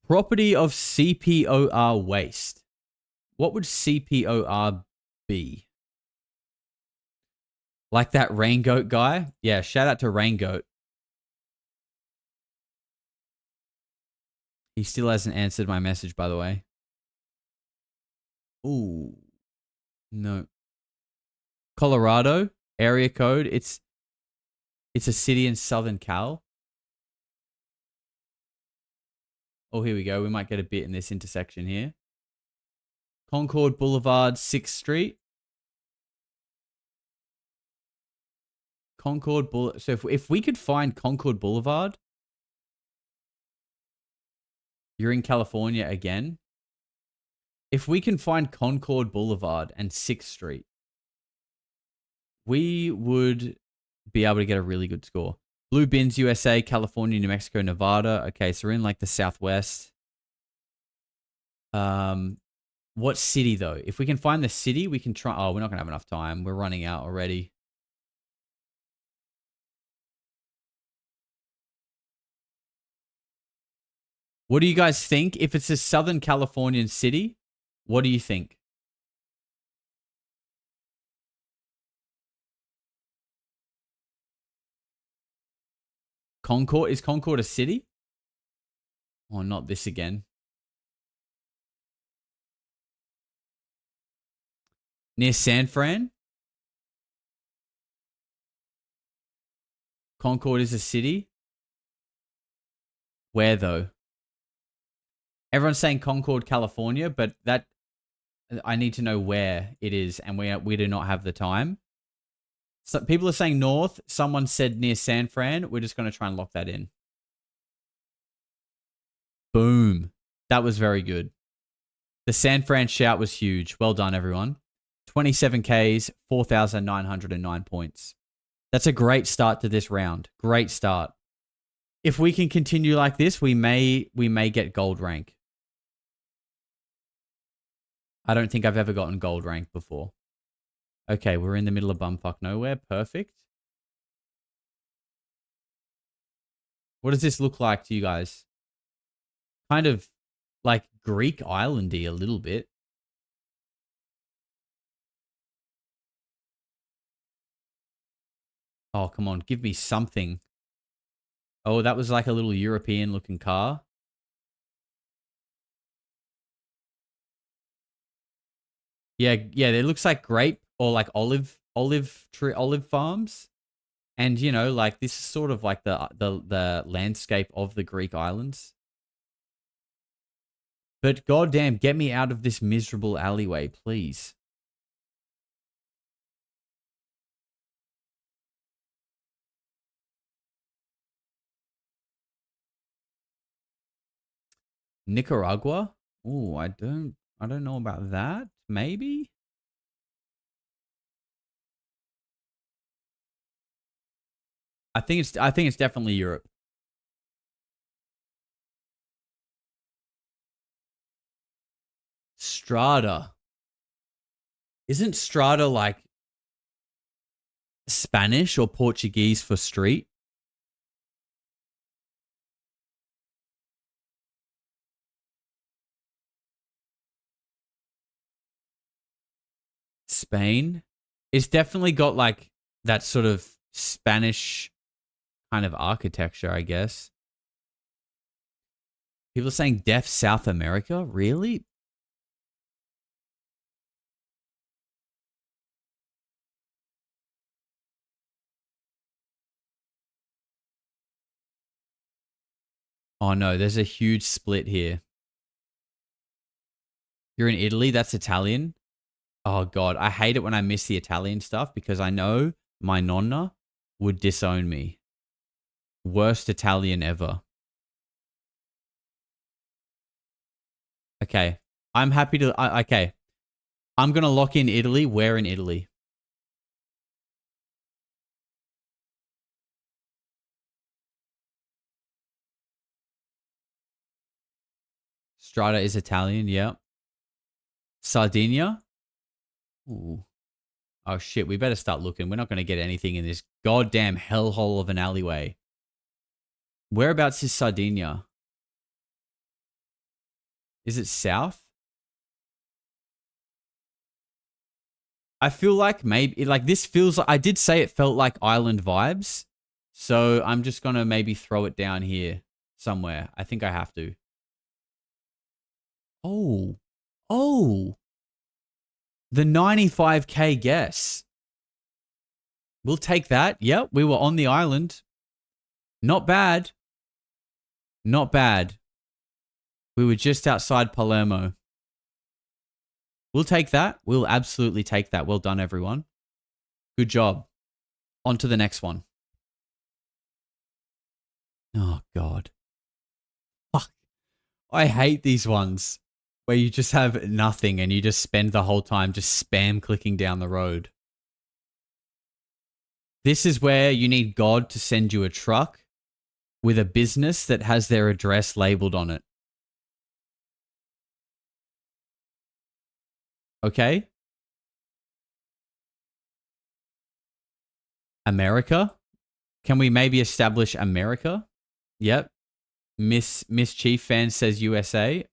Property of CPOR waste. What would CPOR be? Like that Rain Goat guy? Yeah, shout out to Rain Goat. He still hasn't answered my message, by the way. Ooh. No. Colorado area code. It's a city in Southern Cal. Oh, here we go. We might get a bit in this intersection here. Concord Boulevard, 6th Street. Concord Boulevard. So if we could find Concord Boulevard, you're in California again. If we can find Concord Boulevard and 6th Street, we would be able to get a really good score. Blue Bins, USA, California, New Mexico, Nevada. Okay, so we're in like the Southwest. What city though? If we can find the city, we can try. Oh, we're not gonna have enough time. We're running out already. What do you guys think? If it's a Southern Californian city, what do you think? Concord? Is Concord a city? Oh, not this again. Near San Fran? Concord is a city? Where though? Everyone's saying Concord, California, but that I need to know where it is, and we do not have the time. So people are saying north. Someone said near San Fran. We're just going to try and lock that in. Boom. That was very good. The San Fran shout was huge. Well done, everyone. 27 Ks, 4,909 points. That's a great start to this round. Great start. If we can continue like this, we may get gold rank. I don't think I've ever gotten gold rank before. Okay, we're in the middle of bumfuck nowhere. Perfect. What does this look like to you guys? Kind of like Greek islandy a little bit. Oh, come on. Give me something. Oh, that was like a little European looking car. Yeah, it looks like grape or like olive farms. And you know, like this is sort of like the landscape of the Greek islands. But goddamn, get me out of this miserable alleyway, please. Nicaragua? Oh, I don't know about that. Maybe? I think it's definitely Europe. Strada. Isn't Strada like Spanish or Portuguese for street? Spain. It's definitely got like that sort of Spanish kind of architecture, I guess. People are saying deaf South America? Really? Oh no, there's a huge split here. You're in Italy? That's Italian? Oh God, I hate it when I miss the Italian stuff because I know my nonna would disown me. Worst Italian ever. Okay, I'm happy to... okay, I'm going to lock in Italy. Where in Italy? Strada is Italian, yeah. Sardinia? Ooh. Oh shit, we better start looking. We're not going to get anything in this goddamn hellhole of an alleyway. Whereabouts is Sardinia? Is it south? I feel like maybe, like, this feels like, I did say it felt like island vibes. So I'm just going to maybe throw it down here somewhere. I think I have to. Oh. Oh. The 95K guess. We'll take that. Yep, we were on the island. Not bad. Not bad. We were just outside Palermo. We'll take that. We'll absolutely take that. Well done, everyone. Good job. On to the next one. Oh, God. Fuck. I hate these ones where you just have nothing and you just spend the whole time just spam clicking down the road. This is where you need God to send you a truck with a business that has their address labeled on it. Okay? America? Can we maybe establish America? Yep. Miss Chief Fan says USA.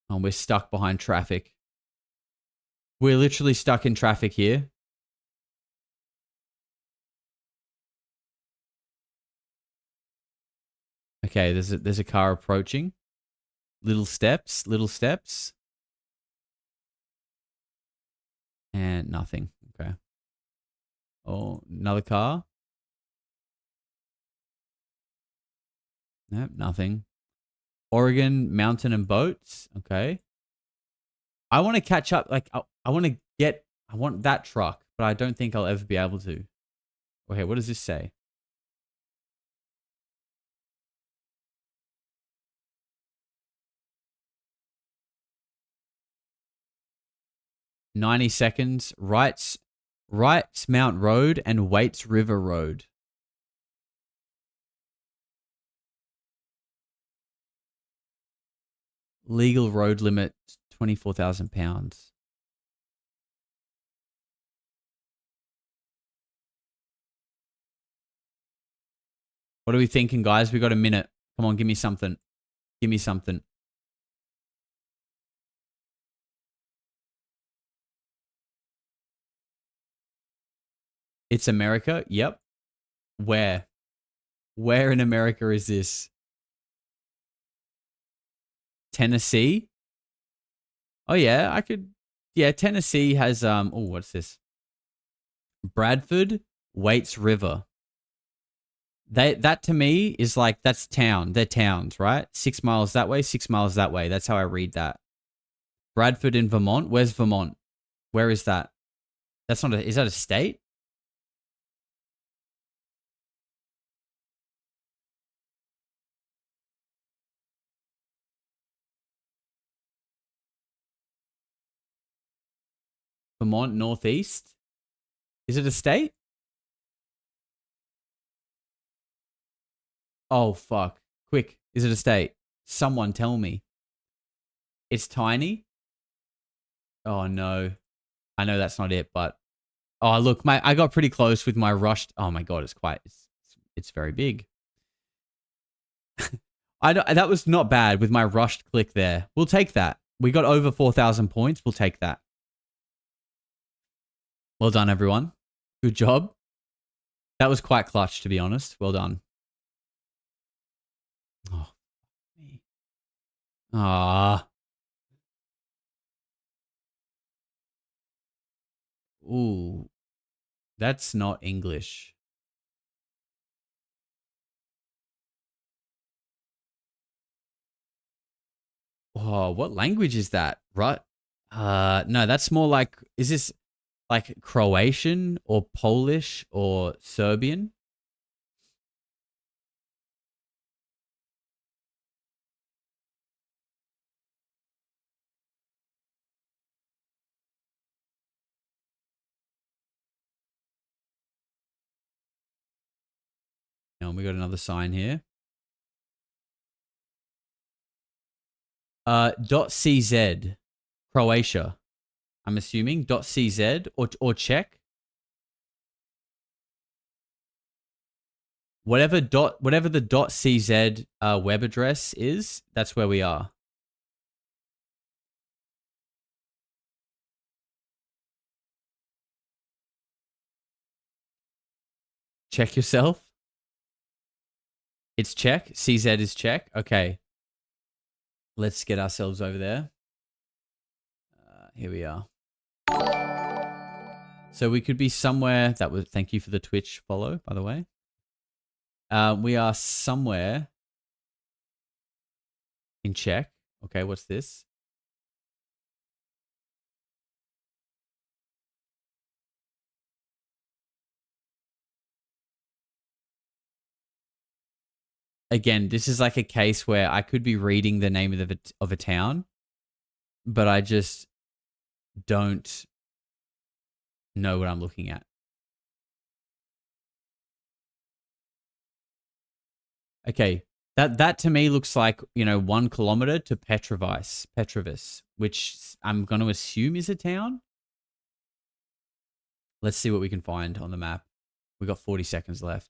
Oh, we're stuck behind traffic. We're literally stuck in traffic here. Okay, there's a car approaching. Little steps, little steps. And nothing. Okay. Oh, another car. Nope, nothing. Oregon Mountain and Boats. Okay. I want to catch up. Like, I want that truck, but I don't think I'll ever be able to. Okay, what does this say? "90 seconds. Wrights Mount Road and Waits River Road." Legal road limit, 24,000 pounds. What are we thinking, guys? We got a minute. Come on, give me something. Give me something. It's America? Yep. Where? Where in America is this? Tennessee? Oh yeah, I could. Yeah, Tennessee has oh, what's this? Bradford, Waits River. That to me is like, that's town. They're towns, right? 6 miles that way, 6 miles that way. That's how I read that. Bradford in Vermont. Where's Vermont? Where is that? That's not a, is that a state? Vermont Northeast? Is it a state? Oh, fuck. Quick. Is it a state? Someone tell me. It's tiny? Oh, no. I know that's not it, but... Oh, look, I got pretty close with my rushed... Oh, my God, it's very big. That was not bad with my rushed click there. We'll take that. We got over 4,000 points. We'll take that. Well done, everyone. Good job. That was quite clutch, to be honest. Well done. Oh, me. Ah. Ooh. That's not English. Oh, what language is that? Right? No, that's more like, is this like Croatian or Polish or Serbian? And we got another sign here. .cz, Croatia. I'm assuming .cz or Czech. Whatever the .cz web address is, that's where we are. Check yourself. It's check. CZ is check. Okay. Let's get ourselves over there. Here we are. So we could be somewhere that was, thank you for the Twitch follow, by the way. We are somewhere in check. Okay, what's this? Again, this is like a case where I could be reading the name of a town, but I just don't know what I'm looking at. Okay, that to me looks like, 1 kilometer to Petrovis, which I'm going to assume is a town. Let's see what we can find on the map. We got 40 seconds left.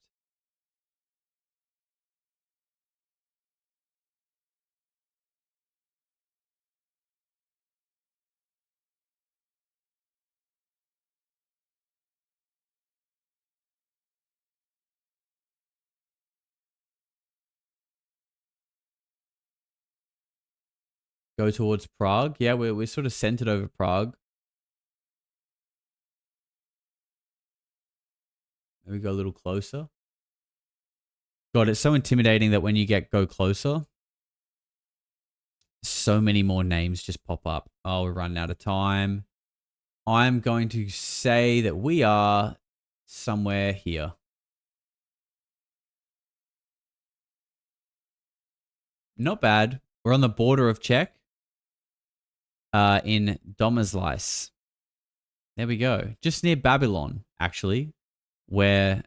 Go towards Prague. Yeah, we're sort of centered over Prague. Maybe go a little closer. God, it's so intimidating that when you go closer, so many more names just pop up. Oh, we're running out of time. I'm going to say that we are somewhere here. Not bad. We're on the border of Czech. In Domažlice. There we go. Just near Babylon, actually, where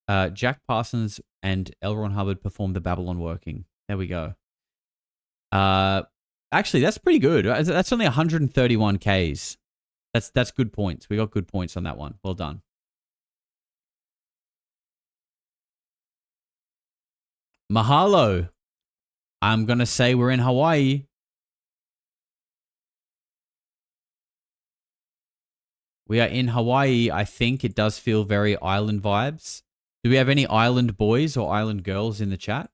Jack Parsons and L. Ron Hubbard performed the Babylon working. There we go. Actually, that's pretty good. That's only 131 Ks. That's good points. We got good points on that one. Well done. Mahalo. I'm going to say we're in Hawaii. We are in Hawaii. I think it does feel very island vibes. Do we have any island boys or island girls in the chat?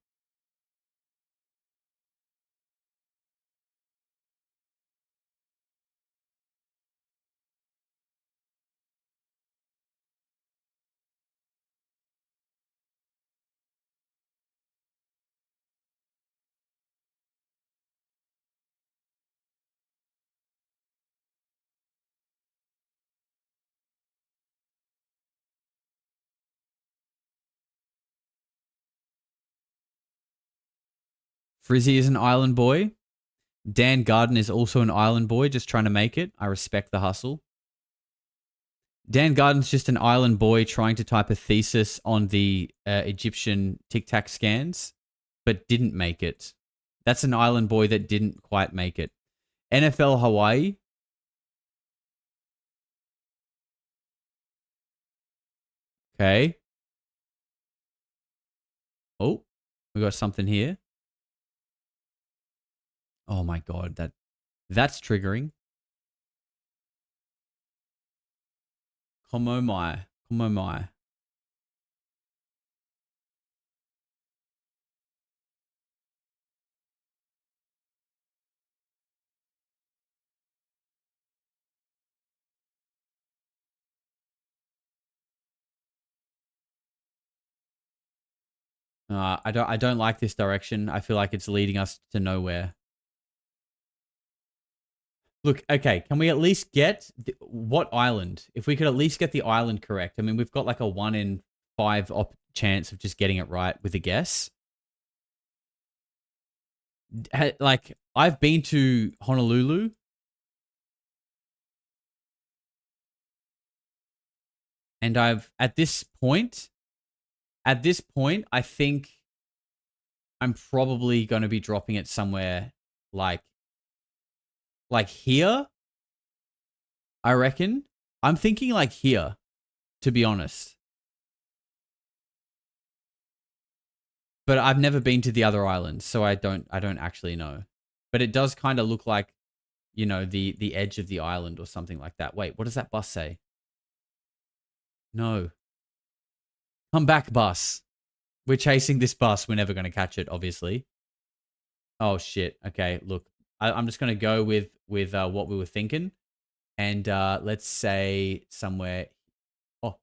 Frizzy is an island boy. Dan Garden is also an island boy, just trying to make it. I respect the hustle. Dan Garden's just an island boy trying to type a thesis on the Egyptian Tic Tac scans, but didn't make it. That's an island boy that didn't quite make it. NFL Hawaii. Okay. Oh, we got something here. Oh my God, that's triggering. Como mai. I don't like this direction. I feel like it's leading us to nowhere. Look, okay, can we at least get what island? If we could at least get the island correct. I mean, we've got like a 1 in 5 chance of just getting it right with a guess. Like, I've been to Honolulu. And at this point, I think I'm probably going to be dropping it somewhere like here, I reckon. I'm thinking like here, to be honest. But I've never been to the other islands, so I don't actually know. But it does kind of look like, the edge of the island or something like that. Wait, what does that bus say? No. Come back, bus. We're chasing this bus. We're never going to catch it, obviously. Oh, shit. Okay, look. I'm just going to go with what we were thinking. And let's say somewhere... Oh.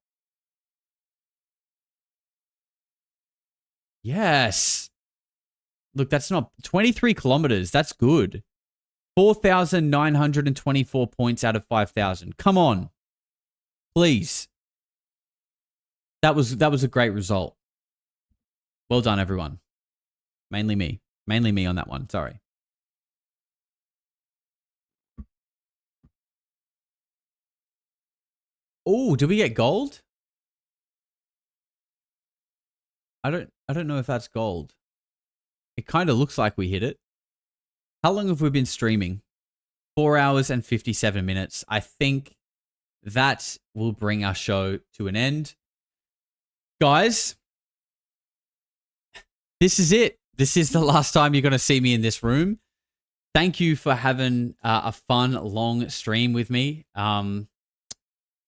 Yes. Look, that's not... 23 kilometers. That's good. 4,924 points out of 5,000. Come on. Please. That was a great result. Well done, everyone. Mainly me. Mainly me on that one. Sorry. Oh, did we get gold? I don't know if that's gold. It kind of looks like we hit it. How long have we been streaming? 4 hours and 57 minutes. I think that will bring our show to an end. Guys, this is it. This is the last time you're going to see me in this room. Thank you for having a fun, long stream with me.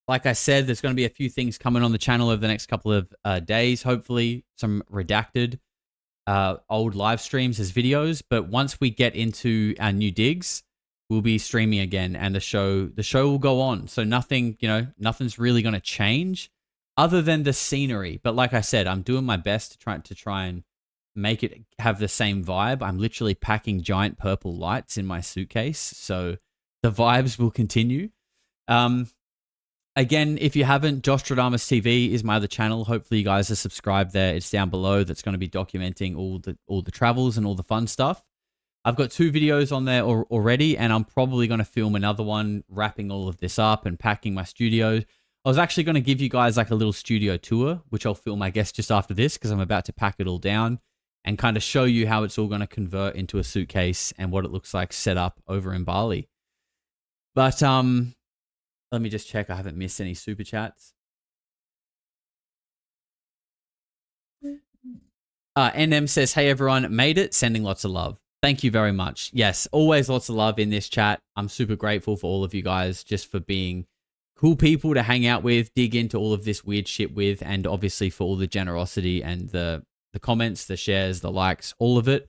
Like I said, there's going to be a few things coming on the channel over the next couple of days. Hopefully, some redacted old live streams as videos. But once we get into our new digs, we'll be streaming again, and the show will go on. So nothing, nothing's really going to change other than the scenery. But like I said, I'm doing my best to try and make it have the same vibe. I'm literally packing giant purple lights in my suitcase, so the vibes will continue. Again, if you haven't, Josh Stradamus TV is my other channel. Hopefully you guys are subscribed there. It's down below. That's going to be documenting all the travels and all the fun stuff. I've got 2 videos on there already, and I'm probably going to film another one wrapping all of this up and packing my studio. I was actually going to give you guys like a little studio tour, which I'll film, I guess, just after this, because I'm about to pack it all down and kind of show you how it's all going to convert into a suitcase and what it looks like set up over in Bali. But let me just check I haven't missed any super chats. NM says, hey everyone, made it, sending lots of love. Thank you very much. Yes, always lots of love in this chat. I'm super grateful for all of you guys just for being cool people to hang out with, dig into all of this weird shit with, and obviously for all the generosity and the comments, the shares, the likes, all of it.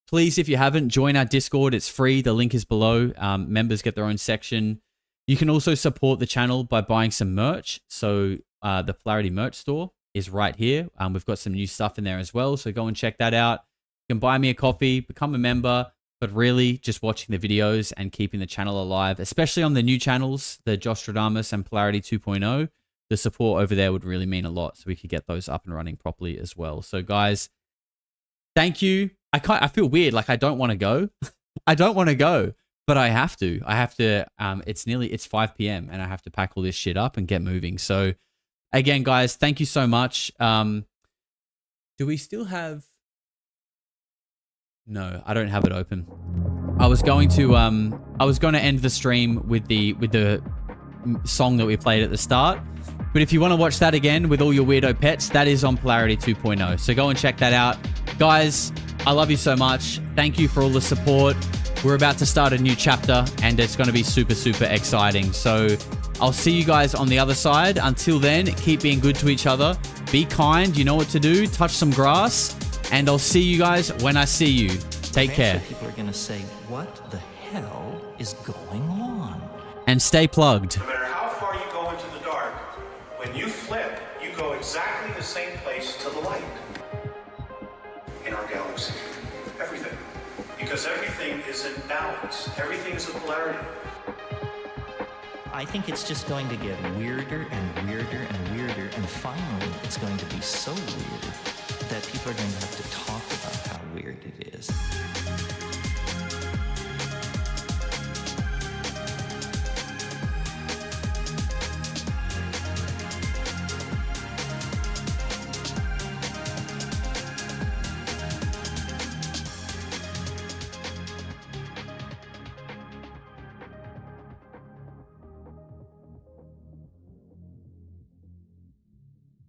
Please, if you haven't, join our Discord. It's free. The link is below. Members get their own section. You can also support the channel by buying some merch. So the Polarity merch store is right here. We've got some new stuff in there as well. So go and check that out. You can buy me a coffee, become a member, but really just watching the videos and keeping the channel alive, especially on the new channels, the Josh Stradamus and Polarity 2.0. The support over there would really mean a lot, so we could get those up and running properly as well. So guys, thank you. I feel weird, like I don't want to go. I don't want to go, but I have to. It's 5 p.m. and I have to pack all this shit up and get moving. So again, guys, thank you so much. Do we still have... No, I don't have it open. I was going to end the stream with the song that we played at the start. But if you want to watch that again with all your weirdo pets, that is on Polarity 2.0. So go and check that out. Guys, I love you so much. Thank you for all the support. We're about to start a new chapter, and it's going to be super, super exciting. So I'll see you guys on the other side. Until then, keep being good to each other. Be kind. You know what to do. Touch some grass. And I'll see you guys when I see you. Take care. People are going to say, what the hell is going on? And stay plugged. No matter how far you go into the dark, when you flip, you go exactly the same place to the light. In our galaxy. Everything. Because everything is in balance. Everything is a polarity. I think it's just going to get weirder and weirder and weirder, and finally it's going to be so weird that people are going to have to talk about how weird it is.